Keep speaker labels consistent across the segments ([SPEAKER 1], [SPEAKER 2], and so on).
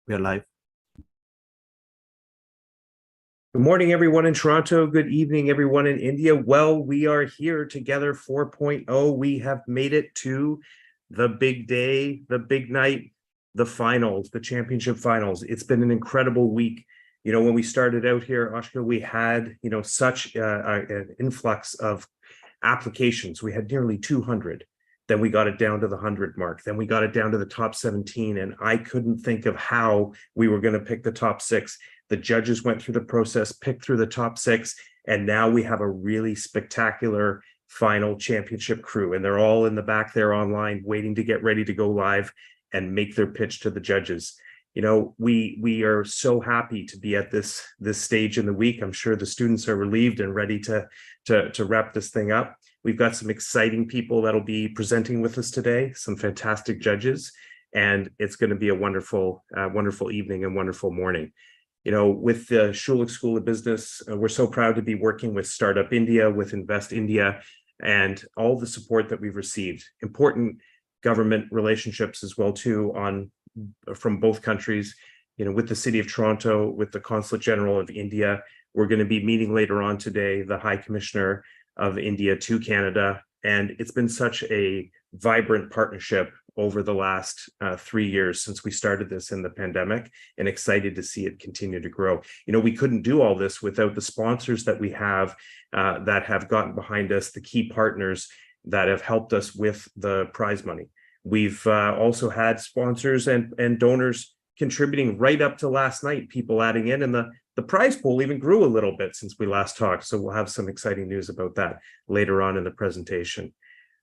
[SPEAKER 1] We are live.
[SPEAKER 2] Good morning, everyone in Toronto. Good evening, everyone in India. Well, we are here together 4.0. We have made it to the big day, the big night, the finals, the championship finals. It's been an incredible week. You know, when we started out here, Oscar, we had, such an influx of applications. We had nearly 200. Then we got it down to the 100 mark. Then we got it down to the top 17. And I couldn't think of how we were going to pick the top six. The judges went through the process, picked through the top six, and now we have a really spectacular final championship crew. And they're all in the back there online, waiting to get ready to go live and make their pitch to the judges. You know, we are so happy to be at this stage in the week. I'm sure the students are relieved and ready to wrap this thing up. We've got some exciting people that'll be presenting with us today, some fantastic judges, and it's going to be a wonderful evening and wonderful morning. You know, with the Schulich School of Business, we're so proud to be working with Startup India, with Invest India, and all the support that we've received. Important government relationships as well too from both countries. You know, with the City of Toronto, with the Consulate General of India. We're going to be meeting later on today the High Commissioner of India to Canada, and it's been such a vibrant partnership over the last 3 years since we started this in the pandemic, and excited to see it continue to grow. You know, we couldn't do all this without the sponsors that we have that have gotten behind us, the key partners that have helped us with the prize money. We've also had sponsors and donors contributing right up to last night, people adding in, and the prize pool even grew a little bit since we last talked. So we'll have some exciting news about that later on in the presentation.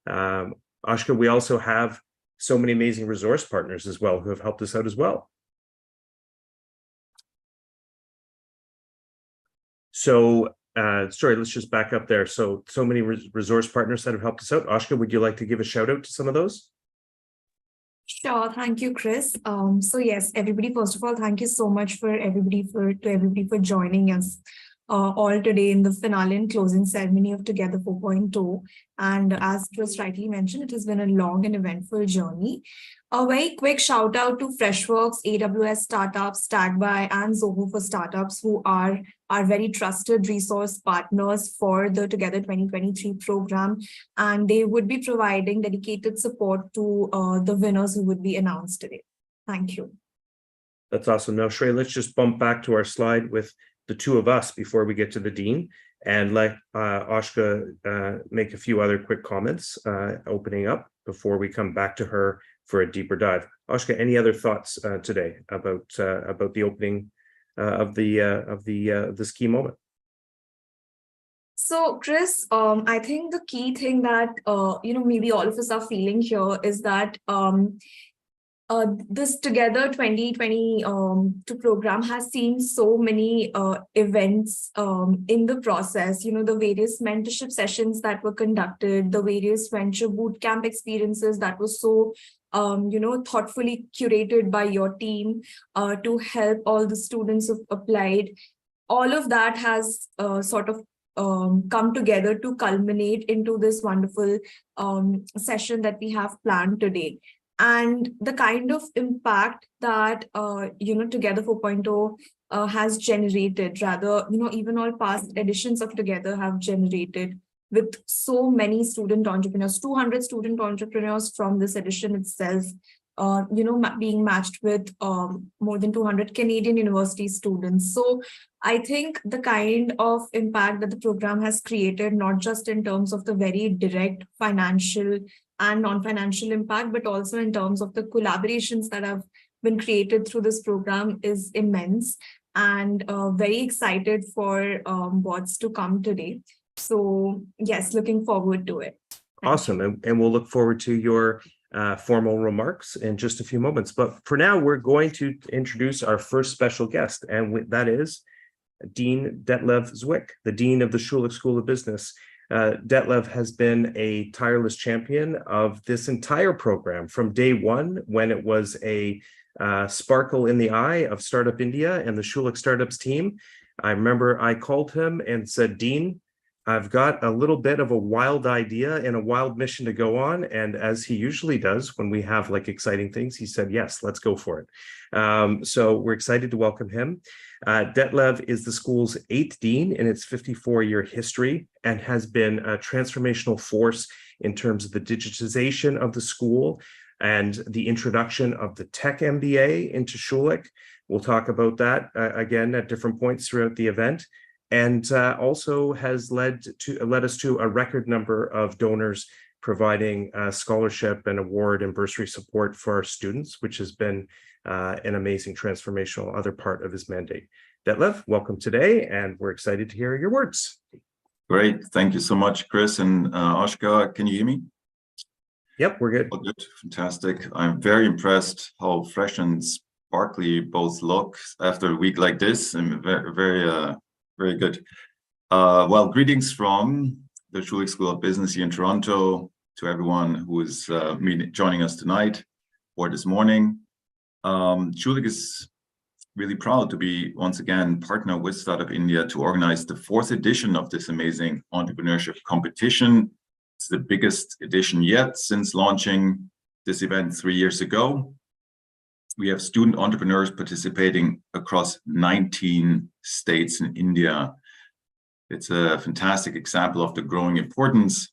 [SPEAKER 2] Ashka, we also have so many amazing resource partners as well who have helped us out as well. So, sorry, let's just back up there. So many resource partners that have helped us out. Ashka, would you like to give a shout out to some of those?
[SPEAKER 3] Sure, thank you, Chris. So yes, everybody, first of all, thank you so much for everybody for joining us all today in the finale and closing ceremony of Together 4.0. And as Chris rightly mentioned, it has been a long and eventful journey. A very quick shout out to Freshworks, AWS Startups, Tagby, and Zoho for Startups, who are our very trusted resource partners for the Together 2023 program. And they would be providing dedicated support to the winners who would be announced today. Thank you.
[SPEAKER 2] That's awesome. Now, Shrey, let's just bump back to our slide with the two of us before we get to the dean, and let Ashka make a few other quick comments opening up before we come back to her for a deeper dive. Ashka, any other thoughts today about the opening of this key moment?
[SPEAKER 3] So, Chris, I think the key thing that maybe all of us are feeling here is that this Together 2022 program has seen so many events in the process. You know, the various mentorship sessions that were conducted, the various venture bootcamp experiences that were so thoughtfully curated by your team to help all the students who've applied. All of that has come together to culminate into this wonderful session that we have planned today. And the kind of impact that, Together 4.0 has generated, rather, even all past editions of Together have generated with so many student entrepreneurs, 200 student entrepreneurs from this edition itself, being matched with more than 200 Canadian university students. So I think the kind of impact that the program has created, not just in terms of the very direct financial and non-financial impact, but also in terms of the collaborations that have been created through this program, is immense, and very excited for what's to come today. So yes, looking forward to it.
[SPEAKER 2] Awesome. And we'll look forward to your formal remarks in just a few moments. But for now, we're going to introduce our first special guest, and that is Dean Detlev Zwick, the Dean of the Schulich School of Business. Detlev has been a tireless champion of this entire program from day one, when it was a sparkle in the eye of Startup India and the Schulich Startups team. I remember I called him and said, Dean, I've got a little bit of a wild idea and a wild mission to go on. And as he usually does when we have like exciting things, he said, yes, let's go for it. So we're excited to welcome him. Detlev is the school's 8th dean in its 54-year history and has been a transformational force in terms of the digitization of the school and the introduction of the Tech MBA into Schulich. We'll talk about that again at different points throughout the event. And also has led us to a record number of donors providing scholarship and award and bursary support for our students, which has been an amazing transformational other part of his mandate. Detlev, welcome today, and we're excited to hear your words.
[SPEAKER 1] Great. Thank you so much, Chris and Oshka. Can you hear me?
[SPEAKER 2] Yep, we're good.
[SPEAKER 1] Oh, good. Fantastic. I'm very impressed how fresh and sparkly both look after a week like this, and very good. Well, greetings from the Schulich School of Business here in Toronto to everyone who is joining us tonight or this morning. Schulich is really proud to be once again partner with Startup India to organize the 4th edition of this amazing entrepreneurship competition. It's the biggest edition yet since launching this event 3 years ago. We have student entrepreneurs participating across 19 states in India. It's a fantastic example of the growing importance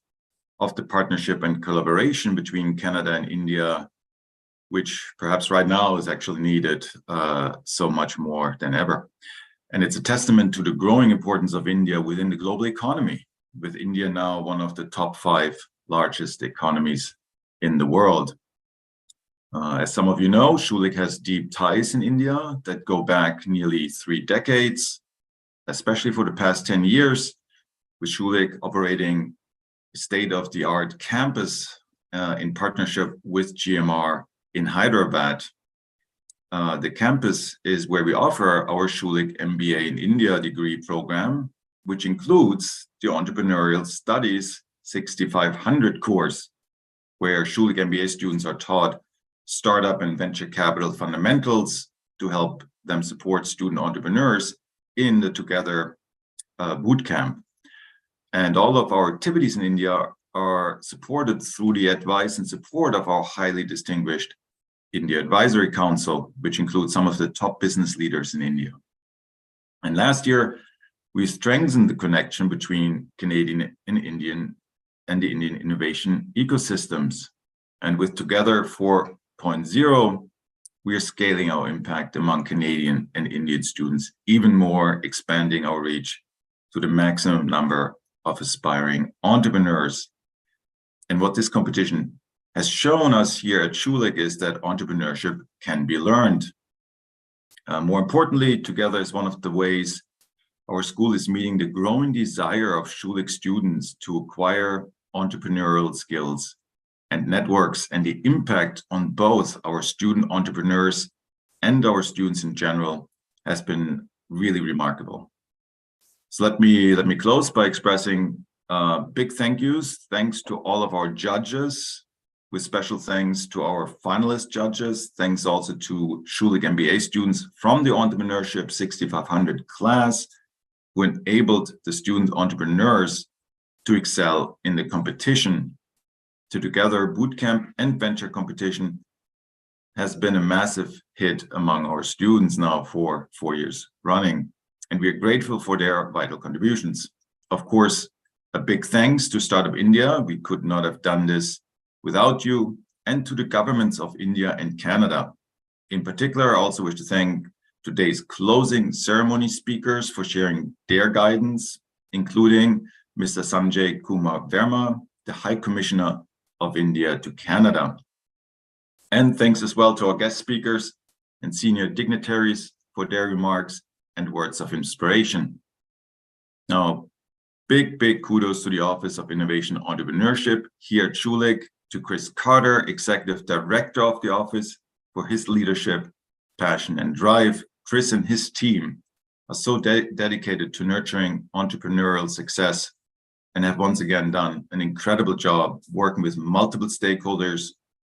[SPEAKER 1] of the partnership and collaboration between Canada and India, which perhaps right now is actually needed so much more than ever. And it's a testament to the growing importance of India within the global economy, with India now one of the top 5 largest economies in the world. As some of you know, Schulich has deep ties in India that go back nearly 3 decades, especially for the past 10 years, with Schulich operating a state-of-the-art campus in partnership with GMR in Hyderabad. The campus is where we offer our Schulich MBA in India degree program, which includes the Entrepreneurial Studies 6500 course, where Schulich MBA students are taught startup and venture capital fundamentals to help them support student entrepreneurs in the Together Bootcamp. And all of our activities in India are supported through the advice and support of our highly distinguished India Advisory Council, which includes some of the top business leaders in India. And last year, we strengthened the connection between Canadian and Indian and the Indian innovation ecosystems. And with Together 4.0, we are scaling our impact among Canadian and Indian students even more, expanding our reach to the maximum number of aspiring entrepreneurs. And what this competition has shown us here at Schulich is that entrepreneurship can be learned. More importantly, Together is one of the ways our school is meeting the growing desire of Schulich students to acquire entrepreneurial skills and networks, and the impact on both our student entrepreneurs and our students in general has been really remarkable. So let me close by expressing big thank yous. Thanks to all of our judges, with special thanks to our finalist judges. Thanks also to Schulich MBA students from the Entrepreneurship 6500 class who enabled the student entrepreneurs to excel in the competition. Together Bootcamp and Venture competition has been a massive hit among our students now for 4 years running, and we are grateful for their vital contributions. Of course, a big thanks to Startup India. We could not have done this without you, and to the governments of India and Canada. In particular, I also wish to thank today's closing ceremony speakers for sharing their guidance, including Mr. Sanjay Kumar Verma, the High Commissioner of India to Canada. And thanks as well to our guest speakers and senior dignitaries for their remarks and words of inspiration. Now, big kudos to the Office of Innovation Entrepreneurship here at Schulich, to Chris Carter, Executive Director of the office, for his leadership, passion, and drive. Chris and his team are so dedicated to nurturing entrepreneurial success and have once again done an incredible job working with multiple stakeholders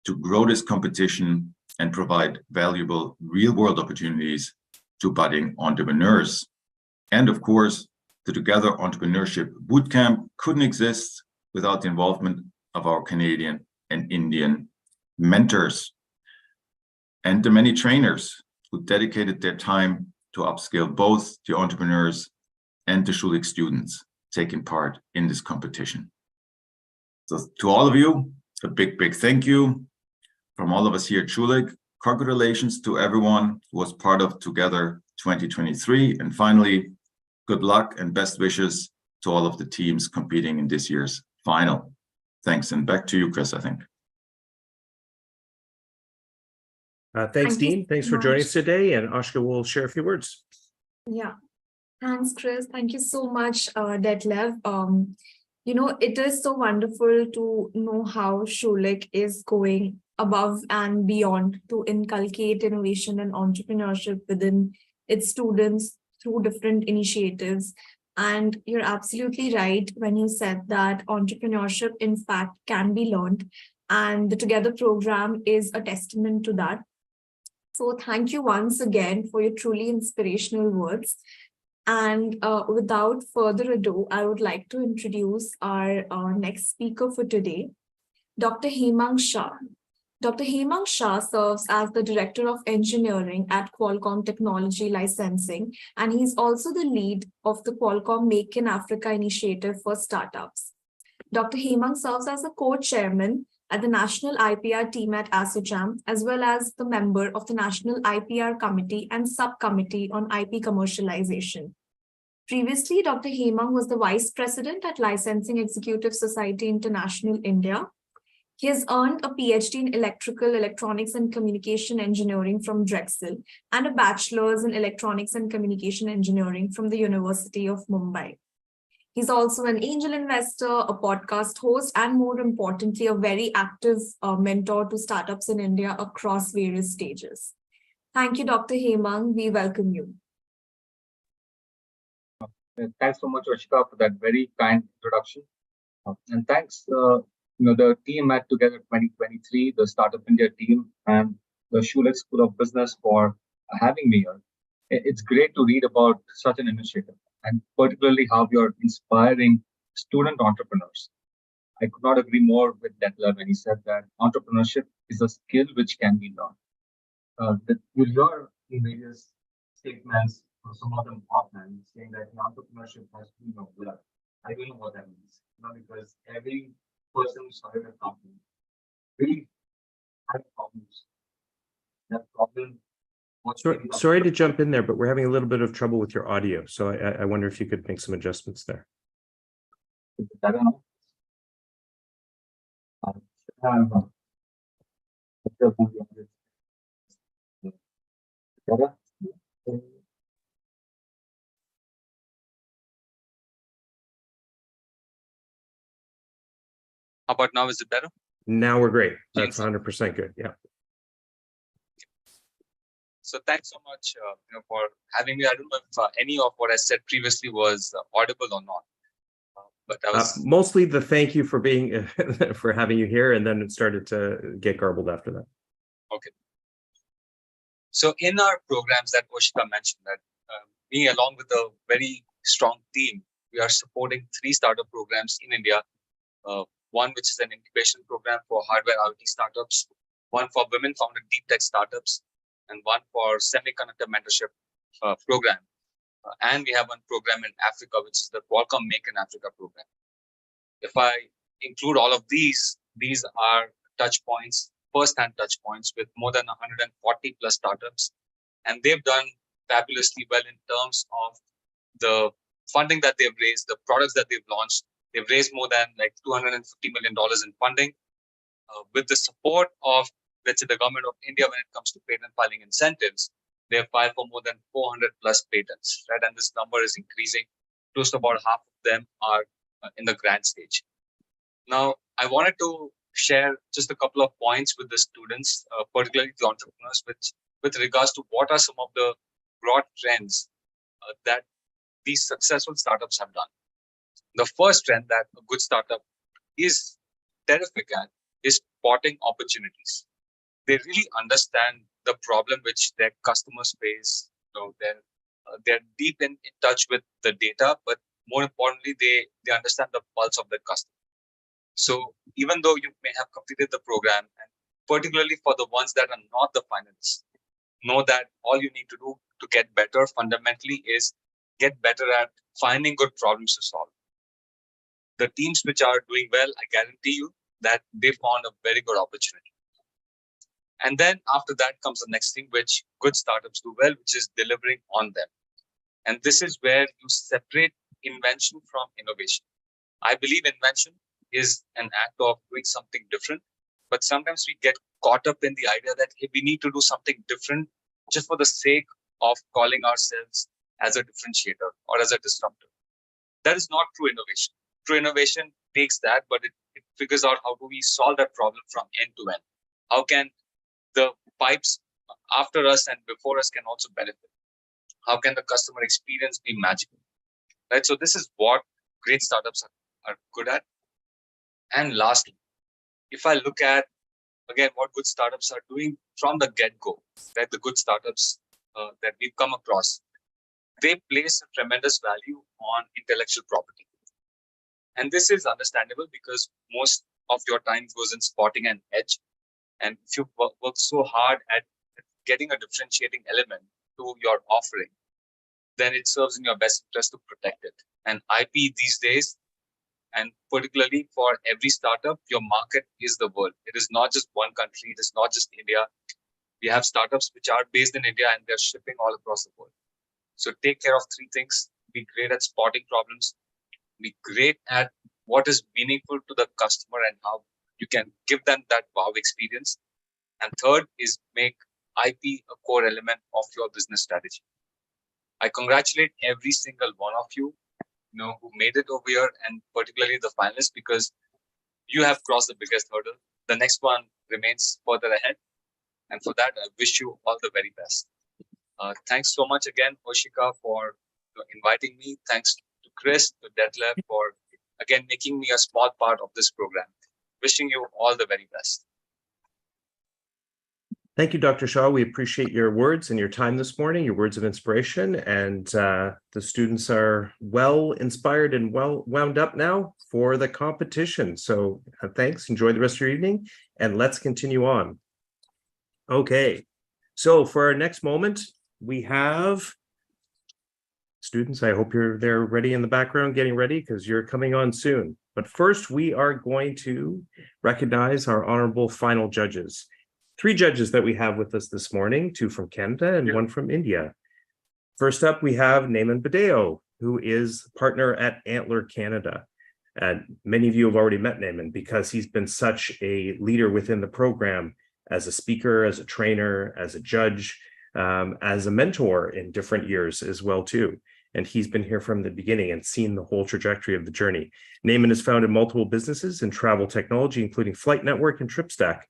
[SPEAKER 1] to grow this competition and provide valuable real-world opportunities to budding entrepreneurs. And of course, the Together Entrepreneurship Bootcamp couldn't exist without the involvement of our Canadian and Indian mentors and the many trainers who dedicated their time to upskill both the entrepreneurs and the Schulich students taking part in this competition. So to all of you, a big, big thank you from all of us here at Schulich. Congratulations to everyone who was part of Together 2023. And finally, good luck and best wishes to all of the teams competing in this year's final. Thanks, and back to you, Chris, I think.
[SPEAKER 2] Thanks,
[SPEAKER 3] Thank you
[SPEAKER 2] Dean. Thanks
[SPEAKER 3] so
[SPEAKER 2] for joining
[SPEAKER 3] much.
[SPEAKER 2] us today. And Ashka will share a few words.
[SPEAKER 3] Yeah. Thanks, Chris. Thank you so much, Detlev. It is so wonderful to know how Schulich is going above and beyond to inculcate innovation and entrepreneurship within its students through different initiatives. And you're absolutely right when you said that entrepreneurship, in fact, can be learned. And the Together program is a testament to that. So thank you once again for your truly inspirational words. And without further ado, I would like to introduce our next speaker for today, Dr. Hemang Shah. Dr. Hemang Shah serves as the Director of Engineering at Qualcomm Technology Licensing, and he's also the lead of the Qualcomm Make in Africa initiative for startups. Dr. Hemang serves as a co-chairman at the National IPR team at ASSOCHAM, as well as the member of the National IPR Committee and Subcommittee on IP Commercialization. Previously, Dr. Hemang was the Vice President at Licensing Executive Society International, India. He has earned a PhD in Electrical, Electronics and Communication Engineering from Drexel and a Bachelor's in Electronics and Communication Engineering from the University of Mumbai. He's also an angel investor, a podcast host, and more importantly, a very active mentor to startups in India across various stages. Thank you, Dr. Hemang. We welcome you.
[SPEAKER 4] Thanks so much, Ashika, for that very kind introduction. And thanks, the team at Together 2023, the Startup India team, and the Schulich School of Business for having me here. It's great to read about such an initiative, and particularly how you're inspiring student entrepreneurs. I could not agree more with Detlev when he said that entrepreneurship is a skill which can be learned. You'll hear in various statements, some of them offline, saying that entrepreneurship has to be blood. I don't know what that means, because every person who started a company really had problems. That problem was
[SPEAKER 2] Sorry to jump in there, but we're having a little bit of trouble with your audio. So I wonder if you could make some adjustments there.
[SPEAKER 4] I don't know.
[SPEAKER 5] How about now? Is it better?
[SPEAKER 2] Now we're great. That's 100% good. Yeah.
[SPEAKER 5] So thanks so much for having me. I don't know if any of what I said previously was audible or not. But I was
[SPEAKER 2] mostly the thank you for being for having you here, and then it started to get garbled after that.
[SPEAKER 5] Okay. So in our programs that Oshika mentioned, that me along with a very strong team, we are supporting 3 startup programs in India. One which is an incubation program for hardware IoT startups, one for women-founded deep tech startups, and one for semiconductor mentorship program. And we have one program in Africa, which is the Qualcomm Make in Africa program. If I include all of these are touch points, first-hand touch points with more than 140 plus startups. And they've done fabulously well in terms of the funding that they've raised, the products that they've launched. They've raised more than like $250 million in funding with the support of, let's say, the government of India when it comes to patent filing incentives. They have filed for more than 400 plus patents, right? And this number is increasing. Close to about half of them are in the grant stage. Now, I wanted to share just a couple of points with the students, particularly the entrepreneurs, with regards to what are some of the broad trends that these successful startups have done. The first trend that a good startup is terrific at is spotting opportunities. They really understand the problem which their customers face. They're deep in touch with the data, but more importantly, they understand the pulse of the customer. So even though you may have completed the program, and particularly for the ones that are not the finalists, know that all you need to do to get better fundamentally is get better at finding good problems to solve. The teams which are doing well, I guarantee you that they found a very good opportunity. And then after that comes the next thing, which good startups do well, which is delivering on them. And this is where you separate invention from innovation. I believe invention is an act of doing something different, but sometimes we get caught up in the idea that hey, we need to do something different just for the sake of calling ourselves as a differentiator or as a disruptor. That is not true innovation. True innovation takes that, but it figures out how do we solve that problem from end to end. How can the pipes after us and before us can also benefit? How can the customer experience be magical? Right. So this is what great startups are good at. And lastly, if I look at again what good startups are doing from the get-go, right? The good startups that we've come across, they place a tremendous value on intellectual property. And this is understandable because most of your time goes in spotting an edge. And if you work so hard at getting a differentiating element to your offering, then it serves in your best interest to protect it. And IP these days, and particularly for every startup, your market is the world. It is not just one country. It is not just India. We have startups which are based in India and they're shipping all across the world. So take care of three things. Be great at spotting problems. Be great at what is meaningful to the customer and how you can give them that wow experience. And third is make IP a core element of your business strategy. I congratulate every single one of you, who made it over here, and particularly the finalists, because you have crossed the biggest hurdle. The next one remains further ahead. And for that, I wish you all the very best. Thanks so much again, Oshika, for inviting me. Thanks to Chris, to Detlef for, again, making me a small part of this program. Wishing you all the very best.
[SPEAKER 2] Thank you, Dr. Shah. We appreciate your words and your time this morning, your words of inspiration, and the students are well inspired and well wound up now for the competition. So thanks, enjoy the rest of your evening, and let's continue on. Okay, so for our next moment, we have students. I hope they're ready in the background, getting ready, because you're coming on soon. But first, we are going to recognize our honorable final judges. 3 judges that we have with us this morning, 2 from Canada and 1 from India. First up, we have Naaman Badeo, who is partner at Antler Canada. And many of you have already met Naaman because he's been such a leader within the program as a speaker, as a trainer, as a judge, as a mentor in different years as well too. And he's been here from the beginning and seen the whole trajectory of the journey. Naaman has founded multiple businesses in travel technology, including Flight Network and TripStack.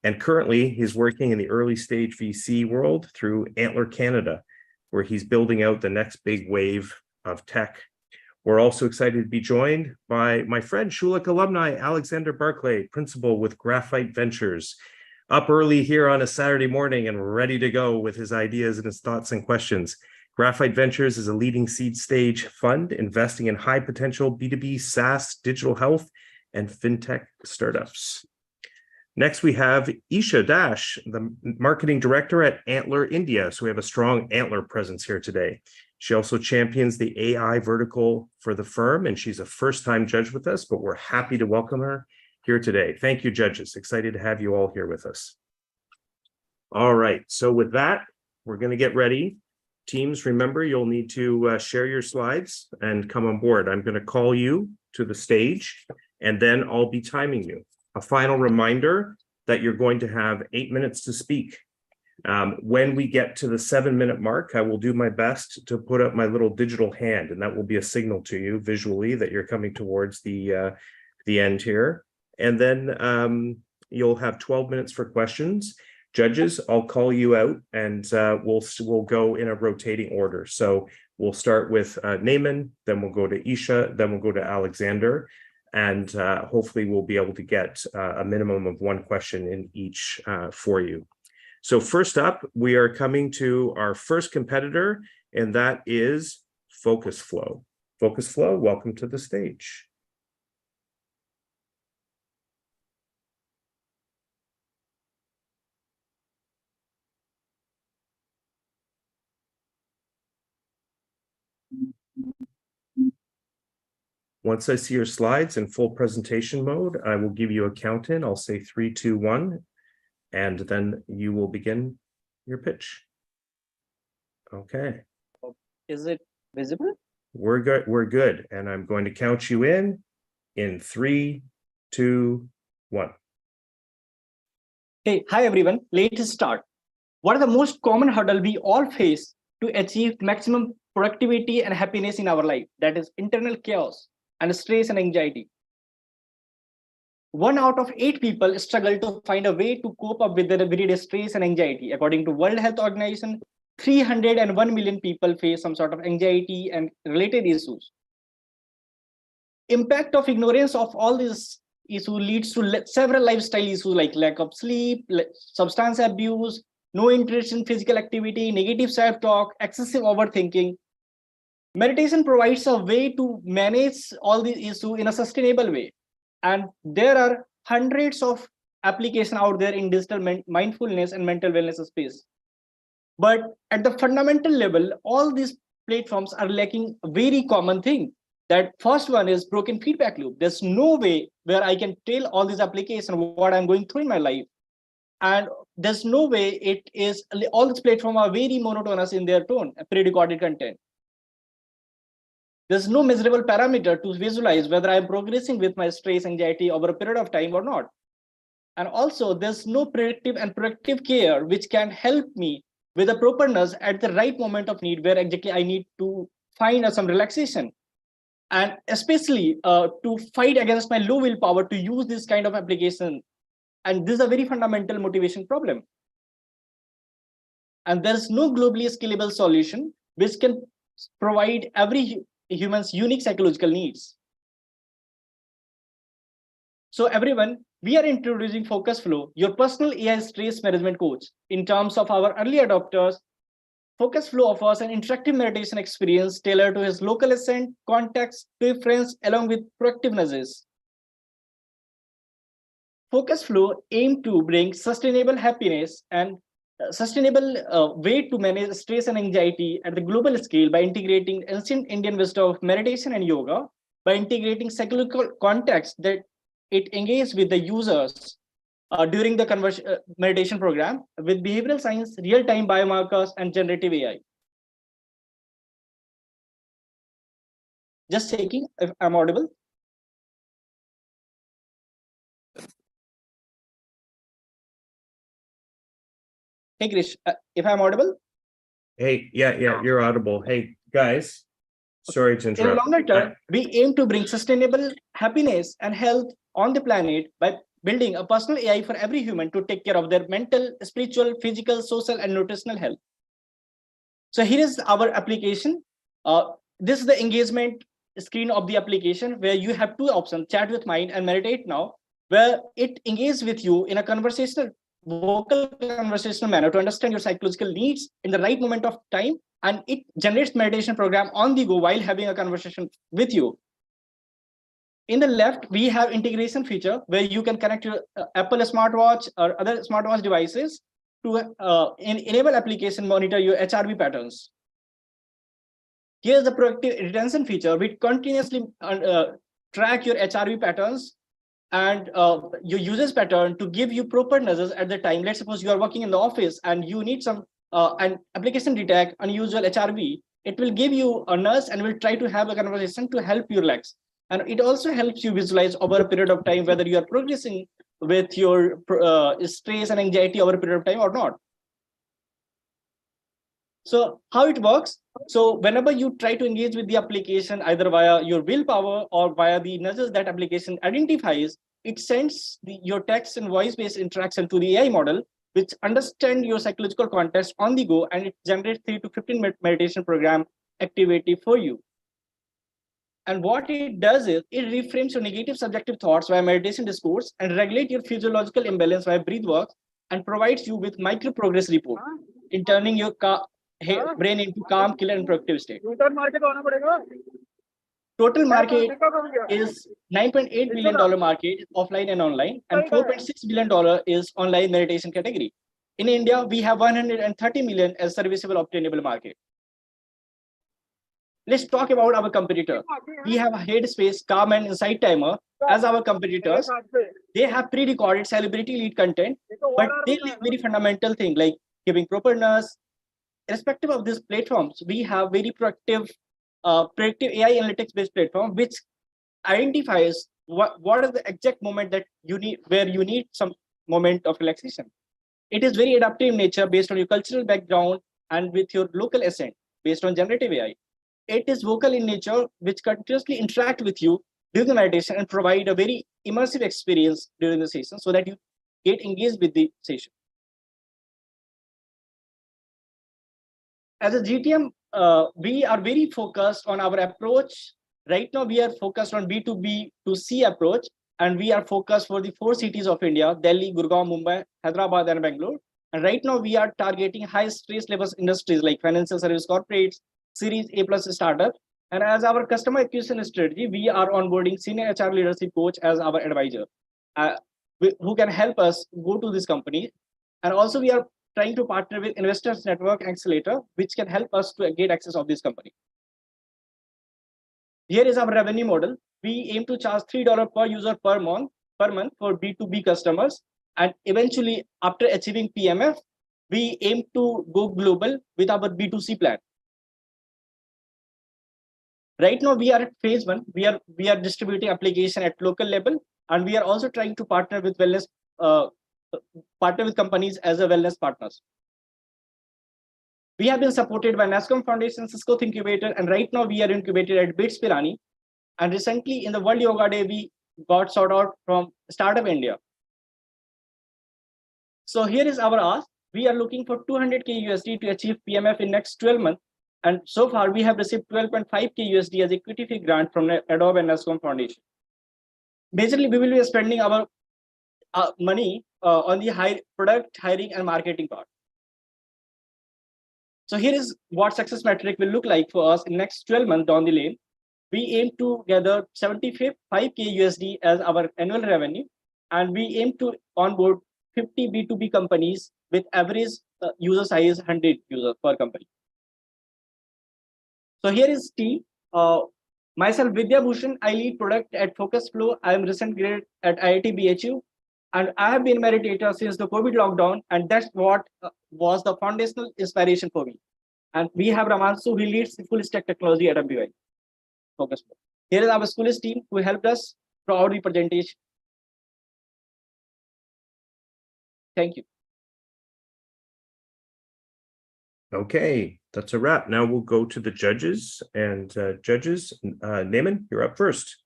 [SPEAKER 2] And currently, he's working in the early stage VC world through Antler Canada, where he's building out the next big wave of tech. We're also excited to be joined by my friend, Schulich alumni, Alexander Barclay, principal with Graphite Ventures, up early here on a Saturday morning and ready to go with his ideas and his thoughts and questions. Graphite Ventures is a leading seed stage fund investing in high potential B2B SaaS, digital health, and fintech startups. Next, we have Isha Dash, the marketing director at Antler India. So we have a strong Antler presence here today. She also champions the AI vertical for the firm, and she's a first-time judge with us, but we're happy to welcome her here today. Thank you, judges. Excited to have you all here with us. All right, so with that, we're going to get ready. Teams, remember, you'll need to share your slides and come on board. I'm going to call you to the stage, and then I'll be timing you. A final reminder that you're going to have 8 minutes to speak. When we get to the 7-minute mark, I will do my best to put up my little digital hand, and that will be a signal to you visually that you're coming towards the end here. And then you'll have 12 minutes for questions. Judges, I'll call you out, and we'll go in a rotating order. So we'll start with Naaman, then we'll go to Isha, then we'll go to Alexander. And hopefully we'll be able to get a minimum of 1 question in each for you. So first up, we are coming to our first competitor, and that is Focus Flow. Focus Flow, welcome to the stage. Once I see your slides in full presentation mode, I will give you a count in. I'll say 3, 2, 1, and then you will begin your pitch. Okay.
[SPEAKER 6] Is it visible?
[SPEAKER 2] We're good. We're good. And I'm going to count you in 3, 2, 1.
[SPEAKER 6] Hey, hi everyone. Let's start. What are the most common hurdle we all face to achieve maximum productivity and happiness in our life? That is internal chaos and stress and anxiety. 1 out of 8 people struggle to find a way to cope up with their everyday stress and anxiety. According to World Health Organization, 301 million people face some sort of anxiety and related issues. Impact of ignorance of all these issues leads to several lifestyle issues like lack of sleep, substance abuse, no interest in physical activity, negative self-talk, excessive overthinking. Meditation provides a way to manage all these issues in a sustainable way. And there are hundreds of applications out there in digital mindfulness and mental wellness space. But at the fundamental level, all these platforms are lacking a very common thing. That first one is broken feedback loop. There's no way where I can tell all these applications what I'm going through in my life. And there's no way it is, all these platforms are very monotonous in their tone, pre-recorded content. There's no measurable parameter to visualize whether I'm progressing with my stress, anxiety over a period of time or not. And also there's no predictive and proactive care which can help me with a proper nudge at the right moment of need where exactly I need to find some relaxation. And especially to fight against my low willpower to use this kind of application. And this is a very fundamental motivation problem. And there's no globally scalable solution which can provide every human's unique psychological needs. So everyone, we are introducing Focus Flow, your personal AI stress management coach. In terms of our early adopters, Focus Flow offers an interactive meditation experience tailored to his local accent, context, preference, along with proactive nudges. Focus Flow aims to bring sustainable happiness and sustainable way to manage stress and anxiety at the global scale by integrating ancient Indian wisdom of meditation and yoga, by integrating psychological context that it engages with the users during the meditation program with behavioral science, real-time biomarkers, and generative AI. Just checking if I'm audible. Hey, Krish, if I'm audible?
[SPEAKER 2] Hey, yeah, you're audible. Hey, guys, sorry to interrupt.
[SPEAKER 6] In a longer term, we aim to bring sustainable happiness and health on the planet by building a personal AI for every human to take care of their mental, spiritual, physical, social, and nutritional health. So here is our application. This is the engagement screen of the application where you have 2 options, chat with mind and meditate now, where it engages with you in a vocal conversational manner to understand your psychological needs in the right moment of time, and it generates meditation program on the go while having a conversation with you. In the left, we have integration feature where you can connect your Apple smartwatch or other smartwatch devices to enable application monitor your HRV patterns. Here's the proactive retention feature, which continuously track your HRV patterns and your users pattern to give you proper nudges at the time. Let's suppose you are working in the office and you need some an application detect unusual HRV. It will give you a nudge and will try to have a conversation to help you relax. And it also helps you visualize over a period of time whether you are progressing with your stress and anxiety over a period of time or not. So how it works? So whenever you try to engage with the application, either via your willpower or via the nudges that application identifies, it sends your text and voice-based interaction to the AI model, which understand your psychological context on the go, and it generates 3 to 15 minute meditation program activity for you. And what it does is it reframes your negative subjective thoughts via meditation discourse and regulate your physiological imbalance via breath work and provides you with micro progress report in turning your brain into calm, clear, and productive state. Total market is $9.8 billion market, offline and online, and $4.6 billion is online meditation category. In India, we have 130 million as serviceable obtainable market. Let's talk about our competitor. We have Headspace, Calm and Insight Timer as our competitors. They have pre-recorded celebrity lead content, but they leave very fundamental thing like giving properness. Irrespective of these platforms, we have very predictive AI analytics based platform which identifies what is the exact moment that you need, where you need some moment of relaxation. It is very adaptive in nature based on your cultural background and with your local accent based on generative AI. It is vocal in nature, which continuously interact with you during the meditation and provide a very immersive experience during the session so that you get engaged with the session. As a GTM, we are very focused on our approach. Right now, we are focused on B2B to C approach, and we are focused for the 4 cities of India: Delhi, Gurgaon, Mumbai, Hyderabad, and Bangalore. And right now, we are targeting high stress levels industries like financial service corporates, Series A+ startup. And as our customer acquisition strategy, we are onboarding senior HR leadership coach as our advisor, who can help us go to this company. And also, we are trying to partner with Investors Network Accelerator, which can help us to get access of this company. Here is our revenue model. We aim to charge $3 per user per month for B2B customers. And eventually, after achieving PMF, we aim to go global with our B2C plan. Right now, we are at phase 1. We are distributing application at local level, and we are also trying to partner with wellness companies as a wellness partners. We have been supported by NASCOM Foundation, Cisco Incubator, and right now we are incubated at BITS Pilani. And recently in the World Yoga Day, we got shout out from Startup India. So here is our ask. We are looking for 200K USD to achieve PMF in next 12 months. And so far we have received 12.5K USD as equity fee grant from Adobe and NASCOM Foundation. Basically, we will be spending our money on the product hiring and marketing part. So here is what success metric will look like for us in next 12 months down the lane. We aim to gather 75K USD as our annual revenue, and we aim to onboard 50 B2B companies with average user size 100 users per company. So here is team. Myself, Vidya Bhushan, I lead product at Focus Flow. I am recent grad at IIT BHU, and I have been meditator since the COVID lockdown, and that's what was the foundational inspiration for me. And we have Ramansu, who leads the full stack technology at MBY. Focus Flow. Here is our Schulich team who helped us throughout the presentation. Thank you.
[SPEAKER 2] Okay, that's a wrap. Now we'll go to the judges, and judges, Naaman, you're up first.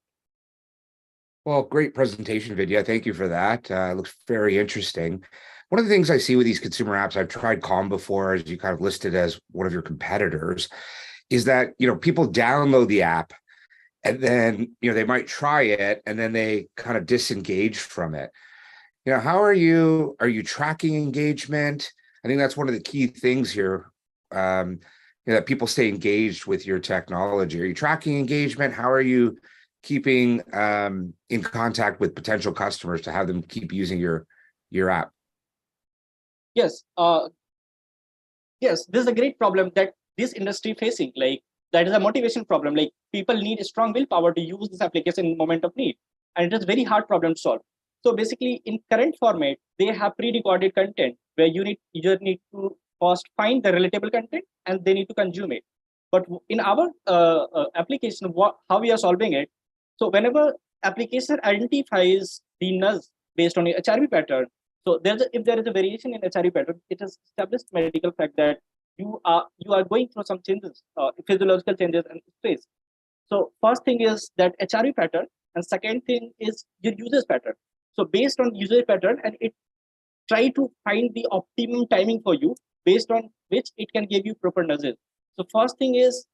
[SPEAKER 7] Well, great presentation, Vidya. Thank you for that. It looks very interesting. One of the things I see with these consumer apps, I've tried Calm before, as you kind of listed as one of your competitors, is that, people download the app and then, they might try it and then they kind of disengage from it. How are you tracking engagement? I think that's one of the key things here, that people stay engaged with your technology. Are you tracking engagement? How are you keeping in contact with potential customers to have them keep using your app?
[SPEAKER 6] Yes. Yes, this is a great problem that this industry facing. Like, that is a motivation problem. Like, people need a strong willpower to use this application in moment of need, and it is very hard problem to solve. So basically, in current format, they have pre-recorded content where you need to first find the relatable content and they need to consume it. But in our application, how we are solving it? So whenever application identifies the nudge based on your HRV pattern, so if there is a variation in HRV pattern, it is established medical fact that you are going through some changes, physiological changes and stress. So first thing is that HRV pattern, and second thing is your user's pattern. So based on user pattern, and it try to find the optimum timing for you based on which it can give you proper nudges. So first thing is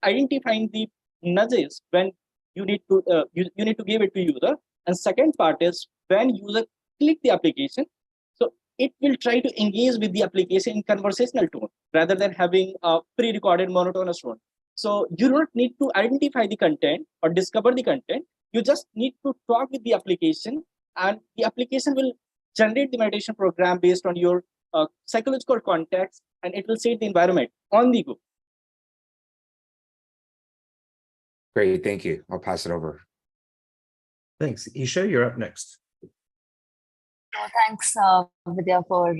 [SPEAKER 6] identifying the nudges when you need to give it to user, and second part is when user click the application, so it will try to engage with the application in conversational tone rather than having a pre-recorded monotonous tone. So you don't need to identify the content or discover the content. You just need to talk with the application, and the application will generate the meditation program based on your psychological context, and it will set the environment on the go.
[SPEAKER 7] Great, thank you. I'll pass it over.
[SPEAKER 2] Thanks. Isha, you're up next.
[SPEAKER 8] Thanks, Vidya, for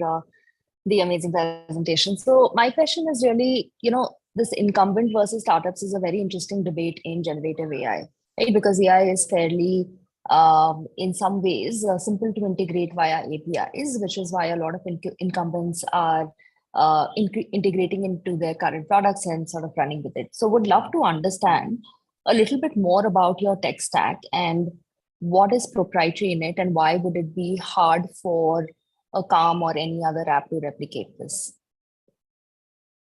[SPEAKER 8] the amazing presentation. So my question is really, this incumbent versus startups is a very interesting debate in generative AI, right? Because AI is fairly, in some ways, simple to integrate via APIs, which is why a lot of incumbents are integrating into their current products and sort of running with it. So would love to understand a little bit more about your tech stack and what is proprietary in it, and why would it be hard for a Calm or any other app to replicate this?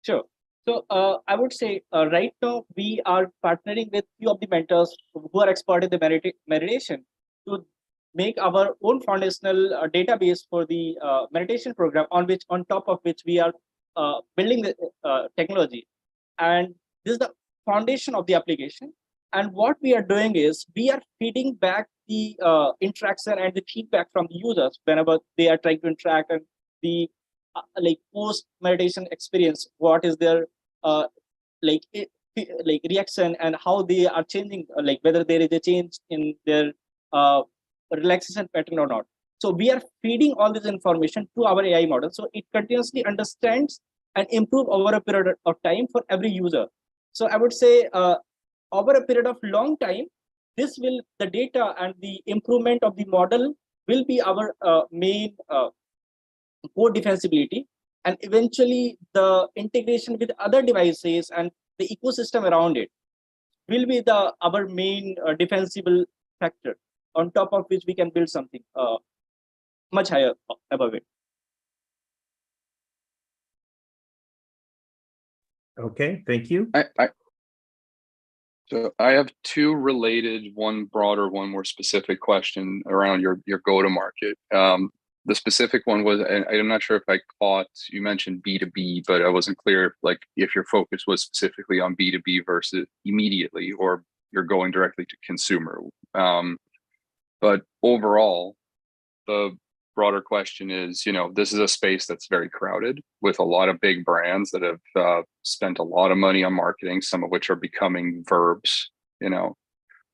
[SPEAKER 6] Sure. So I would say right now we are partnering with few of the mentors who are expert in the meditation to make our own foundational database for the meditation program, on top of which we are building the technology. And this is the foundation of the application. And what we are doing is we are feeding back the interaction and the feedback from the users whenever they are trying to interact, and the like post meditation experience, what is their reaction, and how they are changing, like whether there is a change in their relaxation pattern or not. So we are feeding all this information to our AI model, so it continuously understands and improve over a period of time for every user. So I would say over a period of long time, the data and the improvement of the model will be our main core defensibility, and eventually the integration with other devices and the ecosystem around it will be our main defensible factor, on top of which we can build something much higher above it.
[SPEAKER 2] Okay, thank you.
[SPEAKER 9] So I have two related, one broader, one more specific question around your go-to-market. The specific one was, and I'm not sure if I caught, you mentioned B2B, but I wasn't clear if your focus was specifically on B2B versus immediately, or you're going directly to consumer. But overall, the broader question is, this is a space that's very crowded with a lot of big brands that have spent a lot of money on marketing, some of which are becoming verbs,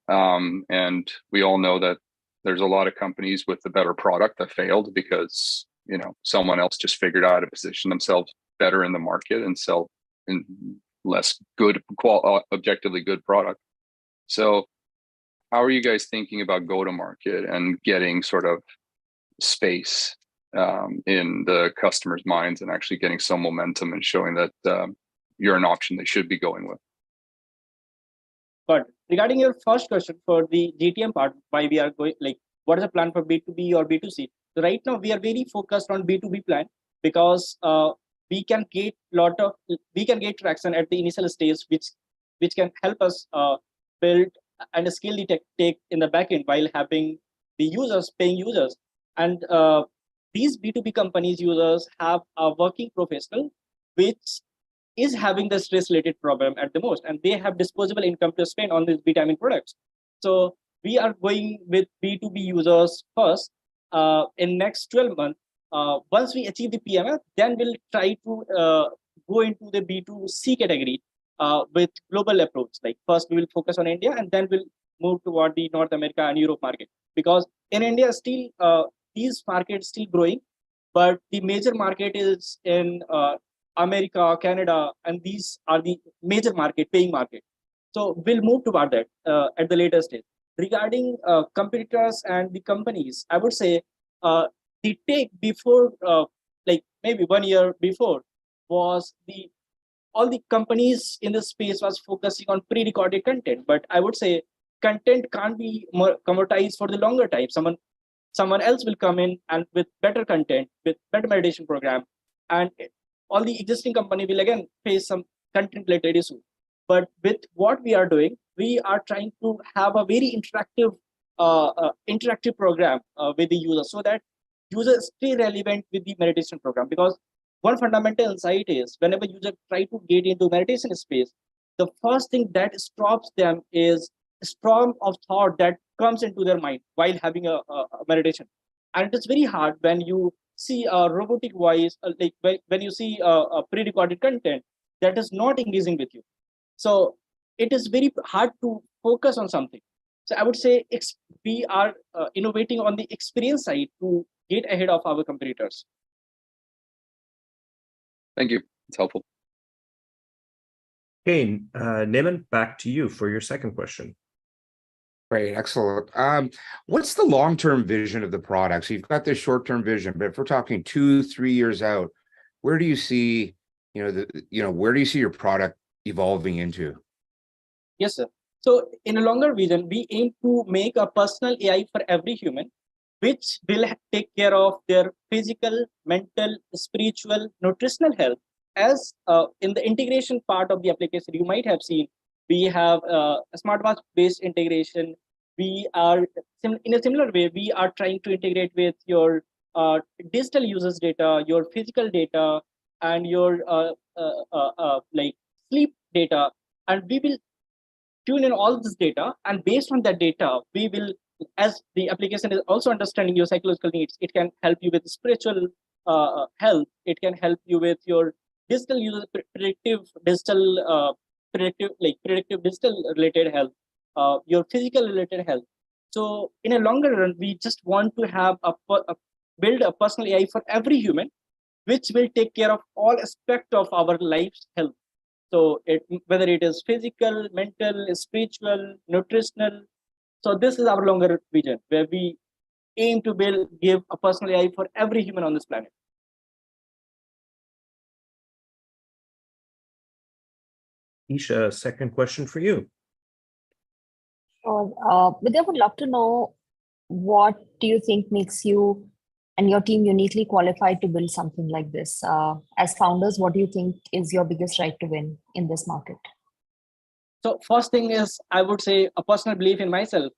[SPEAKER 9] and we all know that there's a lot of companies with the better product that failed because, someone else just figured out how to position themselves better in the market and sell in less good, objectively good product. So how are you guys thinking about go-to-market and getting sort of space in the customers' minds and actually getting some momentum and showing that you're an option they should be going with?
[SPEAKER 6] But regarding your first question for the GTM part, why we are going, what is the plan for B2B or B2C? So right now we are very focused on B2B plan, because we can get traction at the initial stage, which can help us build and scale the tech in the backend while having the paying users. And these B2B companies users have a working professional which is having the stress-related problem at the most, and they have disposable income to spend on these vitamin products. So we are going with B2B users first in next 12 months. Once we achieve the PMF, then we'll try to go into the B2C category with global approach. Like first we will focus on India, and then we'll move toward the North America and Europe market, because in India still these markets still growing, but the major market is in America, Canada, and these are the major paying market. So we'll move toward that at the later stage. Regarding competitors and the companies, I would say the take before, maybe 1 year before, was all the companies in the space was focusing on pre-recorded content. But I would say content can't be more commoditized for the longer time. Someone else will come in and with better content, with better meditation program, and all the existing company will again face some content related issue. But with what we are doing, we are trying to have a very interactive program with the user, so that users stay relevant with the meditation program. Because one fundamental insight is, whenever user try to get into meditation space, the first thing that stops them is a storm of thought that comes into their mind while having a meditation. And it is very hard when you see a robotic voice, like when you see a pre-recorded content that is not engaging with you. So it is very hard to focus on something. So I would say we are innovating on the experience side to get ahead of our competitors.
[SPEAKER 9] Thank you. It's helpful.
[SPEAKER 2] Okay, Naiman, back to you for your second question.
[SPEAKER 7] Great, excellent. What's the long-term vision of the product? So you've got this short-term vision, but if we're talking 2-3 years out, where do you see, where do you see your product evolving into?
[SPEAKER 6] Yes, sir. So in a longer vision, we aim to make a personal AI for every human, which will take care of their physical, mental, spiritual, nutritional health. As in the integration part of the application, you might have seen, we have a smartwatch-based integration. We are, in a similar way, we are trying to integrate with your digital users data, your physical data, and your like sleep data. And we will tune in all this data, and based on that data, we will, as the application is also understanding your psychological needs, it can help you with spiritual health. It can help you with your digital user predictive digital predictive digital related health, your physical related health. So in a longer run, we just want to have build a personal AI for every human, which will take care of all aspects of our life's health. So whether it is physical, mental, spiritual, nutritional. So this is our longer vision, where we aim to give a personal AI for every human on this planet.
[SPEAKER 2] Isha, second question for you.
[SPEAKER 8] Vidya, would love to know, what do you think makes you and your team uniquely qualified to build something like this? As founders, what do you think is your biggest right to win in this market?
[SPEAKER 6] So first thing is, I would say, a personal belief in myself.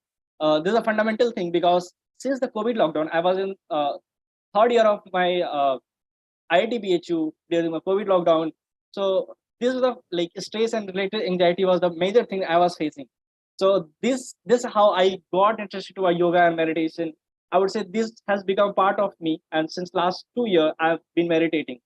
[SPEAKER 6] This is a fundamental thing, because since the COVID lockdown, I was in third year of my IIT BHU during the COVID lockdown. So this was like stress and related anxiety was the major thing I was facing. So this is how I got interested to yoga and meditation. I would say this has become part of me, and since last 2 years, I've been meditating,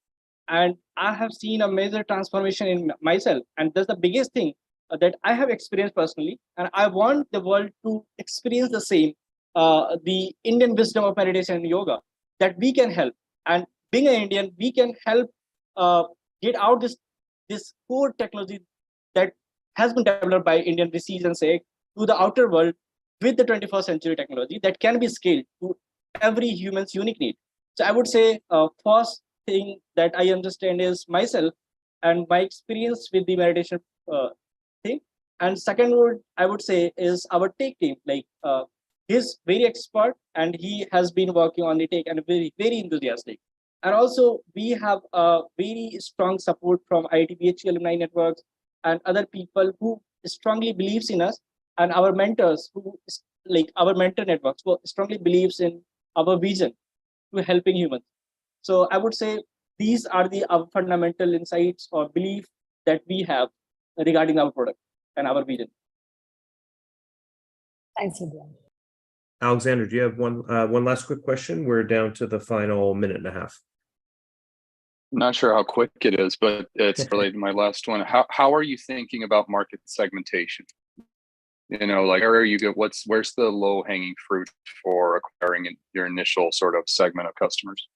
[SPEAKER 6] and I have seen a major transformation in myself. And that's the biggest thing that I have experienced personally, and I want the world to experience the same, the Indian wisdom of meditation and yoga, that we can help. And being an Indian, we can help get out this core technology that has been developed by Indian VCs and SEC to the outer world with the 21st century technology that can be scaled to every human's unique need. So I would say first thing that I understand is myself and my experience with the meditation thing. And second word I would say is our tech team. Like he's very expert and he has been working on the tech and very, very enthusiastic. And also we have a very strong support from IIT BHU alumni networks and other people who strongly believes in us, and our mentors who like our mentor networks who strongly believes in our vision to helping humans. So I would say these are the fundamental insights or belief that we have regarding our product and our vision.
[SPEAKER 8] Thanks, Vidya.
[SPEAKER 2] Alexander, do you have one last quick question? We're down to the final minute and a half.
[SPEAKER 9] Not sure how quick it is, but it's related to my last one. How are you thinking about market segmentation? Like where are you go? Where's the low hanging fruit for acquiring your initial sort of segment of customers?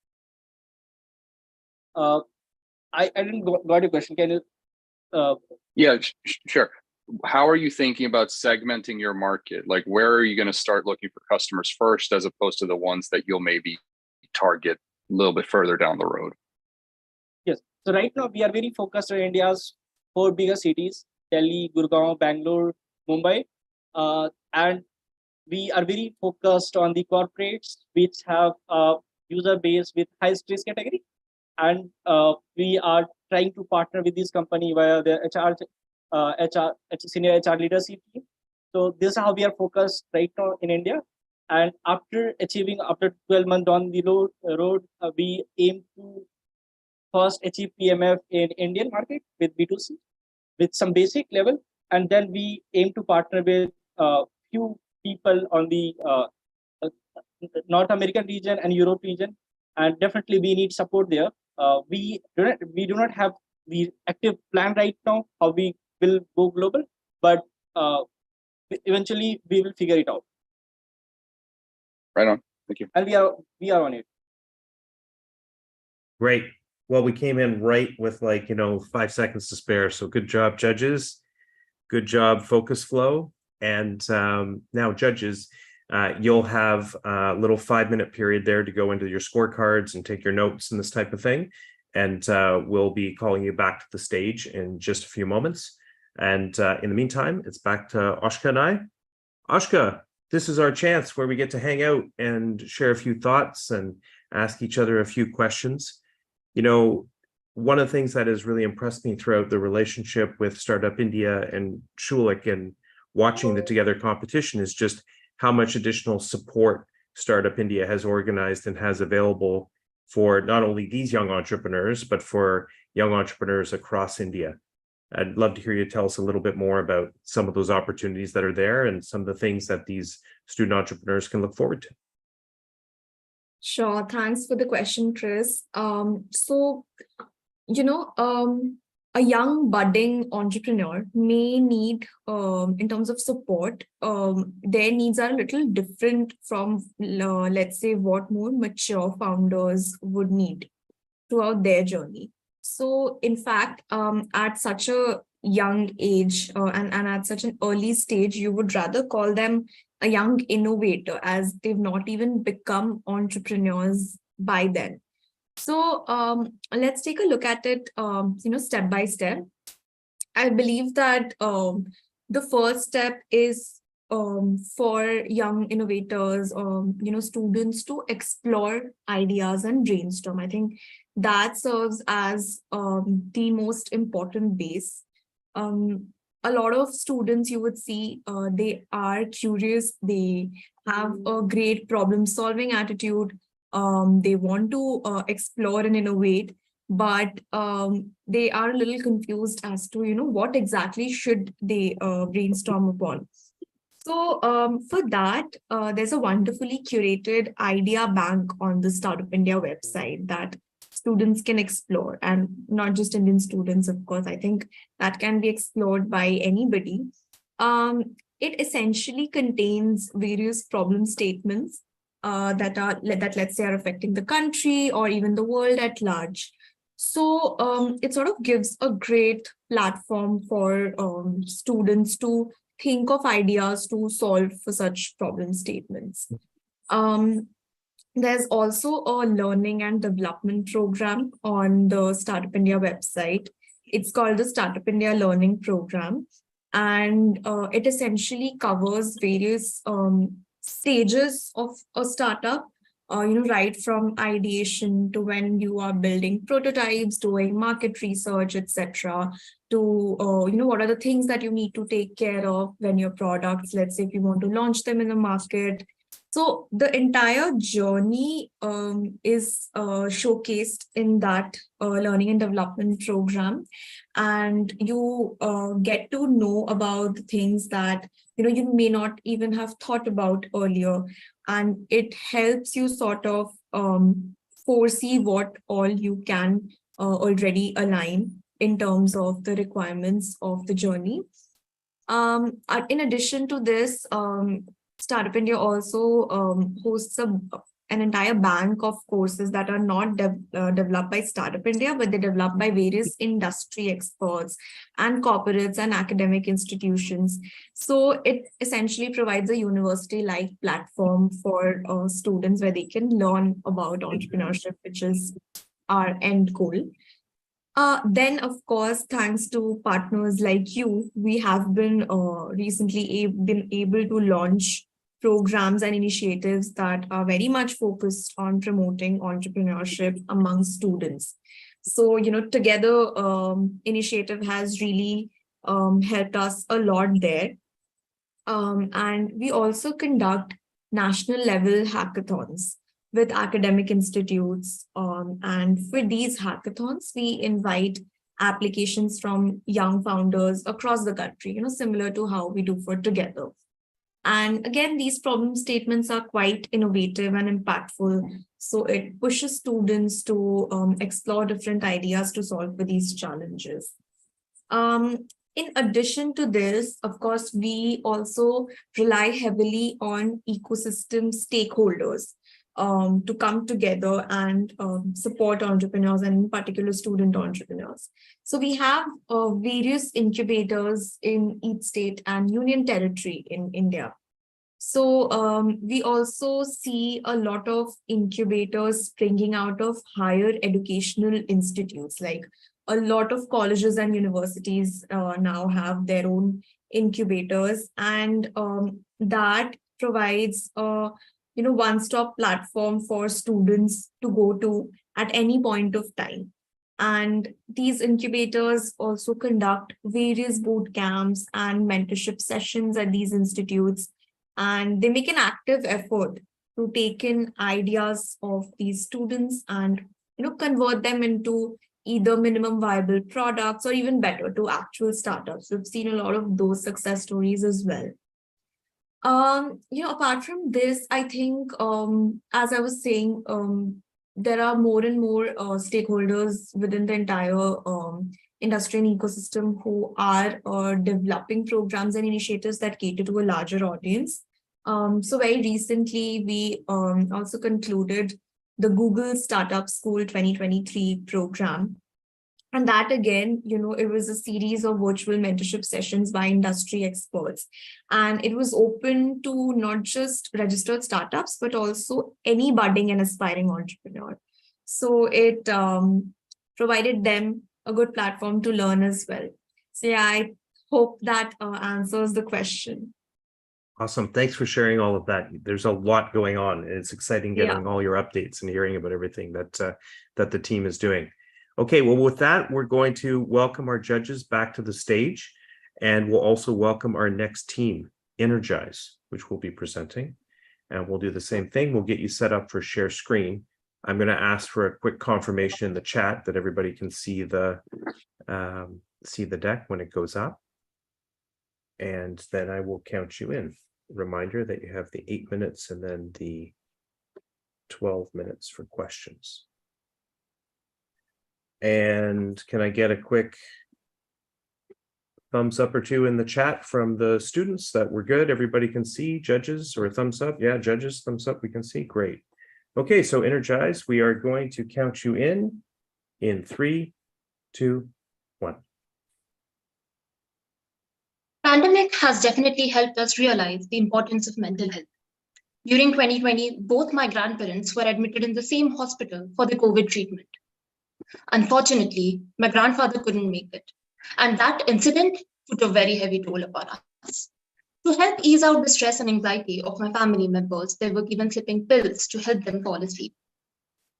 [SPEAKER 6] I didn't got your question. Can you?
[SPEAKER 9] Yeah, sure. How are you thinking about segmenting your market? Like, where are you going to start looking for customers first, as opposed to the ones that you'll maybe target a little bit further down the road?
[SPEAKER 6] Yes. So right now we are very focused on India's 4 bigger cities: Delhi, Gurgaon, Bangalore, Mumbai, and we are very focused on the corporates which have a user base with high stress category, and we are trying to partner with this company via the senior HR leadership team. So this is how we are focused right now in India. And after 12 months down the road, we aim to first achieve PMF in Indian market with B2C, with some basic level, and then we aim to partner with few people on the North American region and Europe region, and definitely we need support there. We do not have the active plan right now how we will go global, but eventually we will figure it out.
[SPEAKER 9] Right on. Thank you.
[SPEAKER 6] And we are on it.
[SPEAKER 2] Great. Well, we came in right with 5 seconds to spare. So good job, judges. Good job, Focus Flow. And now, judges, you'll have a little 5-minute period there to go into your scorecards and take your notes and this type of thing. And we'll be calling you back to the stage in just a few moments. And in the meantime, it's back to Oshka and I. Oshka, this is our chance where we get to hang out and share a few thoughts and ask each other a few questions. One of the things that has really impressed me throughout the relationship with Startup India and Schulich and watching the Together competition is just how much additional support Startup India has organized and has available for not only these young entrepreneurs, but for young entrepreneurs across India. I'd love to hear you tell us a little bit more about some of those opportunities that are there and some of the things that these student entrepreneurs can look forward to.
[SPEAKER 3] Sure. Thanks for the question, Chris. A young budding entrepreneur may need, in terms of support, their needs are a little different from, let's say, what more mature founders would need throughout their journey. So, in fact, at such a young age and at such an early stage, you would rather call them a young innovator, as they've not even become entrepreneurs by then. So let's take a look at it, step by step. I believe that the first step is for young innovators, students to explore ideas and brainstorm. I think that serves as the most important base. A lot of students you would see, they are curious, they have a great problem-solving attitude, they want to explore and innovate, but they are a little confused as to, what exactly should they brainstorm upon. So for that, there's a wonderfully curated idea bank on the Startup India website that students can explore, and not just Indian students, of course. I think that can be explored by anybody. It essentially contains various problem statements that let's say are affecting the country or even the world at large. So it sort of gives a great platform for students to think of ideas to solve for such problem statements. There's also a learning and development program on the Startup India website. It's called the Startup India Learning Program. And it essentially covers various stages of a startup, right from ideation to when you are building prototypes, doing market research, etc., to, what are the things that you need to take care of when your products, let's say if you want to launch them in the market. So the entire journey is showcased in that learning and development program, and you get to know about the things that you may not even have thought about earlier, and it helps you sort of foresee what all you can already align in terms of the requirements of the journey. In addition to this, Startup India also hosts an entire bank of courses that are not developed by Startup India, but they're developed by various industry experts and corporates and academic institutions. So it essentially provides a university-like platform for students where they can learn about entrepreneurship, which is our end goal. Then, of course, thanks to partners like you, we have been recently been able to launch programs and initiatives that are very much focused on promoting entrepreneurship among students. So, Together initiative has really helped us a lot there. And we also conduct national level hackathons with academic institutes. And for these hackathons, we invite applications from young founders across the country, similar to how we do for Together. And again, these problem statements are quite innovative and impactful. So it pushes students to explore different ideas to solve for these challenges. In addition to this, of course, we also rely heavily on ecosystem stakeholders to come together and support entrepreneurs, and in particular student entrepreneurs. So we have various incubators in each state and union territory in India. So we also see a lot of incubators springing out of higher educational institutes. Like a lot of colleges and universities now have their own incubators, and that provides a one-stop platform for students to go to at any point of time. And these incubators also conduct various boot camps and mentorship sessions at these institutes, and they make an active effort to take in ideas of these students and convert them into either minimum viable products or even better, to actual startups. We've seen a lot of those success stories as well. Apart from this, I think, as I was saying, there are more and more stakeholders within the entire industry and ecosystem who are developing programs and initiatives that cater to a larger audience. So very recently, we also concluded the Google Startup School 2023 program. And that again, it was a series of virtual mentorship sessions by industry experts. And it was open to not just registered startups, but also any budding and aspiring entrepreneur. So it provided them a good platform to learn as well. So yeah, I hope that answers the question.
[SPEAKER 2] Awesome. Thanks for sharing all of that. There's a lot going on. It's exciting getting all your updates and hearing about everything that the team is doing. Okay, well, with that, we're going to welcome our judges back to the stage, and we'll also welcome our next team, Energize, which we'll be presenting. And we'll do the same thing. We'll get you set up for share screen. I'm going to ask for a quick confirmation in the chat that everybody can see the deck when it goes up. And then I will count you in. Reminder that you have the 8 minutes and then the 12 minutes for questions. And can I get a quick thumbs up or two in the chat from the students that we're good? Everybody can see. Judges, or a thumbs up? Yeah, judges, thumbs up, we can see. Great. Okay, so Energize, we are going to count you in 3, 2, 1.
[SPEAKER 10] Pandemic has definitely helped us realize the importance of mental health. During 2020, both my grandparents were admitted in the same hospital for the COVID treatment. Unfortunately, my grandfather couldn't make it, and that incident put a very heavy toll upon us. To help ease out the stress and anxiety of my family members, they were given sleeping pills to help them fall asleep.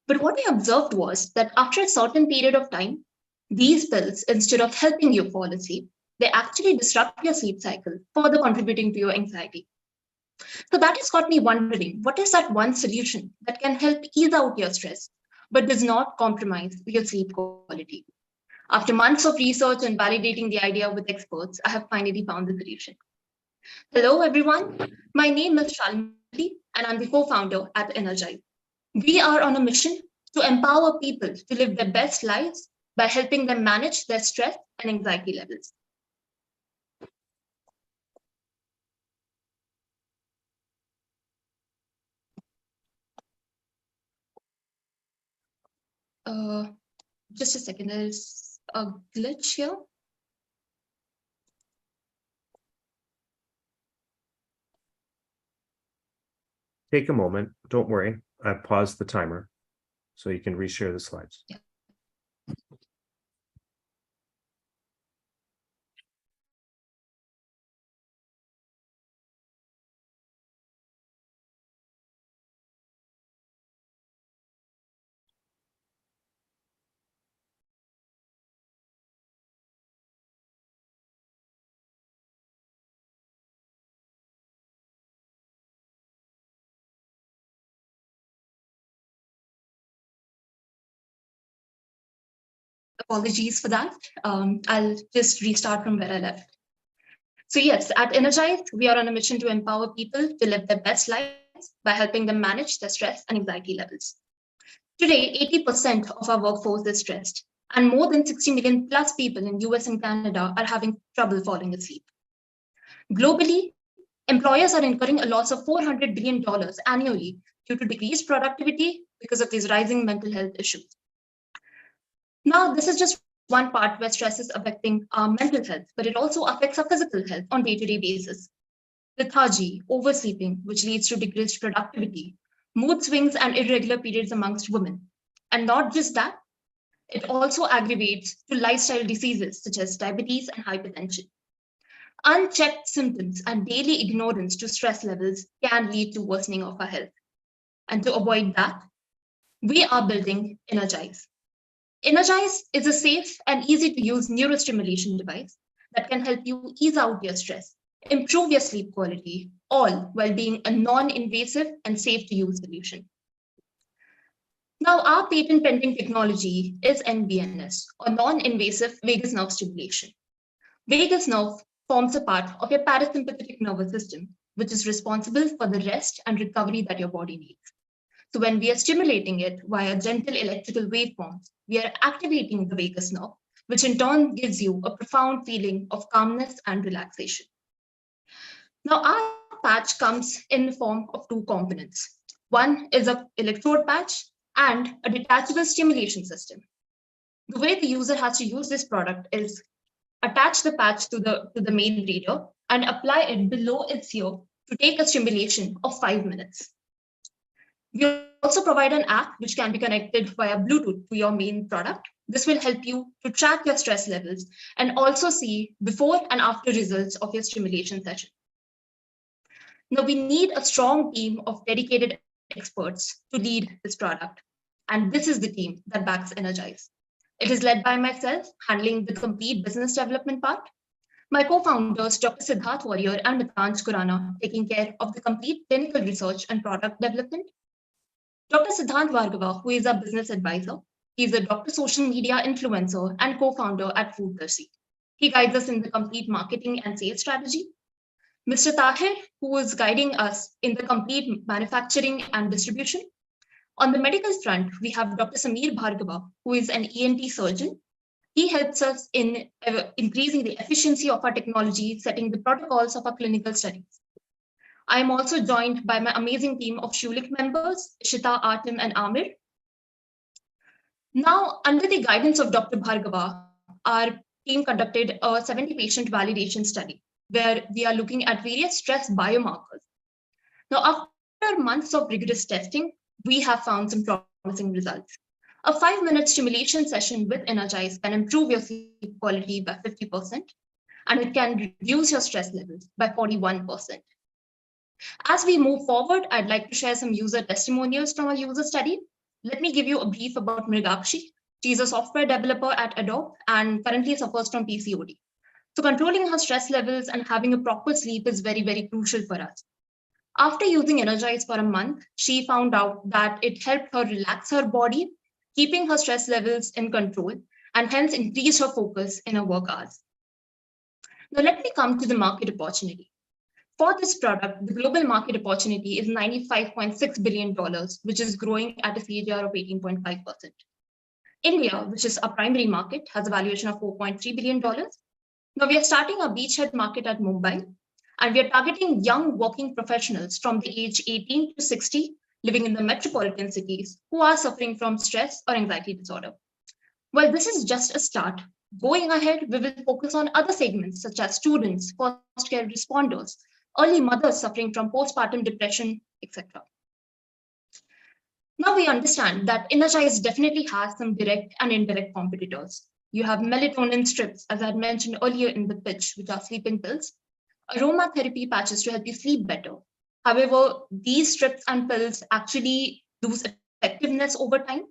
[SPEAKER 10] But what I observed was that after a certain period of time, these pills, instead of helping you fall asleep, they actually disrupt your sleep cycle, further contributing to your anxiety. So that has got me wondering, what is that one solution that can help ease out your stress, but does not compromise your sleep quality? After months of research and validating the idea with experts, I have finally found the solution. Hello, everyone. My name is Shalmali, and I'm the co-founder at Energize. We are on a mission to empower people to live their best lives by helping them manage their stress and anxiety levels. Just a second, there's a glitch here.
[SPEAKER 2] Take a moment. Don't worry. I paused the timer so you can reshare the slides.
[SPEAKER 10] Yeah. Apologies for that. I'll just restart from where I left. So yes, at Energize, we are on a mission to empower people to live their best lives by helping them manage their stress and anxiety levels. Today, 80% of our workforce is stressed, and more than 60 million plus people in US and Canada are having trouble falling asleep. Globally, employers are incurring a loss of $400 billion annually due to decreased productivity because of these rising mental health issues. Now, this is just one part where stress is affecting our mental health, but it also affects our physical health on day-to-day basis. Lethargy, oversleeping, which leads to decreased productivity, mood swings and irregular periods amongst women. And not just that, it also aggravates to lifestyle diseases such as diabetes and hypertension. Unchecked symptoms and daily ignorance to stress levels can lead to worsening of our health. And to avoid that, we are building Energize. Energize is a safe and easy to use neurostimulation device that can help you ease out your stress, improve your sleep quality, all while being a non-invasive and safe to use solution. Now, our patent pending technology is NVNS, or non-invasive vagus nerve stimulation. Vagus nerve forms a part of your parasympathetic nervous system, which is responsible for the rest and recovery that your body needs. So when we are stimulating it via gentle electrical waveforms, we are activating the vagus nerve, which in turn gives you a profound feeling of calmness and relaxation. Now, our patch comes in the form of two components. One is an electrode patch and a detachable stimulation system. The way the user has to use this product is attach the patch to the main reader and apply it below its ear to take a stimulation of 5 minutes. We also provide an app which can be connected via Bluetooth to your main product. This will help you to track your stress levels and also see before and after results of your stimulation session. Now, we need a strong team of dedicated experts to lead this product. And this is the team that backs Energize. It is led by myself, handling the complete business development part. My co-founders, Dr. Siddharth Warrior and Mitanj Kurana, taking care of the complete clinical research and product development. Dr. Siddharth Bhargava, who is our business advisor, he is a Dr. Social Media influencer and co-founder at Fooddarshi. He guides us in the complete marketing and sales strategy. Mr. Tahir, who is guiding us in the complete manufacturing and distribution. On the medical front, we have Dr. Sameer Bhargava, who is an ENT surgeon. He helps us in increasing the efficiency of our technology, setting the protocols of our clinical studies. I am also joined by my amazing team of Schulich members, Ishita, Artem, and Amir. Now, under the guidance of Dr. Bhargava, our team conducted a 70-patient validation study where we are looking at various stress biomarkers. Now, after months of rigorous testing, we have found some promising results. A 5-minute stimulation session with Energize can improve your sleep quality by 50%, and it can reduce your stress levels by 41%. As we move forward, I'd like to share some user testimonials from our user study. Let me give you a brief about Mrigakshi. She's a software developer at Adobe and currently suffers from PCOD. So controlling her stress levels and having a proper sleep is very, very crucial for us. After using Energize for a month, she found out that it helped her relax her body, keeping her stress levels in control, and hence increase her focus in her work hours. Now let me come to the market opportunity. For this product, the global market opportunity is $95.6 billion, which is growing at a CAGR of 18.5%. India, which is our primary market, has a valuation of $4.3 billion. Now we are starting our beachhead market at Mumbai, and we are targeting young working professionals from the age 18 to 60 living in the metropolitan cities who are suffering from stress or anxiety disorder. Well, this is just a start. Going ahead, we will focus on other segments such as students, first care responders, early mothers suffering from postpartum depression, etc. Now we understand that Energize definitely has some direct and indirect competitors. You have melatonin strips, as I had mentioned earlier in the pitch, which are sleeping pills, aromatherapy patches to help you sleep better. However, these strips and pills actually lose effectiveness over time.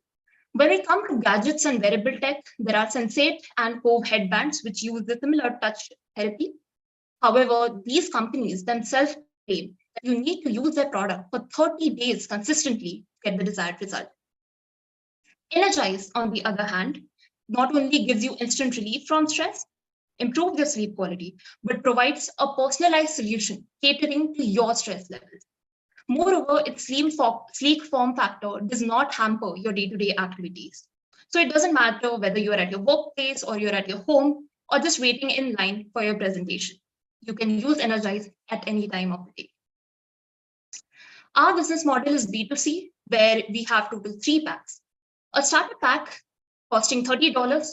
[SPEAKER 10] When we come to gadgets and wearable tech, there are Sensate and Hove headbands, which use the similar touch therapy. However, these companies themselves claim that you need to use their product for 30 days consistently to get the desired result. Energize, on the other hand, not only gives you instant relief from stress, improves your sleep quality, but provides a personalized solution catering to your stress levels. Moreover, its sleek form factor does not hamper your day-to-day activities. So it doesn't matter whether you're at your workplace or you're at your home or just waiting in line for your presentation. You can use Energize at any time of the day. Our business model is B2C, where we have total 3 packs. A starter pack costing $30.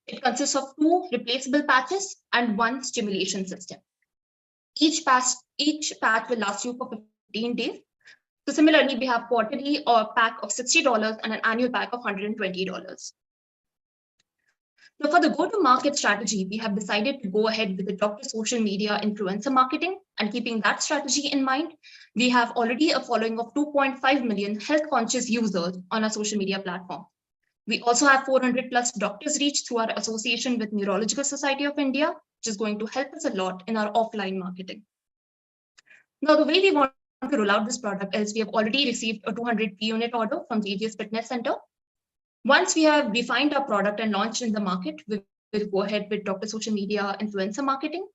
[SPEAKER 10] It consists of 2 replaceable patches and 1 stimulation system. Each patch will last you for 15 days. So similarly, we have quarterly or pack of $60 and an annual pack of $120. Now, for the go-to-market strategy, we have decided to go ahead with the Dr. Social Media influencer marketing, and keeping that strategy in mind, we have already a following of 2.5 million health-conscious users on our social media platform. We also have 400 plus doctors reached through our association with Neurological Society of India, which is going to help us a lot in our offline marketing. Now, the way we want to roll out this product is we have already received a 200 unit order from JGS Fitness Center. Once we have refined our product and launched in the market, we will go ahead with Dr. Social Media influencer marketing.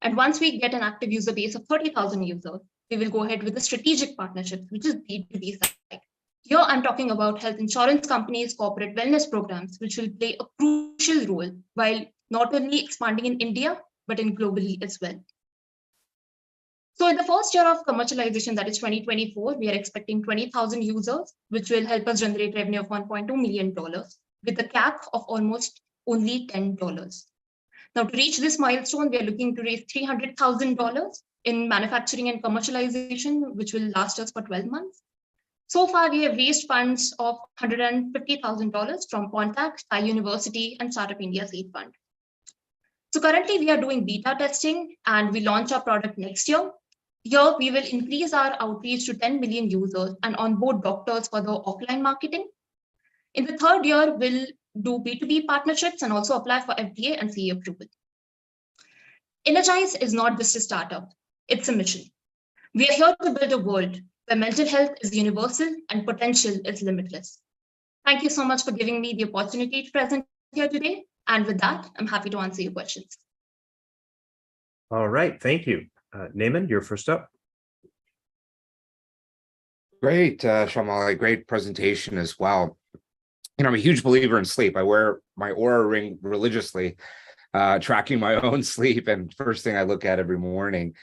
[SPEAKER 10] And once we get an active user base of 30,000 users, we will go ahead with the strategic partnerships, which is B2B side. Here, I'm talking about health insurance companies, corporate wellness programs, which will play a crucial role while not only expanding in India, but in globally as well. So in the first year of commercialization, that is 2024, we are expecting 20,000 users, which will help us generate revenue of $1.2 million with a cap of almost only $10. Now, to reach this milestone, we are looking to raise $300,000 in manufacturing and commercialization, which will last us for 12 months. So far, we have raised funds of $150,000 from Contact, Thai University, and Startup India Seed Fund. So currently, we are doing beta testing, and we launch our product next year. Here, we will increase our outreach to 10 million users and onboard doctors for the offline marketing. In the third year, we'll do B2B partnerships and also apply for FDA and CE approval. Energize is not just a startup, it's a mission. We are here to build a world where mental health is universal and potential is limitless. Thank you so much for giving me the opportunity to present here today. And with that, I'm happy to answer your questions.
[SPEAKER 2] All right, thank you. Naaman, you're first up.
[SPEAKER 7] Great, Shamali, great presentation as well. You know, I'm a huge believer in sleep. I wear my Oura ring religiously, tracking my own sleep, and first thing I look at every morning.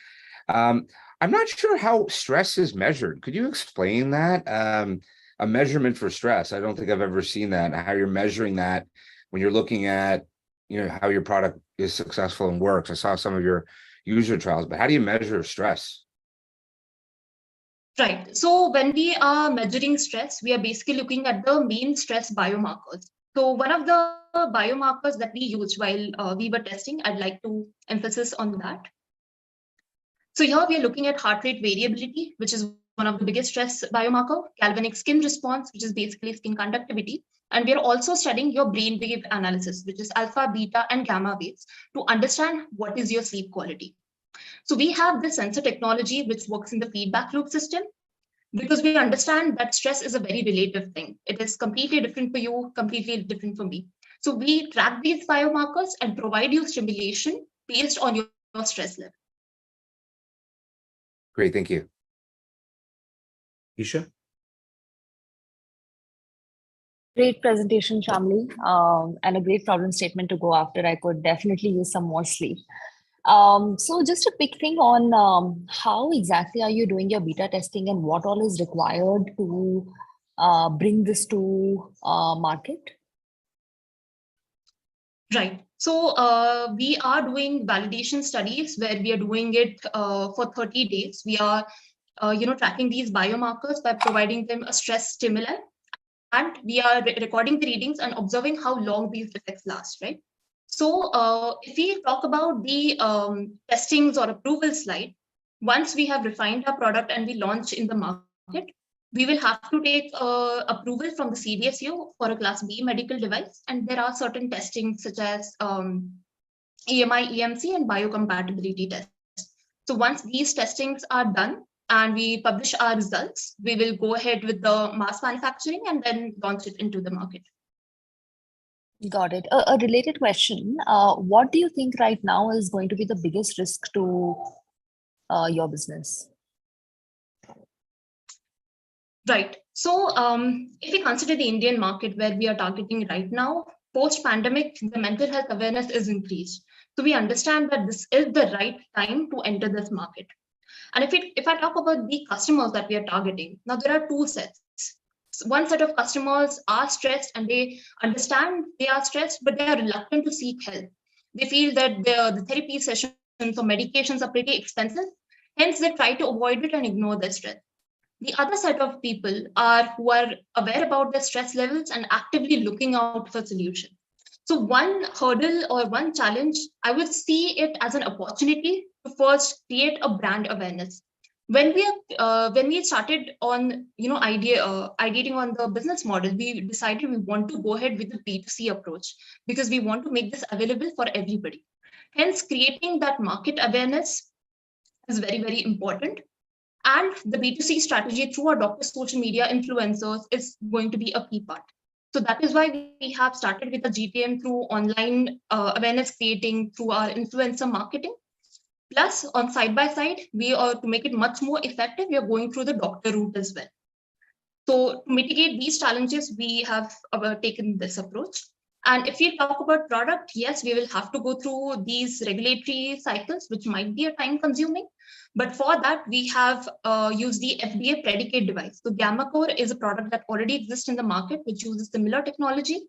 [SPEAKER 7] I'm not sure how stress is measured. Could you explain that? A measurement for stress. I don't think I've ever seen that, how you're measuring that when you're looking at, you know, how your product is successful and works. I saw some of your user trials, but how do you measure stress?
[SPEAKER 10] Right. So when we are measuring stress, we are basically looking at the main stress biomarkers. So one of the biomarkers that we used while we were testing, I'd like to emphasize on that. So here we are looking at heart rate variability, which is one of the biggest stress biomarker, galvanic skin response, which is basically skin conductivity. And we are also studying your brainwave analysis, which is alpha, beta, and gamma waves, to understand what is your sleep quality. So we have this sensor technology, which works in the feedback loop system, because we understand that stress is a very relative thing. It is completely different for you, completely different for me. So we track these biomarkers and provide you stimulation based on your stress level.
[SPEAKER 7] Great, thank you.
[SPEAKER 2] Isha?
[SPEAKER 8] Great presentation, Shamli, and a great problem statement to go after. I could definitely use some more sleep. So just a quick thing on how exactly are you doing your beta testing and what all is required to bring this to market?
[SPEAKER 10] Right. So we are doing validation studies where we are doing it for 30 days. We are tracking these biomarkers by providing them a stress stimulant. And we are recording the readings and observing how long these effects last, right? So if we talk about the testings or approval slide, once we have refined our product and we launch in the market, we will have to take approval from the CDSU for a Class B medical device. And there are certain testings such as EMI, EMC, and biocompatibility tests. So once these testings are done, and we publish our results, we will go ahead with the mass manufacturing and then launch it into the market.
[SPEAKER 8] Got it. A related question. What do you think right now is going to be the biggest risk to your business?
[SPEAKER 10] Right. So if we consider the Indian market where we are targeting right now, post-pandemic, the mental health awareness is increased. So we understand that this is the right time to enter this market. And if I talk about the customers that we are targeting, now there are two sets. One set of customers are stressed and they understand they are stressed, but they are reluctant to seek help. They feel that the therapy sessions or medications are pretty expensive. Hence, they try to avoid it and ignore their stress. The other set of people are who are aware about their stress levels and actively looking out for solutions. So one hurdle or one challenge, I would see it as an opportunity to first create a brand awareness. When we started on ideating on the business model, we decided we want to go ahead with the B2C approach because we want to make this available for everybody. Hence, creating that market awareness is very, very important. And the B2C strategy through our doctor social media influencers is going to be a key part. So that is why we have started with the GTM through online awareness creating through our influencer marketing. Plus, on side by side, we are to make it much more effective, we are going through the doctor route as well. So to mitigate these challenges, we have taken this approach. And if we talk about product, yes, we will have to go through these regulatory cycles, which might be a time consuming. But for that, we have used the FDA predicate device. So GammaCore is a product that already exists in the market, which uses similar technology.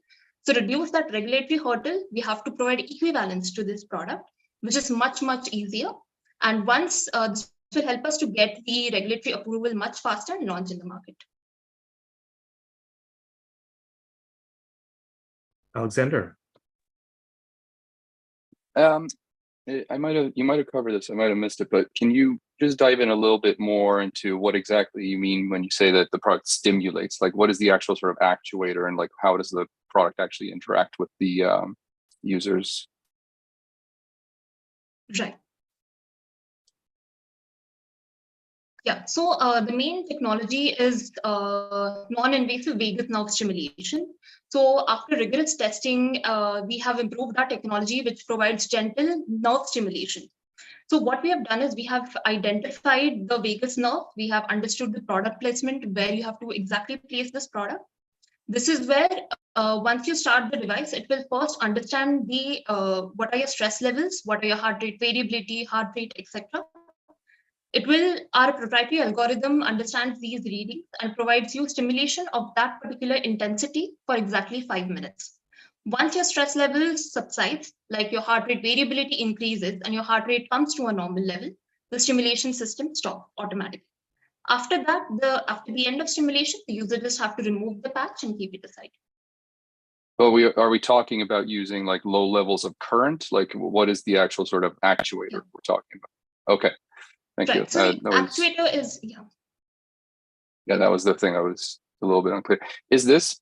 [SPEAKER 10] So to reduce that regulatory hurdle, we have to provide equivalence to this product, which is much, much easier. And once this will help us to get the regulatory approval much faster and launch in the market.
[SPEAKER 2] Alexander.
[SPEAKER 9] You might have covered this. I might have missed it, but can you just dive in a little bit more into what exactly you mean when you say that the product stimulates? Like, what is the actual sort of actuator, and like how does the product actually interact with the users?
[SPEAKER 10] Right. Yeah, so the main technology is non-invasive vagus nerve stimulation. So after rigorous testing, we have improved our technology, which provides gentle nerve stimulation. So what we have done is we have identified the vagus nerve. We have understood the product placement, where you have to exactly place this product. This is where once you start the device, it will first understand the what are your stress levels, what are your heart rate variability, heart rate, etc. Our proprietary algorithm understands these readings and provides you stimulation of that particular intensity for exactly 5 minutes. Once your stress levels subsides, like your heart rate variability increases and your heart rate comes to a normal level, the stimulation system stops automatically. After that, after the end of stimulation, the user just have to remove the patch and keep it aside.
[SPEAKER 9] Well, are we talking about using like low levels of current? Like, what is the actual sort of actuator we're talking about? Okay. Thank you.
[SPEAKER 10] So the actuator is,
[SPEAKER 9] yeah, that was the thing I was a little bit unclear. Is this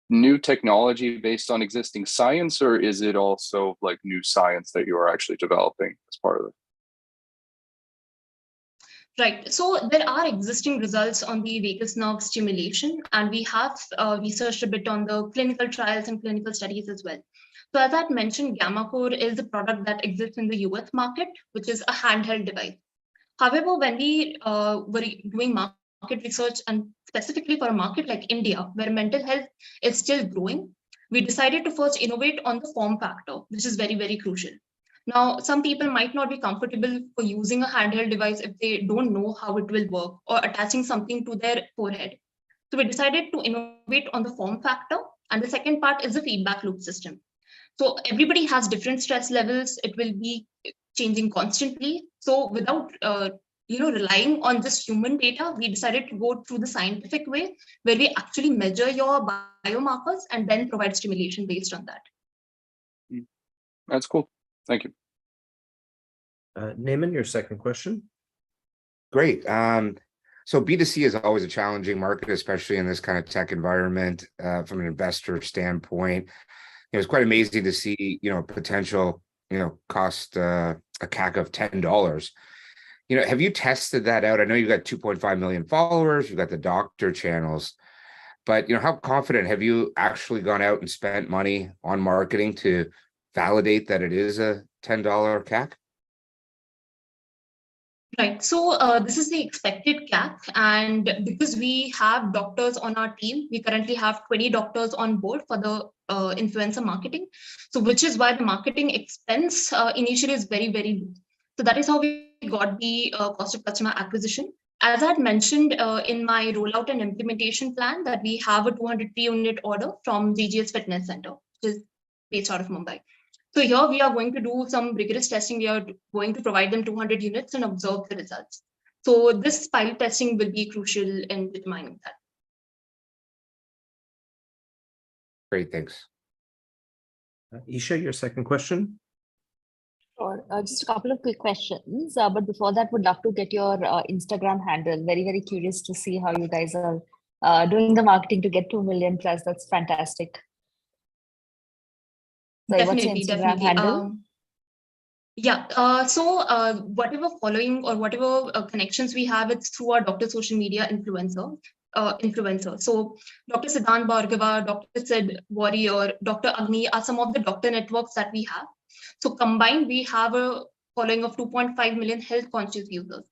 [SPEAKER 9] new technology based on existing science, or is it also like new science that you are actually developing as part of it?
[SPEAKER 10] Right. So there are existing results on the vagus nerve stimulation, and we have researched a bit on the clinical trials and clinical studies as well. So as I mentioned, GammaCore is a product that exists in the US market, which is a handheld device. However, when we were doing market research, and specifically for a market like India, where mental health is still growing, we decided to first innovate on the form factor, which is very, very crucial. Now, some people might not be comfortable for using a handheld device if they don't know how it will work, or attaching something to their forehead. So we decided to innovate on the form factor. And the second part is the feedback loop system. So everybody has different stress levels. It will be changing constantly. So without relying on just human data, we decided to go through the scientific way, where we actually measure your biomarkers and then provide stimulation based on that.
[SPEAKER 9] That's cool. Thank you.
[SPEAKER 2] Naaman, your second question.
[SPEAKER 7] Great. So B2C is always a challenging market, especially in this kind of tech environment from an investor standpoint. It was quite amazing to see, potential, cost a CAC of $10. Have you tested that out? I know you've got 2.5 million followers, you've got the doctor channels. But how confident have you actually gone out and spent money on marketing to validate that it is a $10 CAC?
[SPEAKER 10] Right. So this is the expected CAC. And because we have doctors on our team, we currently have 20 doctors on board for the influencer marketing. So which is why the marketing expense initially is very, very low. So that is how we got the cost of customer acquisition. As I had mentioned in my rollout and implementation plan, that we have a 203 unit order from GGS Fitness Center, which is based out of Mumbai. So here we are going to do some rigorous testing. We are going to provide them 200 units and observe the results. So this pilot testing will be crucial in determining that.
[SPEAKER 7] Great, thanks.
[SPEAKER 2] Isha, your second question?
[SPEAKER 8] Sure. Just a couple of quick questions. But before that, would love to get your Instagram handle. Very, very curious to see how you guys are doing the marketing to get 2 million plus. That's fantastic. So what's your Instagram handle?
[SPEAKER 10] Whatever following or whatever connections we have, it's through our doctor social media influencer. So Dr. Siddhant Bhargava, Dr. Sid Warrior, Dr. Agni are some of the doctor networks that we have. So combined, we have a following of 2.5 million health conscious users.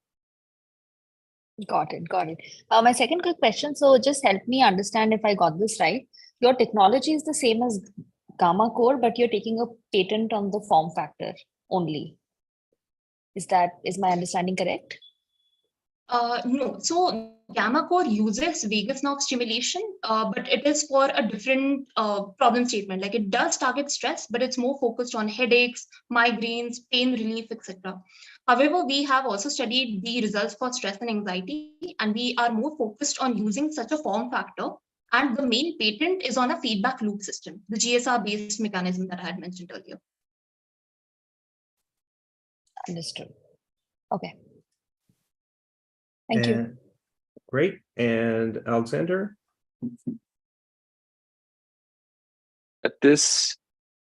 [SPEAKER 8] Got it. My second quick question. So just help me understand if I got this right. Your technology is the same as Gamma Core, but you're taking a patent on the form factor only. Is my understanding correct?
[SPEAKER 10] No. So Gamma Core uses vagus nerve stimulation, but it is for a different problem statement. Like it does target stress, but it's more focused on headaches, migraines, pain relief, etc. However, we have also studied the results for stress and anxiety, and we are more focused on using such a form factor. And the main patent is on a feedback loop system, the GSR-based mechanism that I had mentioned earlier.
[SPEAKER 8] Understood. Okay. Thank you.
[SPEAKER 2] Great. And Alexander?
[SPEAKER 9] At this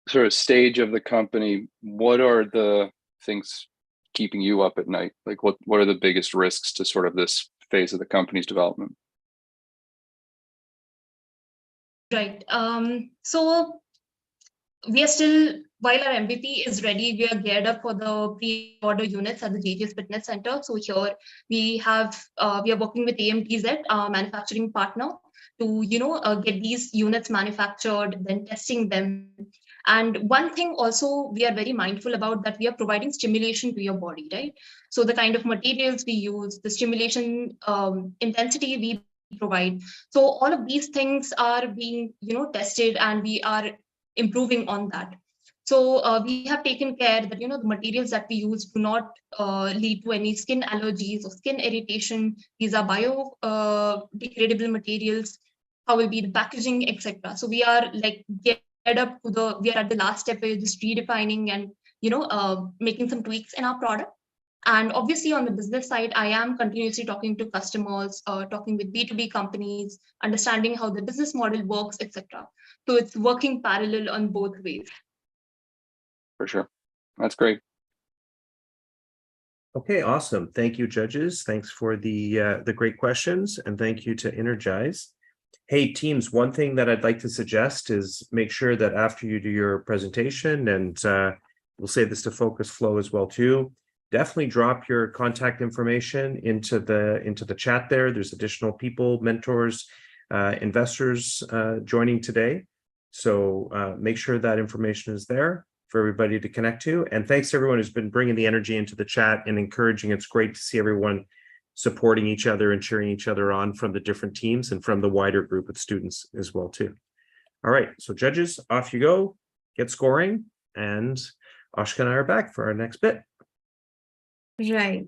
[SPEAKER 9] sort of stage of the company, what are the things keeping you up at night? Like what are the biggest risks to sort of this phase of the company's development?
[SPEAKER 10] Right. So we are still, while our MVP is ready, we are geared up for the pre-order units at the GGS Fitness Center. So here we are working with AMTZ, our manufacturing partner, to get these units manufactured, then testing them. And one thing also we are very mindful about, that we are providing stimulation to your body, right? So the kind of materials we use, the stimulation intensity we provide. So all of these things are being tested, and we are improving on that. So we have taken care that the materials that we use do not lead to any skin allergies or skin irritation. These are biodegradable materials. How will be the packaging, etc. So we are like geared up to we are at the last step of just redefining and making some tweaks in our product. And obviously on the business side, I am continuously talking to customers, talking with B2B companies, understanding how the business model works, etc. So it's working parallel on both ways.
[SPEAKER 9] For sure. That's great.
[SPEAKER 2] Okay, awesome. Thank you, judges. Thanks for the great questions, and thank you to Energize. Hey, teams, one thing that I'd like to suggest is make sure that after you do your presentation, and we'll say this to Focus Flow as well too, definitely drop your contact information into the chat there. There's additional people, mentors, investors joining today. So make sure that information is there for everybody to connect to. And thanks to everyone who's been bringing the energy into the chat and encouraging. It's great to see everyone supporting each other and cheering each other on from the different teams and from the wider group of students as well too. All right, so judges, off you go, get scoring, and Ashka and I are back for our next bit.
[SPEAKER 3] Right.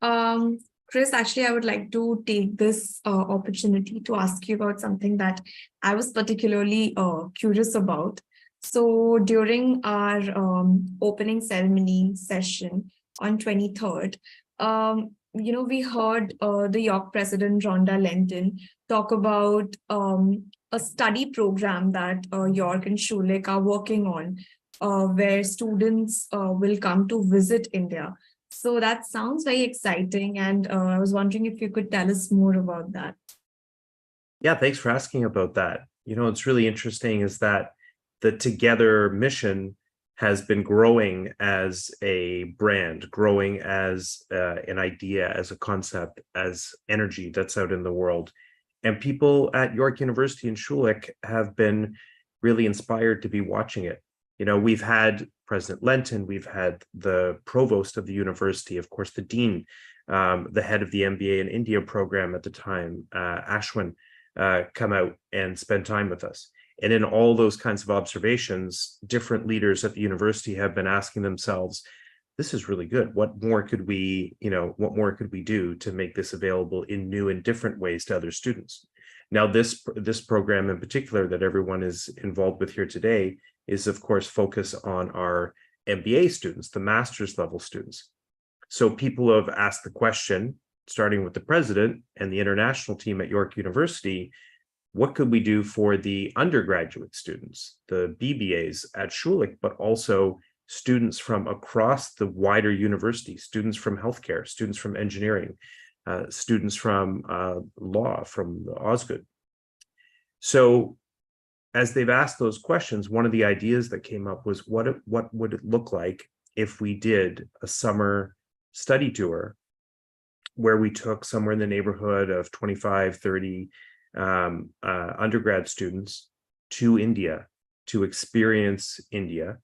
[SPEAKER 3] Chris, actually, I would like to take this opportunity to ask you about something that I was particularly curious about. So during our opening ceremony session on 23rd, we heard the York president, Rhonda Lenton, talk about a study program that York and Schulich are working on, where students will come to visit India. So that sounds very exciting, and I was wondering if you could tell us more about that.
[SPEAKER 2] Yeah, thanks for asking about that. It's really interesting is that the Together mission has been growing as a brand, growing as an idea, as a concept, as energy that's out in the world. And people at York University and Schulich have been really inspired to be watching it. We've had President Lenton, we've had the provost of the university, of course, the dean, the head of the MBA in India program at the time, Ashwin, come out and spend time with us. And in all those kinds of observations, different leaders at the university have been asking themselves, this is really good. What more could we do to make this available in new and different ways to other students? Now, this program in particular that everyone is involved with here today is, of course, focused on our MBA students, the master's level students. So people have asked the question, starting with the president and the international team at York University, what could we do for the undergraduate students, the BBAs at Schulich, but also students from across the wider university, students from healthcare, students from engineering, students from law, from Osgood. So as they've asked those questions, one of the ideas that came up was what would it look like if we did a summer study tour where we took somewhere in the neighborhood of 25, 30 undergrad students to India to experience India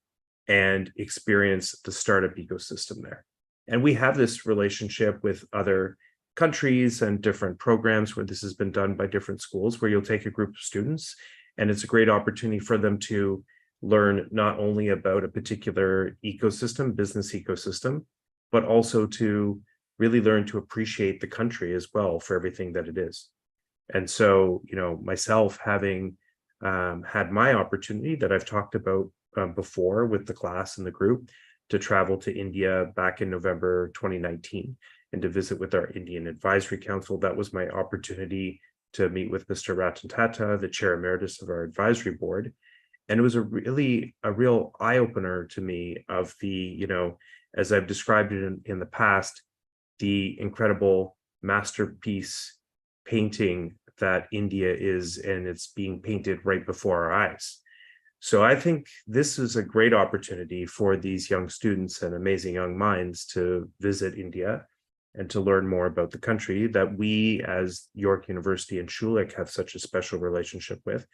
[SPEAKER 2] and experience the startup ecosystem there. And we have this relationship with other countries and different programs where this has been done by different schools, where you'll take a group of students and it's a great opportunity for them to learn not only about a particular ecosystem, business ecosystem, but also to really learn to appreciate the country as well for everything that it is. And so, myself having had my opportunity that I've talked about before with the class and the group to travel to India back in November 2019 and to visit with our Indian Advisory Council, that was my opportunity to meet with Mr. Ratan Tata, the chair emeritus of our advisory board. And it was a real eye-opener to me of the, as I've described it in the past, the incredible masterpiece painting that India is, and it's being painted right before our eyes. So I think this is a great opportunity for these young students and amazing young minds to visit India and to learn more about the country that we as York University and Schulich have such a special relationship with,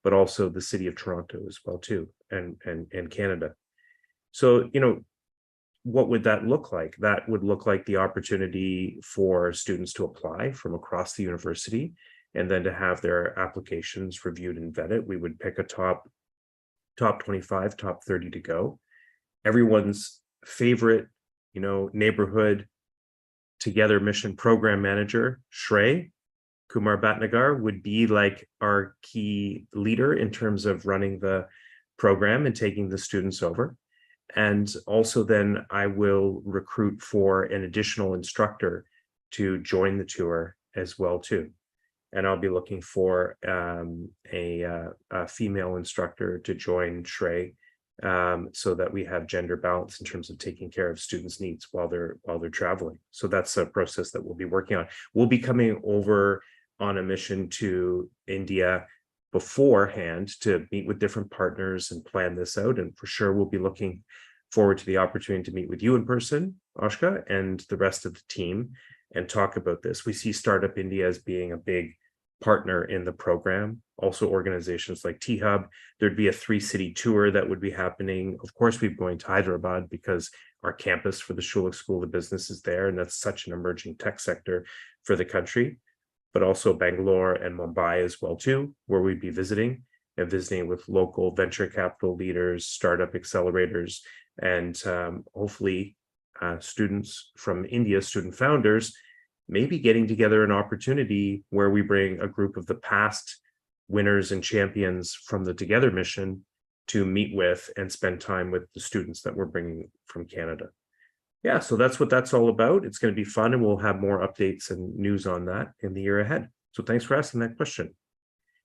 [SPEAKER 2] but also the city of Toronto as well too, and Canada. So, what would that look like? That would look like the opportunity for students to apply from across the university and then to have their applications reviewed and vetted. We would pick a top 25, top 30 to go. Everyone's favorite, neighborhood Together mission program manager, Shrey Kumar Bhatnagar, would be like our key leader in terms of running the program and taking the students over. And also then I will recruit for an additional instructor to join the tour as well too. And I'll be looking for a female instructor to join Shrey, so that we have gender balance in terms of taking care of students' needs while they're traveling. So that's a process that we'll be working on. We'll be coming over on a mission to India beforehand to meet with different partners and plan this out. And for sure, we'll be looking forward to the opportunity to meet with you in person, Ashka, and the rest of the team and talk about this. We see Startup India as being a big partner in the program. Also organizations like T-Hub. There'd be a 3-city tour that would be happening. Of course, we're going to Hyderabad because our campus for the Schulich School of Business is there, and that's such an emerging tech sector for the country, but also Bangalore and Mumbai as well too, where we'd be visiting with local venture capital leaders, startup accelerators, and hopefully students from India, student founders, maybe getting together an opportunity where we bring a group of the past winners and champions from the Together mission to meet with and spend time with the students that we're bringing from Canada. Yeah, so that's what that's all about. It's going to be fun, and we'll have more updates and news on that in the year ahead. So thanks for asking that question.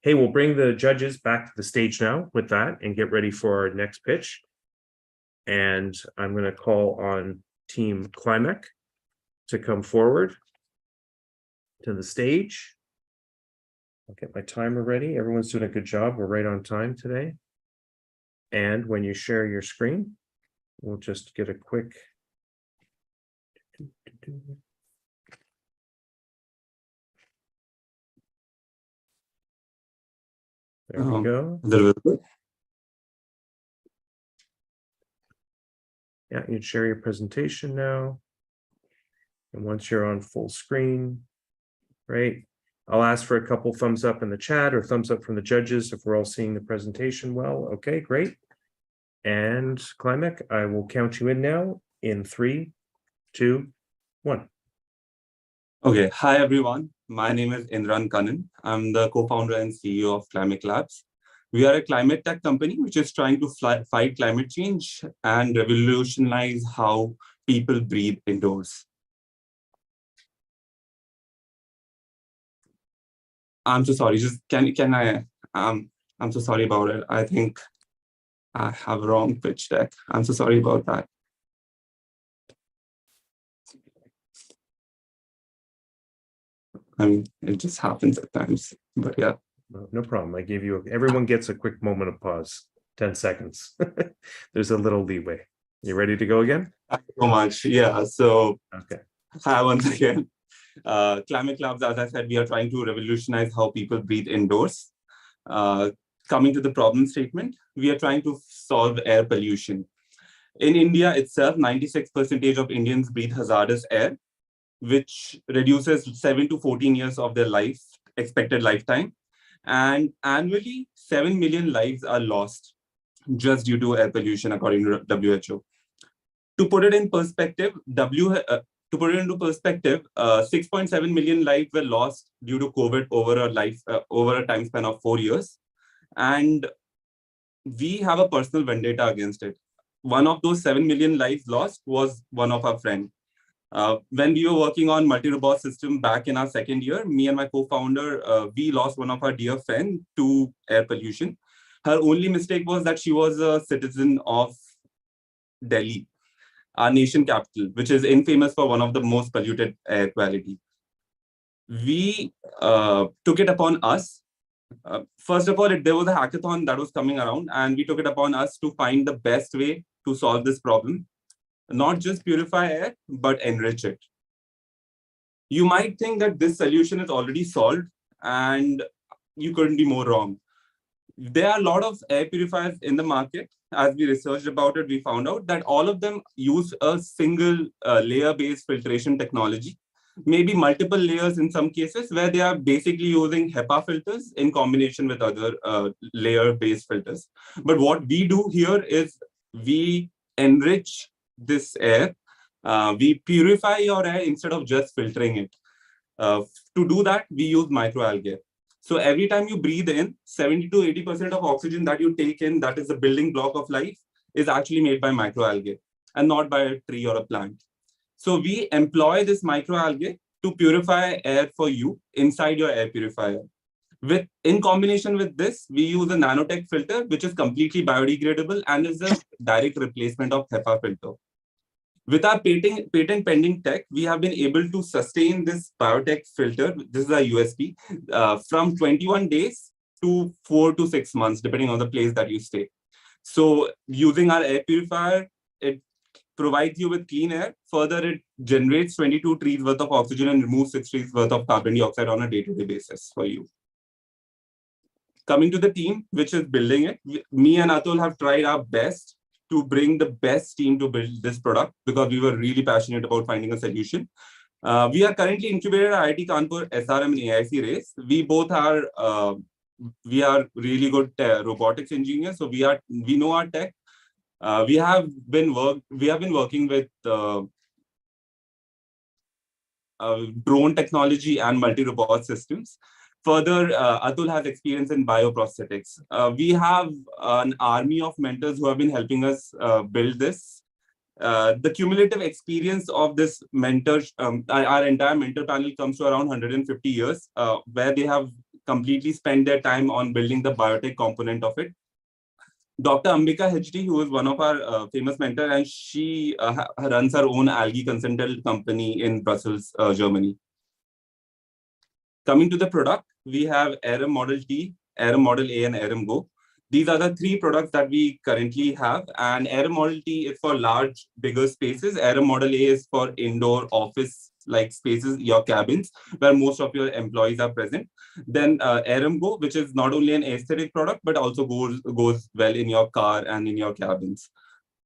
[SPEAKER 2] Hey, we'll bring the judges back to the stage now with that and get ready for our next pitch. And I'm going to call on Team Climac to come forward to the stage. I'll get my timer ready. Everyone's doing a good job. We're right on time today. And when you share your screen, we'll just get a quick. There we go. Yeah, you share your presentation now. And once you're on full screen, right? I'll ask for a couple thumbs up in the chat or thumbs up from the judges if we're all seeing the presentation well. Okay, great. And Klimek, I will count you in now in 3, 2, 1.
[SPEAKER 11] Okay, hi everyone. My name is Indran Kannan. I'm the co-founder and CEO of Climate Labs. We are a climate tech company which is trying to fight climate change and revolutionize how people breathe indoors. I'm so sorry. Just can I? I'm so sorry about it. I think I have a wrong pitch deck. I'm so sorry about that. I mean, it just happens at times. But yeah.
[SPEAKER 2] No problem. I gave you, everyone gets a quick moment of pause, 10 seconds. There's a little leeway. You ready to go again?
[SPEAKER 11] Thank you so much. Yeah. So
[SPEAKER 2] okay.
[SPEAKER 11] Hi once again. Climate Labs, as I said, we are trying to revolutionize how people breathe indoors. Coming to the problem statement, we are trying to solve air pollution. In India itself, 96% of Indians breathe hazardous air, which reduces 7 to 14 years of their life, expected lifetime. And annually, 7 million lives are lost just due to air pollution, according to WHO. To put it in perspective, 6.7 million lives were lost due to COVID over a time span of 4 years. And we have a personal vendetta against it. One of those 7 million lives lost was one of our friends. When we were working on multi-robot system back in our second year, me and my co-founder, we lost one of our dear friends to air pollution. Her only mistake was that she was a citizen of Delhi, our nation capital, which is infamous for one of the most polluted air quality. We took it upon us. First of all, there was a hackathon that was coming around, and we took it upon us to find the best way to solve this problem. Not just purify air, but enrich it. You might think that this solution is already solved, and you couldn't be more wrong. There are a lot of air purifiers in the market. As we researched about it, we found out that all of them use a single layer-based filtration technology, maybe multiple layers in some cases, where they are basically using HEPA filters in combination with other layer-based filters. But what we do here is we enrich this air. We purify your air instead of just filtering it. To do that, we use microalgae. So every time you breathe in, 70 to 80% of oxygen that you take in, that is the building block of life, is actually made by microalgae and not by a tree or a plant. So we employ this microalgae to purify air for you inside your air purifier. In combination with this, we use a nanotech filter, which is completely biodegradable and is a direct replacement of HEPA filter. With our patent pending tech, we have been able to sustain this biotech filter, this is our USP, from 21 days to 4 to 6 months, depending on the place that you stay. So using our air purifier, it provides you with clean air. Further, it generates 22 trees worth of oxygen and removes 6 trees worth of carbon dioxide on a day-to-day basis for you. Coming to the team, which is building it, me and Atul have tried our best to bring the best team to build this product because we were really passionate about finding a solution. We are currently incubated at IIT Kanpur, SRM and AIC race. We both are really good robotics engineers, so we know our tech. We have been working with drone technology and multi-robot systems. Further, Atul has experience in bioprosthetics. We have an army of mentors who have been helping us build this. The cumulative experience of this mentors, our entire mentor panel comes to around 150 years, where they have completely spent their time on building the biotech component of it. Dr. Ambika HD, who is one of our famous mentors, and she runs her own algae consultant company in Brussels, Germany. Coming to the product, we have Aram Model T, Aram Model A, and Aram Go. These are the three products that we currently have. And Aram Model T is for large, bigger spaces. Aram Model A is for indoor office-like spaces, your cabins, where most of your employees are present. Then Aram Go, which is not only an aesthetic product, but also goes well in your car and in your cabins.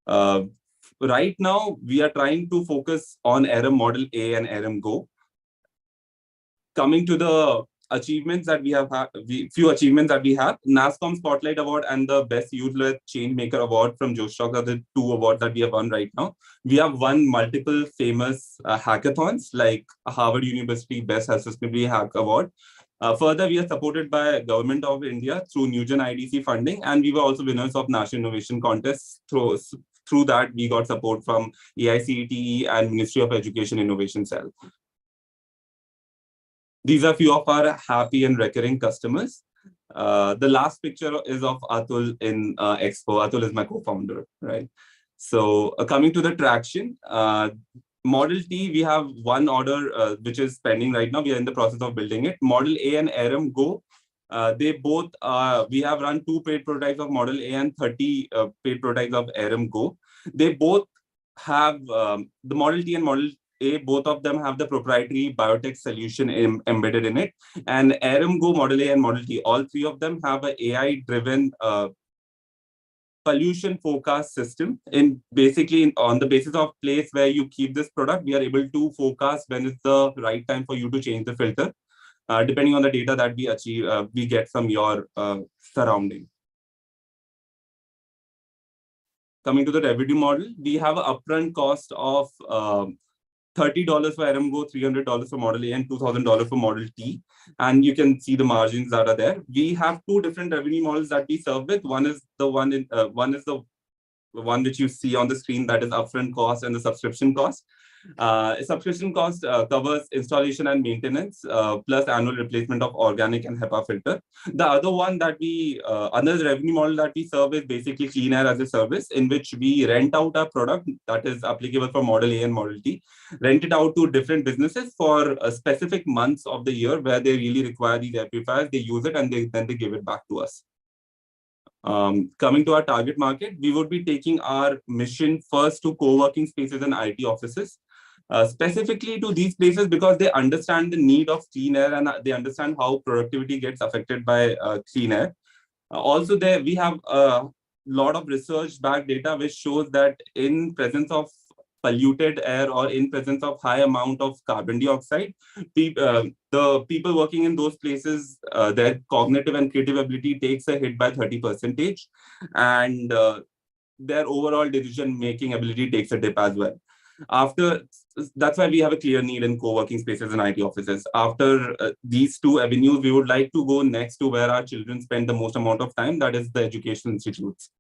[SPEAKER 11] Right now, we are trying to focus on Aram Model A and Aram Go. Coming to the achievements that we have, few achievements that we have, NASSCOM Spotlight Award and the Best Youth-led Changemaker Award from Josh Talk are the two awards that we have won right now. We have won multiple famous hackathons like Harvard University Best Sustainability Hack Award. Further, we are supported by Government of India through Newgen IDC funding, and we were also winners of National Innovation Contest. Through that, we got support from AICTE and Ministry of Education Innovation Cell. These are few of our happy and recurring customers. The last picture is of Atul in Expo. Atul is my co-founder, right? So coming to the traction, Model T, we have one order which is pending right now. We are in the process of building it. Model A and Aram Go, they both, we have run 2 paid prototypes of Model A and 30 paid prototypes of Aram Go. They both have, the Model T and Model A, both of them have the proprietary biotech solution embedded in it. And Aram Go, Model A, and Model T, all three of them have an AI-driven pollution forecast system. Basically on the basis of place where you keep this product, we are able to forecast when is the right time for you to change the filter, depending on the data that we achieve, we get from your surrounding. Coming to the revenue model, we have an upfront cost of $30 for Aram Go, $300 for Model A, and $2,000 for Model T. And you can see the margins that are there. We have 2 different revenue models that we serve with. One is the one which you see on the screen, that is upfront cost and the subscription cost. Subscription cost covers installation and maintenance, plus annual replacement of organic and HEPA filter. The other one that another revenue model that we serve is basically clean air as a service, in which we rent out our product that is applicable for Model A and Model T, rent it out to different businesses for specific months of the year where they really require these air purifiers. They use it and then they give it back to us. Coming to our target market, we would be taking our mission first to co-working spaces and IT offices, specifically to these places because they understand the need of clean air and they understand how productivity gets affected by clean air. Also, we have a lot of research-backed data which shows that in presence of polluted air or in presence of high amount of carbon dioxide, the people working in those places, their cognitive and creative ability takes a hit by 30%, and their overall decision-making ability takes a dip as well. That's why we have a clear need in co-working spaces and IT offices. After these 2 avenues, we would like to go next to where our children spend the most amount of time, that is the educational institutes.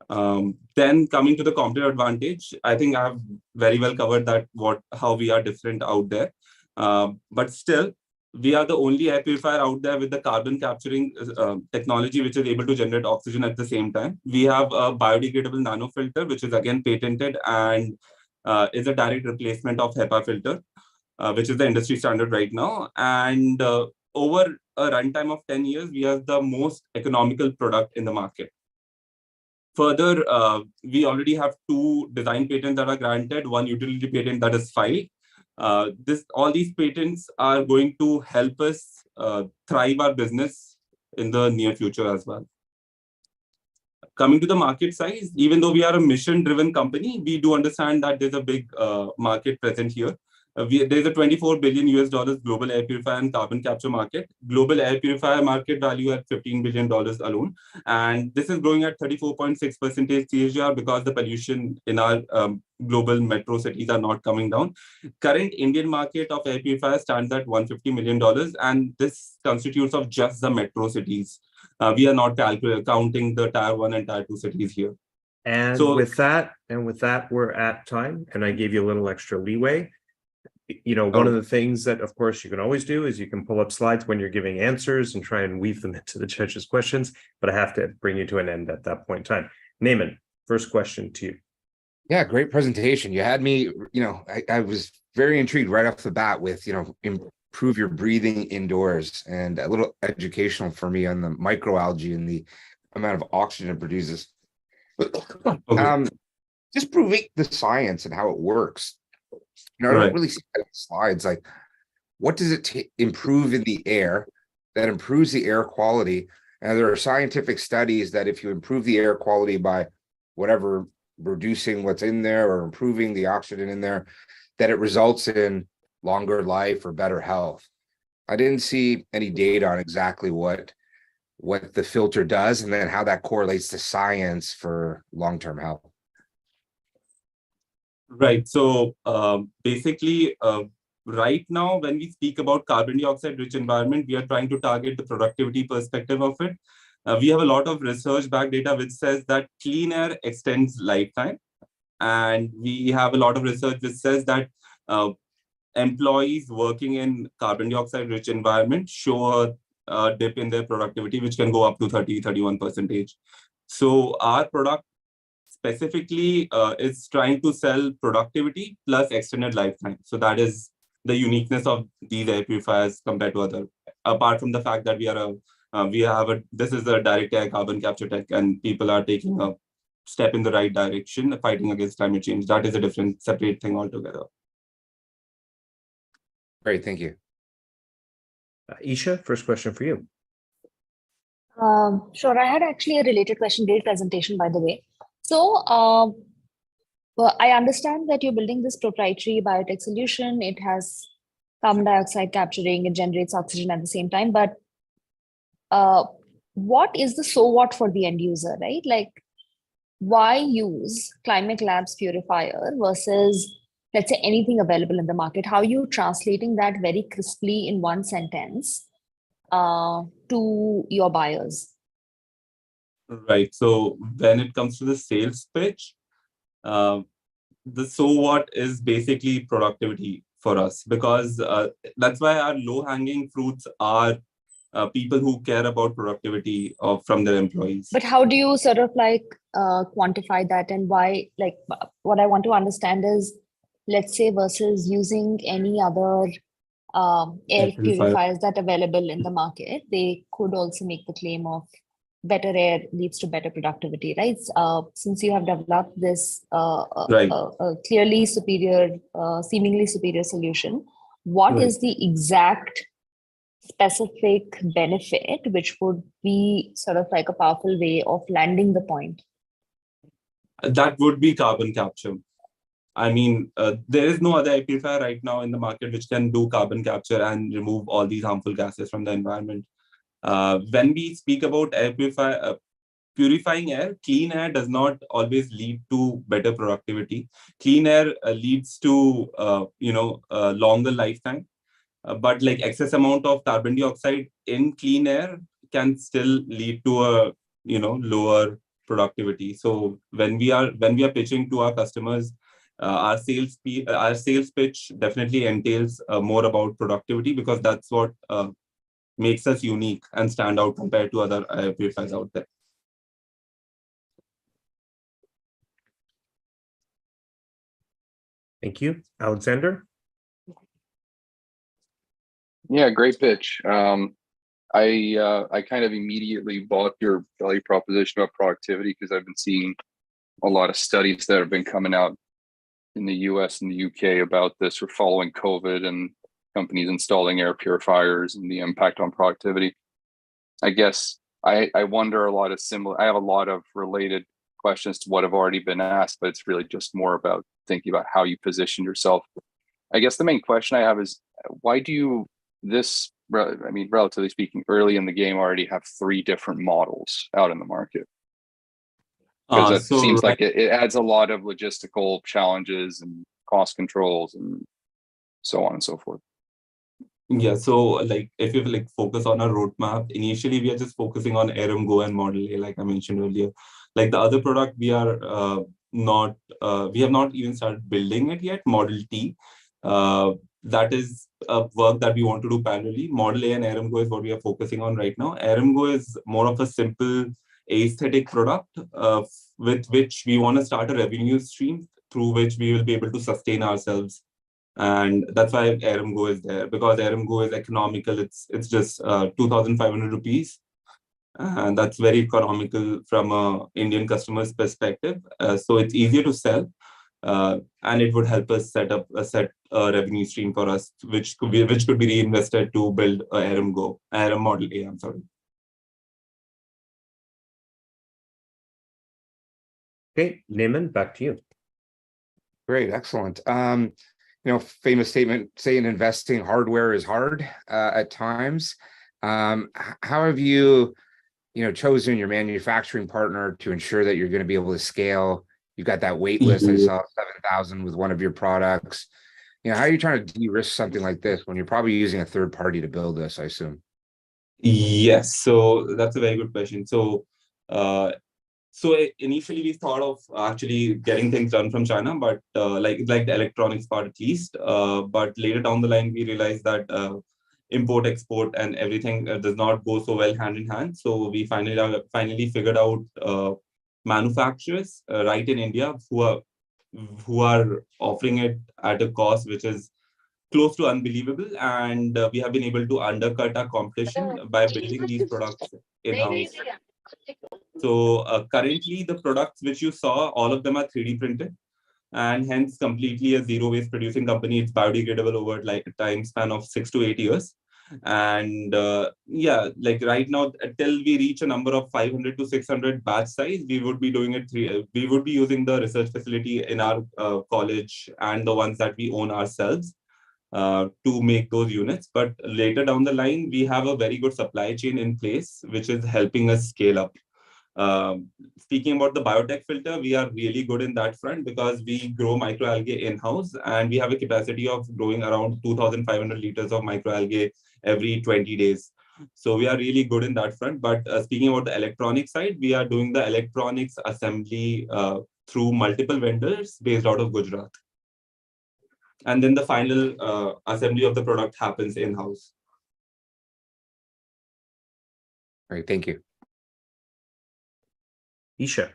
[SPEAKER 11] Then coming to the competitive advantage, I think I have very well covered that how we are different out there. But still, we are the only air purifier out there with the carbon capturing technology, which is able to generate oxygen at the same time. We have a biodegradable nano filter, which is again patented and is a direct replacement of HEPA filter, which is the industry standard right now. And over a runtime of 10 years, we are the most economical product in the market. Further, we already have 2 design patents that are granted, 1 utility patent that is filed. All these patents are going to help us thrive our business in the near future as well. Coming to the market size, even though we are a mission-driven company, we do understand that there's a big market present here. There's a $24 billion global air purifier and carbon capture market. Global air purifier market value at $15 billion alone. And this is growing at 34.6% CAGR because the pollution in our global metro cities are not coming down. Current Indian market of air purifiers stands at $150 million. And this constitutes of just the metro cities. We are not counting the tier 1 and tier 2 cities here.
[SPEAKER 2] And
[SPEAKER 11] so,
[SPEAKER 2] with that, we're at time, and I gave you a little extra leeway. One of the things that, of course, you can always do is you can pull up slides when you're giving answers and try and weave them into the judges' questions, but I have to bring you to an end at that point in time. Naaman, first question to you.
[SPEAKER 7] Yeah, great presentation. You had me, I was very intrigued right off the bat with, improve your breathing indoors, and a little educational for me on the microalgae and the amount of oxygen it produces. Just proving the science and how it works. I don't really see that in slides. Like, what does it improve in the air that improves the air quality? And there are scientific studies that if you improve the air quality by whatever, reducing what's in there or improving the oxygen in there, that it results in longer life or better health. I didn't see any data on exactly what the filter does and then how that correlates to science for long-term health.
[SPEAKER 11] Right. So basically, right now, when we speak about carbon dioxide rich environment, we are trying to target the productivity perspective of it. We have a lot of research back data which says that clean air extends lifetime. And we have a lot of research which says that employees working in carbon dioxide rich environment show a dip in their productivity, which can go up to 31%. So our product specifically is trying to sell productivity plus extended lifetime. So that is the uniqueness of these air purifiers compared to other, apart from the fact that this is a direct air carbon capture tech and people are taking a step in the right direction, fighting against climate change. That is a different, separate thing altogether.
[SPEAKER 7] Great, thank you.
[SPEAKER 2] Isha, first question for you.
[SPEAKER 8] Sure, I had actually a related question. Great presentation, by the way. So, well, I understand that you're building this proprietary biotech solution. It has carbon dioxide capturing, it generates oxygen at the same time. But what is the so what for the end user, right? Like, why use Climate Labs purifier versus, let's say, anything available in the market? How are you translating that very crisply in one sentence to your buyers?
[SPEAKER 11] Right. So when it comes to the sales pitch, the so what is basically productivity for us, because that's why our low-hanging fruits are people who care about productivity from their employees.
[SPEAKER 8] But how do you sort of like quantify that, and why? Like, what I want to understand is, let's say, versus using any other air purifiers that are available in the market, they could also make the claim of better air leads to better productivity, right? Since you have developed this clearly superior, seemingly superior solution, what is the exact specific benefit which would be sort of like a powerful way of landing the point?
[SPEAKER 11] That would be carbon capture. I mean, there is no other air purifier right now in the market which can do carbon capture and remove all these harmful gases from the environment. When we speak about air purifying air, clean air does not always lead to better productivity. Clean air leads to longer lifetime, but like excess amount of carbon dioxide in clean air can still lead to a lower productivity. So when we are pitching to our customers, our sales pitch definitely entails more about productivity, because that's what makes us unique and stand out compared to other air purifiers out there.
[SPEAKER 2] Thank you. Alexander?
[SPEAKER 9] Yeah, great pitch. I kind of immediately bought your value proposition about productivity because I've been seeing a lot of studies that have been coming out in the US and the UK about this for following COVID and companies installing air purifiers and the impact on productivity. I guess I wonder I have a lot of related questions to what have already been asked, but it's really just more about thinking about how you position yourself. I guess the main question I have is, why do you relatively speaking, early in the game already have 3 different models out in the market? Because it seems like it adds a lot of logistical challenges and cost controls and so on and so forth.
[SPEAKER 11] Yeah, so like if you focus on our roadmap, initially we are just focusing on Arum Go and Model A, like I mentioned earlier. Like the other product, we have not even started building it yet. Model T, that is a work that we want to do parallelly. Model A and Arum Go is what we are focusing on right now. Arum Go is more of a simple aesthetic product with which we want to start a revenue stream through which we will be able to sustain ourselves And that's why Aram Go is there, because Aram Go is economical. It's just 2,500 rupees. And that's very economical from a Indian customer's perspective. So it's easier to sell. And it would help us set a revenue stream for us, which could be reinvested to build a Aram Model A, I'm sorry.
[SPEAKER 2] Okay, Naiman, back to you.
[SPEAKER 7] Great, excellent. Famous statement saying investing hardware is hard at times. How have you chosen your manufacturing partner to ensure that you're going to be able to scale? You've got that wait list. I saw 7,000 with one of your products. How are you trying to de-risk something like this when you're probably using a third party to build this, I assume?
[SPEAKER 11] Yes, so that's a very good question. So initially we thought of actually getting things done from China, but like the electronics part at least. But later down the line, we realized that import, export, and everything does not go so well hand in hand. So we finally figured out manufacturers right in India who are offering it at a cost which is close to unbelievable, and we have been able to undercut our competition by building these products in-house. So currently the products which you saw, all of them are 3D printed, and hence completely a zero waste producing company. It's biodegradable over like a time span of 6 to 8 years. And yeah, like right now, till we reach a number of 500 to 600 batch size, we would be doing it. We would be using the research facility in our college and the ones that we own ourselves to make those units. But later down the line, we have a very good supply chain in place, which is helping us scale up. Speaking about the biotech filter, we are really good in that front because we grow microalgae in-house, and we have a capacity of growing around 2,500 liters of microalgae every 20 days. So we are really good in that front. But speaking about the electronic side, we are doing the electronics assembly through multiple vendors based out of Gujarat. And then the final assembly of the product happens in-house.
[SPEAKER 7] All right, thank you.
[SPEAKER 2] Isha.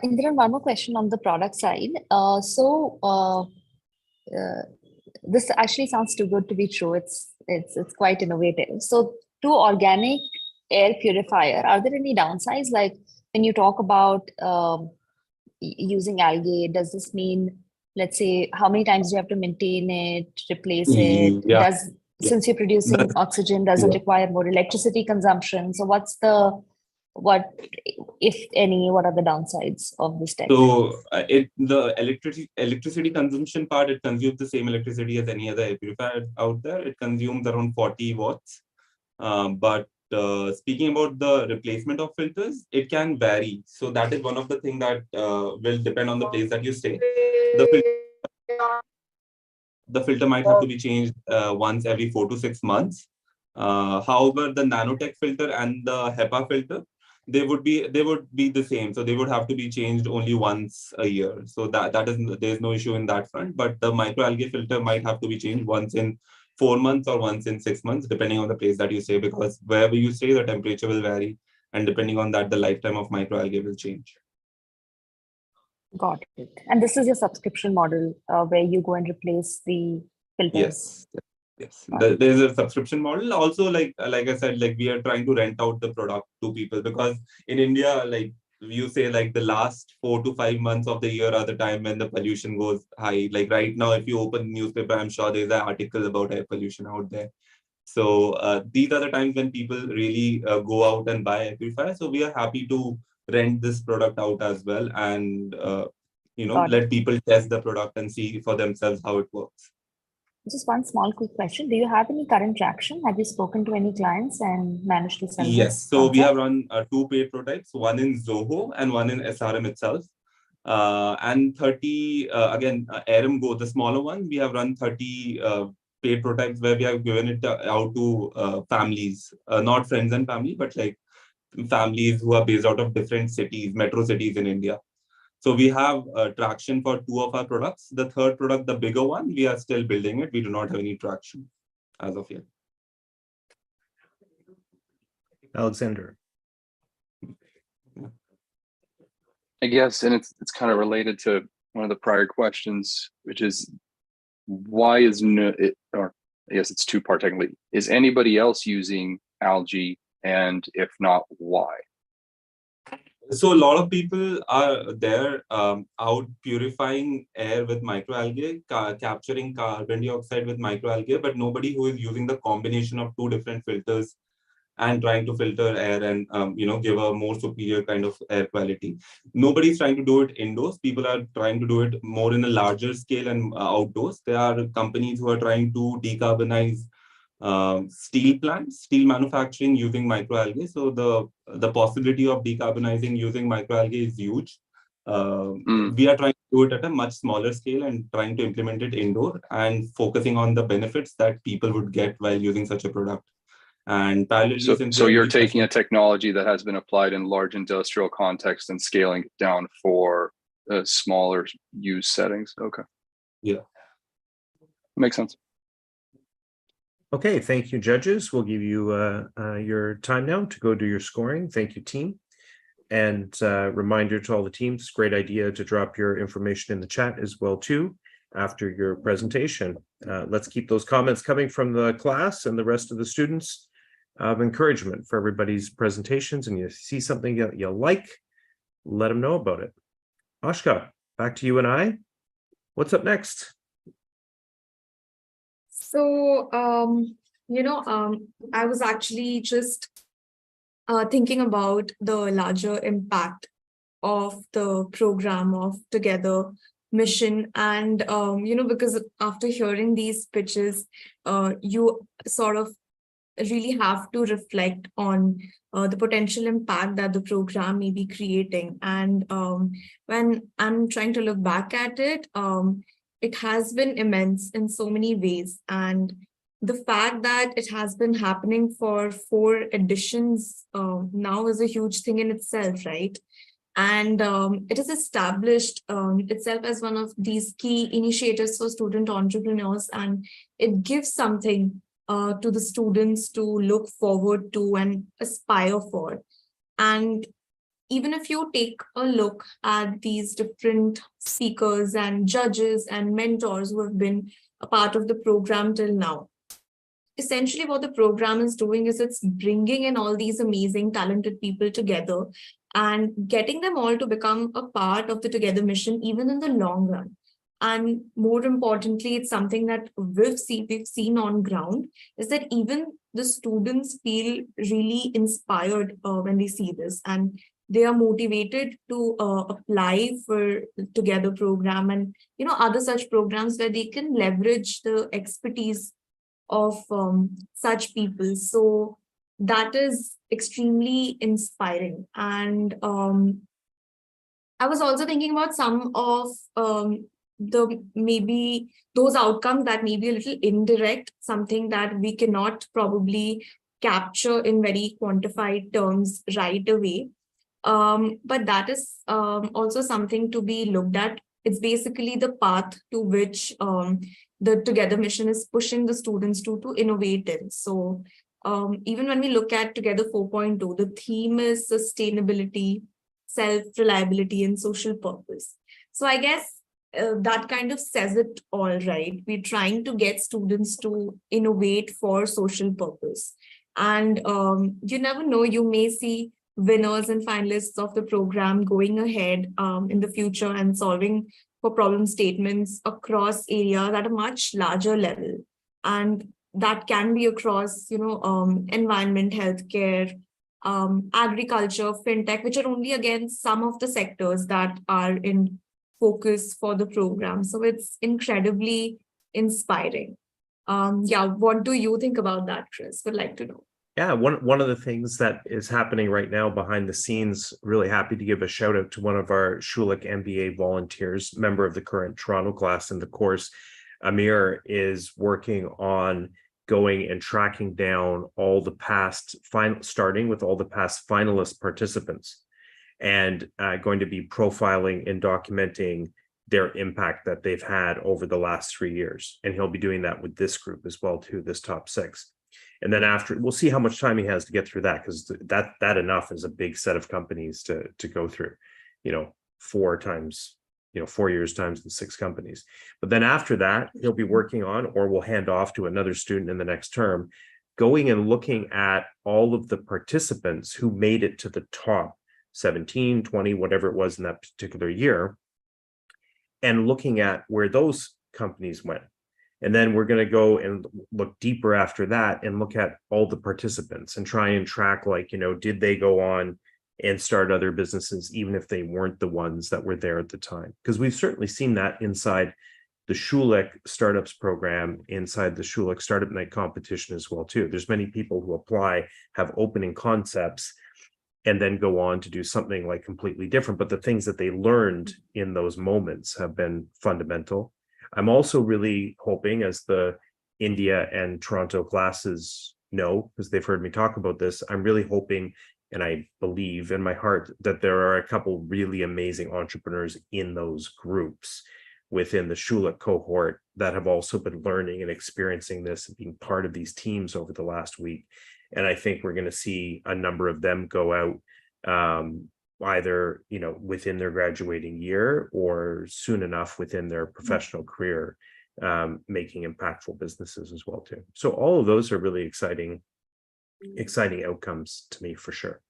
[SPEAKER 8] Indra, one more question on the product side. This actually sounds too good to be true. It's quite innovative. So, to organic air purifier, are there any downsides? Like when you talk about using algae, does this mean, let's say, how many times do you have to maintain it, replace it?
[SPEAKER 11] Yeah.
[SPEAKER 8] Since you're producing oxygen, does it require more electricity consumption? So what, if any, what are the downsides of this tech?
[SPEAKER 11] So the electricity consumption part, it consumes the same electricity as any other air purifier out there. It consumes around 40 watts. But speaking about the replacement of filters, it can vary. So that is one of the things that will depend on the place that you stay. The filter might have to be changed once every 4 to 6 months. However, the nanotech filter and the HEPA filter, they would be the same. So they would have to be changed only once a year. So there's no issue in that front. But the microalgae filter might have to be changed once in 4 months or once in 6 months, depending on the place that you stay, because wherever you stay, the temperature will vary. And depending on that, the lifetime of microalgae will change.
[SPEAKER 8] Got it. And this is your subscription model where you go and replace the filters.
[SPEAKER 11] Yes. There's a subscription model. Also, like I said, like we are trying to rent out the product to people, because in India, like you say, like the last 4 to 5 months of the year are the time when the pollution goes high. Like right now, if you open the newspaper, I'm sure there's an article about air pollution out there. So these are the times when people really go out and buy air purifier. So we are happy to rent this product out as well, and let people test the product and see for themselves how it works.
[SPEAKER 8] Just one small quick question. Do you have any current traction? Have you spoken to any clients and managed to sell this?
[SPEAKER 11] Yes. So we have run 2 paid prototypes, one in Zoho and one in SRM itself. And 30, again, Aram Go, the smaller one, we have run 30 paid prototypes where we have given it out to families, not friends and family, but like families who are based out of different cities, metro cities in India. So we have traction for 2 of our products. The third product, the bigger one, we are still building it. We do not have any traction as of yet.
[SPEAKER 2] Alexander.
[SPEAKER 9] I guess, and it's kind of related to one of the prior questions, which is why is no, or I guess it's two-part technically. Is anybody else using algae, and if not, why?
[SPEAKER 11] So a lot of people are there out purifying air with microalgae, capturing carbon dioxide with microalgae, but nobody who is using the combination of two different filters and trying to filter air and give a more superior kind of air quality. Nobody's trying to do it indoors. People are trying to do it more in a larger scale and outdoors. There are companies who are trying to decarbonize steel plants, steel manufacturing using microalgae. So the possibility of decarbonizing using microalgae is huge. We are trying to do it at a much smaller scale and trying to implement it indoor and focusing on the benefits that people would get while using such a product. And parallelly,
[SPEAKER 9] so you're taking a technology that has been applied in large industrial context and scaling it down for smaller use settings. Okay.
[SPEAKER 11] Yeah.
[SPEAKER 9] Makes sense.
[SPEAKER 2] Okay, thank you, judges. We'll give you your time now to go do your scoring. Thank you, team. And reminder to all the teams, great idea to drop your information in the chat as well, too, after your presentation. Let's keep those comments coming from the class and the rest of the students of encouragement for everybody's presentations. And you see something that you like, let them know about it. Ashka, back to you and I. What's up next?
[SPEAKER 3] So, I was actually just thinking about the larger impact of the program of Together mission. And, because after hearing these pitches, you sort of really have to reflect on the potential impact that the program may be creating. And when I'm trying to look back at it, it has been immense in so many ways. And the fact that it has been happening for 4 editions now is a huge thing in itself, right? And it has established itself as one of these key initiators for student entrepreneurs, and it gives something to the students to look forward to and aspire for. And even if you take a look at these different speakers and judges and mentors who have been a part of the program till now, essentially what the program is doing is it's bringing in all these amazing, talented people together and getting them all to become a part of the Together mission, even in the long run. And more importantly, it's something that we've seen on ground, is that even the students feel really inspired when they see this, and they are motivated to apply for Together program and other such programs where they can leverage the expertise of such people. So that is extremely inspiring. And I was also thinking about some of the maybe those outcomes that may be a little indirect, something that we cannot probably capture in very quantified terms right away. But that is also something to be looked at. It's basically the path to which the Together mission is pushing the students to innovate in. So even when we look at Together 4.0, the theme is sustainability, self-reliability, and social purpose. So I guess that kind of says it all, right? We're trying to get students to innovate for social purpose. And you never know, you may see winners and finalists of the program going ahead in the future and solving for problem statements across areas at a much larger level. And that can be across, environment, healthcare, agriculture, fintech, which are only, again, some of the sectors that are in focus for the program. So it's incredibly inspiring. What do you think about that, Chris? Would like to know.
[SPEAKER 2] Yeah, one of the things that is happening right now behind the scenes, really happy to give a shout out to one of our Schulich MBA volunteers, member of the current Toronto class in the course. Amir is working on going and tracking down all the past starting with all the past finalist participants, and going to be profiling and documenting their impact that they've had over the last 3 years. And he'll be doing that with this group as well, too, this top 6. And then after, we'll see how much time he has to get through that, because that enough is a big set of companies to go through, 4 times 4 years times the 6 companies. But then after that, he'll be working on, or we'll hand off to another student in the next term, going and looking at all of the participants who made it to the top 17, 20, whatever it was in that particular year, and looking at where those companies went. And then we're going to go and look deeper after that and look at all the participants and try and track, like, did they go on and start other businesses, even if they weren't the ones that were there at the time? Because we've certainly seen that inside the Schulich Startups program, inside the Schulich Startup Night competition as well, too. There's many people who apply, have opening concepts, and then go on to do something like completely different. But the things that they learned in those moments have been fundamental. I'm also really hoping, as the India and Toronto classes know, because they've heard me talk about this, I'm really hoping, and I believe in my heart, that there are a couple really amazing entrepreneurs in those groups within the Schulich cohort that have also been learning and experiencing this and being part of these teams over the last week. And I think we're going to see a number of them go out either within their graduating year or soon enough within their professional career, making impactful businesses as well too. So all of those are really exciting outcomes to me, for sure.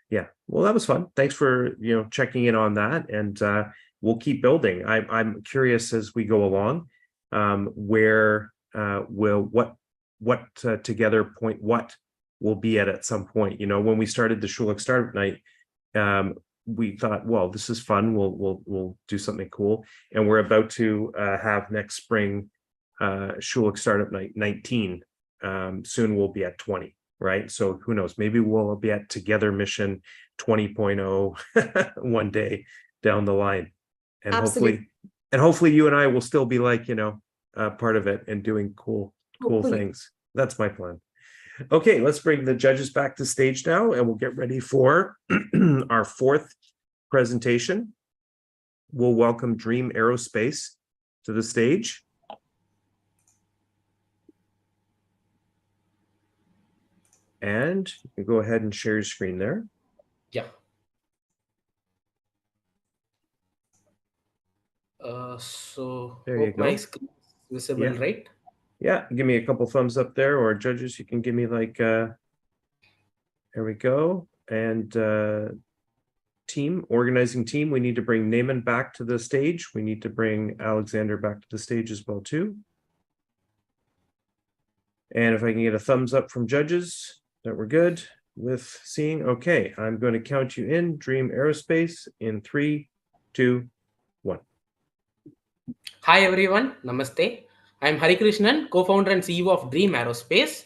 [SPEAKER 2] Yeah, well, that was fun. Thanks for checking in on that, and we'll keep building. I'm curious as we go along, where together point what we'll be at some point. When we started the Schulich Startup Night, we thought, well, this is fun. We'll do something cool, and we're about to have next spring Schulich Startup Night 19. Soon we'll be at 20, right? So who knows? Maybe we'll be at Together Mission 20.0 one day down the line, and
[SPEAKER 3] Absolutely.
[SPEAKER 2] hopefully you and I will still be like part of it and doing cool
[SPEAKER 3] Hopefully.
[SPEAKER 2] things. That's my plan. Okay, let's bring the judges back to stage now, and we'll get ready for our 4th presentation. We'll welcome Dream Aerospace to the stage. And you can go ahead and share your screen there.
[SPEAKER 12] Yeah. So
[SPEAKER 2] there you
[SPEAKER 12] hope
[SPEAKER 2] go.
[SPEAKER 12] my screen is visible,
[SPEAKER 2] Yeah.
[SPEAKER 12] right?
[SPEAKER 2] Yeah, give me a couple thumbs up there, or judges, you can give me like, there we go. And organizing team, we need to bring Naaman back to the stage. We need to bring Alexander back to the stage as well too. And if I can get a thumbs up from judges that we're good with seeing. Okay, I'm going to count you in, Dream Aerospace, in 3, 2, 1.
[SPEAKER 12] Hi everyone, Namaste. I am Hari Krishnan, co-founder and CEO of Dream Aerospace.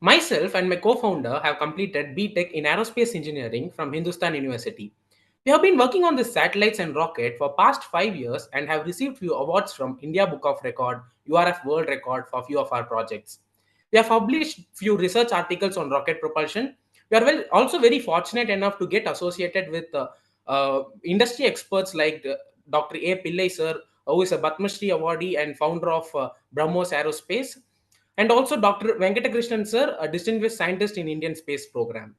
[SPEAKER 12] Myself and my co-founder have completed B.Tech in Aerospace Engineering from Hindustan University. We have been working on the satellites and rocket for past 5 years and have received few awards from India Book of Record, URF World Record for few of our projects. We have published few research articles on rocket propulsion. We are also very fortunate enough to get associated with industry experts like Dr. A. Pillai sir, who is a Padma Shri awardee and founder of BrahMos Aerospace, and also Dr. Venkatakrishnan sir, a distinguished scientist in Indian Space Program.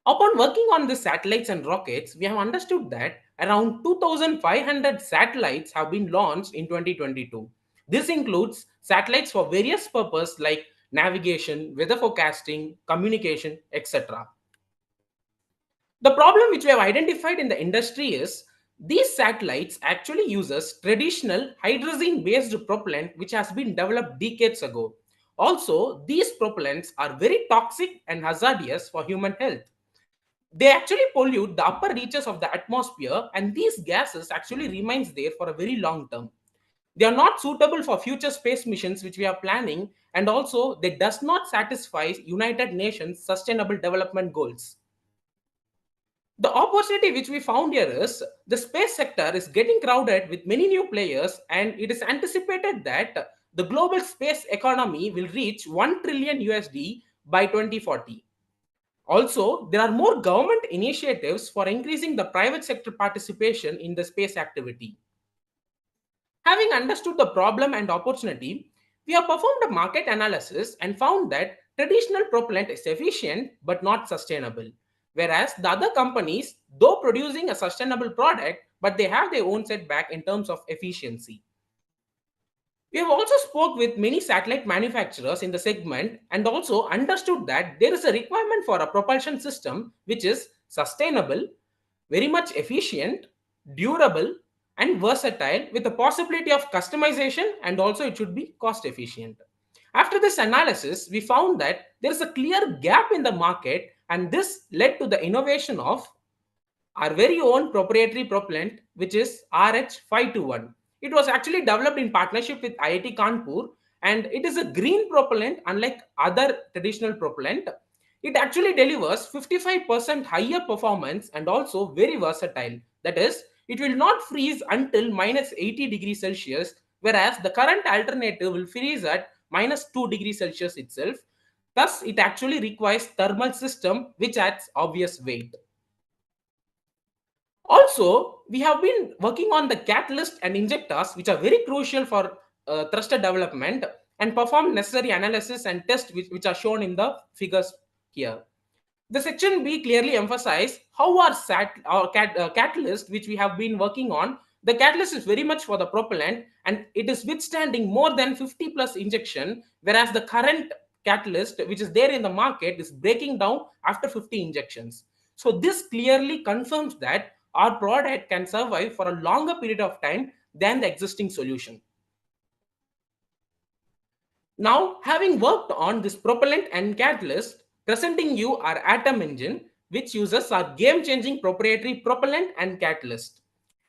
[SPEAKER 12] Upon working on the satellites and rockets, we have understood that around 2,500 satellites have been launched in 2022. This includes satellites for various purposes like navigation, weather forecasting, communication, etc. The problem which we have identified in the industry is these satellites actually uses traditional hydrazine-based propellant which has been developed decades ago. Also, these propellants are very toxic and hazardous for human health. They actually pollute the upper reaches of the atmosphere, and these gases actually remains there for a very long term. They are not suitable for future space missions which we are planning, and also they does not satisfy United Nations Sustainable Development Goals. The opportunity which we found here is the space sector is getting crowded with many new players, and it is anticipated that the global space economy will reach 1 trillion USD by 2040. Also, there are more government initiatives for increasing the private sector participation in the space activity. Having understood the problem and opportunity, we have performed a market analysis and found that traditional propellant is efficient but not sustainable. Whereas the other companies, though producing a sustainable product, but they have their own setback in terms of efficiency. We have also spoke with many satellite manufacturers in the segment and also understood that there is a requirement for a propulsion system which is sustainable, very much efficient, durable, and versatile with the possibility of customization, and also it should be cost efficient. After this analysis, we found that there is a clear gap in the market, and this led to the innovation of our very own proprietary propellant, which is RH521. It was actually developed in partnership with IIT Kanpur, and it is a green propellant unlike other traditional propellant. It actually delivers 55% higher performance and also very versatile. That is, it will not freeze until minus 80 degrees Celsius, whereas the current alternative will freeze at minus 2 degrees Celsius itself. Thus, it actually requires thermal system which adds obvious weight. Also, we have been working on the catalyst and injectors, which are very crucial for thruster development, and perform necessary analysis and tests which are shown in the figures here. The section B clearly emphasizes how our catalyst, which we have been working on, the catalyst is very much for the propellant and it is withstanding more than 50 plus injection, whereas the current catalyst, which is there in the market, is breaking down after 50 injections. So this clearly confirms that our product can survive for a longer period of time than the existing solution. Now, having worked on this propellant and catalyst, presenting you our Atom engine, which uses our game-changing proprietary propellant and catalyst.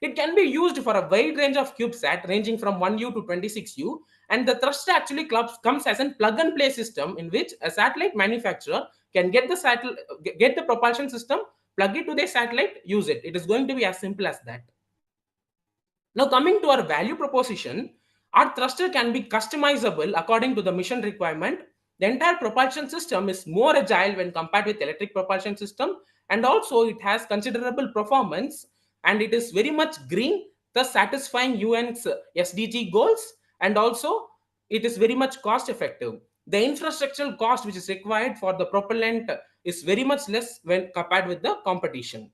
[SPEAKER 12] It can be used for a wide range of CubeSat ranging from 1U to 26U, and the thruster actually comes as a plug-and-play system in which a satellite manufacturer can get the propulsion system, plug it to their satellite, use it. It is going to be as simple as that. Now, coming to our value proposition, our thruster can be customizable according to the mission requirement. The entire propulsion system is more agile when compared with electric propulsion system, and also it has considerable performance, and it is very much green, thus satisfying UN's SDG goals, and also it is very much cost effective. The infrastructural cost which is required for the propellant is very much less when compared with the competition.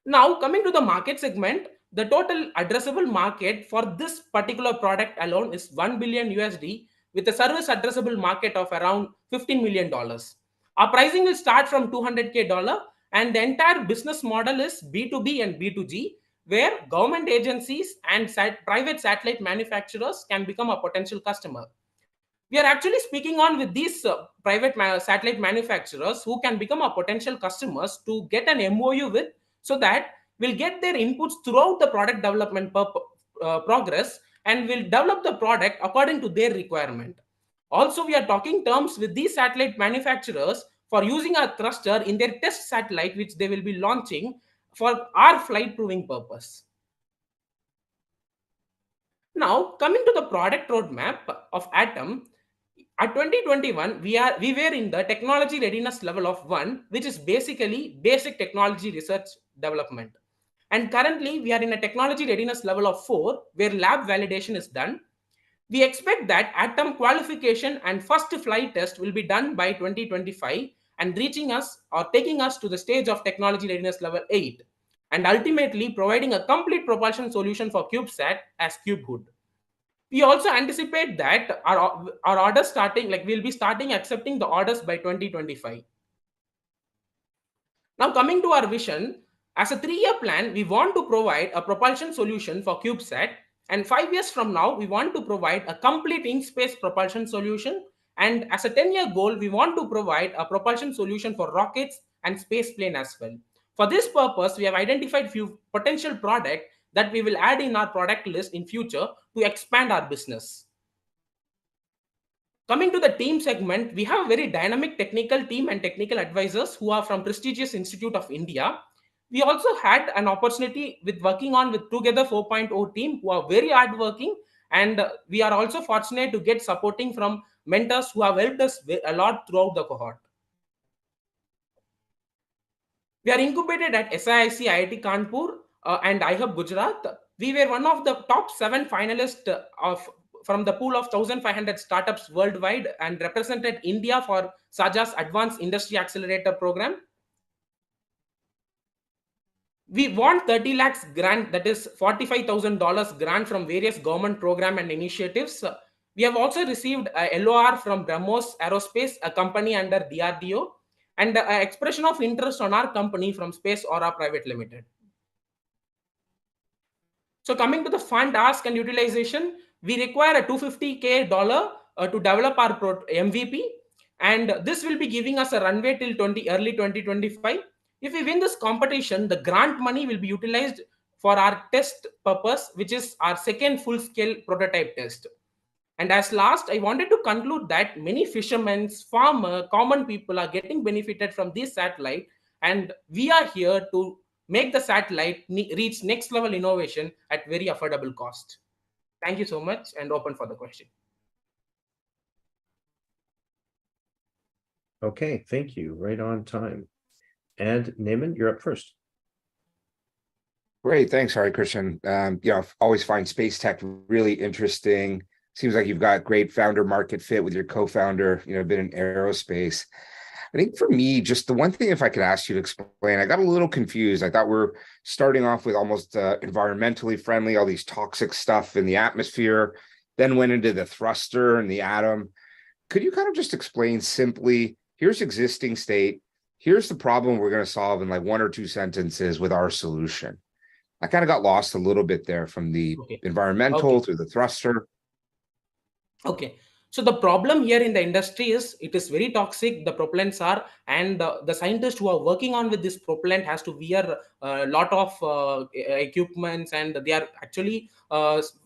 [SPEAKER 12] Now, coming to the market segment, the total addressable market for this particular product alone is 1 billion USD with a service addressable market of around $15 million. Our pricing will start from $200K, and the entire business model is B2B and B2G, where government agencies and private satellite manufacturers can become a potential customer. We are actually speaking on with these private satellite manufacturers who can become our potential customers to get an MOU with, so that we'll get their inputs throughout the product development progress, and will develop the product according to their requirement. Also, we are talking terms with these satellite manufacturers for using our thruster in their test satellite, which they will be launching for our flight proving purpose. Now, coming to the product roadmap of Atom, at 2021, we were in the technology readiness level of 1, which is basically basic technology research development. And currently, we are in a technology readiness level of 4, where lab validation is done. We expect that Atom qualification and first flight test will be done by 2025 and reaching us or taking us to the stage of technology readiness level 8, and ultimately providing a complete propulsion solution for CubeSat as CubeHood. We also anticipate that our orders starting, we'll be starting accepting the orders by 2025. Now, coming to our vision, as a 3-year plan, we want to provide a propulsion solution for CubeSat, and 5 years from now, we want to provide a complete in-space propulsion solution. And as a 10-year goal, we want to provide a propulsion solution for rockets and space plane as well. For this purpose, we have identified few potential products that we will add in our product list in future to expand our business. Coming to the team segment, we have a very dynamic technical team and technical advisors who are from prestigious Institute of India. We also had an opportunity with working on with Together 4.0 team who are very hardworking, and we are also fortunate to get supporting from mentors who have helped us a lot throughout the cohort. We are incubated at SIIC, IIT Kanpur, and iHub Gujarat. We were one of the top 7 finalists from the pool of 1,500 startups worldwide, and represented India for Saja's Advanced Industry Accelerator program. We want 30 lakhs grant, that is $45,000 grant from various government program and initiatives. We have also received a LOR from BrahMos Aerospace, a company under DRDO, and an expression of interest on our company from Space Aura Private Limited. So coming to the fund ask and utilization, we require a $250K to develop our MVP, and this will be giving us a runway till early 2025. If we win this competition, the grant money will be utilized for our test purpose, which is our second full-scale prototype test. And as last, I wanted to conclude that many fishermen, farmers, common people are getting benefited from this satellite, and we are here to make the satellite reach next level innovation at very affordable cost. Thank you so much, and open for the question.
[SPEAKER 2] Okay, thank you. Right on time. And Naaman, you're up first.
[SPEAKER 7] Great, thanks, Hari Krishnan. I always find space tech really interesting. Seems like you've got great founder market fit with your co-founder, been in aerospace. I think for me, just the one thing, if I could ask you to explain, I got a little confused. I thought we're starting off with almost environmentally friendly, all these toxic stuff in the atmosphere, then went into the thruster and the atom. Could you kind of just explain simply, here's existing state, here's the problem we're going to solve in like one or two sentences with our solution? I kind of got lost a little bit there from the environmental to the thruster.
[SPEAKER 12] Okay. So the problem here in the industry is it is very toxic, the propellants are, and the scientists who are working on with this propellant has to wear a lot of equipments, and they are actually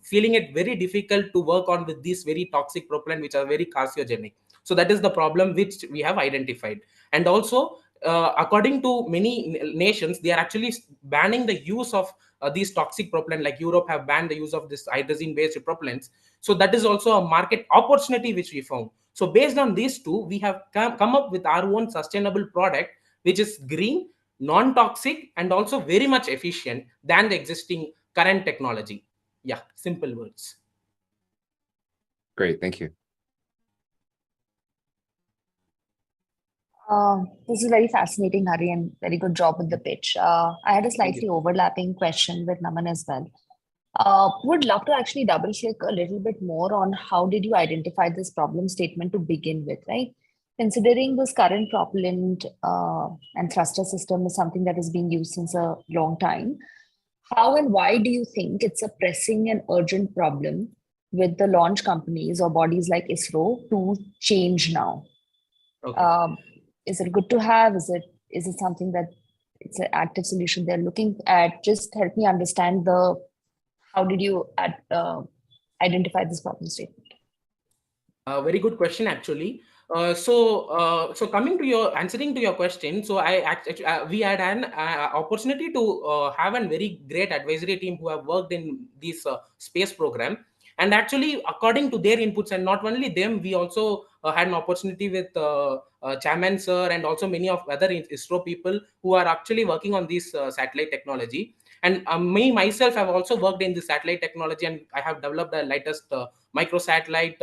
[SPEAKER 12] feeling it very difficult to work on with these very toxic propellant, which are very carcinogenic. So that is the problem which we have identified. And also, according to many nations, they are actually banning the use of these toxic propellant, like Europe have banned the use of this hydrogen-based propellants. So that is also a market opportunity which we found. So based on these two, we have come up with our own sustainable product, which is green, non-toxic, and also very much efficient than the existing current technology. Yeah, simple words.
[SPEAKER 7] Great, thank you.
[SPEAKER 8] This is very fascinating, Hari, and very good job with the pitch. I had a slightly overlapping question with Naman as well. Would love to actually double click a little bit more on how did you identify this problem statement to begin with, right? Considering this current propellant and thruster system is something that is being used since a long time, how and why do you think it's a pressing and urgent problem with the launch companies or bodies like ISRO to change now? Okay. Is it good to have? Is it something that it's an active solution they're looking at? Just help me understand how did you identify this problem statement?
[SPEAKER 12] Very good question, actually. So coming to your answering to your question, so we had an opportunity to have a very great advisory team who have worked in this space program, and actually according to their inputs, and not only them, we also had an opportunity with Chairman sir and also many of other ISRO people who are actually working on this satellite technology. And myself have also worked in the satellite technology, and I have developed the latest microsatellite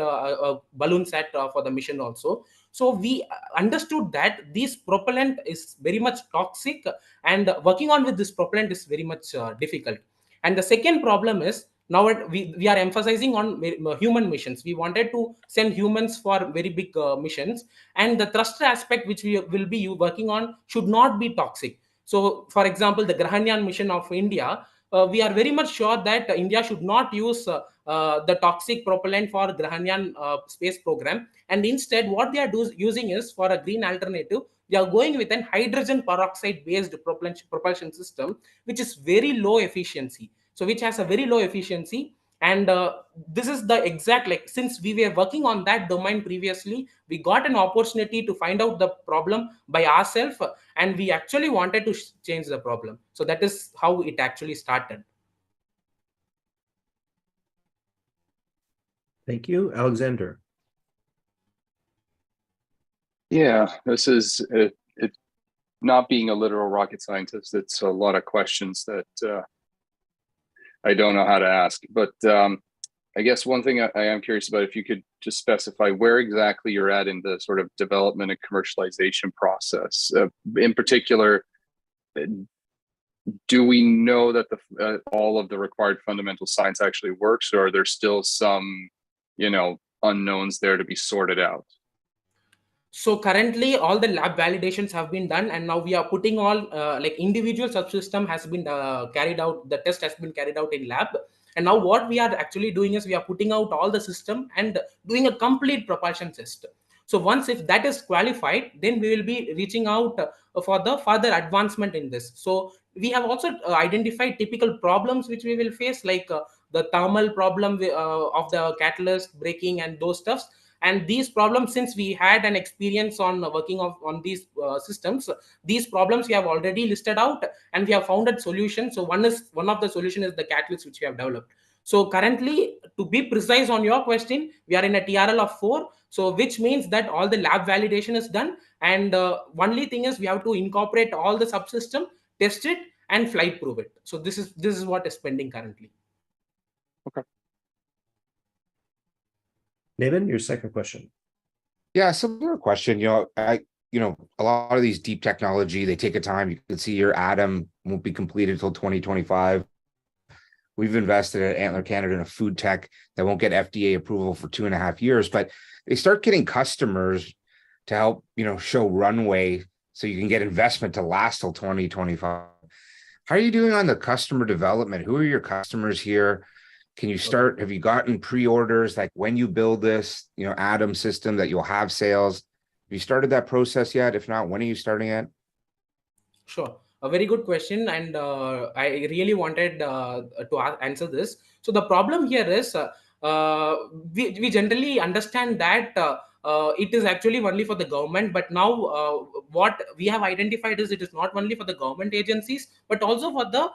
[SPEAKER 12] balloon set for the mission also. So we understood that this propellant is very much toxic, and working on with this propellant is very much difficult. And the second problem is, now we are emphasizing on human missions. We wanted to send humans for very big missions, and the thruster aspect which we will be working on should not be toxic. So, for example, the Gaganyaan mission of India, we are very much sure that India should not use the toxic propellant for Gaganyaan space program, and instead what they are using is, for a green alternative, they are going with an hydrogen peroxide based propulsion system, which is very low efficiency. So which has a very low efficiency, and this is the exact, like, since we were working on that domain previously, we got an opportunity to find out the problem by ourselves, and we actually wanted to change the problem. So that is how it actually started.
[SPEAKER 2] Thank you. Alexander.
[SPEAKER 9] Yeah, this is it. Not being a literal rocket scientist, it's a lot of questions that I don't know how to ask. But I guess one thing I am curious about, if you could just specify where exactly you're at in the sort of development and commercialization process. In particular, do we know that all of the required fundamental science actually works, or are there still some, unknowns there to be sorted out?
[SPEAKER 12] So currently all the lab validations have been done, and now we are putting all like individual subsystem has been carried out. The test has been carried out in lab. And now what we are actually doing is we are putting out all the system and doing a complete propulsion test. So once if that is qualified, then we will be reaching out for the further advancement in this. So we have also identified typical problems which we will face, like the thermal problem of the catalyst breaking and those stuffs. And these problems, since we had an experience on working on these systems, these problems we have already listed out and we have found a solution. So one of the solution is the catalyst which we have developed. So currently, to be precise on your question, we are in a TRL of 4, so which means that all the lab validation is done, and only thing is we have to incorporate all the subsystem, test it, and flight prove it. So this is what is pending currently.
[SPEAKER 9] Okay.
[SPEAKER 2] Naaman, your second question.
[SPEAKER 7] Yeah, similar question. A lot of these deep technology, they take a time. You can see your Atom won't be completed until 2025. We've invested at Antler Canada in a food tech that won't get FDA approval for 2.5 years, but they start getting customers to help, show runway so you can get investment to last till 2025. How are you doing on the customer development? Who are your customers here? Can you start, have you gotten pre-orders, like when you build this, Atom system that you'll have sales? Have you started that process yet? If not, when are you starting it?
[SPEAKER 12] Sure. A very good question, and I really wanted to answer this. So the problem here is we generally understand that it is actually only for the government, but now what we have identified is it is not only for the government agencies, but also for the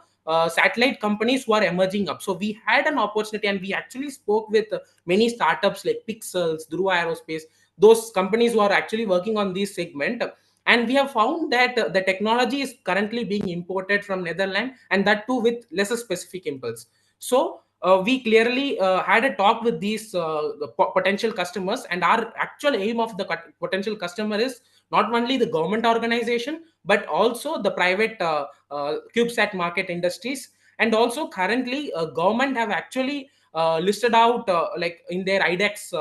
[SPEAKER 12] satellite companies who are emerging up. So we had an opportunity, and we actually spoke with many startups like Pixels, Dhruva Aerospace, those companies who are actually working on this segment. And we have found that the technology is currently being imported from Netherlands, and that too with lesser specific impulse. So we clearly had a talk with these potential customers, and our actual aim of the potential customer is not only the government organization, but also the private CubeSat market industries. And also currently government have actually listed out like in their IDEX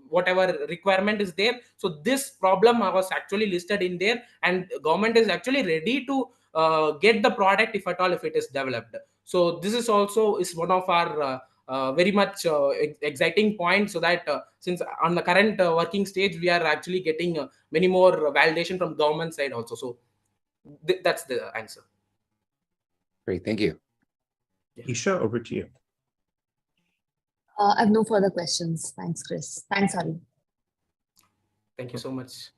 [SPEAKER 12] whatever requirement is there. So this problem was actually listed in there, and government is actually ready to get the product if at all if it is developed. So this is also is one of our very much exciting point, so that since on the current working stage we are actually getting many more validation from government side also. So that's the answer.
[SPEAKER 7] Great, thank you.
[SPEAKER 2] Isha, over to you.
[SPEAKER 8] I have no further questions. Thanks, Chris. Thanks, Hari.
[SPEAKER 12] Thank you so much.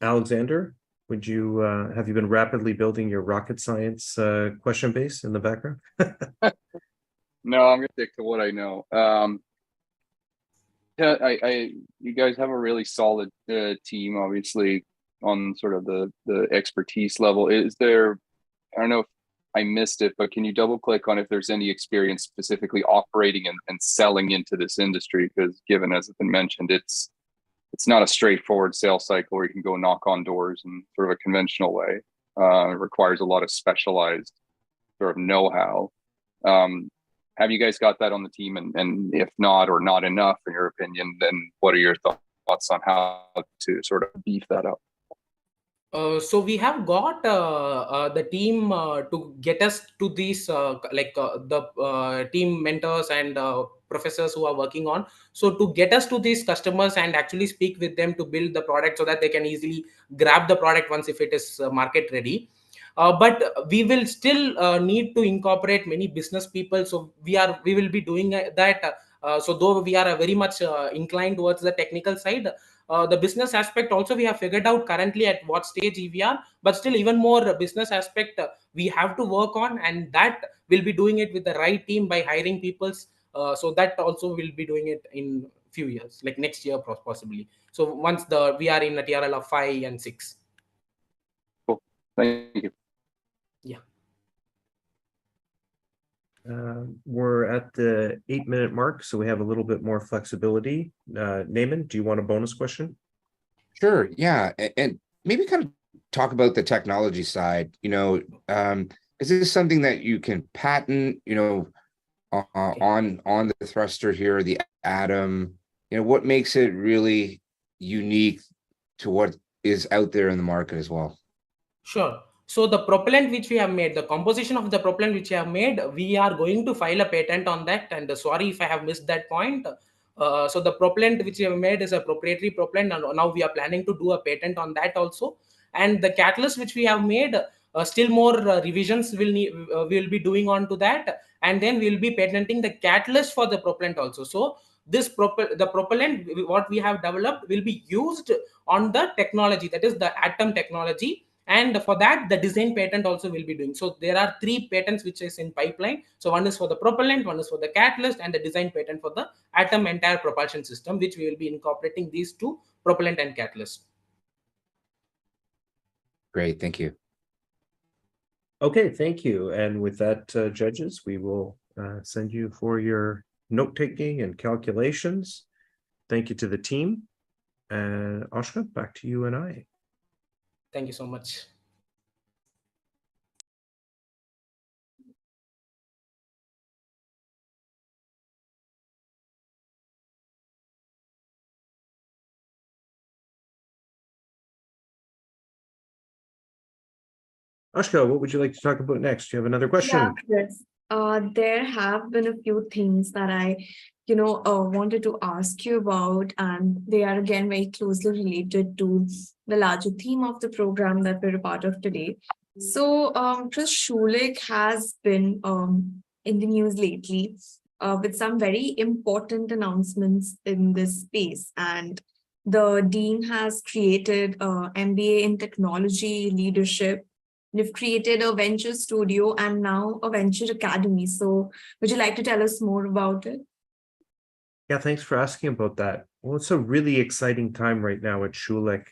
[SPEAKER 2] Alexander, would you have you been rapidly building your rocket science question base in the background?
[SPEAKER 9] No, I'm gonna stick to what I know. Yeah, you guys have a really solid team, obviously, on sort of the expertise level. Is there, I don't know if I missed it, but can you double click on if there's any experience specifically operating and selling into this industry? Because given, as has been mentioned, it's not a straightforward sales cycle where you can go knock on doors in sort of a conventional way. It requires a lot of specialized sort of know-how. Have you guys got that on the team? And if not, or not enough, in your opinion, then what are your thoughts on how to sort of beef that up?
[SPEAKER 12] So we have got the team to get us to these the team mentors and professors who are working on. So to get us to these customers and actually speak with them to build the product so that they can easily grab the product once if it is market ready. But we will still need to incorporate many business people. So we will be doing that. So though we are very much inclined towards the technical side, the business aspect also we have figured out currently at what stage we are, but still even more business aspect we have to work on, and that will be doing it with the right team by hiring peoples. So that also will be doing it in few years, like next year possibly. So once we are in a TRL of 5 and 6.
[SPEAKER 9] Cool. Thank you.
[SPEAKER 12] Yeah.
[SPEAKER 2] We're at the 8-minute mark, so we have a little bit more flexibility. Naaman, do you want a bonus question?
[SPEAKER 7] Sure, yeah, and maybe kind of talk about the technology side. Is this something that you can patent, on the thruster here, the atom? What makes it really unique to what is out there in the market as well?
[SPEAKER 12] Sure. So the propellant which we have made, the composition of the propellant which we have made, we are going to file a patent on that. And sorry if I have missed that point. So the propellant which we have made is a proprietary propellant, and now we are planning to do a patent on that also. And the catalyst which we have made, still more revisions will be doing on to that, and then we will be patenting the catalyst for the propellant also. So the propellant what we have developed will be used on the technology, that is the atom technology. And for that, the design patent also will be doing. So there are 3 patents which is in pipeline. So one is for the propellant, one is for the catalyst, and the design patent for the atom entire propulsion system, which we will be incorporating these 2, propellant and catalyst.
[SPEAKER 7] Great, thank you.
[SPEAKER 2] Okay, thank you. And with that, judges, we will send you for your note-taking and calculations. Thank you to the team. And Ashka, back to you and I.
[SPEAKER 12] Thank you so much.
[SPEAKER 2] Ashka, what would you like to talk about next? Do you have another question?
[SPEAKER 3] Yes. There have been a few things that I, wanted to ask you about, and they are again very closely related to the larger theme of the program that we're a part of today. So, Chris, Schulich has been in the news lately with some very important announcements in this space, and the dean has created MBA in technology leadership. You've created a venture studio and now a venture academy. So would you like to tell us more about it?
[SPEAKER 2] Yeah, thanks for asking about that. Well, it's a really exciting time right now at Schulich.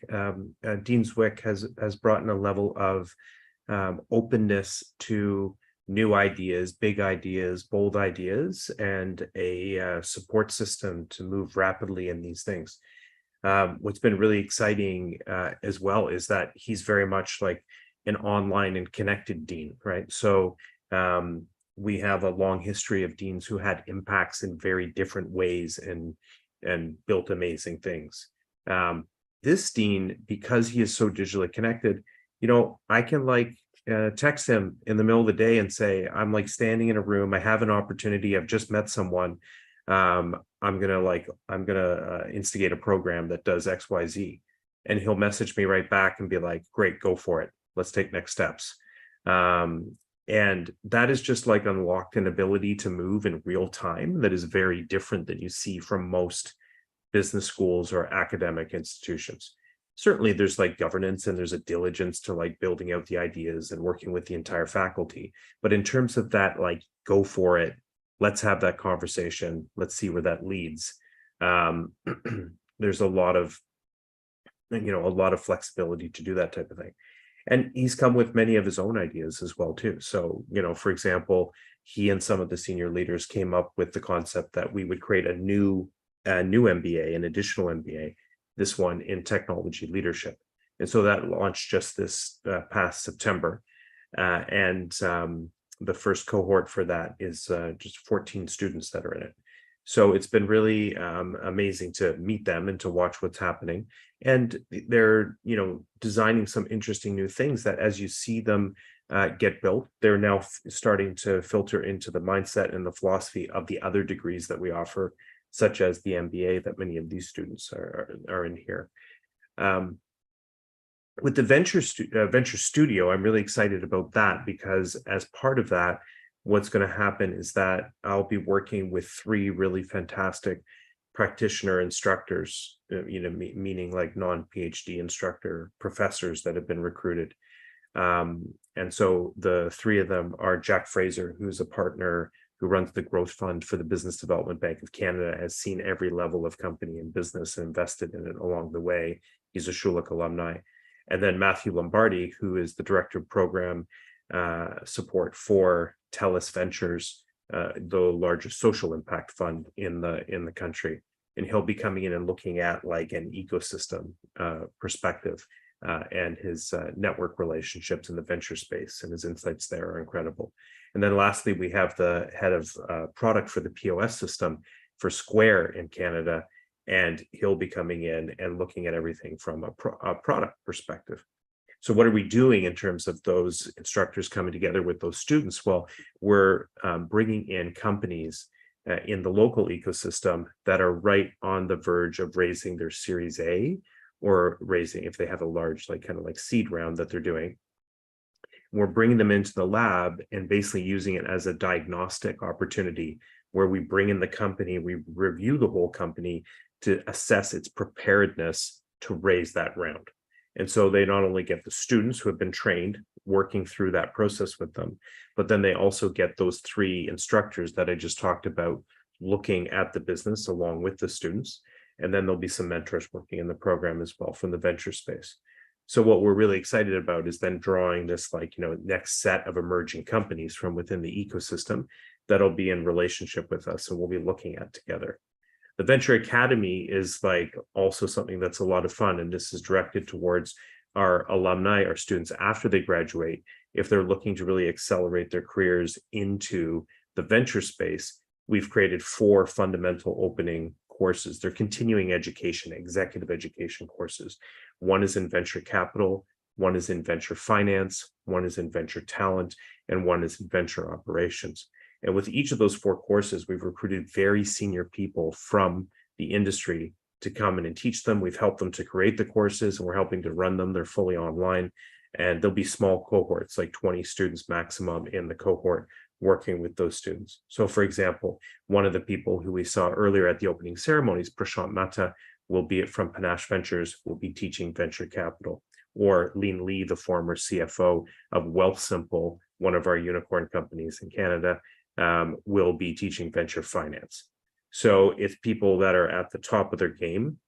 [SPEAKER 2] Dean Zwick has brought in a level of openness to new ideas, big ideas, bold ideas, and a support system to move rapidly in these things. What's been really exciting as well is that he's very much like an online and connected dean, right? So we have a long history of deans who had impacts in very different ways and built amazing things. This dean, because he is so digitally connected, I can text him in the middle of the day and say, I'm like standing in a room, I have an opportunity, I've just met someone. I'm gonna instigate a program that does XYZ. And he'll message me right back and be like, great, go for it. Let's take next steps. And that is just like unlocked an ability to move in real time that is very different than you see from most business schools or academic institutions. Certainly there's like governance and there's a diligence to like building out the ideas and working with the entire faculty. But in terms of that, like, go for it, let's have that conversation, let's see where that leads. There's a lot of flexibility to do that type of thing. And he's come with many of his own ideas as well, too. So, for example, he and some of the senior leaders came up with the concept that we would create a new MBA, an additional MBA, this one in technology leadership. And so that launched just this past September. And the first cohort for that is just 14 students that are in it. So it's been really amazing to meet them and to watch what's happening. And they're, designing some interesting new things that as you see them get built, they're now starting to filter into the mindset and the philosophy of the other degrees that we offer, such as the MBA that many of these students are in here. With the venture studio, I'm really excited about that because as part of that, what's going to happen is that I'll be working with 3 really fantastic practitioner instructors, meaning like non-PhD instructor professors that have been recruited. And so the 3 of them are Jack Fraser, who's a partner who runs the growth fund for the Business Development Bank of Canada, has seen every level of company and business and invested in it along the way. He's a Schulich alumni. And then Matthew Lombardi, who is the director of program support for TELUS Ventures, the largest social impact fund in the country. And he'll be coming in and looking at like an ecosystem perspective and his network relationships in the venture space, and his insights there are incredible. And then lastly, we have the head of product for the POS system for Square in Canada, and he'll be coming in and looking at everything from a product perspective. So what are we doing in terms of those instructors coming together with those students? Well, we're bringing in companies in the local ecosystem that are right on the verge of raising their Series A, or raising, if they have a large, like kind of like seed round that they're doing. We're bringing them into the lab and basically using it as a diagnostic opportunity where we bring in the company, we review the whole company to assess its preparedness to raise that round. And so they not only get the students who have been trained working through that process with them, but then they also get those 3 instructors that I just talked about looking at the business along with the students. And then there'll be some mentors working in the program as well from the venture space. So what we're really excited about is then drawing this next set of emerging companies from within the ecosystem that'll be in relationship with us and we'll be looking at together. The Venture Academy is also something that's a lot of fun, and this is directed towards our alumni, our students after they graduate, if they're looking to really accelerate their careers into the venture space. We've created 4 fundamental opening courses. They're continuing education, executive education courses. One is in venture capital, one is in venture finance, one is in venture talent, and one is in venture operations. And with each of those 4 courses, we've recruited very senior people from the industry to come in and teach them. We've helped them to create the courses, and we're helping to run them. They're fully online, and there'll be small cohorts, like 20 students maximum in the cohort, working with those students. So for example, one of the people who we saw earlier at the opening ceremonies, Prashant Mehta, will be from Panache Ventures, will be teaching venture capital. Or Lean Lee, the former CFO of Wealthsimple, one of our unicorn companies in Canada, will be teaching venture finance. So it's people that are at the top of their game,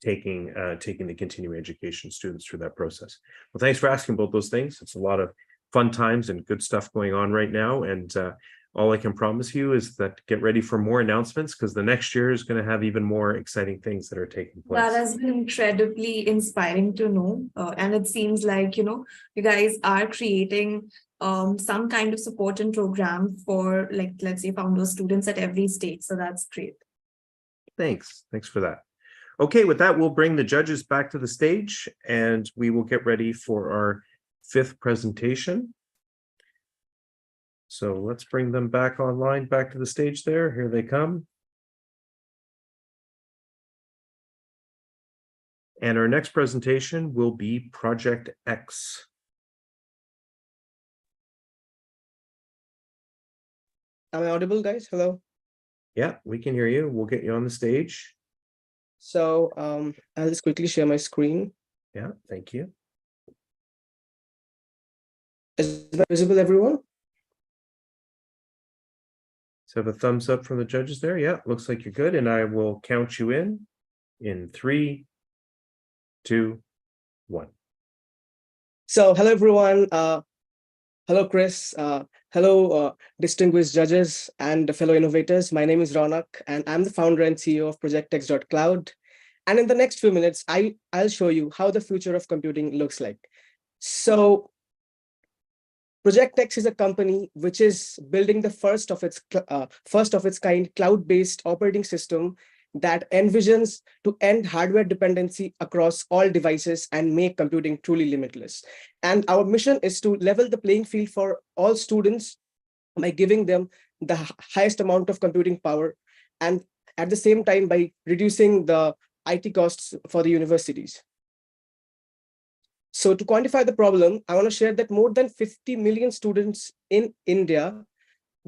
[SPEAKER 2] taking the continuing education students through that process. Well, thanks for asking about those things. It's a lot of fun times and good stuff going on right now. And all I can promise you is that get ready for more announcements, because the next year is going to have even more exciting things that are taking place.
[SPEAKER 3] That has been incredibly inspiring to know. And it seems like, you guys are creating some kind of support and program for, let's say, founder students at every stage. So that's great.
[SPEAKER 2] Thanks for that. Okay, with that, we'll bring the judges back to the stage and we will get ready for our 5th presentation. So let's bring them back online, back to the stage there. Here they come. And our next presentation will be Project X.
[SPEAKER 13] Am I audible, guys? Hello.
[SPEAKER 2] Yeah, we can hear you. We'll get you on the stage.
[SPEAKER 13] So I'll just quickly share my screen.
[SPEAKER 2] Yeah, thank you.
[SPEAKER 13] Is that visible, everyone?
[SPEAKER 2] So have a thumbs up from the judges there. Yeah, looks like you're good. And I will count you in 3, 2, 1.
[SPEAKER 13] So hello, everyone. Hello, Chris. Hello, distinguished judges and fellow innovators. My name is Ronak, and I'm the founder and CEO of ProjectX.Cloud. And in the next few minutes, I'll show you how the future of computing looks like. So Project X is a company which is building the first of its kind cloud-based operating system that envisions to end hardware dependency across all devices and make computing truly limitless. And our mission is to level the playing field for all students by giving them the highest amount of computing power, and at the same time by reducing the IT costs for the universities. So to quantify the problem, I want to share that more than 50 million students in India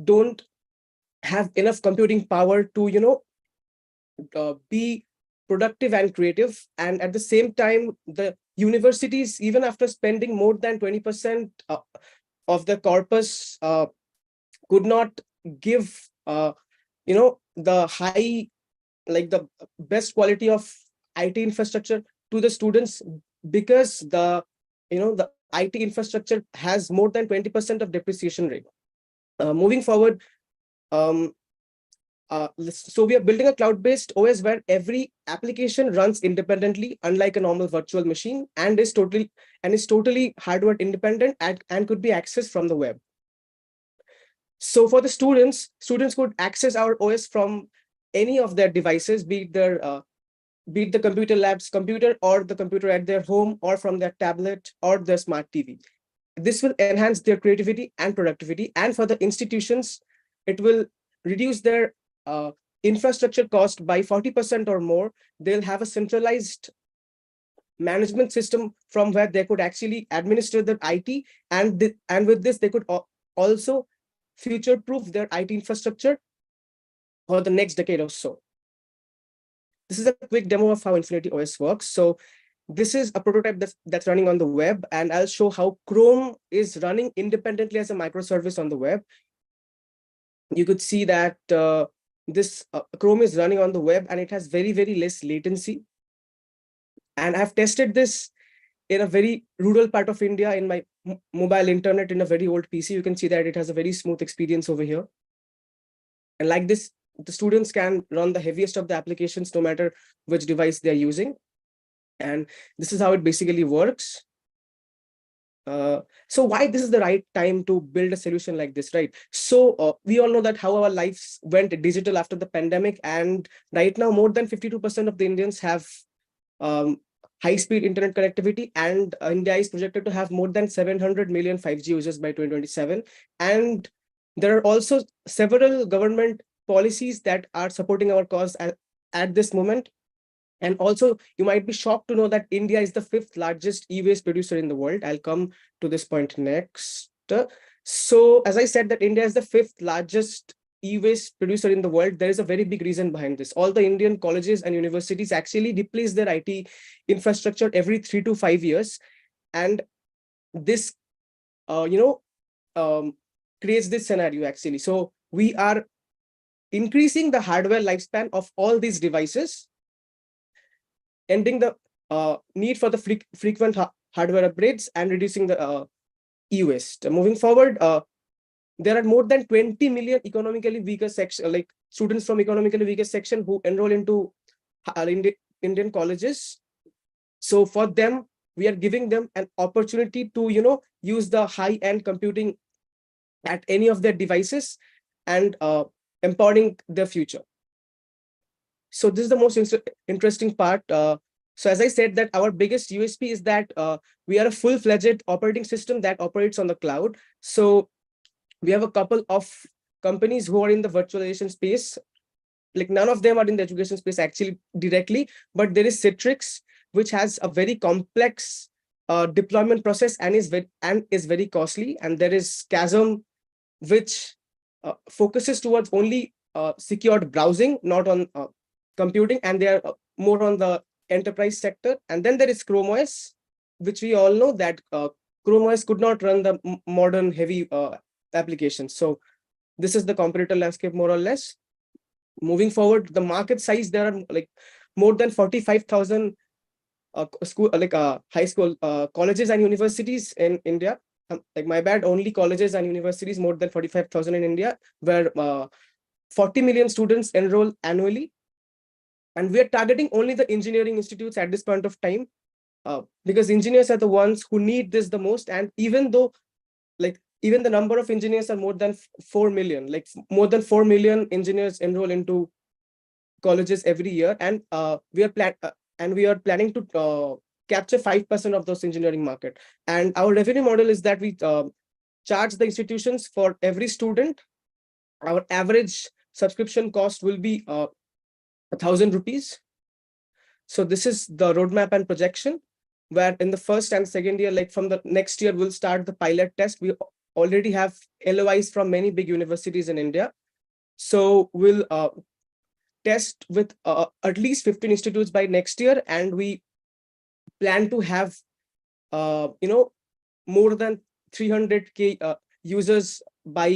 [SPEAKER 13] don't have enough computing power to, be productive and creative. And at the same time, the universities, even after spending more than 20% of the corpus, could not give, the high, the best quality of IT infrastructure to the students, because the IT infrastructure has more than 20% of depreciation rate. Moving forward, so we are building a cloud-based OS where every application runs independently, unlike a normal virtual machine, and is totally hardware independent and could be accessed from the web. So for the students could access our OS from any of their devices, be it the computer lab's computer or the computer at their home or from their tablet or their smart TV. This will enhance their creativity and productivity. And for the institutions, it will reduce their infrastructure cost by 40% or more. They'll have a centralized management system from where they could actually administer their IT. And with this, they could also future-proof their IT infrastructure for the next decade or so. This is a quick demo of how Infinity OS works. So this is a prototype that's running on the web, and I'll show how Chrome is running independently as a microservice on the web. You could see that this Chrome is running on the web, and it has very, very less latency. And I've tested this in a very rural part of India in my mobile internet in a very old PC. You can see that it has a very smooth experience over here. And like this, the students can run the heaviest of the applications no matter which device they're using. And this is how it basically works. So why this is the right time to build a solution like this, right? So we all know that how our lives went digital after the pandemic, and right now more than 52% of the Indians have high-speed internet connectivity, and India is projected to have more than 700 million 5G users by 2027. And there are also several government policies that are supporting our cause at this moment. And also, you might be shocked to know that India is the 5th largest e-waste producer in the world. I'll come to this point next. So as I said that India is the 5th largest e-waste producer in the world, there is a very big reason behind this. All the Indian colleges and universities actually replace their IT infrastructure every 3 to 5 years. And this, creates this scenario actually. So we are increasing the hardware lifespan of all these devices, ending the need for the frequent hardware upgrades and reducing the e-waste. Moving forward, there are more than 20 million economically weaker section, like students from economically weaker section who enroll into Indian colleges. So for them, we are giving them an opportunity to, use the high-end computing at any of their devices and empowering their future. So this is the most interesting part. So as I said, that our biggest USP is that we are a full-fledged operating system that operates on the cloud. So we have a couple of companies who are in the virtualization space. Like none of them are in the education space actually directly, but there is Citrix, which has a very complex deployment process and is very costly. And there is Chasm, which focuses towards only secured browsing, not on computing, and they are more on the enterprise sector. And then there is Chrome OS, which we all know that Chrome OS could not run the modern heavy applications. So this is the competitor landscape more or less. Moving forward, the market size, there are like more than 45,000 high school colleges and universities in India. Like my bad, only colleges and universities, more than 45,000 in India, where 40 million students enroll annually. And we are targeting only the engineering institutes at this point of time, because engineers are the ones who need this the most. And even though, even the number of engineers are more than 4 million, more than 4 million engineers enroll into colleges every year. And we are planning to capture 5% of those engineering market. And our revenue model is that we charge the institutions for every student. Our average subscription cost will be 1,000 rupees. So this is the roadmap and projection, where in the first and second year, like from the next year, we'll start the pilot test. We already have LOIs from many big universities in India. So we'll test with at least 15 institutes by next year. And we plan to have, more than 300K users by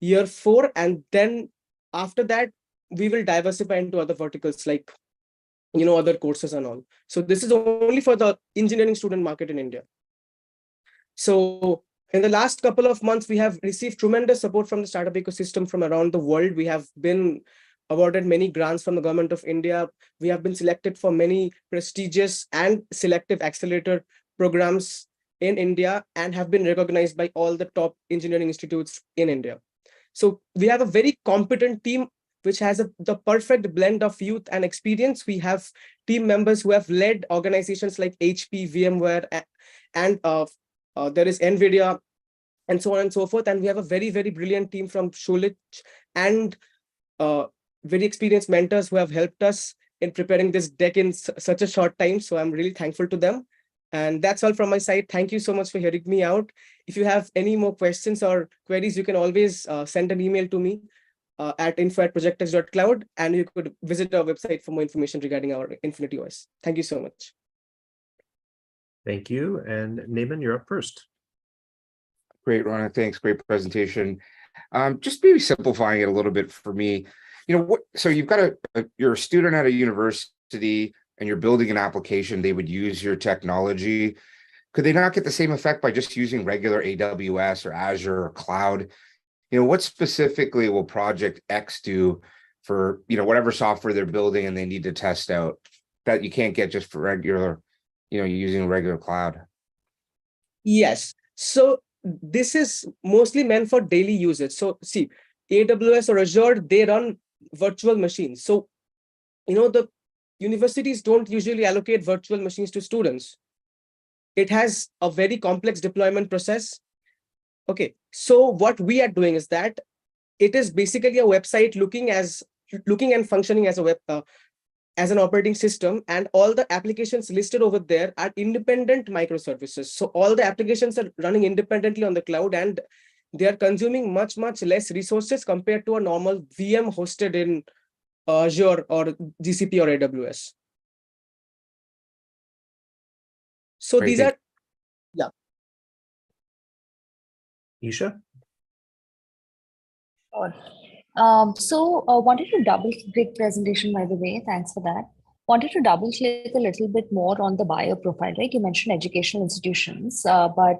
[SPEAKER 13] year 4. And then after that, we will diversify into other verticals like, other courses and all. So this is only for the engineering student market in India. So In the last couple of months, we have received tremendous support from the startup ecosystem from around the world. We have been awarded many grants from the government of India. We have been selected for many prestigious and selective accelerator programs in India and have been recognized by all the top engineering institutes in India. So we have a very competent team which has the perfect blend of youth and experience. We have team members who have led organizations like HP, VMware, and there is NVIDIA, and so on and so forth. And we have a very, very brilliant team from Schulich and very experienced mentors who have helped us in preparing this deck in such a short time. So I'm really thankful to them. And that's all from my side. Thank you so much for hearing me out. If you have any more questions or queries, you can always send an email to me at info@projectx.cloud, and you could visit our website for more information regarding our Infinity OS. Thank you so much.
[SPEAKER 2] Thank you. And Naaman, you're up first.
[SPEAKER 7] Great, Rana. Thanks. Great presentation. Just maybe simplifying it a little bit for me. So you've got you're a student at a university and you're building an application, they would use your technology. Could they not get the same effect by just using regular AWS or Azure or cloud? What specifically will Project X do for, whatever software they're building and they need to test out that you can't get just for regular, using regular cloud?
[SPEAKER 13] Yes. So this is mostly meant for daily usage. So see, AWS or Azure, they run virtual machines. So, the universities don't usually allocate virtual machines to students. It has a very complex deployment process. Okay, so what we are doing is that it is basically a website looking and functioning as a web as an operating system, and all the applications listed over there are independent microservices. So all the applications are running independently on the cloud, and they are consuming much less resources compared to a normal VM hosted in Azure or GCP or AWS. So
[SPEAKER 7] Great,
[SPEAKER 13] these are, yeah.
[SPEAKER 2] Isha?
[SPEAKER 8] Sure. So wanted to great presentation, by the way. Thanks for that. Wanted to double click a little bit more on the buyer profile, right? You mentioned educational institutions, but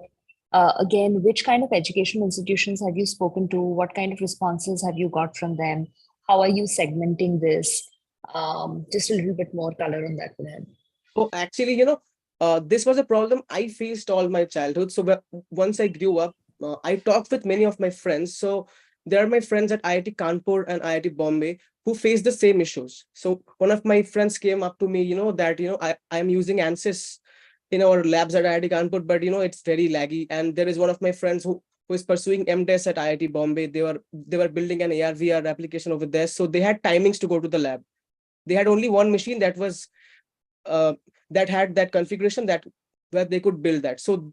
[SPEAKER 8] again, which kind of educational institutions have you spoken to? What kind of responses have you got from them? How are you segmenting this? Just a little bit more color on that, then.
[SPEAKER 13] Oh, actually, this was a problem I faced all my childhood. So once I grew up, I talked with many of my friends. So there are my friends at IIT Kanpur and IIT Bombay who face the same issues. So one of my friends came up to me, that, I'm using ANSYS in our labs at IIT Kanpur, but, it's very laggy. And there is one of my friends who is pursuing MDes at IIT Bombay. They were building an AR/VR application over there. So they had timings to go to the lab. They had only one machine that was that had that configuration where they could build that. So,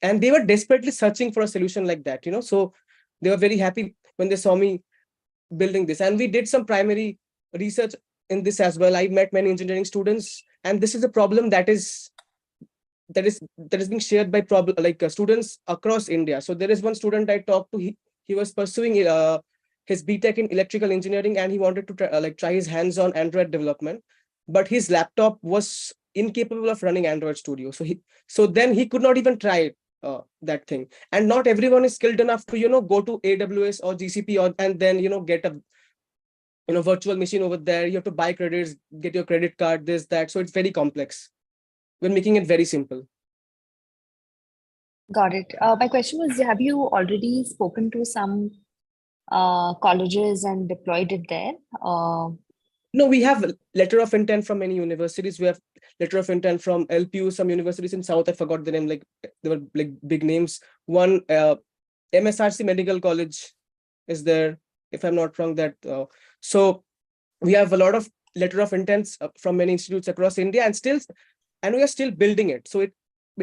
[SPEAKER 13] and they were desperately searching for a solution like that, so they were very happy when they saw me building this. And we did some primary research in this as well. I met many engineering students, and this is a problem that is being shared by students across India. So there is one student I talked to. He was pursuing his BTech in electrical engineering, and he wanted to try his hands on Android development, but his laptop was incapable of running Android Studio. So then he could not even try that thing. And not everyone is skilled enough to go to AWS or GCP and then get a virtual machine over there. You have to buy credits, get your credit card, this, that. So it's very complex. We're making it very simple.
[SPEAKER 8] Got it. My question was, have you already spoken to some colleges and deployed it there?
[SPEAKER 13] No, we have a letter of intent from many universities. We have letter of intent from LPU, some universities in South. I forgot the name, they were big names. One MSRC Medical College is there, if I'm not wrong. So we have a lot of letter of intents from many institutes across India, and we are still building it. So it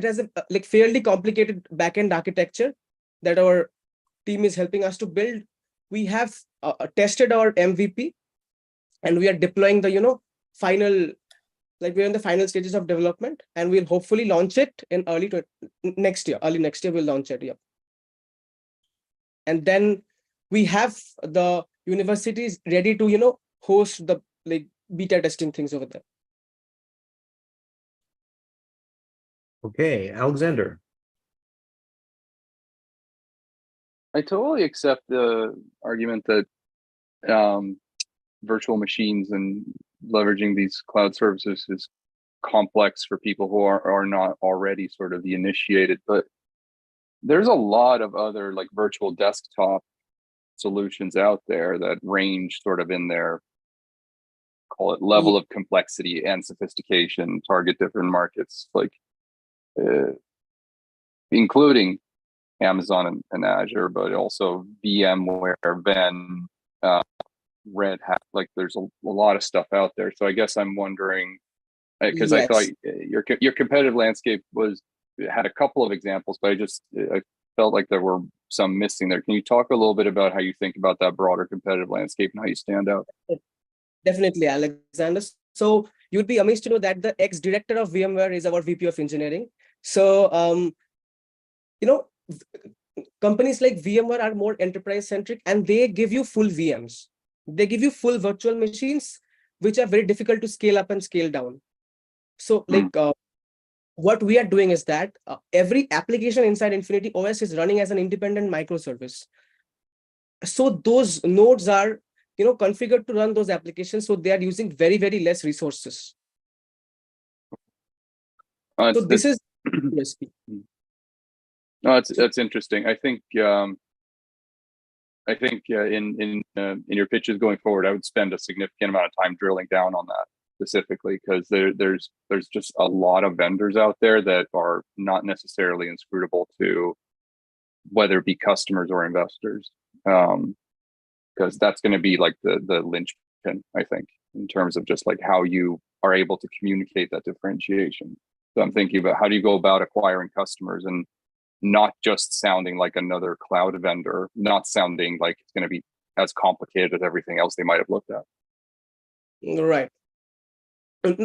[SPEAKER 13] has a fairly complicated backend architecture that our team is helping us to build. We have tested our MVP, and we are deploying the final, we're in the final stages of development, and we'll hopefully launch it in early next year we'll launch it. Yeah. And then we have the universities ready to host the beta testing things over there.
[SPEAKER 2] Okay, Alexander.
[SPEAKER 9] I totally accept the argument that virtual machines and leveraging these cloud services is complex for people who are not already sort of the initiated, but there's a lot of other like virtual desktop solutions out there that range sort of in their, call it, level of complexity and sophistication, target different markets, like including Amazon and Azure, but also VMware, Venn, Red Hat. Like there's a lot of stuff out there. So I guess I'm wondering, because I thought your competitive landscape had a couple of examples, but I felt like there were some missing there. Can you talk a little bit about how you think about that broader competitive landscape and how you stand out?
[SPEAKER 13] Definitely, Alexander. So you'd be amazed to know that the ex-director of VMware is our VP of engineering. So, companies like VMware are more enterprise-centric, and they give you full VMs. They give you full virtual machines, which are very difficult to scale up and scale down. So, what we are doing is that every application inside Infinity OS is running as an independent microservice. So those nodes are, configured to run those applications. So they are using very, very less resources. So this is USP.
[SPEAKER 9] No, that's interesting. I think in your pitches going forward, I would spend a significant amount of time drilling down on that specifically, because there's just a lot of vendors out there that are not necessarily inscrutable to whether it be customers or investors, because that's going to be like the linchpin, I think, in terms of just like how you are able to communicate that differentiation. So I'm thinking about how do you go about acquiring customers and not just sounding like another cloud vendor, not sounding like it's going to be as complicated as everything else they might have looked at.
[SPEAKER 13] Right.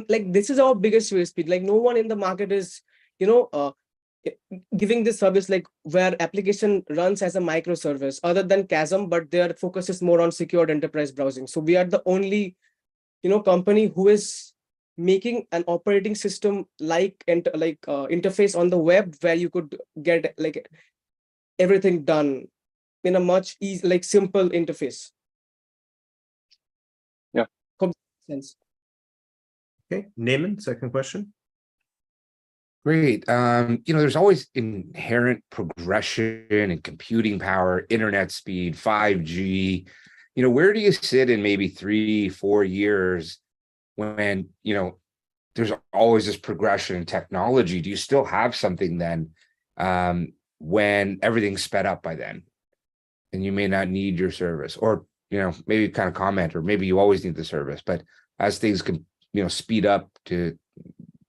[SPEAKER 13] Like this is our biggest USP. Like no one in the market is, giving this service like where application runs as a microservice other than Chasm, but their focus is more on secured enterprise browsing. So we are the only, company who is making an operating system interface on the web where you could get like everything done in a much simple interface.
[SPEAKER 9] Yeah.
[SPEAKER 13] Hope that makes sense.
[SPEAKER 2] Okay, Naaman, second question.
[SPEAKER 7] Great. There's always inherent progression in computing power, internet speed, 5G. Where do you sit in maybe 3-4 years when, there's always this progression in technology? Do you still have something then when everything's sped up by then and you may not need your service? Or, maybe kind of comment, or maybe you always need the service, but as things can, speed up to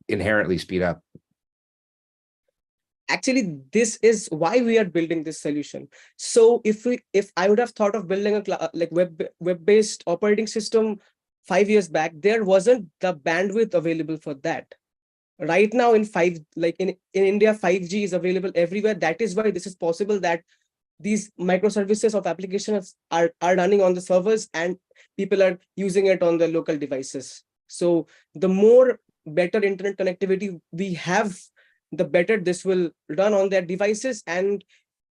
[SPEAKER 7] inherently speed up.
[SPEAKER 13] Actually, this is why we are building this solution. So if I would have thought of building a web-based operating system 5 years back, there wasn't the bandwidth available for that. Right now in India, 5G is available everywhere. That is why this is possible, that these microservices of applications are running on the servers and people are using it on the local devices. So the more better internet connectivity we have, the better this will run on their devices. And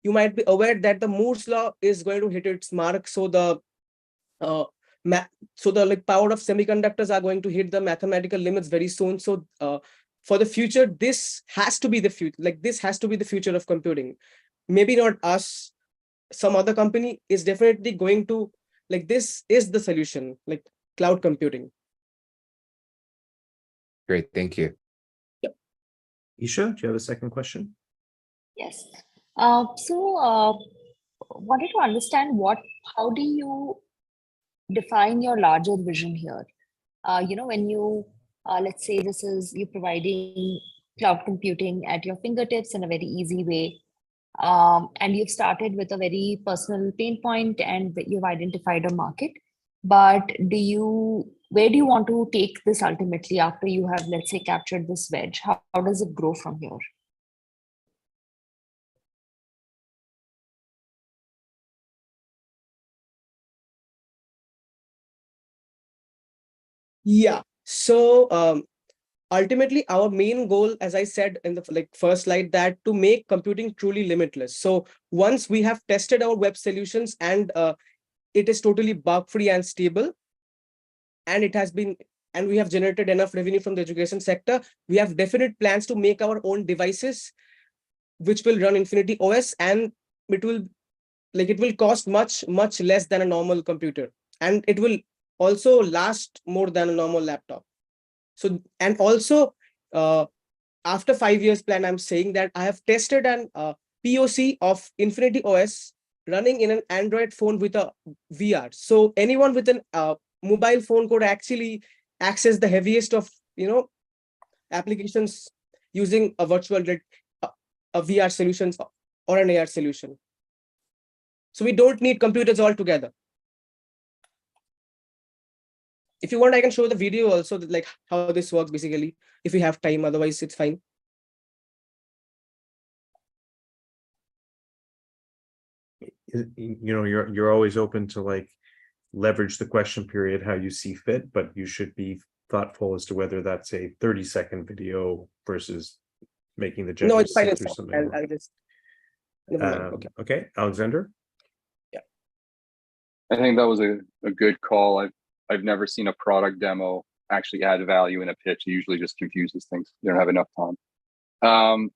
[SPEAKER 13] you might be aware that the Moore's law is going to hit its mark. So the power of semiconductors are going to hit the mathematical limits very soon. So for the future, this has to be the future. This has to be the future of computing. Maybe not us, some other company is definitely going to, this is the solution, cloud computing.
[SPEAKER 7] Great, thank you.
[SPEAKER 13] Yep.
[SPEAKER 2] Isha, do you have a second question?
[SPEAKER 8] Yes. Wanted to understand how do you define your larger vision here? When you, let's say you're providing cloud computing at your fingertips in a very easy way. And you've started with a very personal pain point and you've identified a market. But where do you want to take this ultimately after you have, let's say, captured this wedge? How does it grow from here?
[SPEAKER 13] Yeah. So ultimately our main goal, as I said in the first slide, that to make computing truly limitless. So once we have tested our web solutions and it is totally bug free and stable, and we have generated enough revenue from the education sector, we have definite plans to make our own devices which will run Infinity OS, and it will cost much less than a normal computer, and it will also last more than a normal laptop. So, and also after 5 years plan, I'm saying that I have tested an POC of Infinity OS running in an Android phone with a VR. So anyone with an mobile phone could actually access the heaviest of applications using a a VR solutions or an AR solution. So we don't need computers altogether. If you want, I can show the video also, like how this works basically, if you have time. Otherwise, it's fine.
[SPEAKER 2] You're always open to like leverage the question period how you see fit, but you should be thoughtful as to whether that's a 30-second video versus making the judges
[SPEAKER 13] No, it's fine.
[SPEAKER 2] sit
[SPEAKER 13] It's
[SPEAKER 2] through
[SPEAKER 13] fine.
[SPEAKER 2] something more.
[SPEAKER 13] I'll just. Never mind.
[SPEAKER 2] Okay, Alexander.
[SPEAKER 9] I think that was a good call. I've never seen a product demo actually add value in a pitch. It usually just confuses things. You don't have enough time.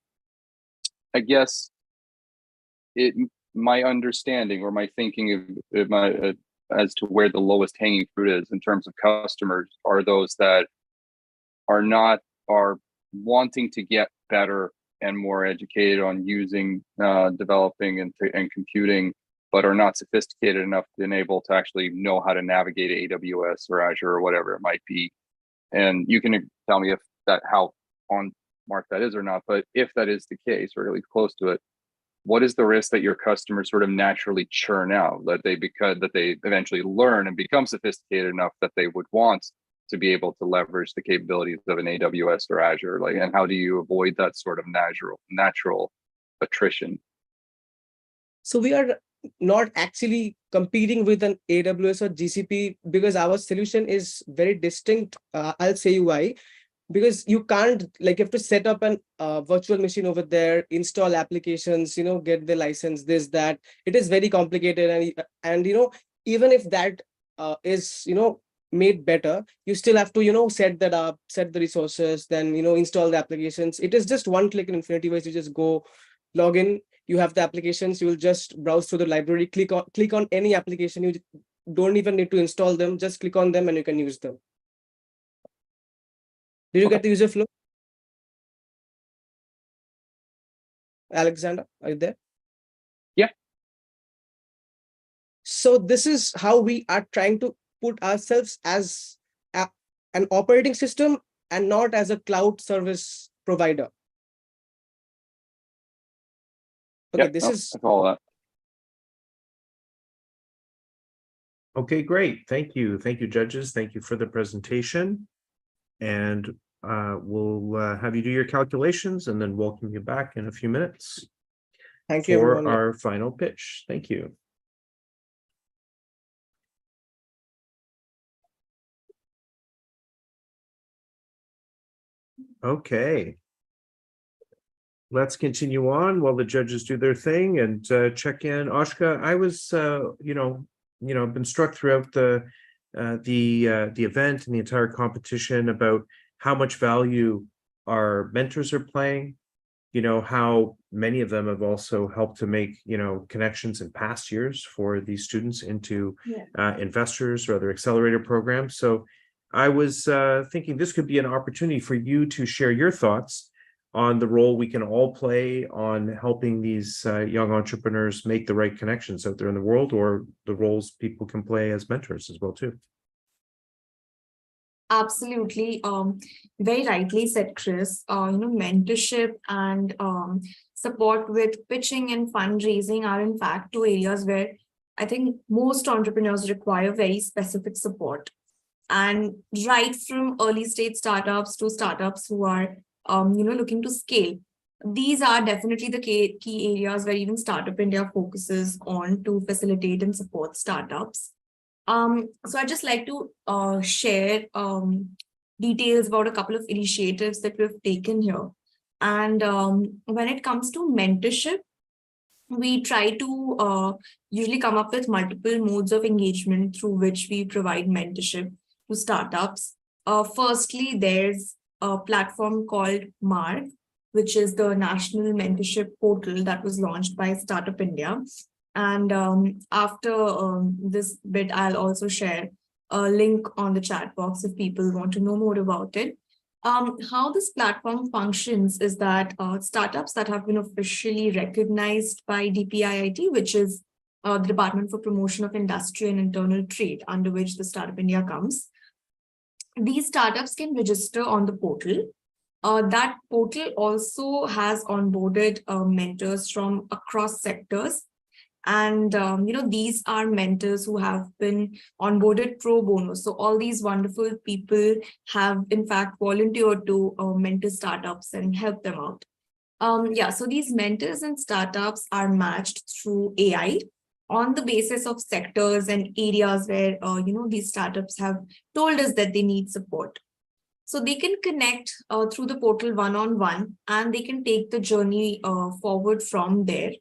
[SPEAKER 9] I guess my understanding or my thinking of as to where the lowest hanging fruit is in terms of customers are those that are wanting to get better and more educated on using, developing and computing, but are not sophisticated enough to enable to actually know how to navigate AWS or Azure or whatever it might be. And you can tell me if how on mark that is or not, but if that is the case, or at least close to it, what is the risk that your customers sort of naturally churn out, that they eventually learn and become sophisticated enough that they would want to be able to leverage the capabilities of an AWS or Azure? And how do you avoid that sort of natural attrition?
[SPEAKER 13] So we are not actually competing with an AWS or GCP because our solution is very distinct. I'll say you why. Because you can't, you have to set up an virtual machine over there, install applications, get the license, this, that. It is very complicated. And even if that is, made better, you still have to, set that up, set the resources, then, install the applications. It is just one click in Infinity OS. You just go log in, you have the applications, you will just browse through the library, click on any application. You don't even need to install them, just click on them and you can use them. Did you get the user flow? Alexander, are you there?
[SPEAKER 9] Yeah.
[SPEAKER 13] So this is how we are trying to put ourselves as an operating system and not as a cloud service provider. Okay,
[SPEAKER 9] I follow that.
[SPEAKER 2] Okay, great. Thank you. Thank you, judges. Thank you for the presentation. And we'll have you do your calculations and then welcome you back in a few minutes.
[SPEAKER 13] Thank you,
[SPEAKER 2] for
[SPEAKER 13] everyone.
[SPEAKER 2] our final pitch. Thank you. Okay. Let's continue on while the judges do their thing and check in. Oshka, I was, been struck throughout the event and the entire competition about how much value our mentors are playing, how many of them have also helped to make, connections in past years for these students into investors or other accelerator programs. So I was thinking this could be an opportunity for you to share your thoughts on the role we can all play on helping these young entrepreneurs make the right connections out there in the world, or the roles people can play as mentors as well too.
[SPEAKER 3] Absolutely. Very rightly said, Chris. Mentorship and support with pitching and fundraising are in fact two areas where I think most entrepreneurs require very specific support. And right from early stage startups to startups who are looking to scale, these are definitely the key areas where even Startup India focuses on to facilitate and support startups. So I'd just like to share details about a couple of initiatives that we've taken here. And when it comes to mentorship, we try to usually come up with multiple modes of engagement through which we provide mentorship to startups. Firstly, there's a platform called MARG, which is the National Mentorship Portal that was launched by Startup India. And after this bit, I'll also share a link on the chat box if people want to know more about it. How this platform functions is that startups that have been officially recognized by DPIIT, which is the Department for Promotion of Industry and Internal Trade, under which the Startup India comes, these startups can register on the portal. That portal also has onboarded mentors from across sectors. And, these are mentors who have been onboarded pro bono. So all these wonderful people have, in fact, volunteered to mentor startups and help them out. So these mentors and startups are matched through AI on the basis of sectors and areas where, these startups have told us that they need support. So they can connect through the portal one-on-one, and they can take the journey forward from there.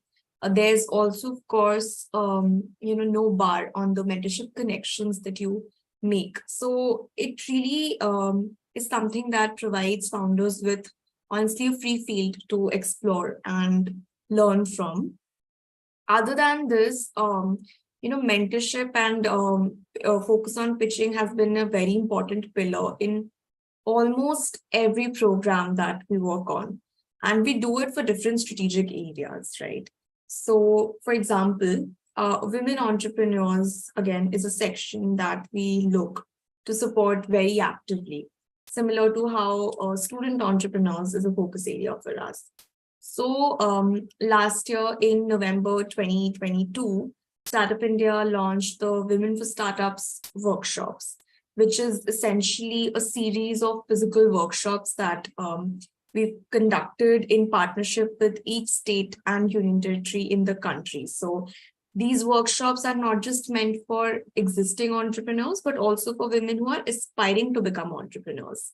[SPEAKER 3] There's also, of course, no bar on the mentorship connections that you make. So it really is something that provides founders with, honestly, a free field to explore and learn from. Other than this, mentorship and focus on pitching has been a very important pillar in almost every program that we work on. And we do it for different strategic areas, right? So, for example, women entrepreneurs, again, is a section that we look to support very actively, similar to how student entrepreneurs is a focus area for us. So last year in November 2022, Startup India launched the Women for Startups workshops, which is essentially a series of physical workshops that we've conducted in partnership with each state and union territory in the country. So these workshops are not just meant for existing entrepreneurs, but also for women who are aspiring to become entrepreneurs.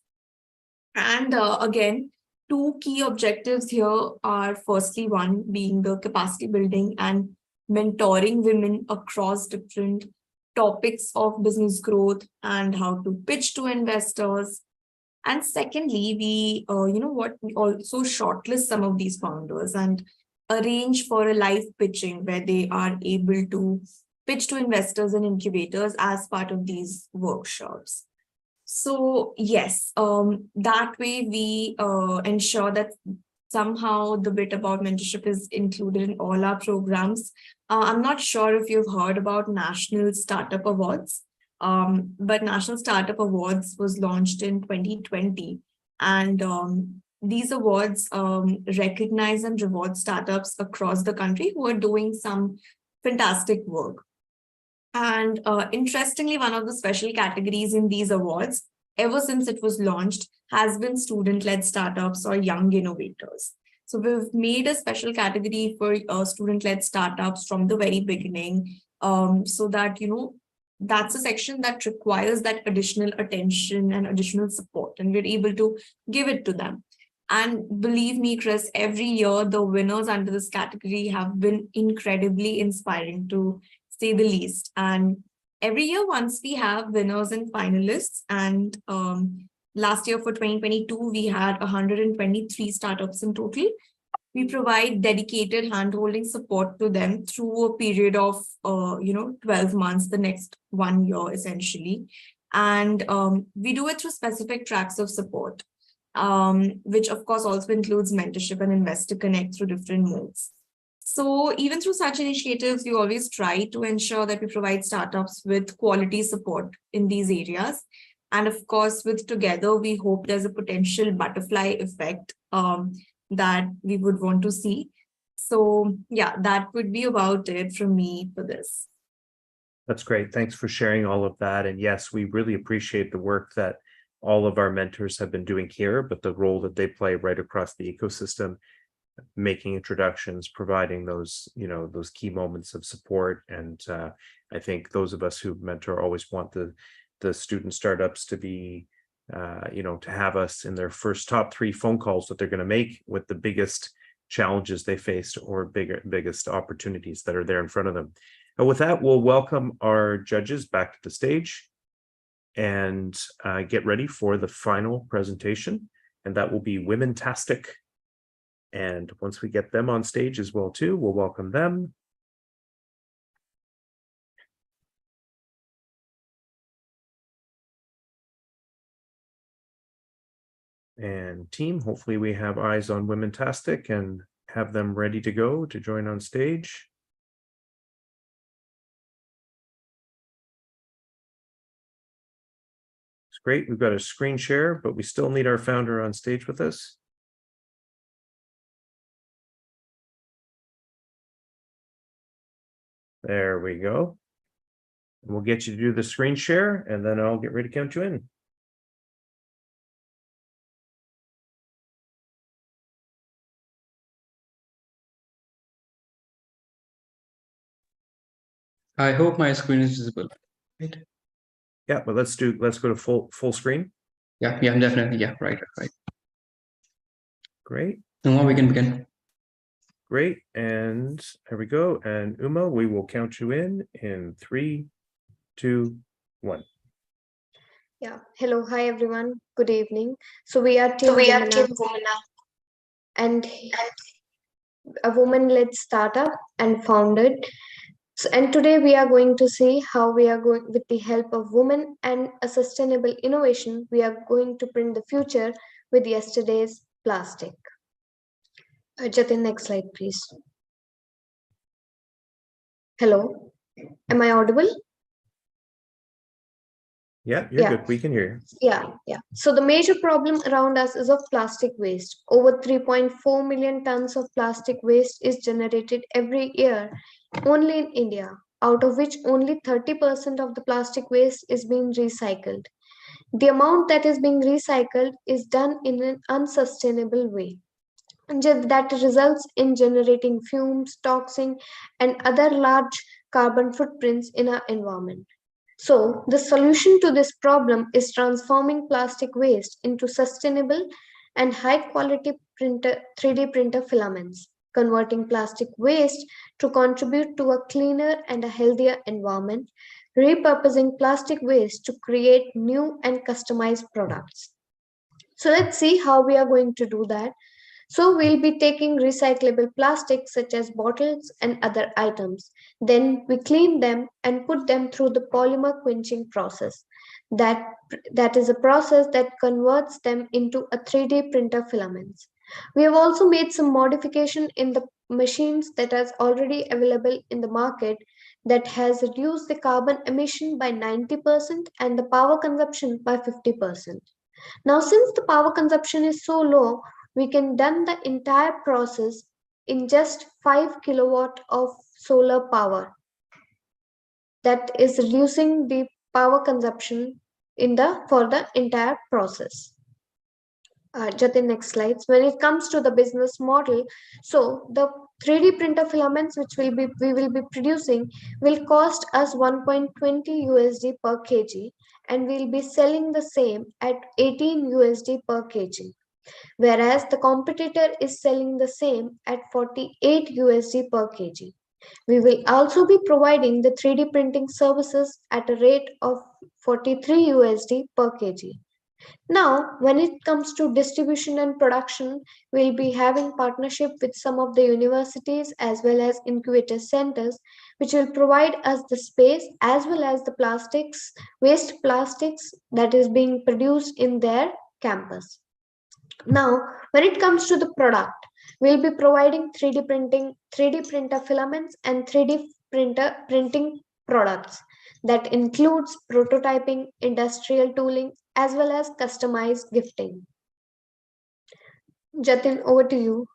[SPEAKER 3] And again, two key objectives here are, firstly, one being the capacity building and mentoring women across different topics of business growth and how to pitch to investors. And secondly, we, we also shortlist some of these founders and arrange for a live pitching where they are able to pitch to investors and incubators as part of these workshops. So yes, that way we ensure that somehow the bit about mentorship is included in all our programs. I'm not sure if you've heard about National Startup Awards, but National Startup Awards was launched in 2020. And these awards recognize and reward startups across the country who are doing some fantastic work. And interestingly, one of the special categories in these awards, ever since it was launched, has been student-led startups or young innovators. So we've made a special category for student-led startups from the very beginning, so that, that's a section that requires that additional attention and additional support, and we're able to give it to them. And believe me, Chris, every year the winners under this category have been incredibly inspiring, to say the least. And every year, once we have winners and finalists, and last year for 2022, we had 123 startups in total. We provide dedicated handholding support to them through a period of, 12 months, the next 1 year, essentially. And we do it through specific tracks of support, which of course also includes mentorship and investor connect through different modes. So even through such initiatives, we always try to ensure that we provide startups with quality support in these areas. And of course, with Together, we hope there's a potential butterfly effect that we would want to see. So yeah, that would be about it from me for this.
[SPEAKER 2] That's great. Thanks for sharing all of that. And yes, we really appreciate the work that all of our mentors have been doing here, but the role that they play right across the ecosystem, making introductions, providing those, those key moments of support. And I think those of us who mentor always want the student startups to be to have us in their first top 3 phone calls that they're going to make with the biggest challenges they faced or biggest opportunities that are there in front of them. And with that, we'll welcome our judges back to the stage and get ready for the final presentation. And that will be Women-tastic. And once we get them on stage as well too, we'll welcome them. And team, hopefully we have eyes on Women-tastic and have them ready to go to join on stage. It's great. We've got a screen share, but we still need our founder on stage with us. There we go. And we'll get you to do the screen share, and then I'll get ready to count you in.
[SPEAKER 14] I hope my screen is visible. Right?
[SPEAKER 2] Yeah, but let's go to full screen.
[SPEAKER 14] Yeah, definitely. Yeah, right.
[SPEAKER 2] Great.
[SPEAKER 14] Now we can begin.
[SPEAKER 2] Great. And there we go. And Uma, we will count you in 3, 2, 1.
[SPEAKER 15] Yeah. Hello. Hi, everyone. Good evening. So we are Team Womana, and a woman-led startup and founded. And today we are going to see how we are going, with the help of women and a sustainable innovation, we are going to print the future with yesterday's plastic. Jatin, next slide, please. Hello. Am I audible?
[SPEAKER 2] Yeah, you're good. We can hear
[SPEAKER 15] you. Yeah. So the major problem around us is of plastic waste. Over 3.4 million tons of plastic waste is generated every year only in India, out of which only 30% of the plastic waste is being recycled. The amount that is being recycled is done in an unsustainable way, and that results in generating fumes, toxins, and other large carbon footprints in our environment. So the solution to this problem is transforming plastic waste into sustainable and high quality 3D printer filaments, converting plastic waste to contribute to a cleaner and a healthier environment, repurposing plastic waste to create new and customized products. So let's see how we are going to do that. So we'll be taking recyclable plastics such as bottles and other items. Then we clean them and put them through the polymer quenching process. That is a process that converts them into a 3D printer filaments. We have also made some modification in the machines that is already available in the market that has reduced the carbon emission by 90% and the power consumption by 50%. Now, since the power consumption is so low, we can done the entire process in just 5 kilowatt of solar power. That is reducing the power consumption for the entire process. Jatin, next slides. When it comes to the business model, so the 3D printer filaments which we will be producing will cost us 1.20 USD per kg, and we'll be selling the same at 18 USD per kg. Whereas the competitor is selling the same at 48 USD per kg. We will also be providing the 3D printing services at a rate of 43 USD per kg. Now, when it comes to distribution and production, we'll be having partnership with some of the universities as well as incubator centers, which will provide us the space as well as the waste plastics that is being produced in their campus. Now, when it comes to the product, we'll be providing 3D printer filaments and 3D printing products that includes prototyping, industrial tooling, as well as customized gifting. Jatin, over to you.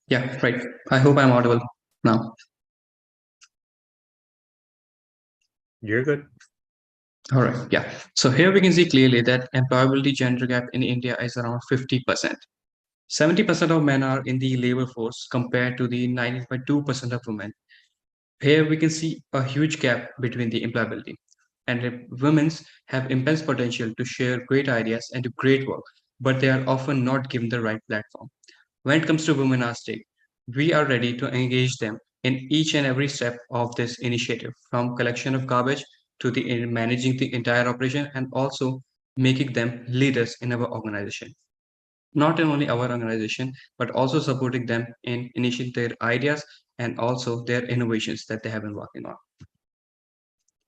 [SPEAKER 14] Yeah, right. I hope I'm audible now.
[SPEAKER 2] You're good.
[SPEAKER 14] All right. Yeah. So here we can see clearly that employability gender gap in India is around 50%. 70% of men are in the labor force compared to the 90.2% of women. Here we can see a huge gap between the employability. And women have immense potential to share great ideas and do great work, but they are often not given the right platform. When it comes to women are stake, we are ready to engage them in each and every step of this initiative, from collection of garbage to the in managing the entire operation and also making them leaders in our organization. Not in only our organization, but also supporting them in initiating their ideas and also their innovations that they have been working on.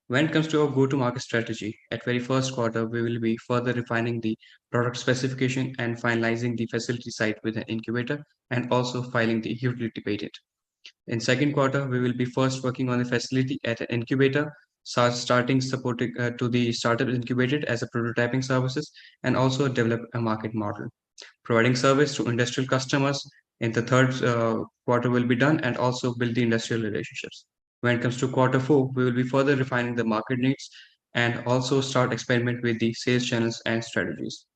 [SPEAKER 14] When it comes to our go-to-market strategy, at very first quarter, we will be further refining the product specification and finalizing the facility site with an incubator and also filing the utility patent. In second quarter, we will be first working on the facility at an incubator, starting supporting to the startup incubated as a prototyping services and also develop a market model. Providing service to industrial customers in the third quarter will be done and also build the industrial relationships. When it comes to quarter four, we will be further refining the market needs and also start experiment with the sales channels and strategies.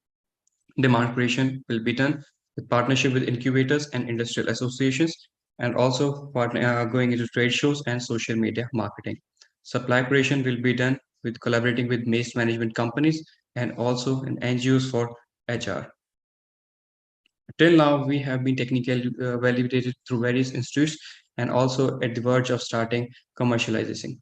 [SPEAKER 14] Demand creation will be done with partnership with incubators and industrial associations and also going into trade shows and social media marketing. Supply creation will be done with collaborating with waste management companies and also in NGOs for HR. Till now, we have been technically validated through various institutes and also at the verge of starting commercializing.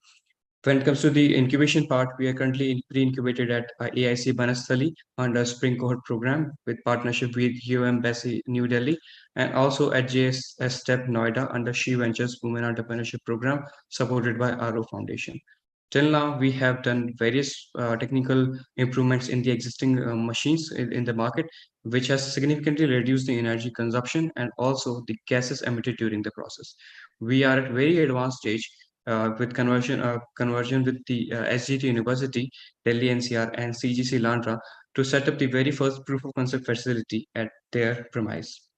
[SPEAKER 14] When it comes to the incubation part, we are currently pre-incubated at AIC Banasthali under Spring Cohort program with partnership with UM Bessie New Delhi and also at JSS Step Noida under She Ventures Women Entrepreneurship program supported by RO Foundation. Till now, we have done various technical improvements in the existing machines in the market, which has significantly reduced the energy consumption and also the gases emitted during the process. We are at very advanced stage with conversion with the SGT University, Delhi NCR, and CGC Landra to set up the very first proof of concept facility at their premise.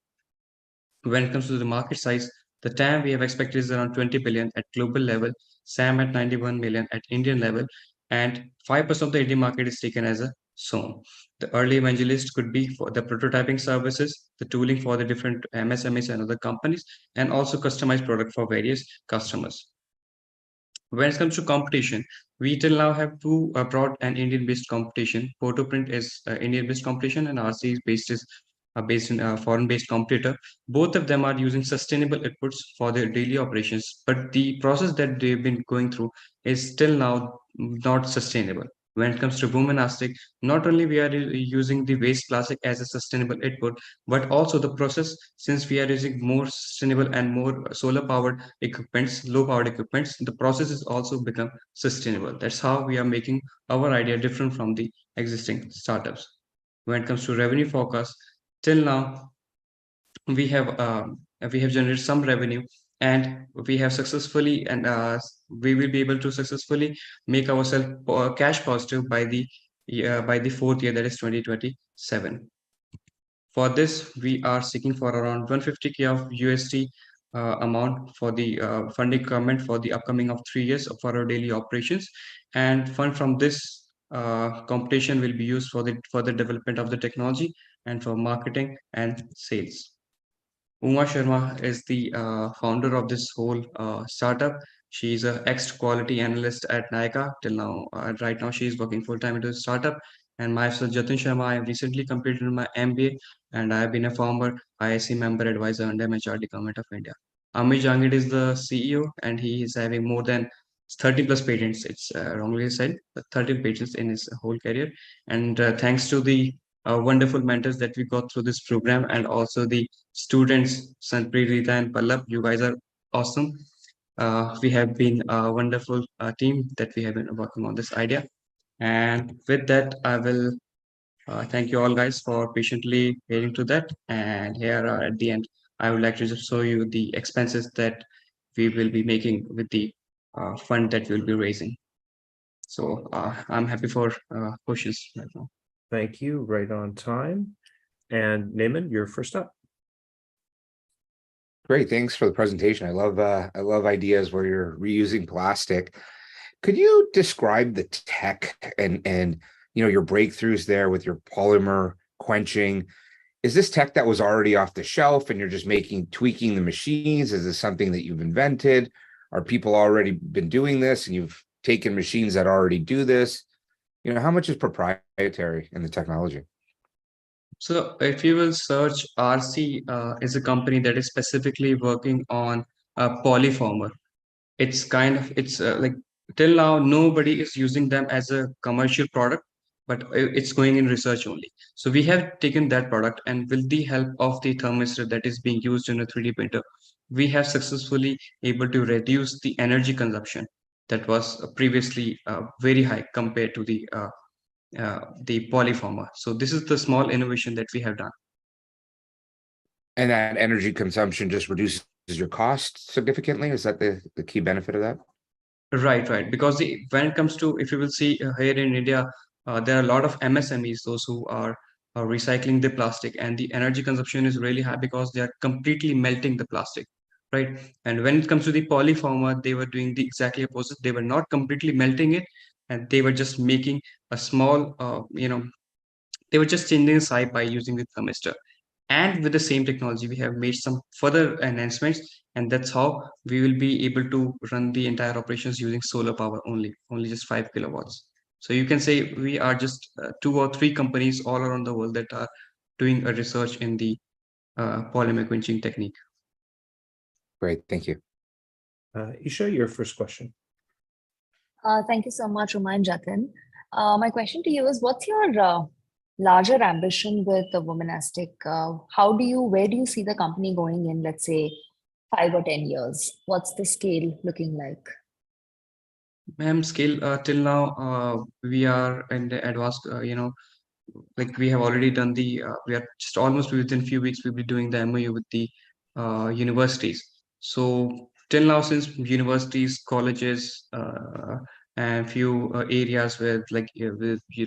[SPEAKER 14] When it comes to the market size, the TAM we have expected is around 20 billion at global level, SAM at 91 million at Indian level, and 5% of the Indian market is taken as a zone. The early evangelist could be for the prototyping services, the tooling for the different MSMEs and other companies, and also customized product for various customers. When it comes to competition, we till now have two abroad and Indian-based competition. Photoprint is Indian-based competition, and RC is based in a foreign-based competitor. Both of them are using sustainable inputs for their daily operations, but the process that they've been going through is still now not sustainable. When it comes to women Astic, not only we are using the waste plastic as a sustainable input, but also the process, since we are using more sustainable and more solar powered equipments, low powered equipments, the process is also become sustainable. That's how we are making our idea different from the existing startups. When it comes to revenue forecast, till now we have generated some revenue and we have successfully and we will be able to successfully make ourselves cash positive by the fourth year, that is 2027. For this, we are seeking for around 150K of USD amount for the funding requirement for the upcoming of 3 years for our daily operations, and fund from this competition will be used for the further development of the technology and for marketing and sales. Uma Sharma is the founder of this whole startup. She's an ex-quality analyst at Nykaa till now. Right now, she's working full-time into the startup. And myself, Jatin Sharma, I recently completed my MBA, and I have been a former IIC member advisor under MHRD Government of India. Amit Jangid is the CEO, and he is having more than 30 plus patents. It's wrongly said, but 30 patents in his whole career. And thanks to the wonderful mentors that we got through this program and also the students, Sanpreet, Rita, and Pallab. You guys are awesome. We have been a wonderful team that we have been working on this idea. And with that, I will thank you all guys for patiently hearing to that. And here at the end, I would like to just show you the expenses that we will be making with the fund that we'll be raising. So I'm happy for questions right now.
[SPEAKER 2] Thank you. Right on time. And Naaman, you're first up.
[SPEAKER 7] Great, thanks for the presentation. I love ideas where you're reusing plastic. Could you describe the tech and your breakthroughs there with your polymer quenching? Is this tech that was already off the shelf and you're just tweaking the machines? Is this something that you've invented? Are people already been doing this and you've taken machines that already do this? How much is proprietary in the technology?
[SPEAKER 14] So if you will search, RC is a company that is specifically working on a polyformer. It's like till now nobody is using them as a commercial product, but it's going in research only. So we have taken that product, and with the help of the thermistor that is being used in a 3D printer, we have successfully able to reduce the energy consumption that was previously very high compared to the polyformer. So this is the small innovation that we have done.
[SPEAKER 7] And that energy consumption just reduces your cost significantly? Is that the key benefit of that?
[SPEAKER 14] Right. Because when it comes to, if you will see here in India, there are a lot of MSMEs, those who are recycling the plastic, and the energy consumption is really high because they are completely melting the plastic, right? And when it comes to the polyformer, they were doing the exactly opposite. They were not completely melting it, and they were just making a small, they were just changing the size by using the thermistor. And with the same technology, we have made some further enhancements, and that's how we will be able to run the entire operations using solar power only just 5 kilowatts. So you can say we are just 2 or 3 companies all around the world that are doing a research in the polymer quenching technique.
[SPEAKER 7] Great, thank you.
[SPEAKER 2] Isha, your first question.
[SPEAKER 8] Thank you so much, Uma and Jatin. My question to you is, what's your larger ambition with the Womanastic? Where do you see the company going in, let's say, 5 or 10 years? What's the scale looking like?
[SPEAKER 14] Ma'am, scale till now, we are in the advanced, like we have already done we are just almost within a few weeks, we'll be doing the MOU with the universities. So till now, since universities, colleges, and few areas where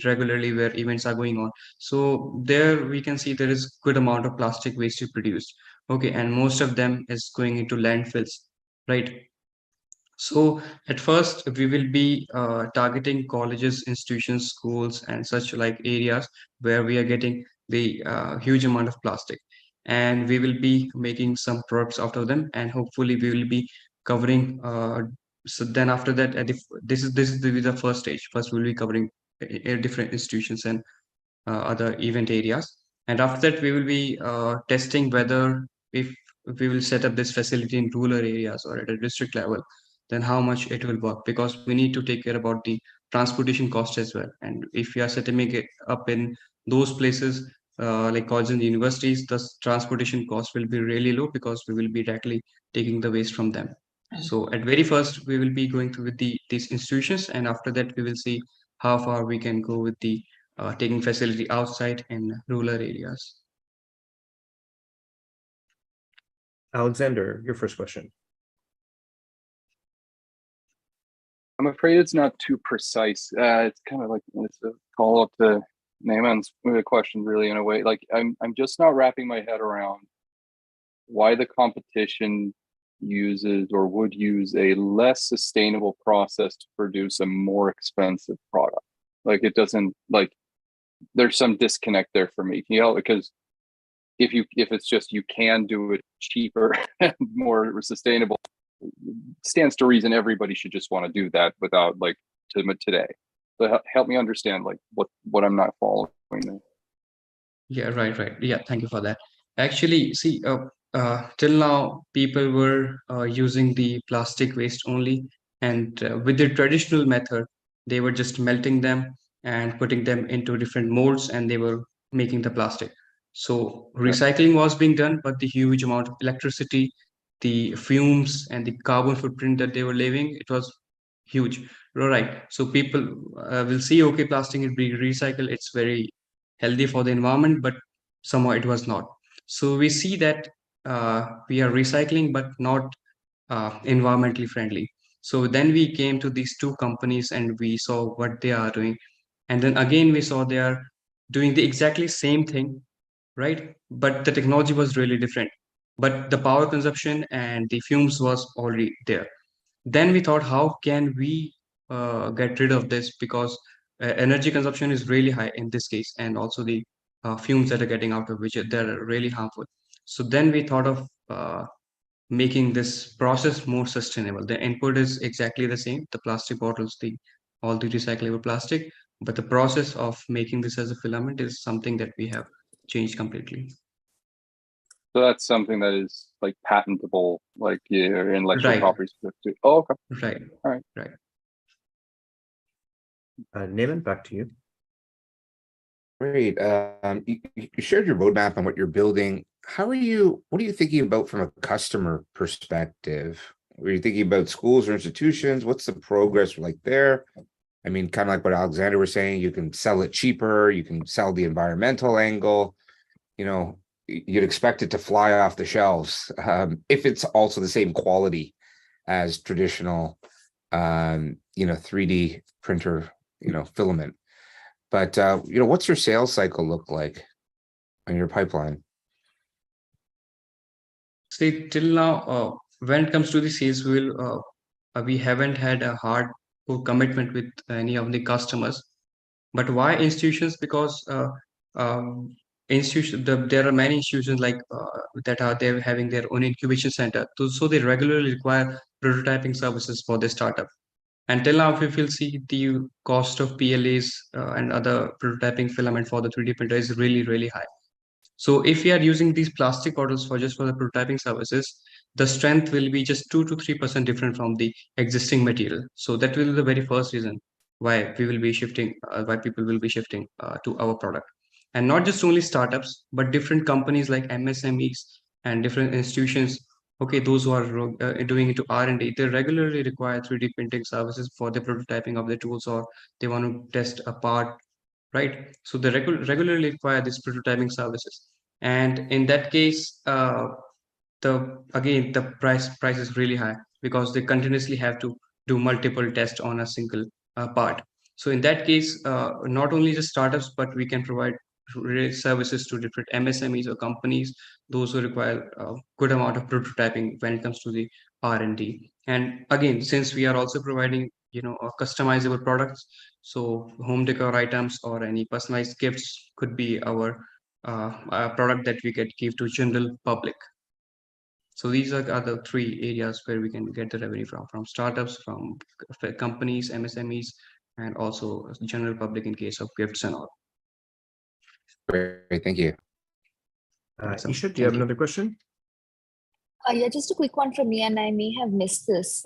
[SPEAKER 14] regularly where events are going on, so there we can see there is good amount of plastic waste produced. Okay, and most of them is going into landfills, right? So at first we will be targeting colleges, institutions, schools, and such like areas where we are getting the huge amount of plastic, and we will be making some products out of them, and hopefully we will be covering. So then after that, this is the first stage. First, we'll be covering different institutions and other event areas. And after that, we will be testing whether if we will set up this facility in rural areas or at a district level, then how much it will work, because we need to take care about the transportation cost as well. And if we are setting it up in those places like colleges and universities, the transportation cost will be really low because we will be directly taking the waste from them. So at very first, we will be going through with these institutions, and after that, we will see how far we can go with the taking facility outside in rural areas.
[SPEAKER 2] Alexander, your first question.
[SPEAKER 9] I'm afraid it's not too precise. It's kind of like it's a call up to Naaman's question, really, in a way. Like I'm just not wrapping my head around why the competition uses or would use a less sustainable process to produce a more expensive product. Like it doesn't, like there's some disconnect there for me, because if it's just you can do it cheaper and more sustainable, stands to reason everybody should just want to do that without like today. So help me understand like what I'm not following there.
[SPEAKER 14] Yeah, right. Yeah, thank you for that. Actually, see, till now people were using the plastic waste only, and with the traditional method, they were just melting them and putting them into different molds, and they were making the plastic. So recycling was being done, but the huge amount of electricity, the fumes, and the carbon footprint that they were leaving, it was huge. Right. So people will see, okay, plastic is being recycled, it's very healthy for the environment, but somehow it was not. So we see that we are recycling, but not environmentally friendly. So then we came to these 2 companies and we saw what they are doing. And then again, we saw they are doing the exactly same thing, right? But the technology was really different. But the power consumption and the fumes was already there. Then we thought, how can we get rid of this? Because energy consumption is really high in this case, and also the fumes that are getting out of which they're really harmful. So then we thought of making this process more sustainable. The input is exactly the same, the plastic bottles, all the recyclable plastic, but the process of making this as a filament is something that we have changed completely.
[SPEAKER 9] So that's something that is like patentable, like your intellectual
[SPEAKER 14] Right.
[SPEAKER 9] property. Oh, okay.
[SPEAKER 14] Right.
[SPEAKER 9] All right.
[SPEAKER 14] Right.
[SPEAKER 2] Naaman, back to you.
[SPEAKER 7] Great. You shared your roadmap on what you're building. What are you thinking about from a customer perspective? Were you thinking about schools or institutions? What's the progress like there? I mean, kind of like what Alexander was saying, you can sell it cheaper, you can sell the environmental angle, you'd expect it to fly off the shelves, if it's also the same quality as traditional, 3D printer, filament. But, what's your sales cycle look like on your pipeline?
[SPEAKER 14] See, till now, when it comes to the sales, we haven't had a hard commitment with any of the customers. But why institutions? Because there are many institutions like that are there having their own incubation center. So they regularly require prototyping services for their startup. Until now, if you'll see, the cost of PLAs and other prototyping filament for the 3D printer is really, really high. So if we are using these plastic bottles for the prototyping services, the strength will be just 2 to 3% different from the existing material. So that will be the very first reason why we will be shifting, why people will be shifting to our product. And not just only startups, but different companies like MSMEs and different institutions. Okay, those who are doing into R&D, they regularly require 3D printing services for the prototyping of the tools, or they want to test a part, right? So they regularly require these prototyping services. And in that case, the price is really high because they continuously have to do multiple tests on a single part. So in that case, not only just startups, but we can provide services to different MSMEs or companies, those who require a good amount of prototyping when it comes to the R&D. And again, since we are also providing customizable products, so home decor items or any personalized gifts could be our product that we could give to general public. So these are the three areas where we can get the revenue from startups, from companies, MSMEs, and also general public in case of gifts and all.
[SPEAKER 7] Great, thank you.
[SPEAKER 2] Isha, do you have another question?
[SPEAKER 8] Yeah, just a quick one from me, and I may have missed this.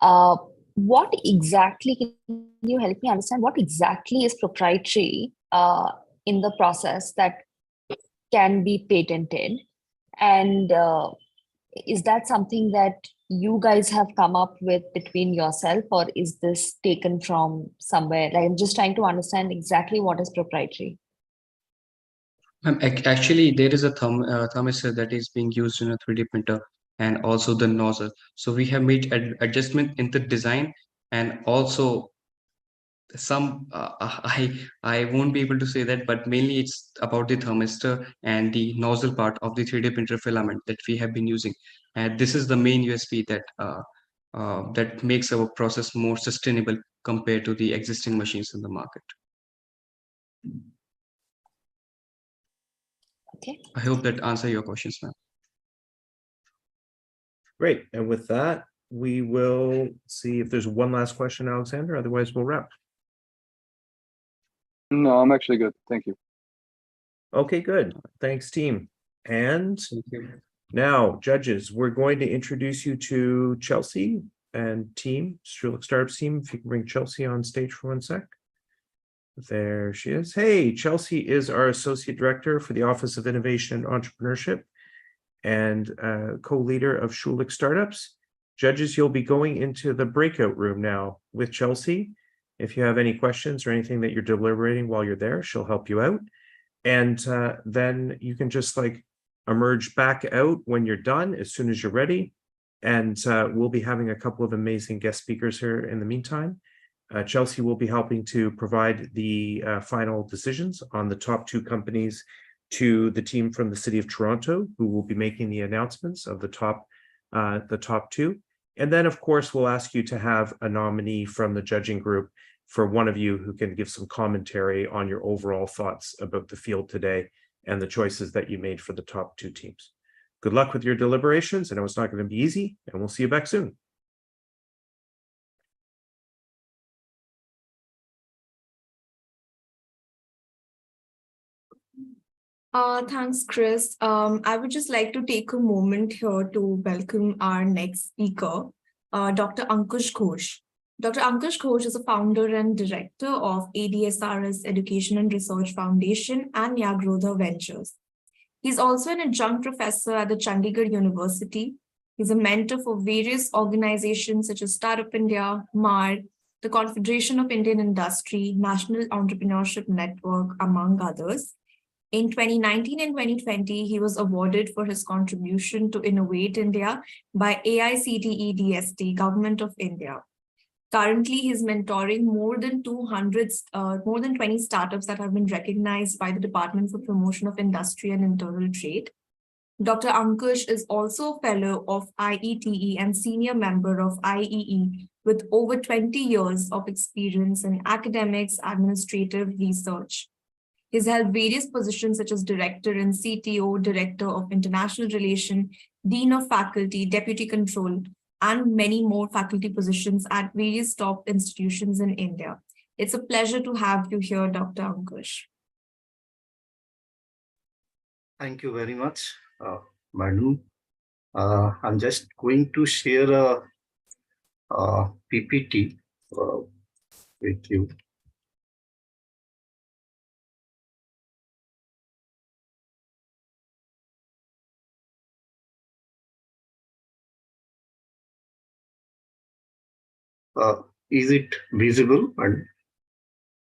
[SPEAKER 8] What exactly, can you help me understand what exactly is proprietary in the process that can be patented? And is that something that you guys have come up with between yourself, or is this taken from somewhere? Like, I'm just trying to understand exactly what is proprietary.
[SPEAKER 14] Actually, there is a thermistor that is being used in a 3D printer, and also the nozzle. So we have made adjustment in the design, and also some I won't be able to say that, but mainly it's about the thermistor and the nozzle part of the 3D printer filament that we have been using. And this is the main USP that makes our process more sustainable compared to the existing machines in the market.
[SPEAKER 8] Okay.
[SPEAKER 14] I hope that answers your questions, ma'am.
[SPEAKER 2] Great. And with that, we will see if there's one last question, Alexander. Otherwise, we'll wrap.
[SPEAKER 9] No, I'm actually good. Thank you.
[SPEAKER 2] Okay, good. Thanks, team. And now, judges, we're going to introduce you to Chelsea and team, Schulich Startups team. If you can bring Chelsea on stage for 1 sec. There she is. Hey, Chelsea is our Associate Director for the Office of Innovation and Entrepreneurship and co-leader of Schulich Startups. Judges, you'll be going into the breakout room now with Chelsea. If you have any questions or anything that you're deliberating while you're there, she'll help you out. And then you can just emerge back out when you're done, as soon as you're ready. And we'll be having a couple of amazing guest speakers here in the meantime. Chelsea will be helping to provide the final decisions on the top 2 companies to the team from the City of Toronto, who will be making the announcements of the top 2. And then, of course, we'll ask you to have a nominee from the judging group for one of you who can give some commentary on your overall thoughts about the field today and the choices that you made for the top 2 teams. Good luck with your deliberations. I know it's not going to be easy, and we'll see you back soon.
[SPEAKER 3] Thanks, Chris. I would just like to take a moment here to welcome our next speaker, Dr. Ankush Ghosh. Dr. Ankush Ghosh is a founder and director of ADSRS Education and Research Foundation and Nyagrodha Ventures. He's also an adjunct professor at the Chandigarh University. He's a mentor for various organizations such as Startup India, MAR, the Confederation of Indian Industry, National Entrepreneurship Network, among others. In 2019 and 2020, he was awarded for his contribution to Innovate India by AICTE DST, Government of India. Currently, he's mentoring more than 20 startups that have been recognized by the Department for Promotion of Industry and Internal Trade. Dr. Ankush is also a fellow of IETE and senior member of IEE with over 20 years of experience in academics, administrative research. He's held various positions such as Director and CTO, Director of International Relations, Dean of Faculty, Deputy Control, and many more faculty positions at various top institutions in India. It's a pleasure to have you here, Dr. Ankush.
[SPEAKER 16] Thank you very much, Manu. I'm just going to share a PPT with you. Is it visible?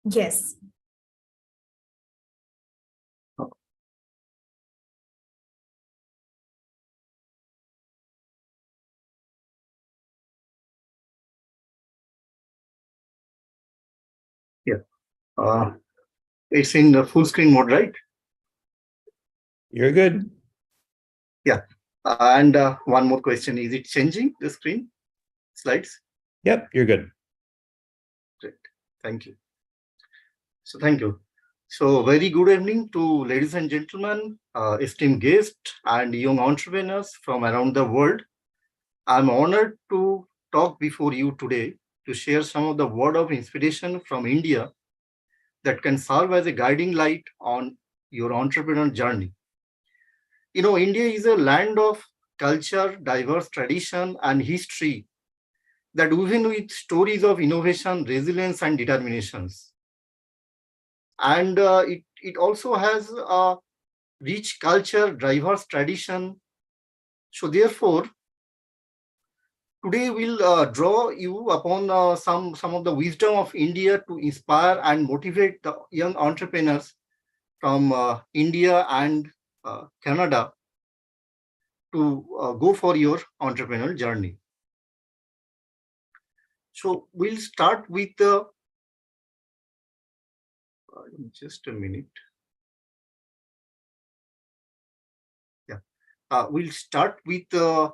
[SPEAKER 3] Yes.
[SPEAKER 16] Yeah. It's in the full screen mode, right?
[SPEAKER 2] You're good.
[SPEAKER 16] Yeah. And one more question. Is it changing the screen slides?
[SPEAKER 2] Yep, you're good.
[SPEAKER 16] Great. Thank you. So thank you. So very good evening to ladies and gentlemen, esteemed guests and young entrepreneurs from around the world. I'm honored to talk before you today to share some of the word of inspiration from India that can serve as a guiding light on your entrepreneurial journey. You know, India is a land of culture, diverse tradition, and history that woven with stories of innovation, resilience, and determinations. And it also has a rich culture, diverse tradition. So therefore, today we'll draw you upon some of the wisdom of India to inspire and motivate the young entrepreneurs from India and Canada to go for your entrepreneurial journey. So we'll start with the, just a minute. Yeah, we'll start with the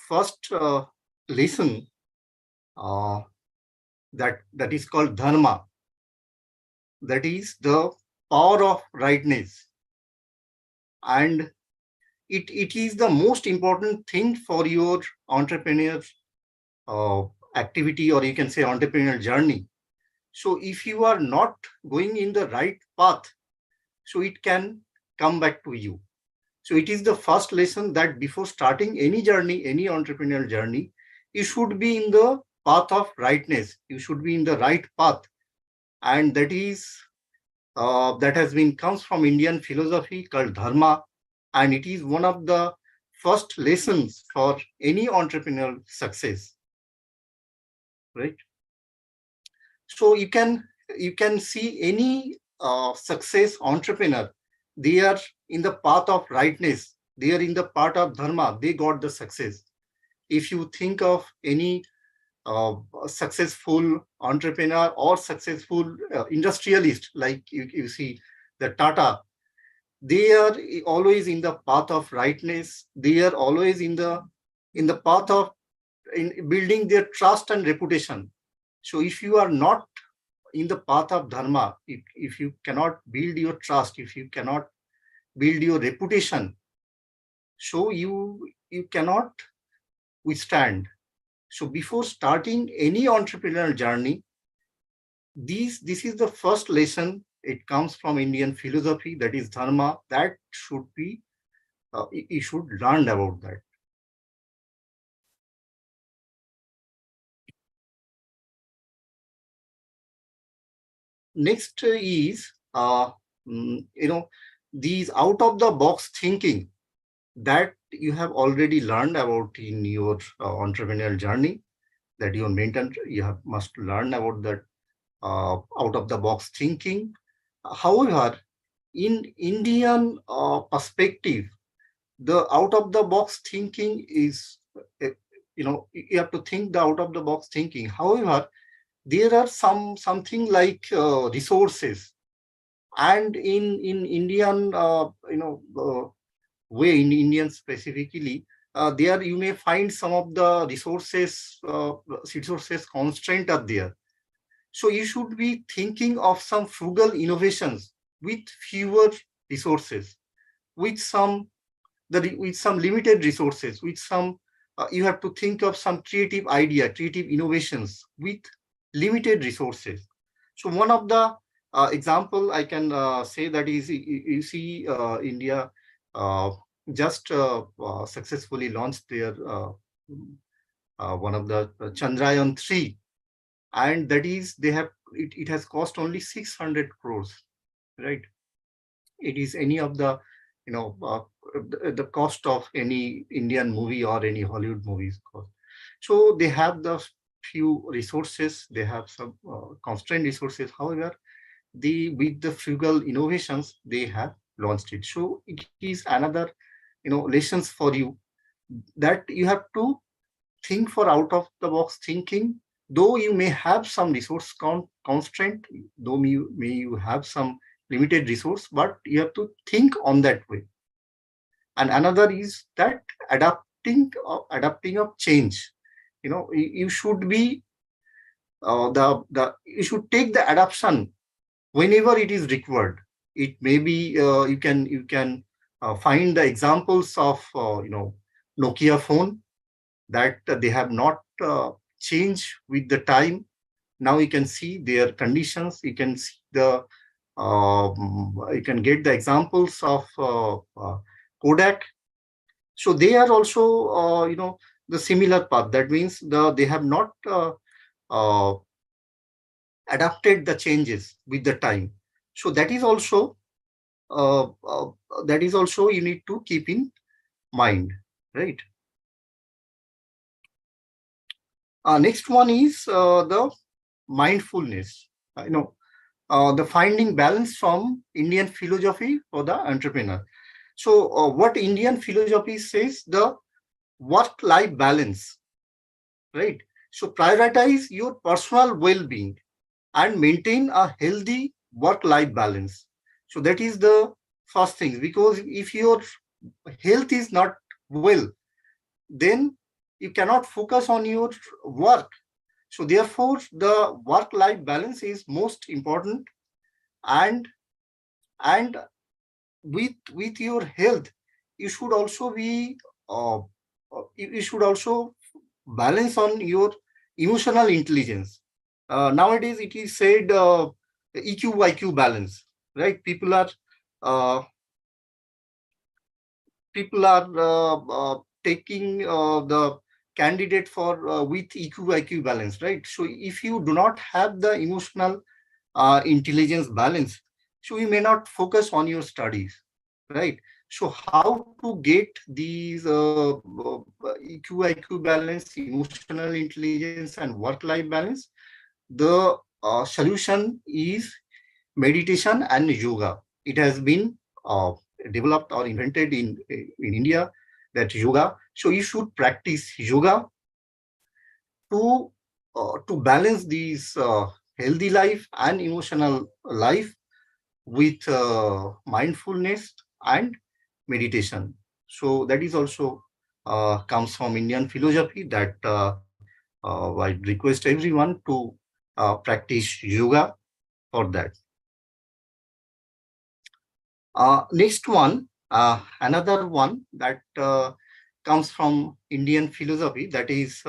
[SPEAKER 16] first lesson that is called dharma. That is the power of rightness, and it is the most important thing for your entrepreneur activity, or you can say entrepreneurial journey. So if you are not going in the right path, so it can come back to you. So it is the first lesson that before starting any journey, any entrepreneurial journey, you should be in the path of rightness. You should be in the right path, and that is that has been comes from Indian philosophy called dharma, and it is one of the first lessons for any entrepreneurial success. Right. So you can see any success entrepreneur, they are in the path of rightness, they are in the path of dharma, they got the success. If you think of any successful entrepreneur or successful industrialist, like you see the Tata, they are always in the path of rightness, they are always in the path of building their trust and reputation. So if you are not in the path of dharma, if you cannot build your trust, if you cannot build your reputation, so you cannot withstand. So before starting any entrepreneurial journey, this is the first lesson. It comes from Indian philosophy, that is dharma, that should be you should learn about that. Next is these out of the box thinking that you have already learned about in your entrepreneurial journey, that your mentor, must learn about that out of the box thinking. However, in Indian perspective, the out of the box thinking is, you have to think the out of the box thinking. However, there are something like resources, and in Indian way, in Indian specifically, there you may find some of the resources constraint are there. So you should be thinking of some frugal innovations with fewer resources, with some limited resources, with some you have to think of some creative idea, creative innovations with limited resources. So one of the example I can say that is, you see India just successfully launched their one of the Chandrayaan 3, and that is it has cost only 600 crores, right? It is any of the the cost of any Indian movie or any Hollywood movies cost. So they have the few resources, they have some constrained resources. However, with the frugal innovations, they have launched it. So it is another lessons for you, that you have to think for out of the box thinking. Though you may have some resource constraint, though you have some limited resource, but you have to think on that way. And another is that adapting of change. You should be you should take the adaptation whenever it is required. It may be you can find the examples of Nokia phone, that they have not changed with the time. Now you can see their conditions. You can see you can get the examples of Kodak. So they are also the similar path. That means they have not adapted the changes with the time. So that is also you need to keep in mind, right? Next one is the mindfulness. The finding balance from Indian philosophy for the entrepreneur. So what Indian philosophy says, the work-life balance, right? So prioritize your personal well-being and maintain a healthy work-life balance. So that is the first thing, because if your health is not well, then you cannot focus on your work. So therefore, the work-life balance is most important, and with your health, you should also be you should also balance on your emotional intelligence. Nowadays, it is said EQ IQ balance, right? People are taking the candidate for with EQ IQ balance, right? So if you do not have the emotional intelligence balance, so you may not focus on your studies, right? So how to get these EQ IQ balance, emotional intelligence, and work-life balance? The solution is meditation and yoga. It has been developed or invented in India, that yoga. So you should practice yoga to balance these healthy life and emotional life with mindfulness and meditation. So that is also comes from Indian philosophy, that I request everyone to practice yoga for that. Next one, another one that comes from Indian philosophy, that is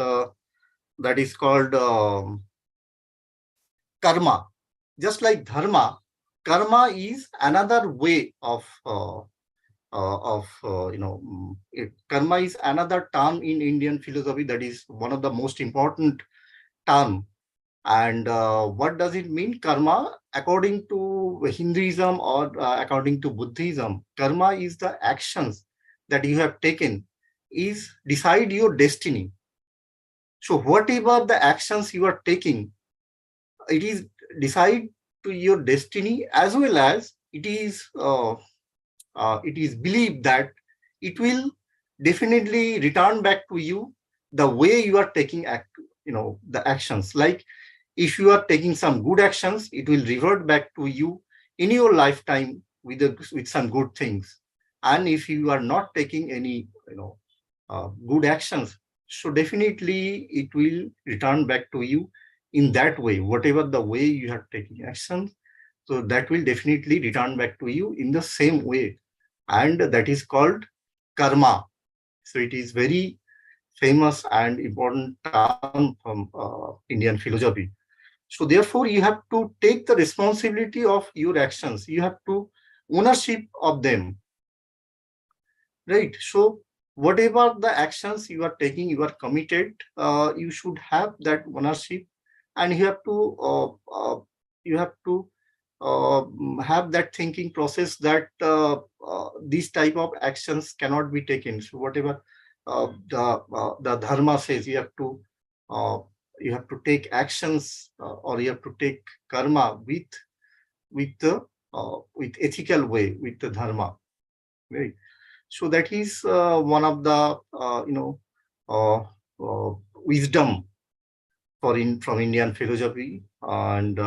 [SPEAKER 16] called karma. Just like dharma, karma is another way of karma is another term in Indian philosophy that is one of the most important term. And what does it mean? Karma, according to Hinduism or according to Buddhism, karma is the actions that you have taken is decide your destiny. So whatever the actions you are taking, it is decide to your destiny, as well as it is believed that it will definitely return back to you the way you are taking the actions. Like if you are taking some good actions, it will revert back to you in your lifetime with some good things. And if you are not taking any good actions, so definitely it will return back to you in that way, whatever the way you have taken actions. So that will definitely return back to you in the same way. And that is called karma. So it is very famous and important term from Indian philosophy. So therefore, you have to take the responsibility of your actions. You have to ownership of them, right? So whatever the actions you are taking, you are committed. You should have that ownership, and you have to have that thinking process that these type of actions cannot be taken. So whatever the dharma says, you have to take actions or you have to take karma with ethical way, with the dharma, right? So that is one of the wisdom from Indian philosophy, and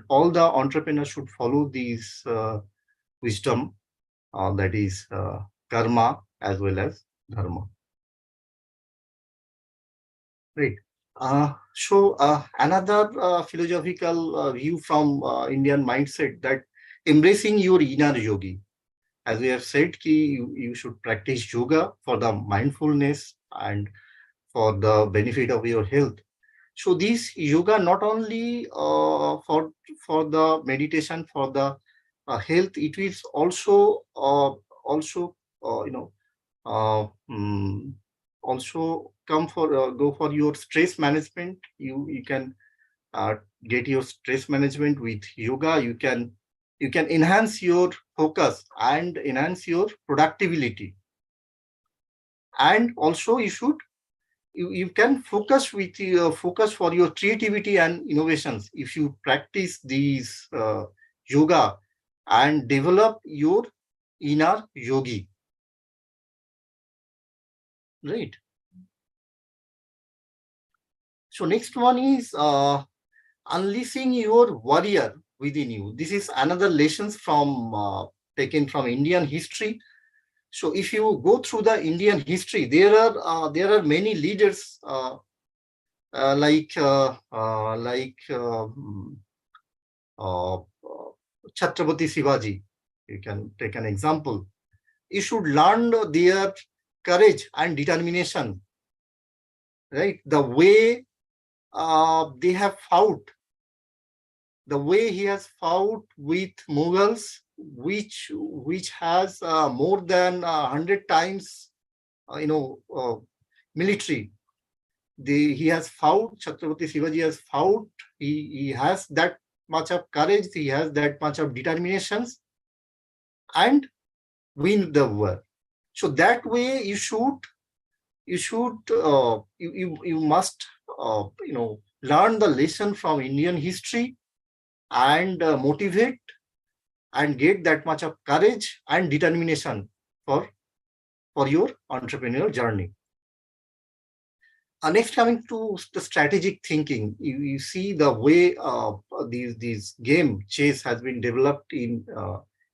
[SPEAKER 16] all the entrepreneurs should follow these wisdom, that is karma as well as dharma. Right. So another philosophical view from Indian mindset, that embracing your inner yogi. As we have said, you should practice yoga for the mindfulness and for the benefit of your health. So this yoga not only for the meditation, for the health, it is also also go for your stress management. You can get your stress management with yoga. You can enhance your focus and enhance your productivity. And also you can focus for your creativity and innovations if you practice these yoga and develop your inner yogi, right? So next one is unleashing your warrior within you. This is another lessons from taken from Indian history. So if you go through the Indian history, there are many leaders like Chhatrapati Shivaji. You can take an example. You should learn their courage and determination, right? The way they have fought, the way he has fought with Mughals, which has more than 100 times, military. He has fought. Chhatrapati Shivaji has fought. He has that much of courage. He has that much of determination, and win the war. So that way, you must learn the lesson from Indian history and motivate and get that much of courage and determination for your entrepreneurial journey. Next, coming to the strategic thinking, you see the way these game chess has been developed in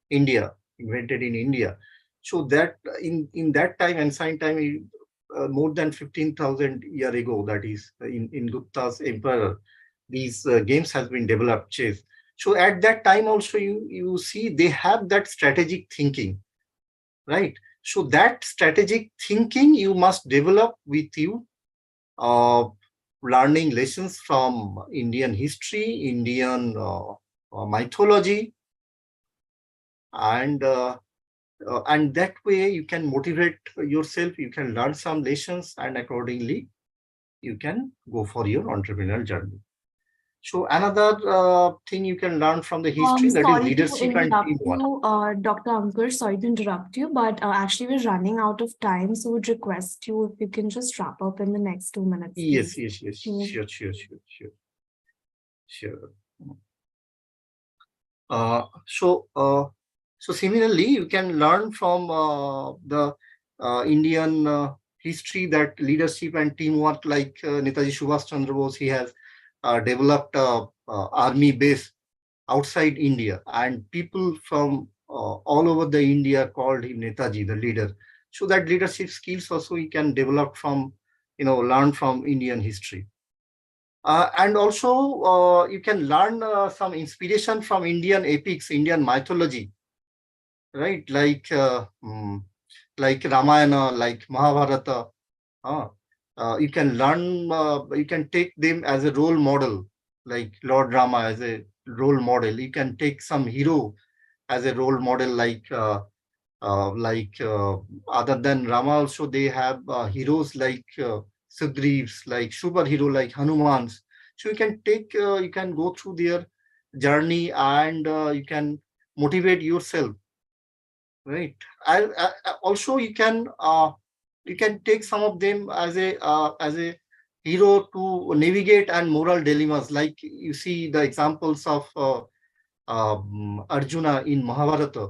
[SPEAKER 16] India, invented in India. So that in that time, ancient time, more than 15,000 years ago, that is in Gupta's empire, these games has been developed, chess. So at that time also you see they have that strategic thinking, right? So that strategic thinking you must develop with you, learning lessons from Indian history, Indian mythology, and that way you can motivate yourself, you can learn some lessons, and accordingly you can go for your entrepreneurial journey. So another thing you can learn from the history, that is
[SPEAKER 3] Sorry to
[SPEAKER 16] leadership and
[SPEAKER 3] interrupt
[SPEAKER 16] teamwork.
[SPEAKER 3] you, Dr. Ankur. Sorry to interrupt you, but actually we're running out of time, so would request you if you can just wrap up in the next 2 minutes.
[SPEAKER 16] Yes,
[SPEAKER 3] Please.
[SPEAKER 16] yes, sure. So similarly, you can learn from the Indian history, that leadership and teamwork, like Netaji Subhash Chandra Bose, he has developed army base outside India, and people from all over the India called him Netaji, the leader. So that leadership skills also you can develop from, learn from Indian history. And also you can learn some inspiration from Indian epics, Indian mythology, right? Like Ramayana, like Mahabharata. You can learn, you can take them as a role model, like Lord Rama as a role model. You can take some hero as a role model, other than Rama also they have heroes like Sugrives, like superhero like Hanumans. So you can go through their journey, and you can motivate yourself, right? Also you can take some of them as a hero to navigate and moral dilemmas, like you see the examples of Arjuna in Mahabharata.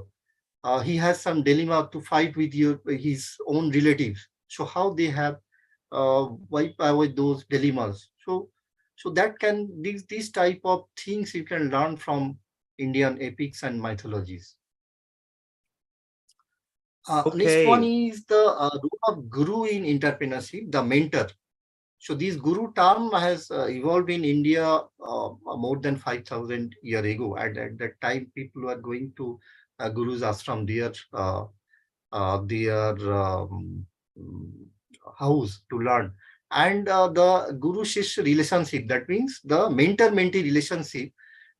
[SPEAKER 16] He has some dilemma to fight with his own relatives. So how they have wiped away those dilemmas. So that these type of things you can learn from Indian epics and mythologies. Next one is the role of guru in entrepreneurship, the mentor. So this guru term has evolved in India more than 5,000 years ago. At that time, people were going to Guru's ashram, their house to learn. And the guru-shishya relationship, that means the mentor-mentee relationship,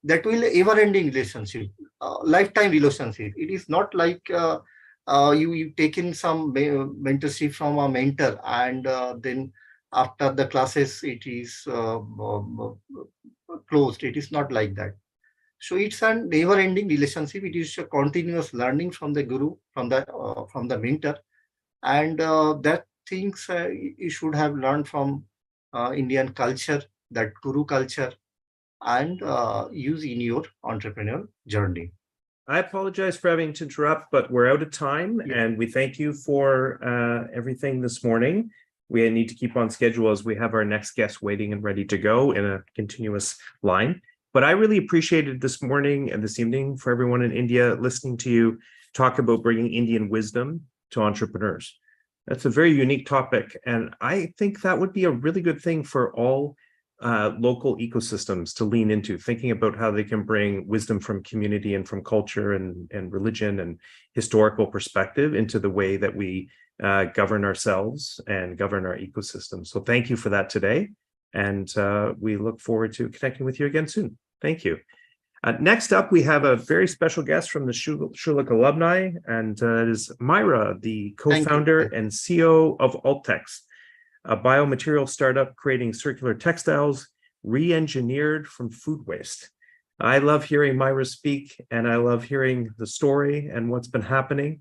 [SPEAKER 16] that will ever-ending relationship, lifetime relationship. It is not like you taken some mentorship from a mentor, and then after the classes it is closed. It is not like that. So it's a never-ending relationship. It is a continuous learning from the guru, from the mentor, and that things you should have learned from Indian culture, that guru culture, and use in your entrepreneurial journey.
[SPEAKER 2] I apologize for having to interrupt, but we're out of time, and we thank you for everything this morning. We need to keep on schedule as we have our next guest waiting and ready to go in a continuous line. But I really appreciated this morning and this evening for everyone in India listening to you talk about bringing Indian wisdom to entrepreneurs. That's a very unique topic, and I think that would be a really good thing for all local ecosystems to lean into, thinking about how they can bring wisdom from community and from culture and religion and historical perspective into the way that we govern ourselves and govern our ecosystem. So thank you for that today. And we look forward to connecting with you again soon. Thank you. Next up, we have a very special guest from the Schulich alumni, and it is Myra, the co-founder and CEO of Altex, a biomaterial startup creating circular textiles re-engineered from food waste. I love hearing Myra speak, and I love hearing the story and what's been happening.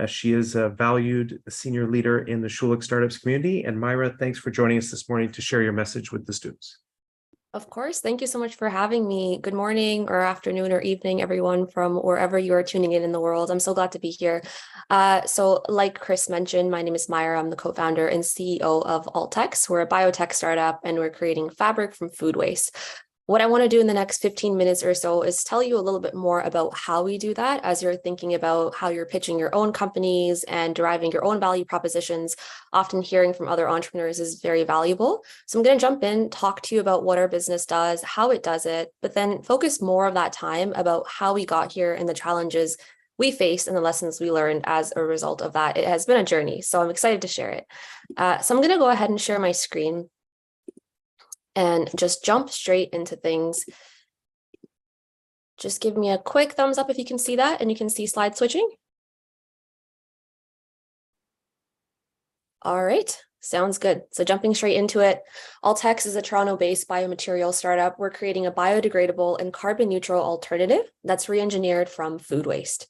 [SPEAKER 2] She is a valued senior leader in the Schulich Startups community. And Myra, thanks for joining us this morning to share your message with the students.
[SPEAKER 17] Of course. Thank you so much for having me. Good morning or afternoon or evening, everyone from wherever you are tuning in the world. I'm so glad to be here. So like Chris mentioned, my name is Myra. I'm the co-founder and CEO of Altex. We're a biotech startup, and we're creating fabric from food waste. What I want to do in the next 15 minutes or so is tell you a little bit more about how we do that as you're thinking about how you're pitching your own companies and deriving your own value propositions. Often hearing from other entrepreneurs is very valuable. So I'm going to jump in, talk to you about what our business does, how it does it, but then focus more of that time about how we got here and the challenges we faced and the lessons we learned as a result of that. It has been a journey, so I'm excited to share it. So I'm going to go ahead and share my screen and just jump straight into things. Just give me a quick thumbs up if you can see that and you can see slide switching. All right, sounds good. So jumping straight into it, Altex is a Toronto-based biomaterial startup. We're creating a biodegradable and carbon neutral alternative that's re-engineered from food waste.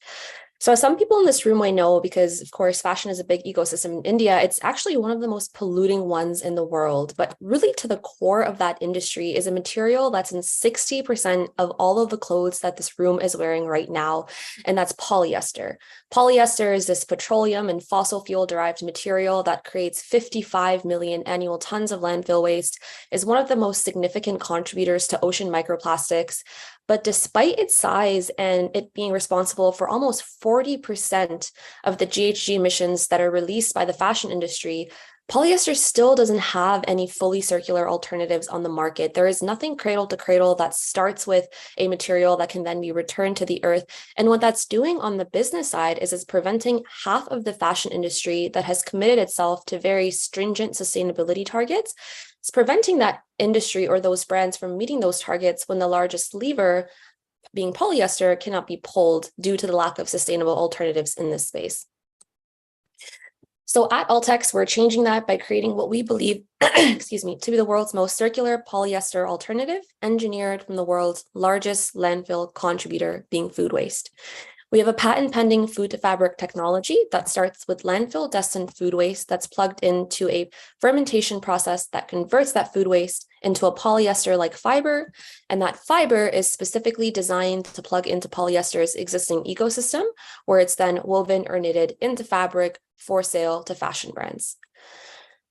[SPEAKER 17] So some people in this room might know, because of course, fashion is a big ecosystem in India. It's actually one of the most polluting ones in the world, but really to the core of that industry is a material that's in 60% of all of the clothes that this room is wearing right now. And that's polyester. Polyester is this petroleum and fossil fuel derived material that creates 55 million annual tons of landfill waste, is one of the most significant contributors to ocean microplastics. But despite its size and it being responsible for almost 40% of the GHG emissions that are released by the fashion industry, polyester still doesn't have any fully circular alternatives on the market. There is nothing cradle to cradle that starts with a material that can then be returned to the earth. And what that's doing on the business side is it's preventing half of the fashion industry that has committed itself to very stringent sustainability targets. It's preventing that industry or those brands from meeting those targets when the largest lever, being polyester, cannot be pulled due to the lack of sustainable alternatives in this space. So at Altex, we're changing that by creating what we believe, excuse me, to be the world's most circular polyester alternative, engineered from the world's largest landfill contributor, being food waste. We have a patent pending food to fabric technology that starts with landfill destined food waste that's plugged into a fermentation process that converts that food waste into a polyester like fiber. And that fiber is specifically designed to plug into polyester's existing ecosystem, where it's then woven or knitted into fabric for sale to fashion brands.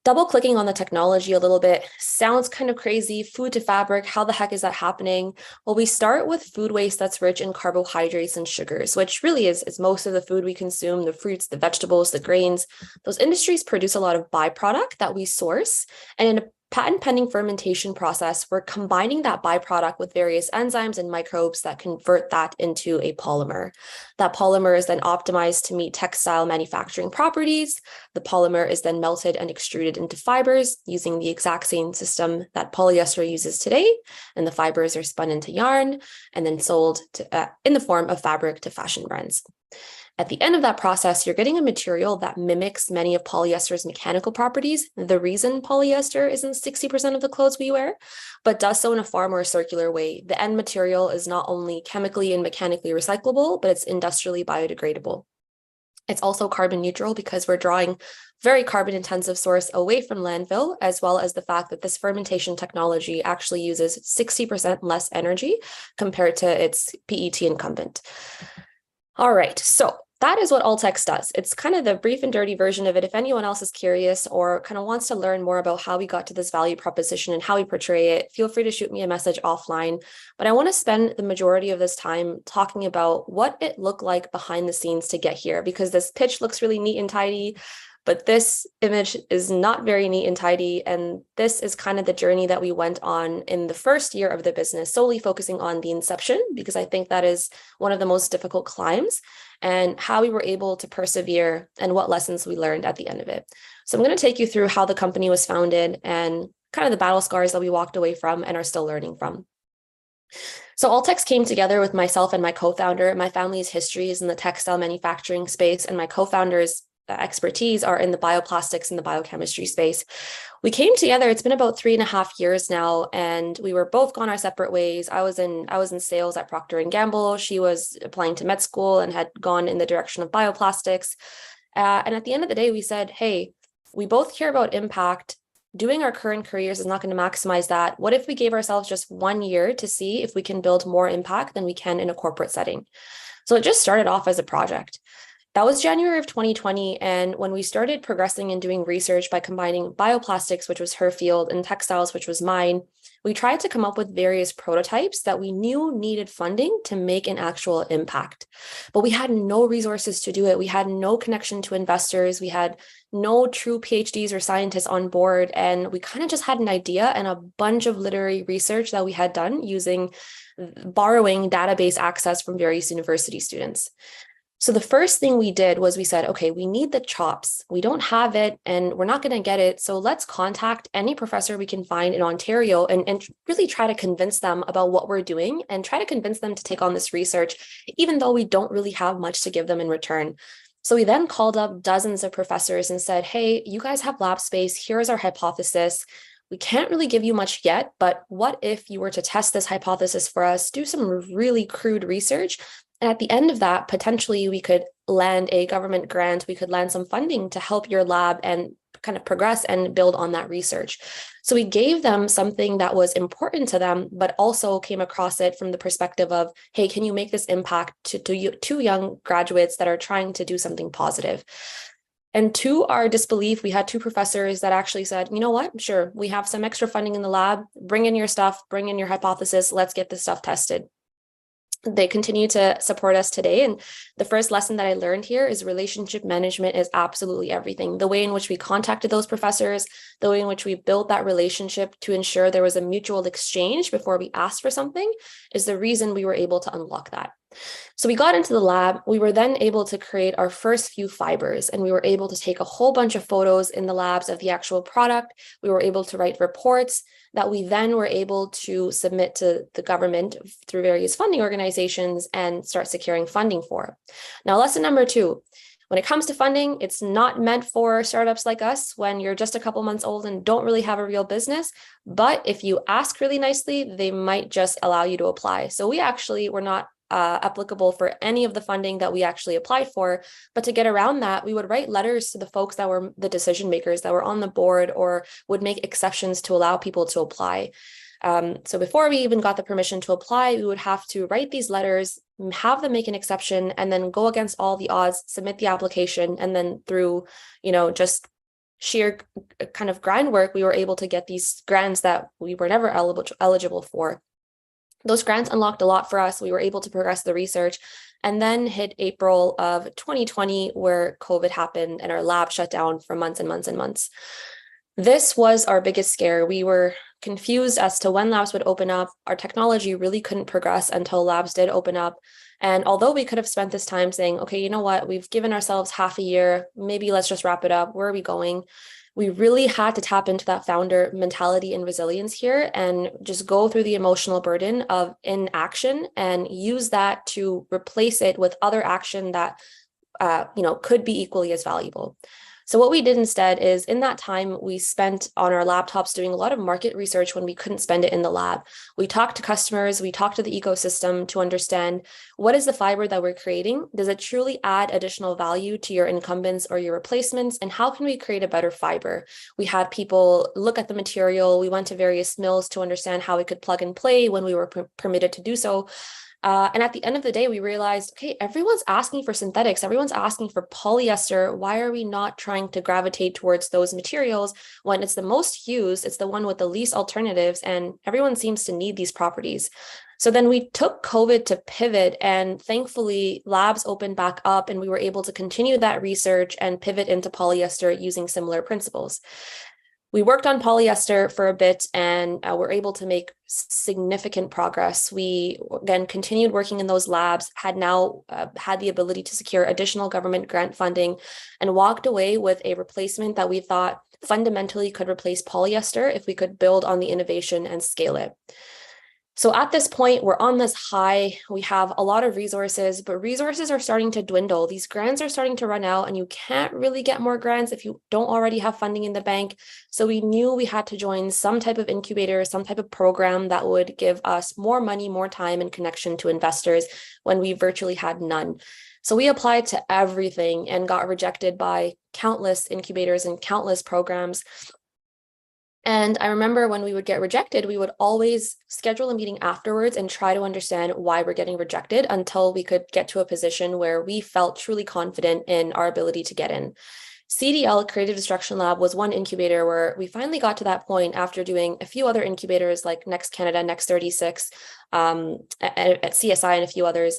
[SPEAKER 17] Double clicking on the technology a little bit, sounds kind of crazy. Food to fabric, how the heck is that happening? Well, we start with food waste that's rich in carbohydrates and sugars, which really is most of the food we consume, the fruits, the vegetables, the grains. Those industries produce a lot of byproduct that we source. And in a patent pending fermentation process, we're combining that byproduct with various enzymes and microbes that convert that into a polymer. That polymer is then optimized to meet textile manufacturing properties. The polymer is then melted and extruded into fibers using the exact same system that polyester uses today. And the fibers are spun into yarn and then sold in the form of fabric to fashion brands. At the end of that process, you're getting a material that mimics many of polyester's mechanical properties. The reason polyester isn't 60% of the clothes we wear, but does so in a far more circular way. The end material is not only chemically and mechanically recyclable, but it's industrially biodegradable. It's also carbon neutral because we're drawing very carbon intensive source away from landfill, as well as the fact that this fermentation technology actually uses 60% less energy compared to its PET incumbent. All right, so that is what Altex does. It's kind of the brief and dirty version of it. If anyone else is curious or kind of wants to learn more about how we got to this value proposition and how we portray it, feel free to shoot me a message offline. But I want to spend the majority of this time talking about what it looked like behind the scenes to get here, because this pitch looks really neat and tidy, but this image is not very neat and tidy. And this is kind of the journey that we went on in the first year of the business, solely focusing on the inception, because I think that is one of the most difficult climbs, and how we were able to persevere and what lessons we learned at the end of it. So I'm going to take you through how the company was founded and kind of the battle scars that we walked away from and are still learning from. So Altex came together with myself and my co-founder. My family's history is in the textile manufacturing space, and my co-founder's expertise are in the bioplastics and the biochemistry space. We came together, it's been about 3.5 years now, and we were both gone our separate ways. I was in sales at Procter & Gamble. She was applying to med school and had gone in the direction of bioplastics. And at the end of the day, we said, hey, we both care about impact. Doing our current careers is not going to maximize that. What if we gave ourselves just 1 year to see if we can build more impact than we can in a corporate setting? So it just started off as a project. That was January of 2020. And when we started progressing and doing research by combining bioplastics, which was her field, and textiles, which was mine, we tried to come up with various prototypes that we knew needed funding to make an actual impact. But we had no resources to do it. We had no connection to investors. We had no true PhDs or scientists on board. And we kind of just had an idea and a bunch of literary research that we had done borrowing database access from various university students. So the first thing we did was we said, okay, we need the chops. We don't have it and we're not going to get it. So let's contact any professor we can find in Ontario and really try to convince them about what we're doing and try to convince them to take on this research, even though we don't really have much to give them in return. So we then called up dozens of professors and said, hey, you guys have lab space. Here's our hypothesis. We can't really give you much yet, but what if you were to test this hypothesis for us, do some really crude research, and at the end of that, potentially we could land a government grant, we could land some funding to help your lab and kind of progress and build on that research. So we gave them something that was important to them, but also came across it from the perspective of, hey, can you make this impact to young graduates that are trying to do something positive? And to our disbelief, we had two professors that actually said, you know what, sure, we have some extra funding in the lab, bring in your stuff, bring in your hypothesis, let's get this stuff tested. They continue to support us today. And the first lesson that I learned here is relationship management is absolutely everything. The way in which we contacted those professors, the way in which we built that relationship to ensure there was a mutual exchange before we asked for something is the reason we were able to unlock that. So we got into the lab, we were then able to create our first few fibers, and we were able to take a whole bunch of photos in the labs of the actual product. We were able to write reports that we then were able to submit to the government through various funding organizations and start securing funding for. Now, lesson number 2, when it comes to funding, it's not meant for startups like us when you're just a couple months old and don't really have a real business. But if you ask really nicely, they might just allow you to apply. So we actually were not applicable for any of the funding that we actually applied for. But to get around that, we would write letters to the folks that were the decision makers that were on the board or would make exceptions to allow people to apply. So before we even got the permission to apply, we would have to write these letters, have them make an exception, and then go against all the odds, submit the application, and then through, just sheer kind of grind work, we were able to get these grants that we were never eligible for. Those grants unlocked a lot for us. We were able to progress the research, and then hit April of 2020 where COVID happened and our lab shut down for months and months and months. This was our biggest scare. We were confused as to when labs would open up. Our technology really couldn't progress until labs did open up. And although we could have spent this time saying, okay, you know what, we've given ourselves half a year, maybe let's just wrap it up. Where are we going? We really had to tap into that founder mentality and resilience here and just go through the emotional burden of inaction and use that to replace it with other action that, could be equally as valuable. So what we did instead is in that time we spent on our laptops doing a lot of market research when we couldn't spend it in the lab. We talked to customers, we talked to the ecosystem to understand what is the fiber that we're creating? Does it truly add additional value to your incumbents or your replacements? And how can we create a better fiber? We had people look at the material. We went to various mills to understand how we could plug and play when we were permitted to do so. And at the end of the day, we realized, okay, everyone's asking for synthetics. Everyone's asking for polyester. Why are we not trying to gravitate towards those materials when it's the most used? It's the one with the least alternatives, and everyone seems to need these properties. So then we took COVID to pivot, and thankfully labs opened back up and we were able to continue that research and pivot into polyester using similar principles. We worked on polyester for a bit and were able to make significant progress. We, again, continued working in those labs, had now had the ability to secure additional government grant funding, and walked away with a replacement that we thought fundamentally could replace polyester if we could build on the innovation and scale it. So at this point, we're on this high. We have a lot of resources, but resources are starting to dwindle. These grants are starting to run out, and you can't really get more grants if you don't already have funding in the bank. So we knew we had to join some type of incubator, some type of program that would give us more money, more time, and connection to investors when we virtually had none. So we applied to everything and got rejected by countless incubators and countless programs. And I remember when we would get rejected, we would always schedule a meeting afterwards and try to understand why we're getting rejected until we could get to a position where we felt truly confident in our ability to get in. CDL, Creative Destruction Lab, was one incubator where we finally got to that point after doing a few other incubators like Next Canada, Next 36, at CSI and a few others.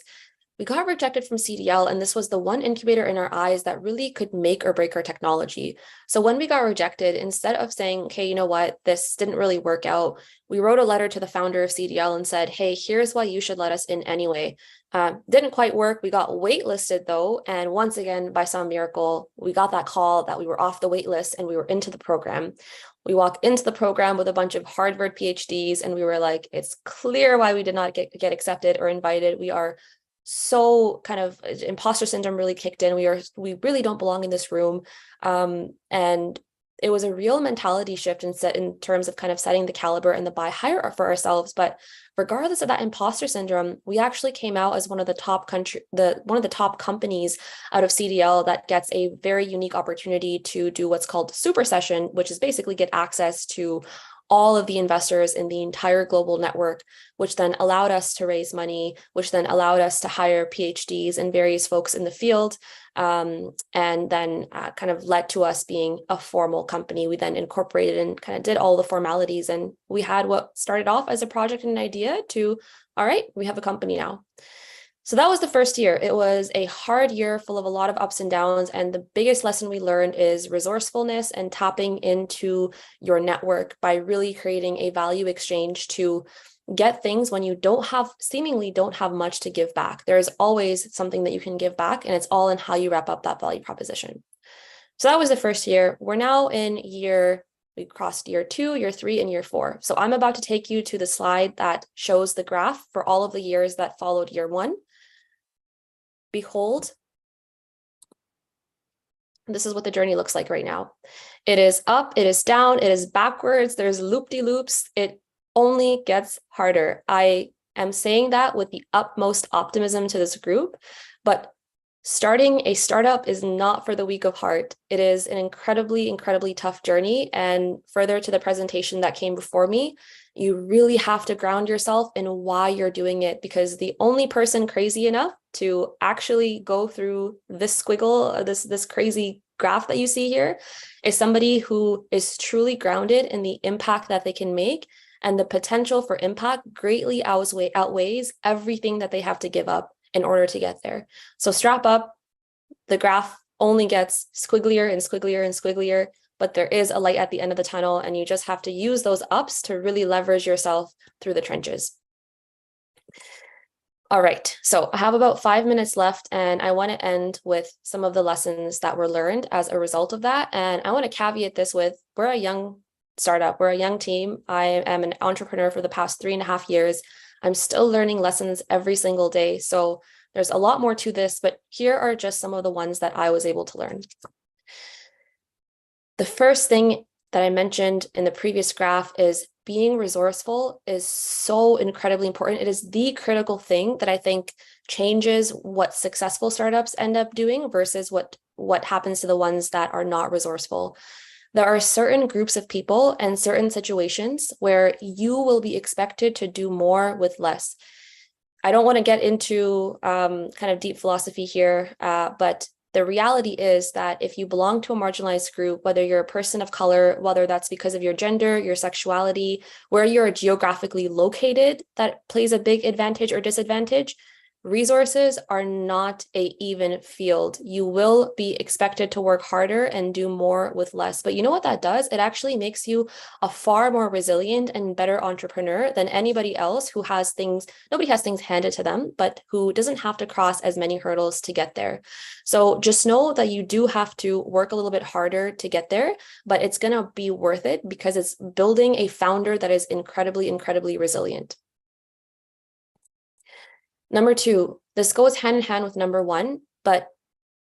[SPEAKER 17] We got rejected from CDL, and this was the one incubator in our eyes that really could make or break our technology. So when we got rejected, instead of saying, okay, you know what, this didn't really work out, we wrote a letter to the founder of CDL and said, hey, here's why you should let us in anyway. Didn't quite work. We got waitlisted though. And once again, by some miracle, we got that call that we were off the wait list and we were into the program. We walked into the program with a bunch of Harvard PhDs, and we were like, it's clear why we did not get accepted or invited. We are so kind of imposter syndrome really kicked in. We really don't belong in this room. And it was a real mentality shift in terms of kind of setting the caliber and the buy higher for ourselves. But regardless of that imposter syndrome, we actually came out as one of the top companies out of CDL that gets a very unique opportunity to do what's called Super Session, which is basically get access to all of the investors in the entire global network, which then allowed us to raise money, which then allowed us to hire PhDs and various folks in the field, and then kind of led to us being a formal company. We then incorporated and kind of did all the formalities, and we had what started off as a project and an idea to, all right, we have a company now. So that was the first year. It was a hard year full of a lot of ups and downs. And the biggest lesson we learned is resourcefulness and tapping into your network by really creating a value exchange to get things when you seemingly don't have much to give back. There's always something that you can give back, and it's all in how you wrap up that value proposition. So that was the first year. We're now in we crossed year 2, year 3, and year 4. So I'm about to take you to the slide that shows the graph for all of the years that followed year 1. Behold, this is what the journey looks like right now. It is up, it is down, it is backwards, there's loop-de-loops. It only gets harder. I am saying that with the utmost optimism to this group, but starting a startup is not for the weak of heart. It is an incredibly, incredibly tough journey. And further to the presentation that came before me, you really have to ground yourself in why you're doing it, because the only person crazy enough to actually go through this squiggle, this crazy graph that you see here, is somebody who is truly grounded in the impact that they can make, and the potential for impact greatly outweighs everything that they have to give up in order to get there. So strap up. The graph only gets squigglier and squigglier and squigglier, but there is a light at the end of the tunnel, and you just have to use those ups to really leverage yourself through the trenches. All right, so I have about 5 minutes left, and I want to end with some of the lessons that were learned as a result of that. And I want to caveat this with, we're a young startup, we're a young team. I am an entrepreneur for the past 3.5 years. I'm still learning lessons every single day. So there's a lot more to this, but here are just some of the ones that I was able to learn. The first thing that I mentioned in the previous graph is being resourceful is so incredibly important. It is the critical thing that I think changes what successful startups end up doing versus what happens to the ones that are not resourceful. There are certain groups of people and certain situations where you will be expected to do more with less. I don't want to get into kind of deep philosophy here, but the reality is that if you belong to a marginalized group, whether you're a person of color, whether that's because of your gender, your sexuality, where you're geographically located, that plays a big advantage or disadvantage. Resources are not an even field. You will be expected to work harder and do more with less. But you know what that does? It actually makes you a far more resilient and better entrepreneur than anybody else who has things, nobody has things handed to them, but who doesn't have to cross as many hurdles to get there. So just know that you do have to work a little bit harder to get there, but it's going to be worth it because it's building a founder that is incredibly, incredibly resilient. Number 2, this goes hand in hand with number 1, but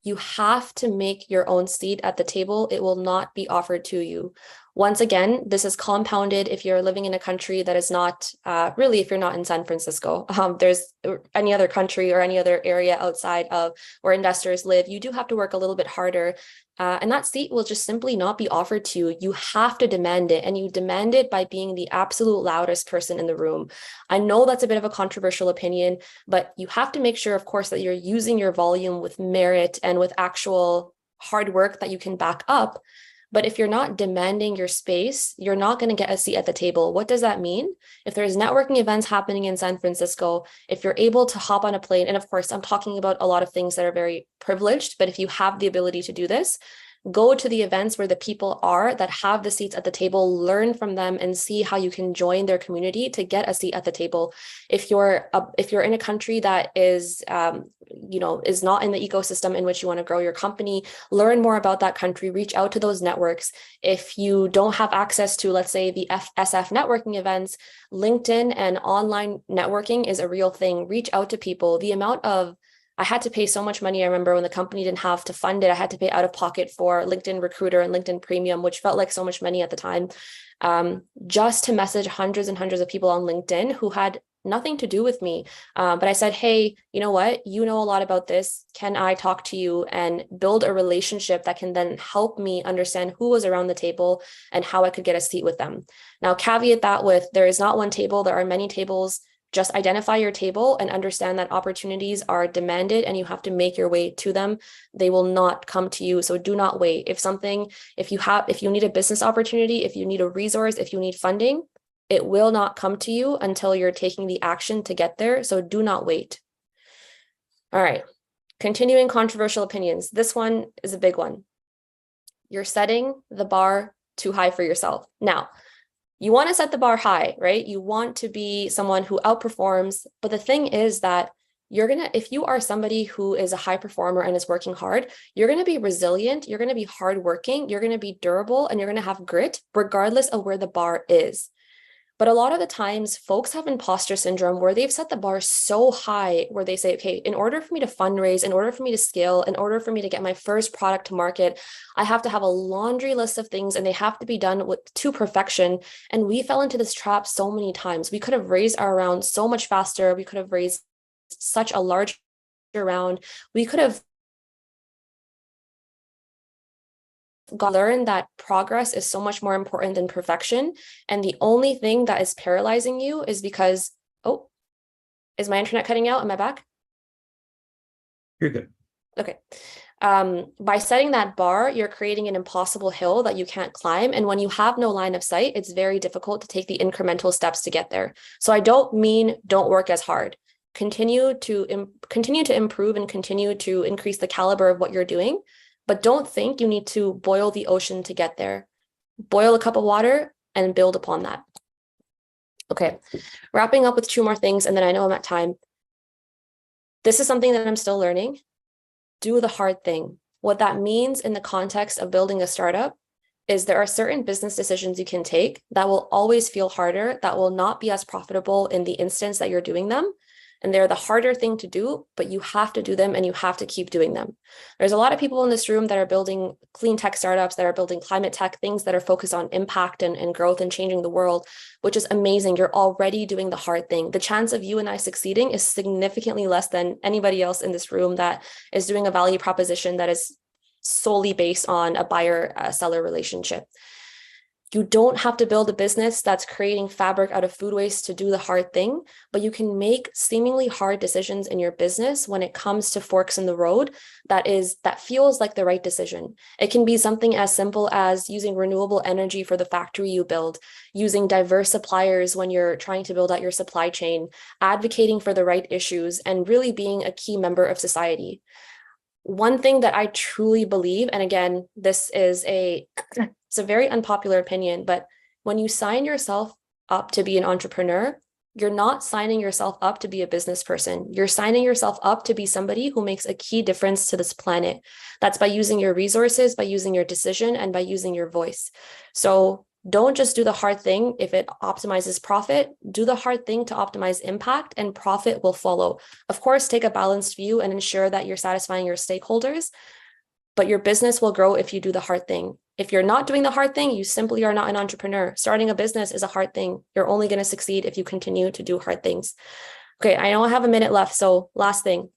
[SPEAKER 17] you have to make your own seat at the table. It will not be offered to you. Once again, this is compounded if you're living in a country that is not really, if you're not in San Francisco, there's any other country or any other area outside of where investors live, you do have to work a little bit harder. And that seat will just simply not be offered to you. You have to demand it, and you demand it by being the absolute loudest person in the room. I know that's a bit of a controversial opinion, but you have to make sure, of course, that you're using your volume with merit and with actual hard work that you can back up. But if you're not demanding your space, you're not going to get a seat at the table. What does that mean? If there's networking events happening in San Francisco, if you're able to hop on a plane, and of course, I'm talking about a lot of things that are very privileged, but if you have the ability to do this, go to the events where the people are that have the seats at the table, learn from them, and see how you can join their community to get a seat at the table. If you're in a country that is, is not in the ecosystem in which you want to grow your company, learn more about that country, reach out to those networks. If you don't have access to, let's say, the SF networking events, LinkedIn and online networking is a real thing. Reach out to people. I had to pay so much money. I remember when the company didn't have to fund it, I had to pay out of pocket for LinkedIn Recruiter and LinkedIn Premium, which felt like so much money at the time, just to message hundreds and hundreds of people on LinkedIn who had nothing to do with me. But I said, hey, you know what? You know a lot about this. Can I talk to you and build a relationship that can then help me understand who was around the table and how I could get a seat with them? Now, caveat that with, there is not one table, there are many tables. Just identify your table and understand that opportunities are demanded and you have to make your way to them. They will not come to you. So do not wait. If you need a business opportunity, if you need a resource, if you need funding, it will not come to you until you're taking the action to get there. So do not wait. All right. Continuing controversial opinions. This one is a big one. You're setting the bar too high for yourself. Now, you want to set the bar high, right? You want to be someone who outperforms. But the thing is that if you are somebody who is a high performer and is working hard, you're going to be resilient, you're going to be hardworking, you're going to be durable, and you're going to have grit, regardless of where the bar is. But a lot of the times, folks have imposter syndrome where they've set the bar so high where they say, okay, in order for me to fundraise, in order for me to scale, in order for me to get my first product to market, I have to have a laundry list of things and they have to be done to perfection. And we fell into this trap so many times. We could have raised our round so much faster. We could have raised such a large round. We could have learn that progress is so much more important than perfection. And the only thing that is paralyzing you is because, is my internet cutting out? Am I back?
[SPEAKER 2] You're good.
[SPEAKER 17] Okay. By setting that bar, you're creating an impossible hill that you can't climb. And when you have no line of sight, it's very difficult to take the incremental steps to get there. So I don't mean don't work as hard. Continue to improve and continue to increase the caliber of what you're doing. But don't think you need to boil the ocean to get there. Boil a cup of water and build upon that. Okay, wrapping up with two more things, and then I know I'm at time. This is something that I'm still learning. Do the hard thing. What that means in the context of building a startup is there are certain business decisions you can take that will always feel harder, that will not be as profitable in the instance that you're doing them. And they're the harder thing to do, but you have to do them and you have to keep doing them. There's a lot of people in this room that are building clean tech startups, that are building climate tech, things that are focused on impact and growth and changing the world, which is amazing. You're already doing the hard thing. The chance of you and I succeeding is significantly less than anybody else in this room that is doing a value proposition that is solely based on a buyer-seller relationship. You don't have to build a business that's creating fabric out of food waste to do the hard thing, but you can make seemingly hard decisions in your business when it comes to forks in the road that feels like the right decision. It can be something as simple as using renewable energy for the factory you build, using diverse suppliers when you're trying to build out your supply chain, advocating for the right issues, and really being a key member of society. One thing that I truly believe, and again, this is it's a very unpopular opinion, but when you sign yourself up to be an entrepreneur, you're not signing yourself up to be a business person. You're signing yourself up to be somebody who makes a key difference to this planet. That's by using your resources, by using your decision, and by using your voice. So don't just do the hard thing if it optimizes profit. Do the hard thing to optimize impact, and profit will follow. Of course, take a balanced view and ensure that you're satisfying your stakeholders. but your business will grow if you do the hard thing. If you're not doing the hard thing, you simply are not an entrepreneur. Starting a business is a hard thing. You're only going to succeed if you continue to do hard things. Okay, I know I have a minute left, so last thing.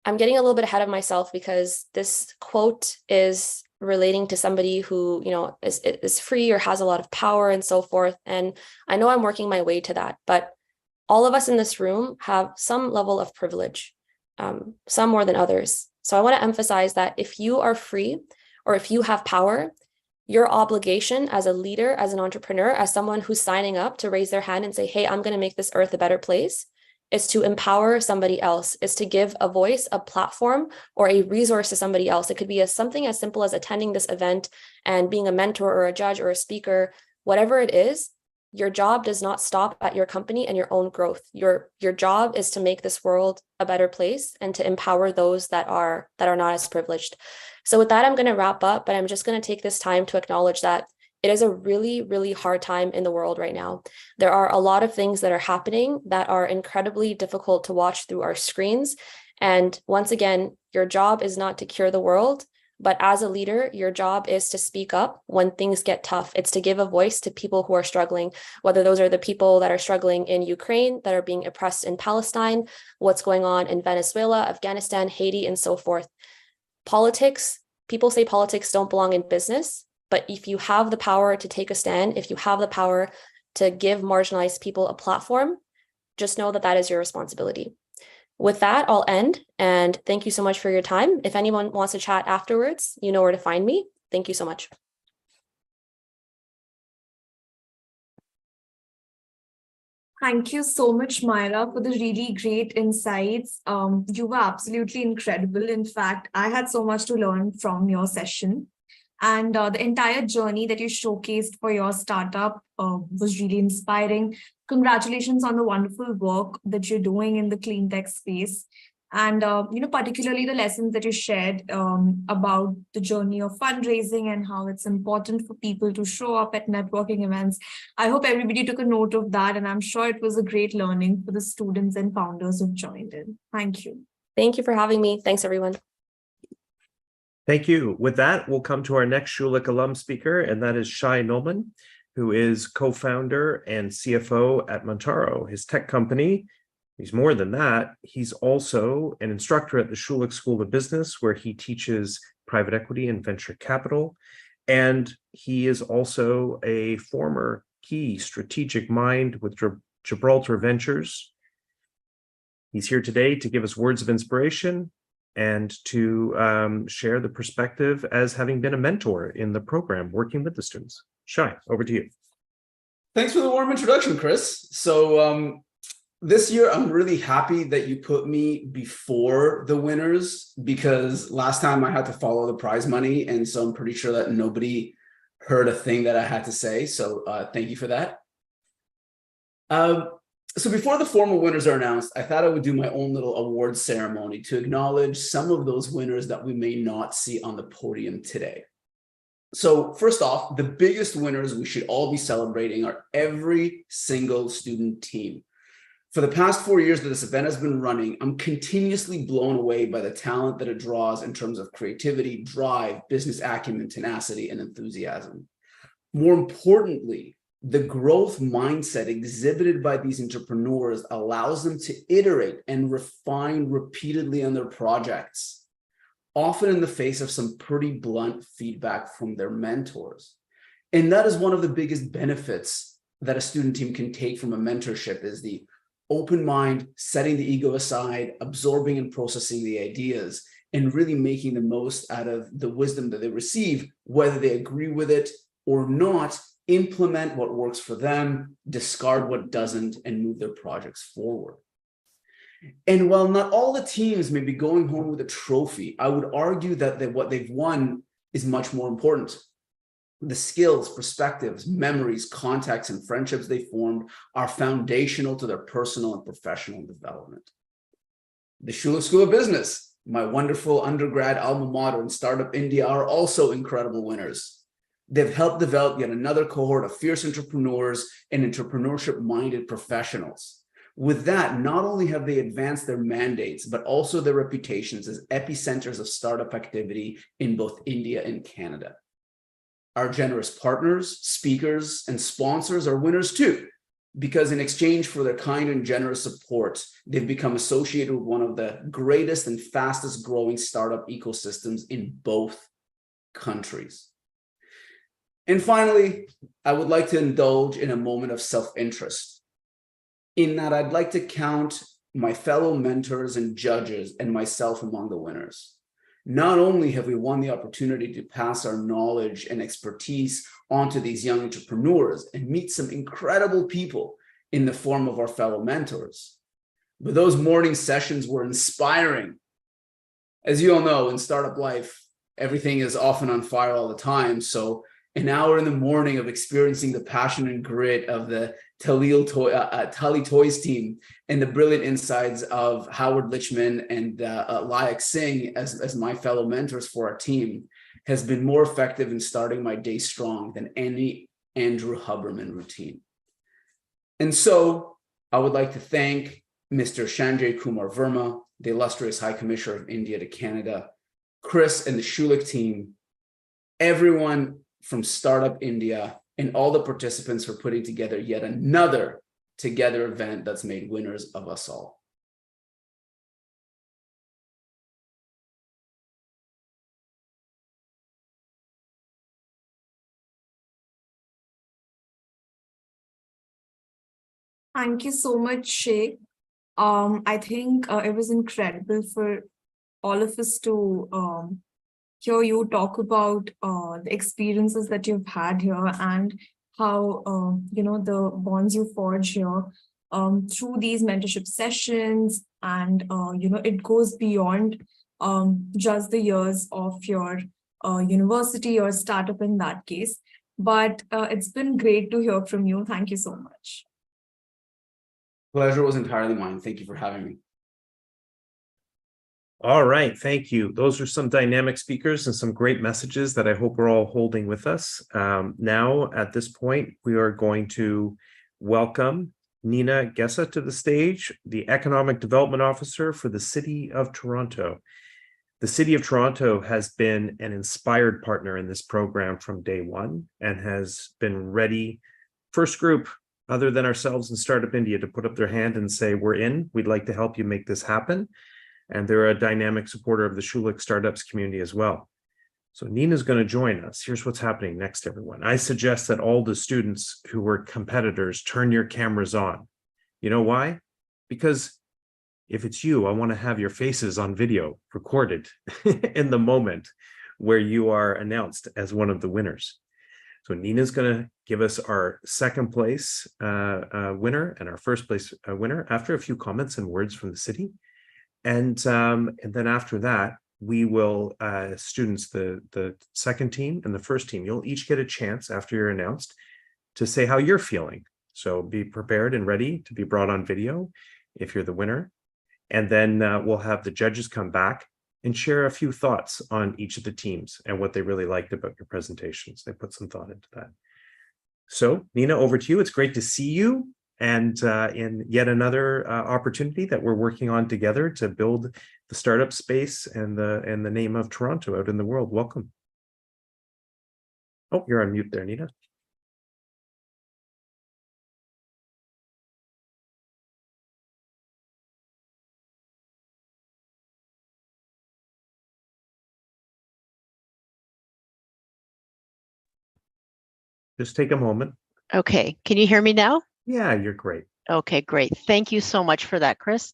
[SPEAKER 17] I'm getting a little bit ahead of myself because this quote is relating to somebody who, is free or has a lot of power and so forth. And I know I'm working my way to that, but all of us in this room have some level of privilege, some more than others. So I want to emphasize that if you are free or if you have power, your obligation as a leader, as an entrepreneur, as someone who's signing up to raise their hand and say, hey, I'm going to make this earth a better place, is to empower somebody else, is to give a voice, a platform, or a resource to somebody else. It could be something as simple as attending this event and being a mentor or a judge or a speaker, whatever it is. Your job does not stop at your company and your own growth. Your job is to make this world a better place and to empower those that are not as privileged. So with that, I'm going to wrap up, but I'm just going to take this time to acknowledge that it is a really, really hard time in the world right now. There are a lot of things that are happening that are incredibly difficult to watch through our screens. And once again, your job is not to cure the world, but as a leader, your job is to speak up when things get tough. It's to give a voice to people who are struggling, whether those are the people that are struggling in Ukraine, that are being oppressed in Palestine, what's going on in Venezuela, Afghanistan, Haiti, and so forth. Politics, people say politics don't belong in business, but if you have the power to take a stand, if you have the power to give marginalized people a platform, just know that that is your responsibility. With that, I'll end, and thank you so much for your time. If anyone wants to chat afterwards, you know where to find me. Thank you so much.
[SPEAKER 3] Thank you so much, Myra, for the really great insights. You were absolutely incredible. In fact, I had so much to learn from your session. And the entire journey that you showcased for your startup was really inspiring. Congratulations on the wonderful work that you're doing in the clean tech space. And, particularly the lessons that you shared about the journey of fundraising and how it's important for people to show up at networking events. I hope everybody took a note of that. And I'm sure it was a great learning for the students and founders who've joined in. Thank you.
[SPEAKER 17] Thank you for having me. Thanks, everyone.
[SPEAKER 2] Thank you. With that, we'll come to our next Schulich alum speaker, and that is Shai Nolman, who is co-founder and CFO at Montaro, his tech company. He's more than that. He's also an instructor at the Schulich School of Business, where he teaches private equity and venture capital. And he is also a former key strategic mind with Gibraltar Ventures. He's here today to give us words of inspiration and to share the perspective as having been a mentor in the program, working with the students. Shai, over to you.
[SPEAKER 18] Thanks for the warm introduction, Chris. So this year, I'm really happy that you put me before the winners, because last time I had to follow the prize money. And so I'm pretty sure that nobody heard a thing that I had to say. So thank you for that. So before the formal winners are announced, I thought I would do my own little award ceremony to acknowledge some of those winners that we may not see on the podium today. So first off, the biggest winners we should all be celebrating are every single student team. For the past 4 years that this event has been running, I'm continuously blown away by the talent that it draws in terms of creativity, drive, business acumen, tenacity, and enthusiasm. More importantly, the growth mindset exhibited by these entrepreneurs allows them to iterate and refine repeatedly on their projects, often in the face of some pretty blunt feedback from their mentors. And that is one of the biggest benefits that a student team can take from a mentorship, is the open mind, setting the ego aside, absorbing and processing the ideas, and really making the most out of the wisdom that they receive, whether they agree with it or not. Implement what works for them, discard what doesn't, and move their projects forward. And while not all the teams may be going home with a trophy, I would argue that what they've won is much more important. The skills, perspectives, memories, contacts, and friendships they formed are foundational to their personal and professional development. The Schulich School of Business, my wonderful undergrad alma mater in Startup India, are also incredible winners. They've helped develop yet another cohort of fierce entrepreneurs and entrepreneurship-minded professionals. With that, not only have they advanced their mandates, but also their reputations as epicenters of startup activity in both India and Canada. Our generous partners, speakers, and sponsors are winners too, because in exchange for their kind and generous support, they've become associated with one of the greatest and fastest growing startup ecosystems in both countries. And finally, I would like to indulge in a moment of self-interest, in that I'd like to count my fellow mentors and judges and myself among the winners. Not only have we won the opportunity to pass our knowledge and expertise onto these young entrepreneurs and meet some incredible people in the form of our fellow mentors, but those morning sessions were inspiring. As you all know, in startup life, everything is often on fire all the time. So an hour in the morning of experiencing the passion and grit of the Tali Toys team and the brilliant insights of Howard Lichman and Layak Singh as my fellow mentors for our team has been more effective in starting my day strong than any Andrew Huberman routine. And so I would like to thank Mr. Sanjay Kumar Verma, the illustrious High Commissioner of India to Canada, Chris and the Schulich team, everyone from Startup India, and all the participants for putting together yet another together event that's made winners of us all.
[SPEAKER 3] Thank you so much, Sheikh. I think it was incredible for all of us to hear you talk about the experiences that you've had here and how the bonds you forge here through these mentorship sessions, and it goes beyond just the years of your university or startup in that case. But it's been great to hear from you. Thank you so much.
[SPEAKER 18] Pleasure was entirely mine. Thank you for having me.
[SPEAKER 2] All right, thank you. Those are some dynamic speakers and some great messages that I hope we're all holding with us. Now, at this point, we are going to welcome Nina Gessa to the stage, the Economic Development Officer for the City of Toronto. The City of Toronto has been an inspired partner in this program from day one and has been ready, first group other than ourselves in Startup India, to put up their hand and say, we're in, we'd like to help you make this happen. And they're a dynamic supporter of the Schulich Startups community as well. So Nina's going to join us. Here's what's happening next, everyone. I suggest that all the students who were competitors turn your cameras on. You know why? Because if it's you, I want to have your faces on video recorded in the moment where you are announced as one of the winners. So Nina's going to give us our second place winner and our first place winner after a few comments and words from the city. And then after that, we will, students, the second team and the first team, you'll each get a chance after you're announced to say how you're feeling. So be prepared and ready to be brought on video if you're the winner. And then we'll have the judges come back and share a few thoughts on each of the teams and what they really liked about your presentations. They put some thought into that. So Nina, over to you. It's great to see you. And in yet another opportunity that we're working on together to build the startup space and the name of Toronto out in the world. Welcome. Oh, you're on mute there, Nina. Just take a moment.
[SPEAKER 19] Okay, can you hear me now?
[SPEAKER 2] Yeah, you're great.
[SPEAKER 19] Okay, great. Thank you so much for that, Chris.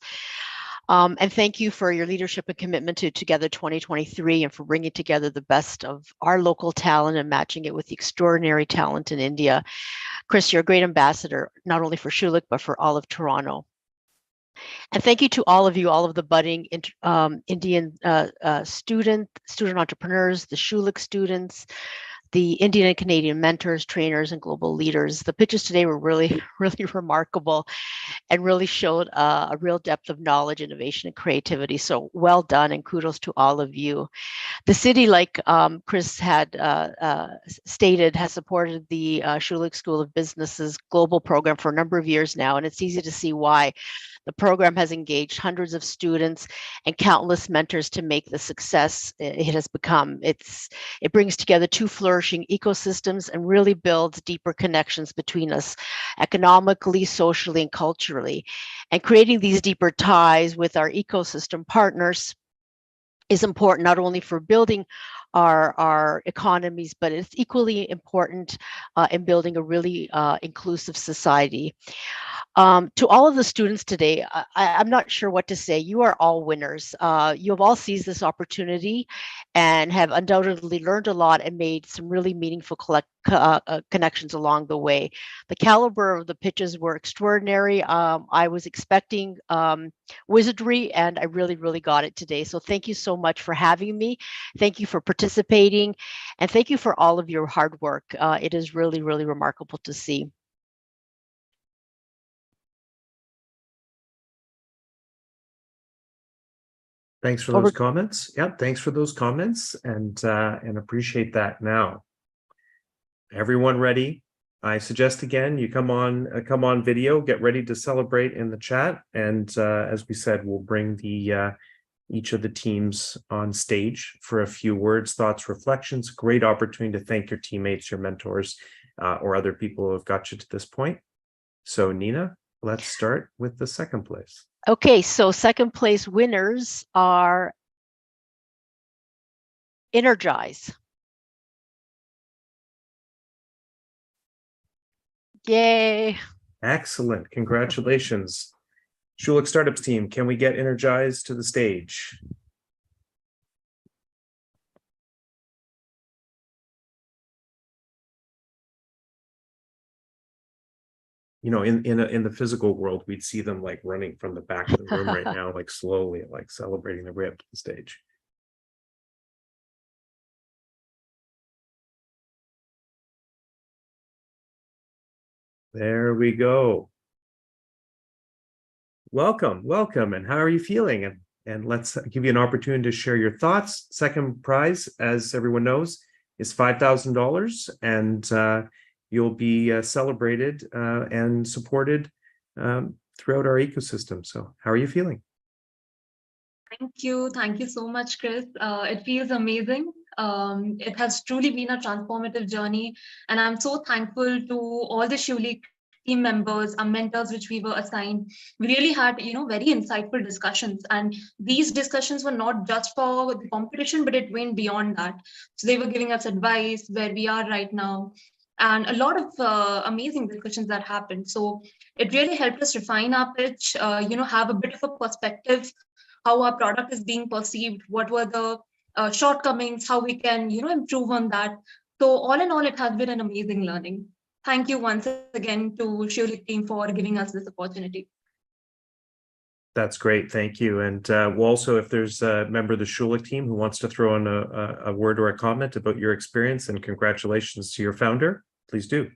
[SPEAKER 19] And thank you for your leadership and commitment to Together 2023 and for bringing together the best of our local talent and matching it with the extraordinary talent in India. Chris, you're a great ambassador, not only for Schulich, but for all of Toronto. And thank you to all of you, all of the budding Indian student entrepreneurs, the Schulich students, the Indian and Canadian mentors, trainers, and global leaders. The pitches today were really, really remarkable and really showed a real depth of knowledge, innovation, and creativity. So well done, and kudos to all of you. The city, like Chris had stated, has supported the Schulich School of Business's global program for a number of years now, and it's easy to see why. The program has engaged hundreds of students and countless mentors to make the success it has become. It brings together two flourishing ecosystems and really builds deeper connections between us economically, socially, and culturally. And creating these deeper ties with our ecosystem partners is important not only for building our economies, but it's equally important in building a really inclusive society. To all of the students today, I'm not sure what to say. You are all winners. You have all seized this opportunity and have undoubtedly learned a lot and made some really meaningful connections along the way. The caliber of the pitches were extraordinary. I was expecting wizardry, and I really, really got it today. So thank you so much for having me. Thank you for participating, and thank you for all of your hard work. It is really, really remarkable to see.
[SPEAKER 2] Thanks for those comments. Yep, thanks for those comments, and appreciate that. Now, everyone ready? I suggest again you come on video, get ready to celebrate in the chat, and as we said, we'll bring the each of the teams on stage for a few words, thoughts, reflections. Great opportunity to thank your teammates, your mentors, or other people who have got you to this point. So, Nina, let's start with the second place.
[SPEAKER 19] Okay, so second place winners are Energize. Yay.
[SPEAKER 2] Excellent. Congratulations. Schulich Startups team, can we get Energize to the stage? You know, in the physical world, we'd see them like running from the back of the room right now, like slowly, like celebrating the way up to the stage. There we go. Welcome, welcome, and how are you feeling? And let's give you an opportunity to share your thoughts. Second prize, as everyone knows, is $5,000, and you'll be celebrated and supported throughout our ecosystem. So how are you feeling?
[SPEAKER 10] Thank you so much, Chris. It feels amazing. It has truly been a transformative journey, and I'm so thankful to all the Schulich team members, our mentors, which we were assigned. We really had, very insightful discussions, and these discussions were not just for the competition, but it went beyond that. So they were giving us advice where we are right now, and a lot of amazing discussions that happened. So it really helped us refine our pitch, have a bit of a perspective, how our product is being perceived, what were the shortcomings, how we can, improve on that. So all in all, it has been an amazing learning. Thank you once again to Schulich team for giving us this opportunity.
[SPEAKER 2] That's great, thank you. And we'll also, if there's a member of the Schulich team who wants to throw in a word or a comment about your experience, and congratulations to your founder, please do.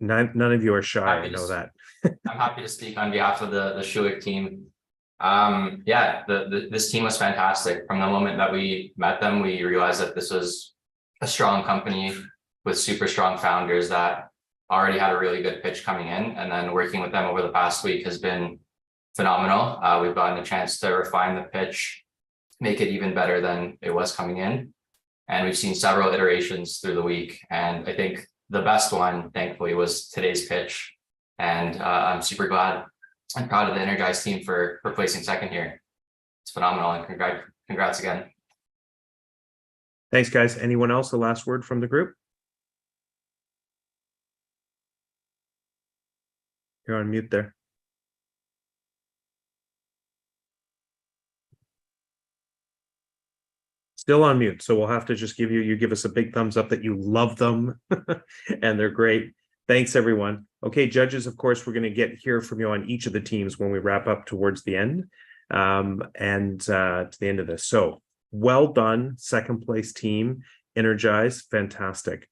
[SPEAKER 2] None of you are shy, I know that.
[SPEAKER 20] I'm happy to speak on behalf of the Schulich team. This team was fantastic. From the moment that we met them, we realized that this was a strong company with super strong founders that already had a really good pitch coming in. And then working with them over the past week has been phenomenal. We've gotten a chance to refine the pitch, make it even better than it was coming in. And we've seen several iterations through the week. And I think the best one, thankfully, was today's pitch. And I'm super glad and proud of the Energize team for placing second here. It's phenomenal, and congrats again.
[SPEAKER 2] Thanks, guys. Anyone else? The last word from the group? You're on mute there. Still on mute, so we'll have to just give us a big thumbs up that you love them and they're great. Thanks, everyone. Okay, judges, of course, we're going to hear from you on each of the teams when we wrap up towards the end, to the end of this. So Well done, second place team, energized, fantastic.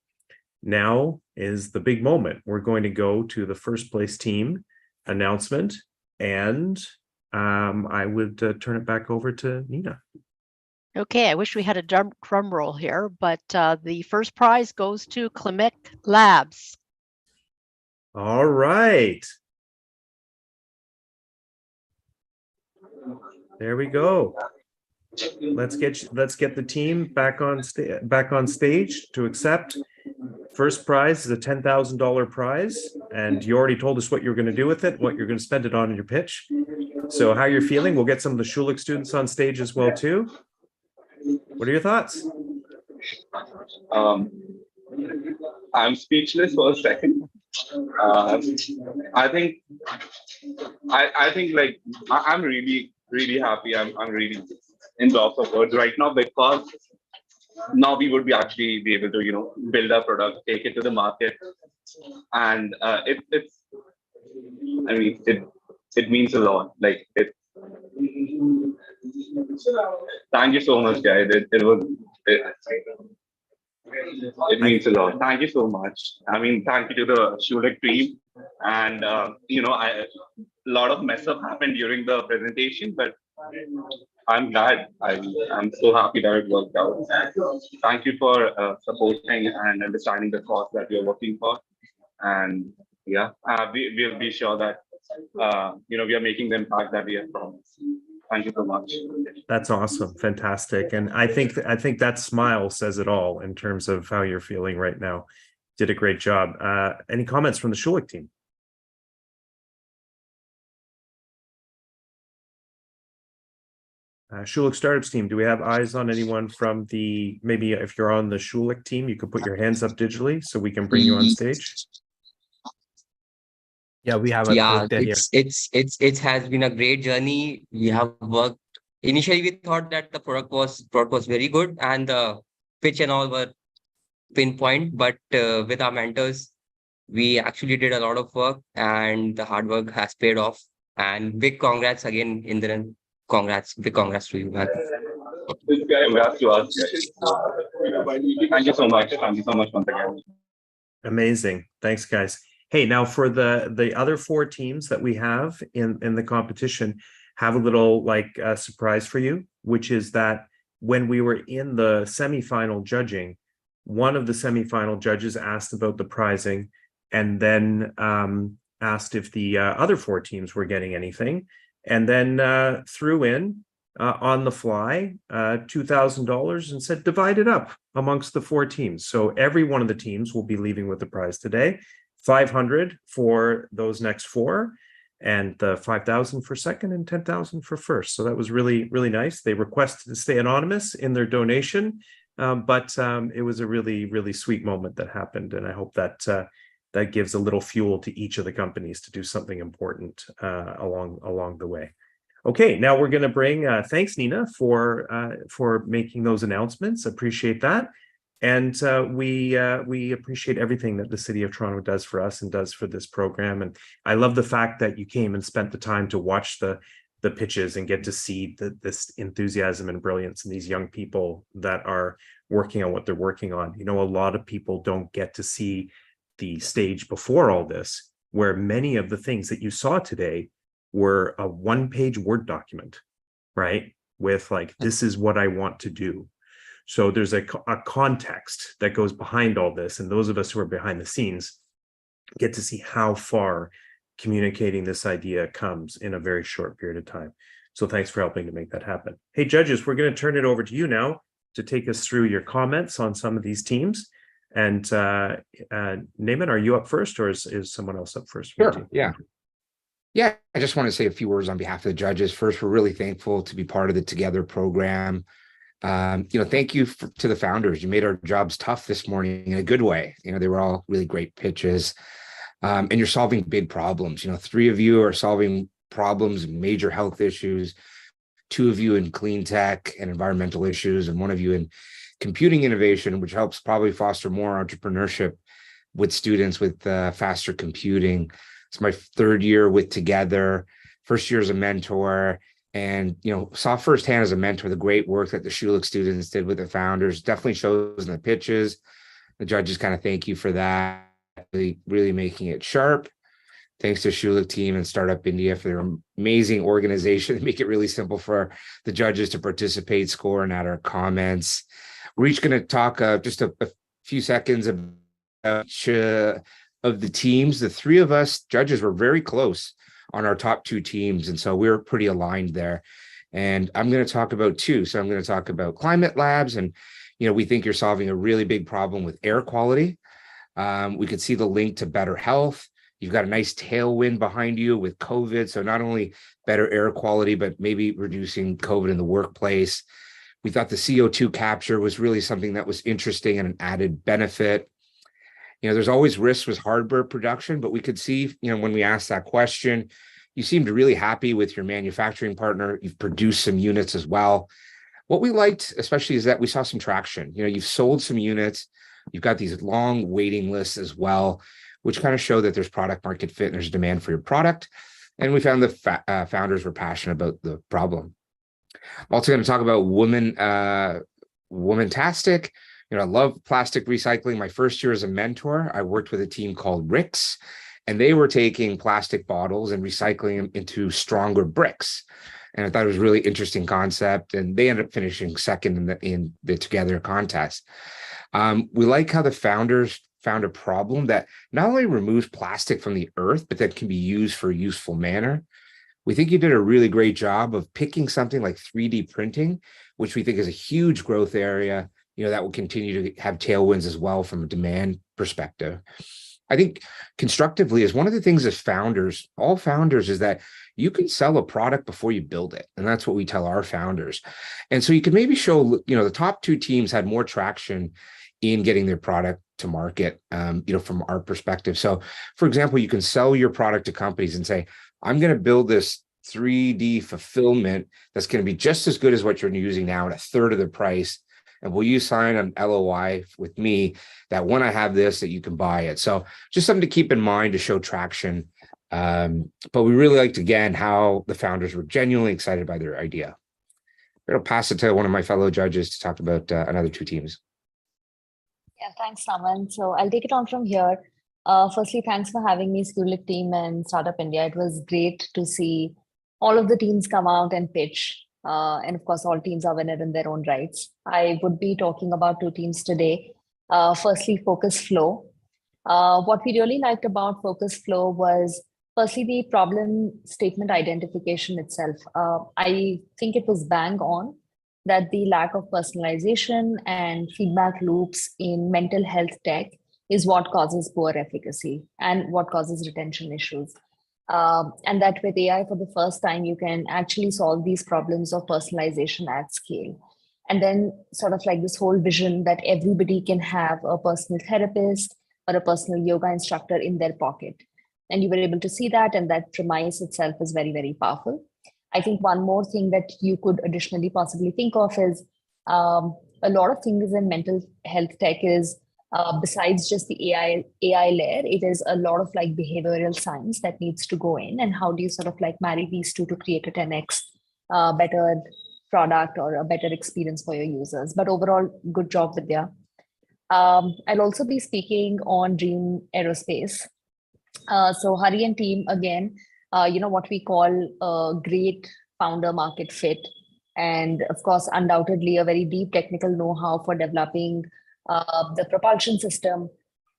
[SPEAKER 2] Now is the big moment. We're going to go to the first place team announcement, and I would turn it back over to Nina.
[SPEAKER 19] Okay, I wish we had a drum roll here, but the first prize goes to Klimek Labs.
[SPEAKER 2] All right. There we go. Let's get the team back on stage to accept. First prize is a $10,000 prize, and you already told us what you're going to do with it, what you're going to spend it on in your pitch. So how you're feeling? We'll get some of the Schulich students on stage as well too. What are your thoughts?
[SPEAKER 11] I'm speechless for a second. I think like I'm really happy. I'm really in lots of words right now, because now we would be actually be able to build our product, take it to the market, and it's I mean it means a lot. Like thank you so much, guys. It means a lot. Thank you so much. I mean, thank you to the Schulich team. And, a lot of mess up happened during the presentation, but I'm glad. I'm so happy that it worked out. Thank you for supporting and understanding the cause that you're working for. And yeah, we'll be sure that, we are making the impact that we have promised. Thank you so much.
[SPEAKER 2] That's awesome. Fantastic. And I think that smile says it all in terms of how you're feeling right now. Did a great job. Any comments from the Schulich team? Schulich Startups team, do we have eyes on anyone from maybe if you're on the Schulich team, you could put your hands up digitally so we can bring you on stage?
[SPEAKER 21] Yeah, we have it has been a great journey. We have worked. Initially, we thought that the product was very good and the pitch and all were pinpoint, but with our mentors, we actually did a lot of work and the hard work has paid off. And big congrats again, Indiran. Big congrats to you, man.
[SPEAKER 11] Congrats to us. Thank you so much. Thank you so much once again.
[SPEAKER 2] Amazing. Thanks, guys. Hey, now for the other 4 teams that we have in the competition, have a little surprise for you, which is that when we were in the semifinal judging, one of the semifinal judges asked about the prizing and then asked if the other 4 teams were getting anything, and then threw in on the fly $2,000 and said divide it up amongst the 4 teams. So every one of the teams will be leaving with the prize today. 500 for those next 4, and the 5,000 for second and 10,000 for first. So that was really, really nice. They requested to stay anonymous in their donation, but it was a really, really sweet moment that happened. And I hope that that gives a little fuel to each of the companies to do something important along the way. Okay, now we're going to bring, thanks Nina for making those announcements. Appreciate that. And we appreciate everything that the City of Toronto does for us and does for this program. And I love the fact that you came and spent the time to watch the pitches and get to see this enthusiasm and brilliance in these young people that are working on what they're working on. A lot of people don't get to see the stage before all this, where many of the things that you saw today were a 1-page Word document, right? With this is what I want to do. So there's a context that goes behind all this. And those of us who are behind the scenes get to see how far communicating this idea comes in a very short period of time. So thanks for helping to make that happen. Hey, judges, we're going to turn it over to you now to take us through your comments on some of these teams. And Naaman, are you up first, or is someone else up first?
[SPEAKER 7] Sure, yeah. Yeah, I just want to say a few words on behalf of the judges. First, we're really thankful to be part of the Together program. Thank you to the founders. You made our jobs tough this morning in a good way. They were all really great pitches. And you're solving big problems. 3 of you are solving problems, major health issues, 2 of you in clean tech and environmental issues, and 1 of you in computing innovation, which helps probably foster more entrepreneurship with students with faster computing. It's my 3rd year with Together, first year as a mentor. and saw firsthand as a mentor the great work that the Schulich students did with the founders. Definitely shows in the pitches. The judges kind of thank you for that, really making it sharp. Thanks to Schulich team and Startup India for their amazing organization. They make it really simple for the judges to participate, score, and add our comments. We're each going to talk just a few seconds about each of the teams. The three of us judges were very close on our top two teams, and so we were pretty aligned there. And I'm going to talk about two. So I'm going to talk about climate labs, and we think you're solving a really big problem with air quality. We could see the link to better health. You've got a nice tailwind behind you with COVID. So not only better air quality, but maybe reducing COVID in the workplace. We thought the CO2 capture was really something that was interesting and an added benefit. There's always risks with hardware production, but we could see, when we asked that question, you seemed really happy with your manufacturing partner. You've produced some units as well. What we liked, especially, is that we saw some traction. You've sold some units. You've got these long waiting lists as well, which kind of show that there's product market fit and there's demand for your product. And we found the founders were passionate about the problem. I'm also going to talk about Womantastic. I love plastic recycling. My first year as a mentor, I worked with a team called Ricks, and they were taking plastic bottles and recycling them into stronger bricks. And I thought it was a really interesting concept, and they ended up finishing second in the Together contest. We like how the founders found a problem that not only removes plastic from the earth, but that can be used for a useful manner. We think you did a really great job of picking something like 3D printing, which we think is a huge growth area, that will continue to have tailwinds as well from a demand perspective. I think constructively is one of the things as founders, all founders, is that you can sell a product before you build it. And that's what we tell our founders. And so you can maybe show, the top two teams had more traction in getting their product to market, from our perspective. So for example, you can sell your product to companies and say, I'm going to build this 3D fulfillment that's going to be just as good as what you're using now at a third of the price. And will you sign an LOI with me that when I have this, that you can buy it? So just something to keep in mind to show traction. But we really liked, again, how the founders were genuinely excited by their idea. I'm going to pass it to one of my fellow judges to talk about another two teams.
[SPEAKER 8] Yeah, thanks, Naman. So I'll take it on from here. Firstly, thanks for having me, Schulich team and Startup India. It was great to see all of the teams come out and pitch. And of course, all teams are winner in their own rights. I would be talking about two teams today. Firstly, Focus Flow. What we really liked about Focus Flow was firstly the problem statement identification itself. I think it was bang on that the lack of personalization and feedback loops in mental health tech is what causes poor efficacy and what causes retention issues. And that with AI for the first time, you can actually solve these problems of personalization at scale. And then sort of like this whole vision that everybody can have a personal therapist or a personal yoga instructor in their pocket. And you were able to see that, and that premise itself is very, very powerful. I think one more thing that you could additionally possibly think of is a lot of things in mental health tech is besides just the AI layer, it is a lot of like behavioral science that needs to go in. And how do you sort of like marry these two to create a 10x better product or a better experience for your users? But overall, good job, Vidya. I'll also be speaking on Dream Aerospace. So Hari and team, again, what we call a great founder market fit. And of course, undoubtedly a very deep technical know-how for developing the propulsion system.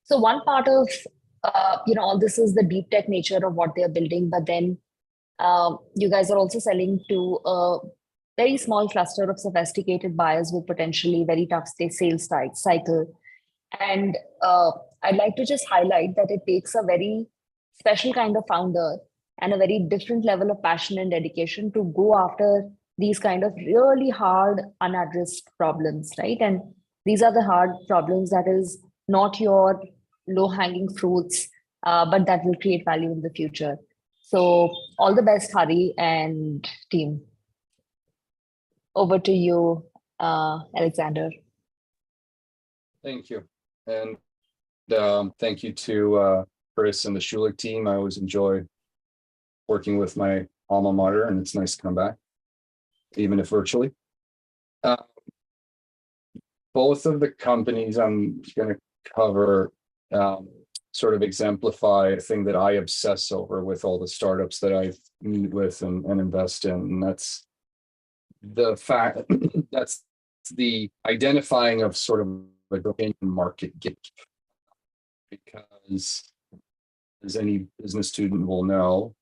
[SPEAKER 8] So one part of, all this is the deep tech nature of what they're building, but then you guys are also selling to a very small cluster of sophisticated buyers with potentially very tough sales cycle. And I'd like to just highlight that it takes a very special kind of founder and a very different level of passion and dedication to go after these kind of really hard, unaddressed problems, right? And these are the hard problems that is not your low-hanging fruits, but that will create value in the future. So all the best, Hari and team. Over to you, Alexander.
[SPEAKER 9] Thank you. And thank you to Chris and the Schulich team. I always enjoy working with my alma mater, and it's nice to come back.
[SPEAKER 1] even if virtually. Both of the companies I'm going to cover sort of exemplify a thing that I obsess over with all the startups that I meet with and invest in. And that's the fact that's the identifying of sort of a market gap. Because as any business student will know,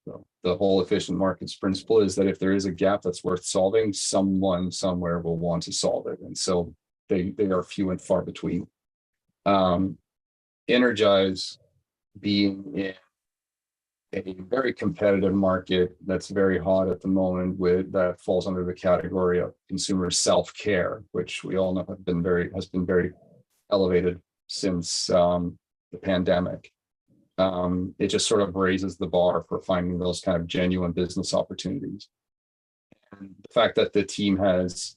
[SPEAKER 1] the whole efficient markets principle is that if there is a gap that's worth solving, someone somewhere will want to solve it. And so they are few and far between. Energize being in a very competitive market that's very hot at the moment, with that falls under the category of consumer self-care, which we all know has been very elevated since the pandemic. It just sort of raises the bar for finding those kind of genuine business opportunities. And the fact that the team has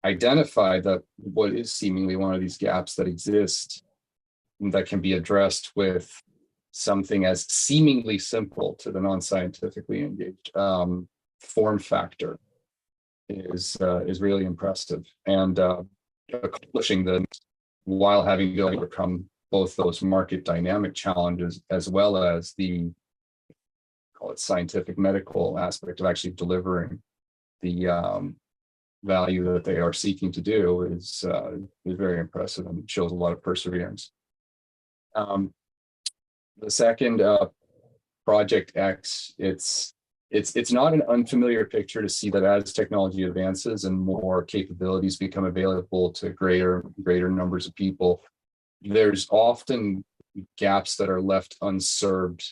[SPEAKER 1] identified that what is seemingly one of these gaps that exist that can be addressed with something as seemingly simple to the non-scientifically engaged form factor is really impressive. And accomplishing them while having to overcome both those market dynamic challenges as well as the, call it, scientific medical aspect of actually delivering the value that they are seeking to do is very impressive and shows a lot of perseverance. The second, Project X, it's not an unfamiliar picture to see that as technology advances and more capabilities become available to greater numbers of people, there's often gaps that are left unserved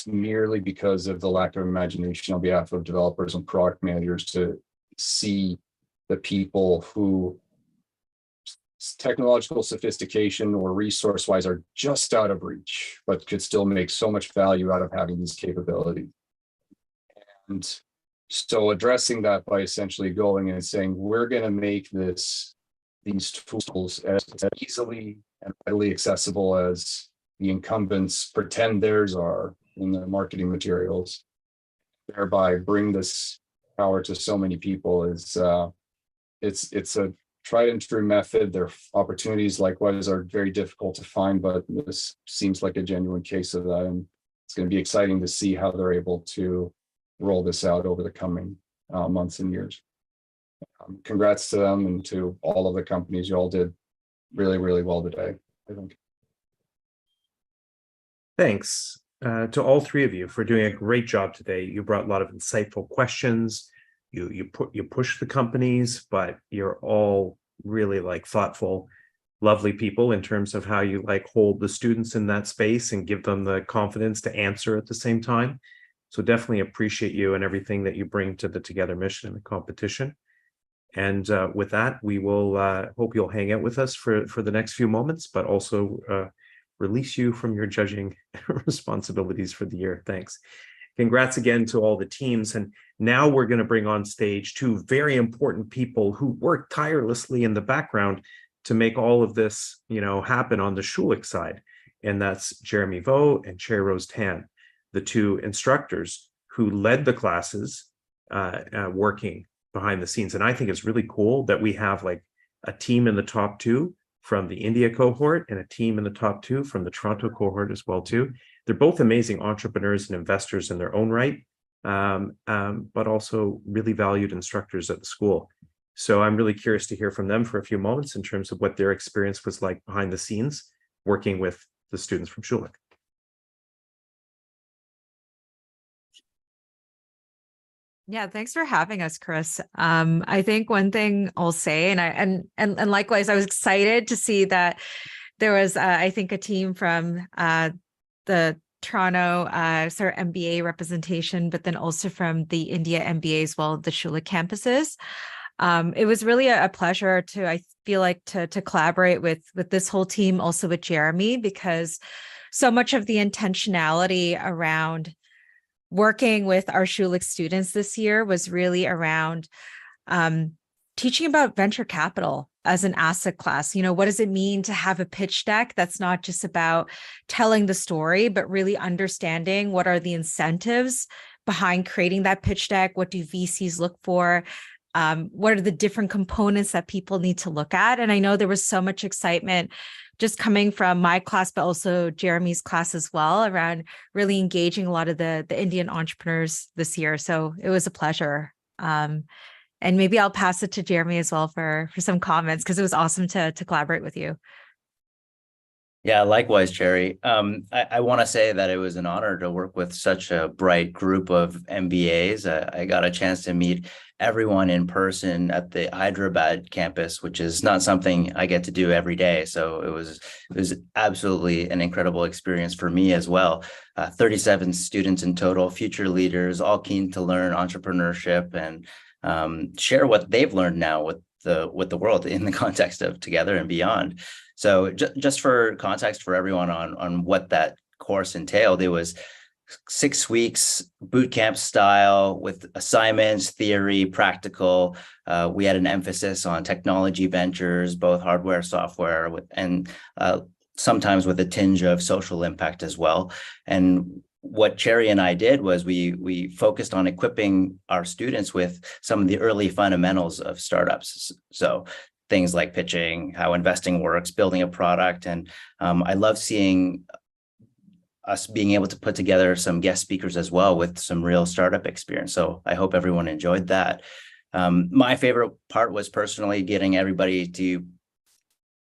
[SPEAKER 1] merely because of the lack of imagination on behalf of developers and product managers to see the people who technological sophistication or resource-wise are just out of reach, but could still make so much value out of having these capabilities. And so addressing that by essentially going and saying, we're going to make these tools as easily and readily accessible as the incumbents pretend theirs are in the marketing materials, thereby bring this power to so many people is it's a tried and true method. Their opportunities likewise are very difficult to find, but this seems like a genuine case of that. And it's going to be exciting to see how they're able to roll this out over the coming months and years. Congrats to them and to all of the companies. You all did really, really well today, I think.
[SPEAKER 2] Thanks to all three of you for doing a great job today. You brought a lot of insightful questions. You push the companies, but you're all really thoughtful, lovely people in terms of how you hold the students in that space and give them the confidence to answer at the same time. So definitely appreciate you and everything that you bring to the Together mission and the competition. And with that, we will hope you'll hang out with us for the next few moments, but also release you from your judging responsibilities for the year. Thanks. Congrats again to all the teams. And now we're going to bring on stage two very important people who work tirelessly in the background to make all of this, happen on the Schulich side. And that's Jeremy Vo and Cherry Rose Tan, the two instructors who led the classes working behind the scenes. And I think it's really cool that we have a team in the top two from the India cohort and a team in the top two from the Toronto cohort as well too. They're both amazing entrepreneurs and investors in their own right, but also really valued instructors at the school. So I'm really curious to hear from them for a few moments in terms of what their experience was like behind the scenes working with the students from Schulich.
[SPEAKER 22] Yeah, thanks for having us, Chris. I think one thing I'll say, and likewise, I was excited to see that there was, I think, a team from the Toronto sort of MBA representation, but then also from the India MBA as well, the Schulich campuses. It was really a pleasure I feel like, to collaborate with this whole team, also with Jeremy, because so much of the intentionality around working with our Schulich students this year was really around teaching about venture capital as an asset class. What does it mean to have a pitch deck that's not just about telling the story, but really understanding what are the incentives behind creating that pitch deck? What do VCs look for? what are the different components that people need to look at? And I know there was so much excitement just coming from my class, but also Jeremy's class as well, around really engaging a lot of the Indian entrepreneurs this year. So it was a pleasure. And maybe I'll pass it to Jeremy as well for some comments, because it was awesome to collaborate with you.
[SPEAKER 4] Yeah, likewise, Cherry. I want to say that it was an honor to work with such a bright group of MBAs. I got a chance to meet everyone in person at the Hyderabad campus, which is not something I get to do every day. So it was absolutely an incredible experience for me as well. 37 students in total, future leaders, all keen to learn entrepreneurship and share what they've learned now with the world in the context of Together and Beyond. So just for context for everyone on what that course entailed, it was 6 weeks bootcamp style with assignments, theory, practical. We had an emphasis on technology ventures, both hardware, software, and sometimes with a tinge of social impact as well. And what Cherry and I did was we focused on equipping our students with some of the early fundamentals of startups. So things like pitching, how investing works, building a product. And I love seeing us being able to put together some guest speakers as well with some real startup experience. So I hope everyone enjoyed that. My favorite part was personally getting everybody to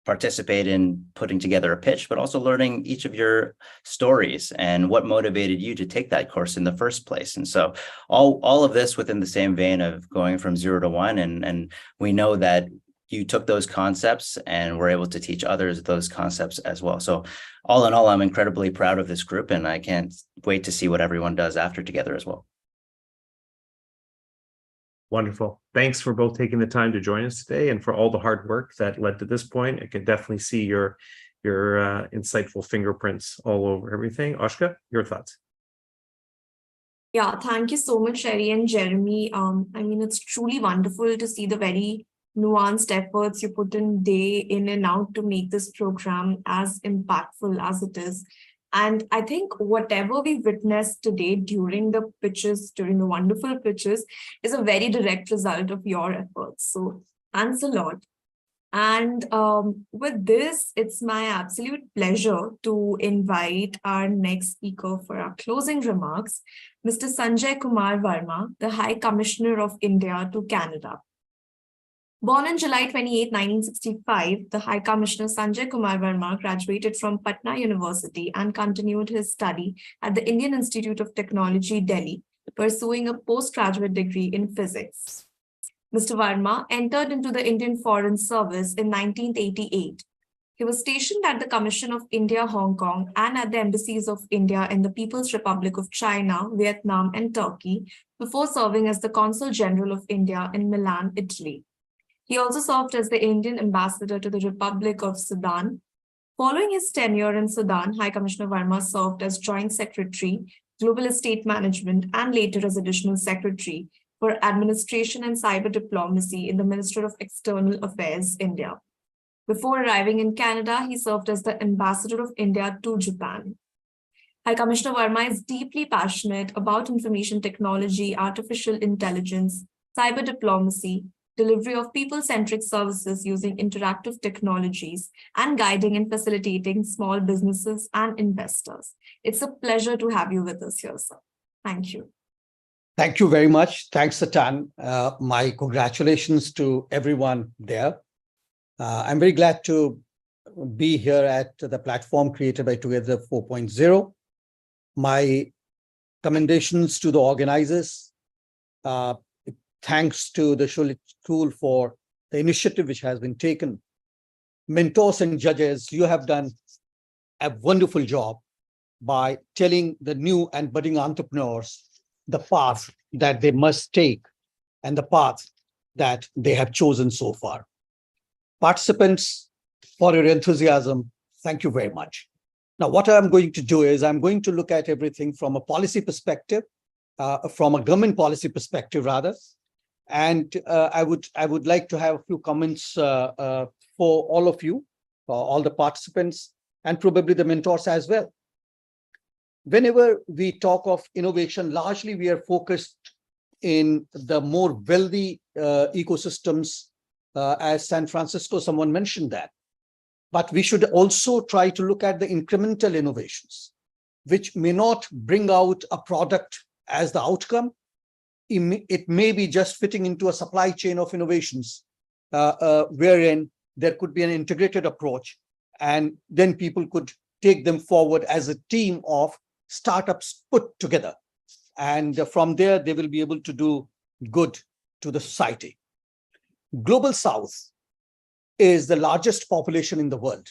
[SPEAKER 4] participate in putting together a pitch, but also learning each of your stories and what motivated you to take that course in the first place. And so all of this within the same vein of going from 0 to 1. And we know that you took those concepts and were able to teach others those concepts as well. So all in all, I'm incredibly proud of this group, and I can't wait to see what everyone does after Together as well.
[SPEAKER 2] Wonderful. Thanks for both taking the time to join us today and for all the hard work that led to this point. I can definitely see your insightful fingerprints all over everything. Oshka, your thoughts?
[SPEAKER 3] Yeah, thank you so much, Sherry and Jeremy. I mean, it's truly wonderful to see the very nuanced efforts you put in day in and out to make this program as impactful as it is. And I think whatever we witnessed today during the pitches, during the wonderful pitches, is a very direct result of your efforts. So thanks a lot. And with this, it's my absolute pleasure to invite our next speaker for our closing remarks, Mr. Sanjay Kumar Verma, the High Commissioner of India to Canada. Born on July 28, 1965, the High Commissioner Sanjay Kumar Verma graduated from Patna University and continued his study at the Indian Institute of Technology, Delhi, pursuing a postgraduate degree in physics. Mr. Verma entered into the Indian Foreign Service in 1988. He was stationed at the Commission of India, Hong Kong, and at the embassies of India in the People's Republic of China, Vietnam, and Turkey, before serving as the Consul General of India in Milan, Italy. He also served as the Indian ambassador to the Republic of Sudan. Following his tenure in Sudan, High Commissioner Verma served as Joint Secretary, Global Estate Management, and later as Additional Secretary for Administration and Cyber Diplomacy in the Ministry of External Affairs, India. Before arriving in Canada, he served as the Ambassador of India to Japan. High Commissioner Verma is deeply passionate about information technology, artificial intelligence, cyber diplomacy, delivery of people-centric services using interactive technologies, and guiding and facilitating small businesses and investors. It's a pleasure to have you with us here, sir. Thank you.
[SPEAKER 16] Thank you very much. Thanks a ton. My congratulations to everyone there. I'm very glad to be here at the platform created by Together 4.0. My commendations to the organizers. Thanks to the Schulich School for the initiative which has been taken. Mentors and judges, you have done a wonderful job by telling the new and budding entrepreneurs the path that they must take and the path that they have chosen so far. Participants, for your enthusiasm, thank you very much. Now, what I'm going to do is I'm going to look at everything from a policy perspective, from a government policy perspective, rather. And I would like to have a few comments for all of you, all the participants, and probably the mentors as well. Whenever we talk of innovation, largely we are focused
[SPEAKER 5] in the more wealthy ecosystems, as San Francisco, someone mentioned that. But we should also try to look at the incremental innovations, which may not bring out a product as the outcome. It may be just fitting into a supply chain of innovations, wherein there could be an integrated approach, and then people could take them forward as a team of startups put together. And from there, they will be able to do good to the society. Global South is the largest population in the world,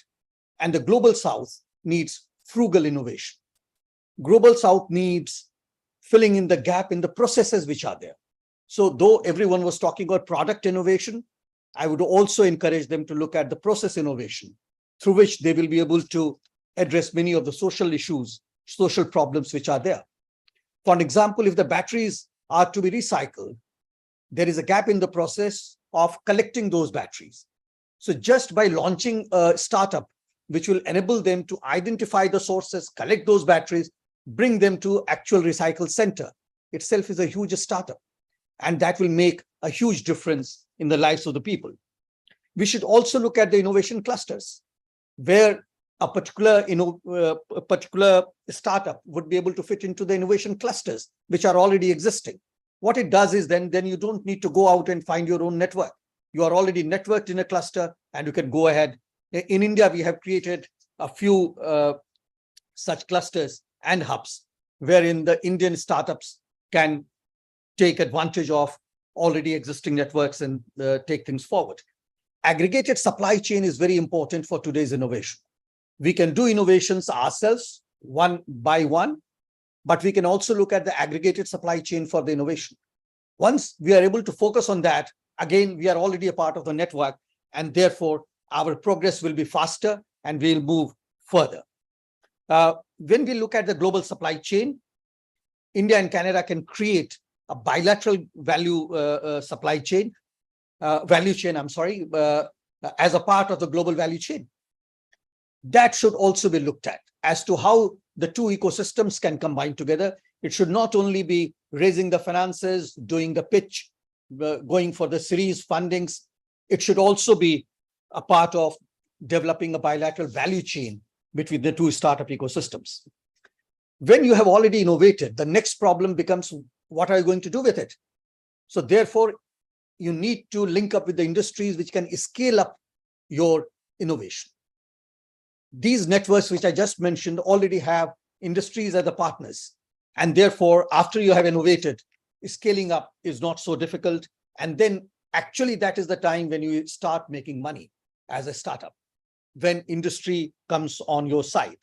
[SPEAKER 5] and the Global South needs frugal innovation. Global South needs filling in the gap in the processes which are there. So though everyone was talking about product innovation, I would also encourage them to look at the process innovation, through which they will be able to address many of the social issues, social problems which are there. For an example, if the batteries are to be recycled, there is a gap in the process of collecting those batteries. So just by launching a startup, which will enable them to identify the sources, collect those batteries, bring them to actual recycle center, itself is a huge startup. And that will make a huge difference in the lives of the people. We should also look at the innovation clusters, where a particular startup would be able to fit into the innovation clusters, which are already existing. What it does is then you don't need to go out and find your own network. You are already networked in a cluster, and you can go ahead. In India, we have created a few such clusters and hubs, wherein the Indian startups can take advantage of already existing networks and take things forward. Aggregated supply chain is very important for today's innovation. We can do innovations ourselves, one by one, but we can also look at the aggregated supply chain for the innovation. Once we are able to focus on that, again, we are already a part of the network, and therefore our progress will be faster and we'll move further. When we look at the global supply chain, India and Canada can create a bilateral value chain, as a part of the global value chain. That should also be looked at as to how the two ecosystems can combine together. It should not only be raising the finances, doing the pitch, going for the series fundings. It should also be a part of developing a bilateral value chain between the two startup ecosystems. When you have already innovated, the next problem becomes, what are you going to do with it? So therefore, you need to link up with the industries which can scale up your innovation. These networks, which I just mentioned, already have industries as the partners. And therefore, after you have innovated, scaling up is not so difficult. And then actually that is the time when you start making money as a startup, when industry comes on your side.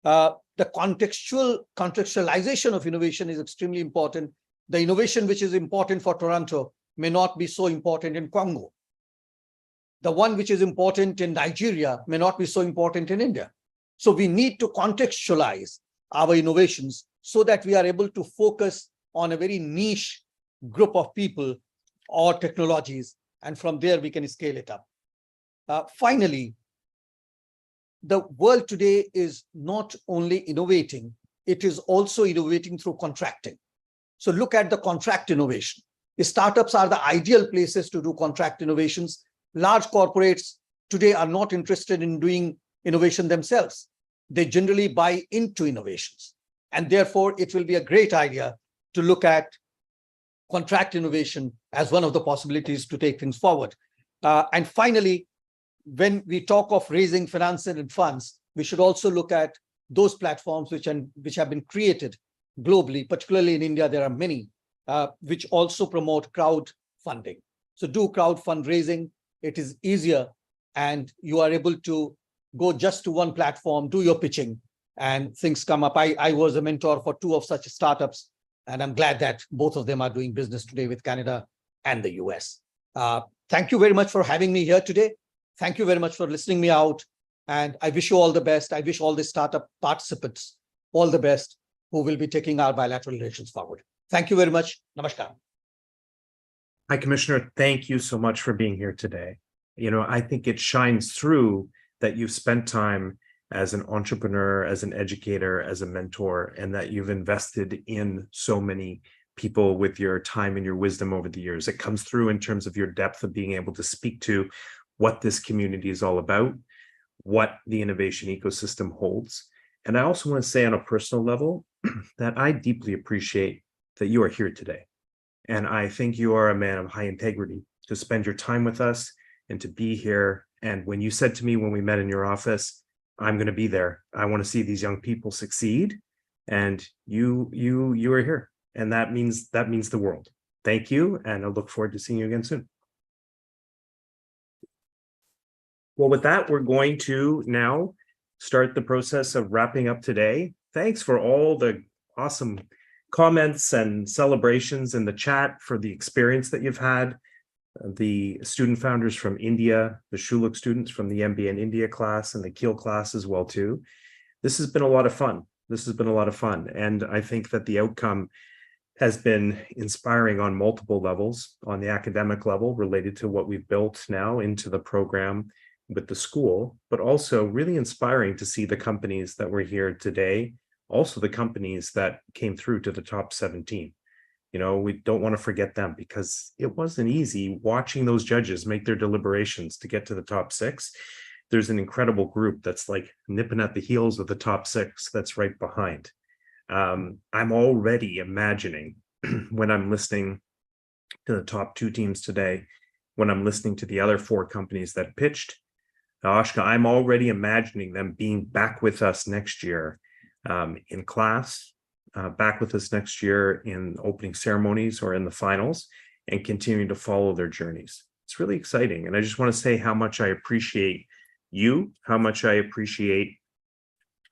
[SPEAKER 5] The contextualization of innovation is extremely important. The innovation which is important for Toronto may not be so important in Congo. The one which is important in Nigeria may not be so important in India. So we need to contextualize our innovations so that we are able to focus on a very niche group of people or technologies, and from there we can scale it up. Finally, the world today is not only innovating, it is also innovating through contracting. So look at the contract innovation. The startups are the ideal places to do contract innovations. Large corporates today are not interested in doing innovation themselves. They generally buy into innovations. And therefore, it will be a great idea to look at contract innovation as one of the possibilities to take things forward. And finally, when we talk of raising financing and funds, we should also look at those platforms which have been created globally, particularly in India. There are many which also promote crowdfunding. So do crowd fundraising. It is easier, and you are able to go just to one platform, do your pitching, and things come up. I was a mentor for two of such startups, and I'm glad that both of them are doing business today with Canada and the US. Thank you very much for having me here today. Thank you very much for listening me out, and I wish you all the best. I wish all the startup participants all the best who will be taking our bilateral relations forward. Thank you very much. Namaskar.
[SPEAKER 2] Hi, Commissioner. Thank you so much for being here today. You know, I think it shines through that you've spent time as an entrepreneur, as an educator, as a mentor, and that you've invested in so many people with your time and your wisdom over the years. It comes through in terms of your depth of being able to speak to what this community is all about, what the innovation ecosystem holds. And I also want to say on a personal level that I deeply appreciate that you are here today. And I think you are a man of high integrity to spend your time with us and to be here. And when you said to me when we met in your office, I'm going to be there, I want to see these young people succeed. And you are here. And that means the world. Thank you. And I look forward to seeing you again soon. Well, with that, we're going to now start the process of wrapping up today. Thanks for all the awesome comments and celebrations in the chat, for the experience that you've had. The student founders from India, the Schulich students from the MBA in India class and the Kiel class as well too. This has been a lot of fun. And I think that the outcome has been inspiring on multiple levels, on the academic level related to what we've built now into the program with the school, but also really inspiring to see the companies that were here today, also the companies that came through to the top 17. You know, we don't want to forget them, because it wasn't easy watching those judges make their deliberations to get to the top 6. There's an incredible group that's like nipping at the heels of the top 6 that's right behind. I'm already imagining when I'm listening to the top 2 teams today, when I'm listening to the other 4 companies that pitched, Ashka, I'm already imagining them being back with us next year in class, back with us next year in opening ceremonies or in the finals, and continuing to follow their journeys. It's really exciting. And I just want to say how much I appreciate you, how much I appreciate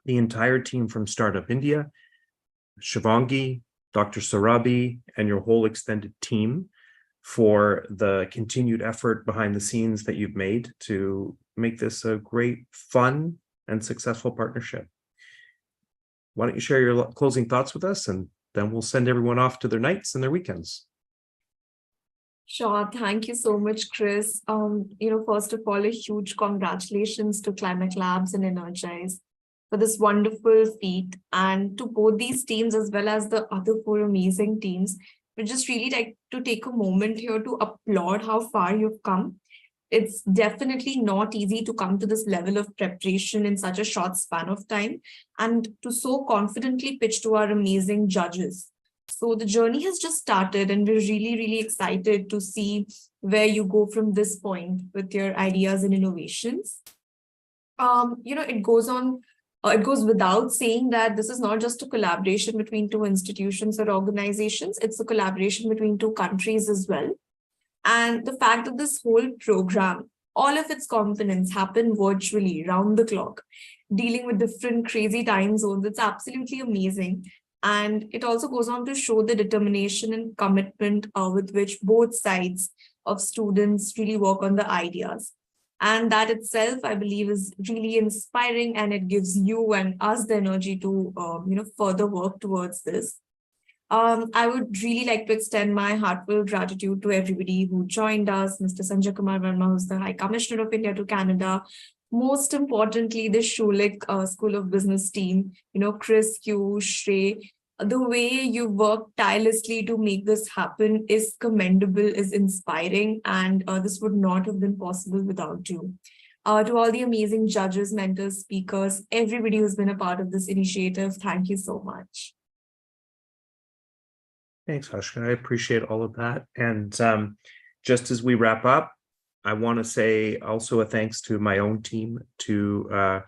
[SPEAKER 2] the entire team from Startup India, Shivangi, Dr. Sarabi, and your whole extended team for the continued effort behind the scenes that you've made to make this a great, fun, and successful partnership. Why don't you share your closing thoughts with us, and then we'll send everyone off to their nights and their weekends.
[SPEAKER 3] Sure. Thank you so much, Chris. First of all, a huge congratulations to Climate Labs and Energize for this wonderful feat, and to both these teams as well as the other 4 amazing teams. We just really like to take a moment here to applaud how far you've come. It's definitely not easy to come to this level of preparation in such a short span of time, and to so confidently pitch to our amazing judges. So the journey has just started, and we're really, really excited to see where you go from this point with your ideas and innovations. It goes without saying that this is not just a collaboration between 2 institutions or organizations, it's a collaboration between 2 countries as well. And the fact that this whole program, all of its components happen virtually, round the clock, dealing with different crazy time zones, it's absolutely amazing. And it also goes on to show the determination and commitment with which both sides of students really work on the ideas. And that itself, I believe, is really inspiring, and it gives you and us the energy to, further work towards this. I would really like to extend my heartfelt gratitude to everybody who joined us, Mr. Sanjay Kumar Verma, who's the High Commissioner of India to Canada. Most importantly, the Schulich School of Business team, Chris, Q, Shrey. The way you work tirelessly to make this happen is commendable, is inspiring, and this would not have been possible without you. To all the amazing judges, mentors, speakers, everybody who's been a part of this initiative, thank you so much.
[SPEAKER 2] Thanks, Ashka. I appreciate all of that. And just as we wrap up, I want to say also a thanks to my own team, to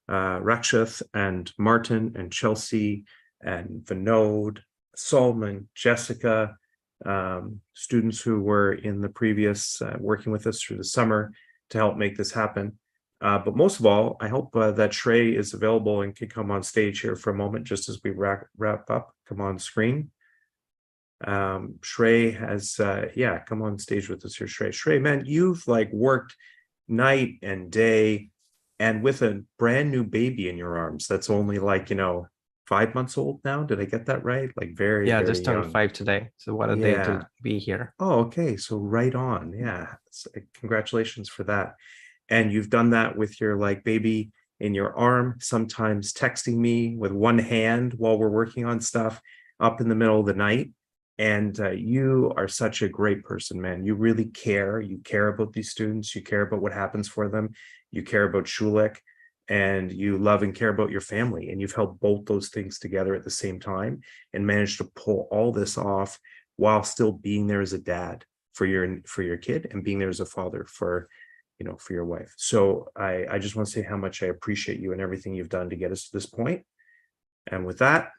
[SPEAKER 2] Rakshith and Martin and Chelsea and Vinod, Solomon, Jessica, students who were in the previous working with us through the summer to help make this happen. But most of all, I hope that Shrey is available and can come on stage here for a moment just as we wrap up. Come on screen. Shrey has come on stage with us here. Shrey, man, you've worked night and day, and with a brand new baby in your arms that's only 5 months old now. Did I get that right? Very
[SPEAKER 6] just turned
[SPEAKER 2] young.
[SPEAKER 6] 5 today. So what a day to be here.
[SPEAKER 2] Oh, okay. So right on. Yeah. So, congratulations for that. And you've done that with your baby in your arm, sometimes texting me with one hand while we're working on stuff up in the middle of the night. And you are such a great person, man. You really care. You care about these students. You care about what happens for them. You care about Schulich, and you love and care about your family. And you've held both those things together at the same time and managed to pull all this off while still being there as a dad for your kid and being there as a father for your wife. So I just want to say how much I appreciate you and everything you've done to get us to this point. And with that,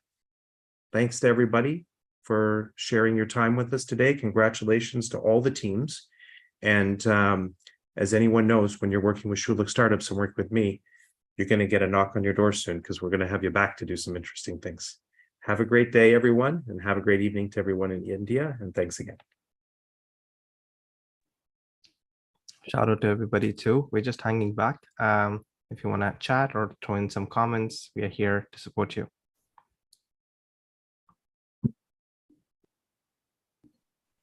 [SPEAKER 2] thanks to everybody for sharing your time with us today. Congratulations to all the teams. And as anyone knows, when you're working with Schulich Startups and working with me, you're going to get a knock on your door soon, because we're going to have you back to do some interesting things. Have a great day, everyone, and have a great evening to everyone in India. And thanks again.
[SPEAKER 6] Shout out to everybody too. We're just hanging back. If you want to chat or throw in some comments, we are here to support you.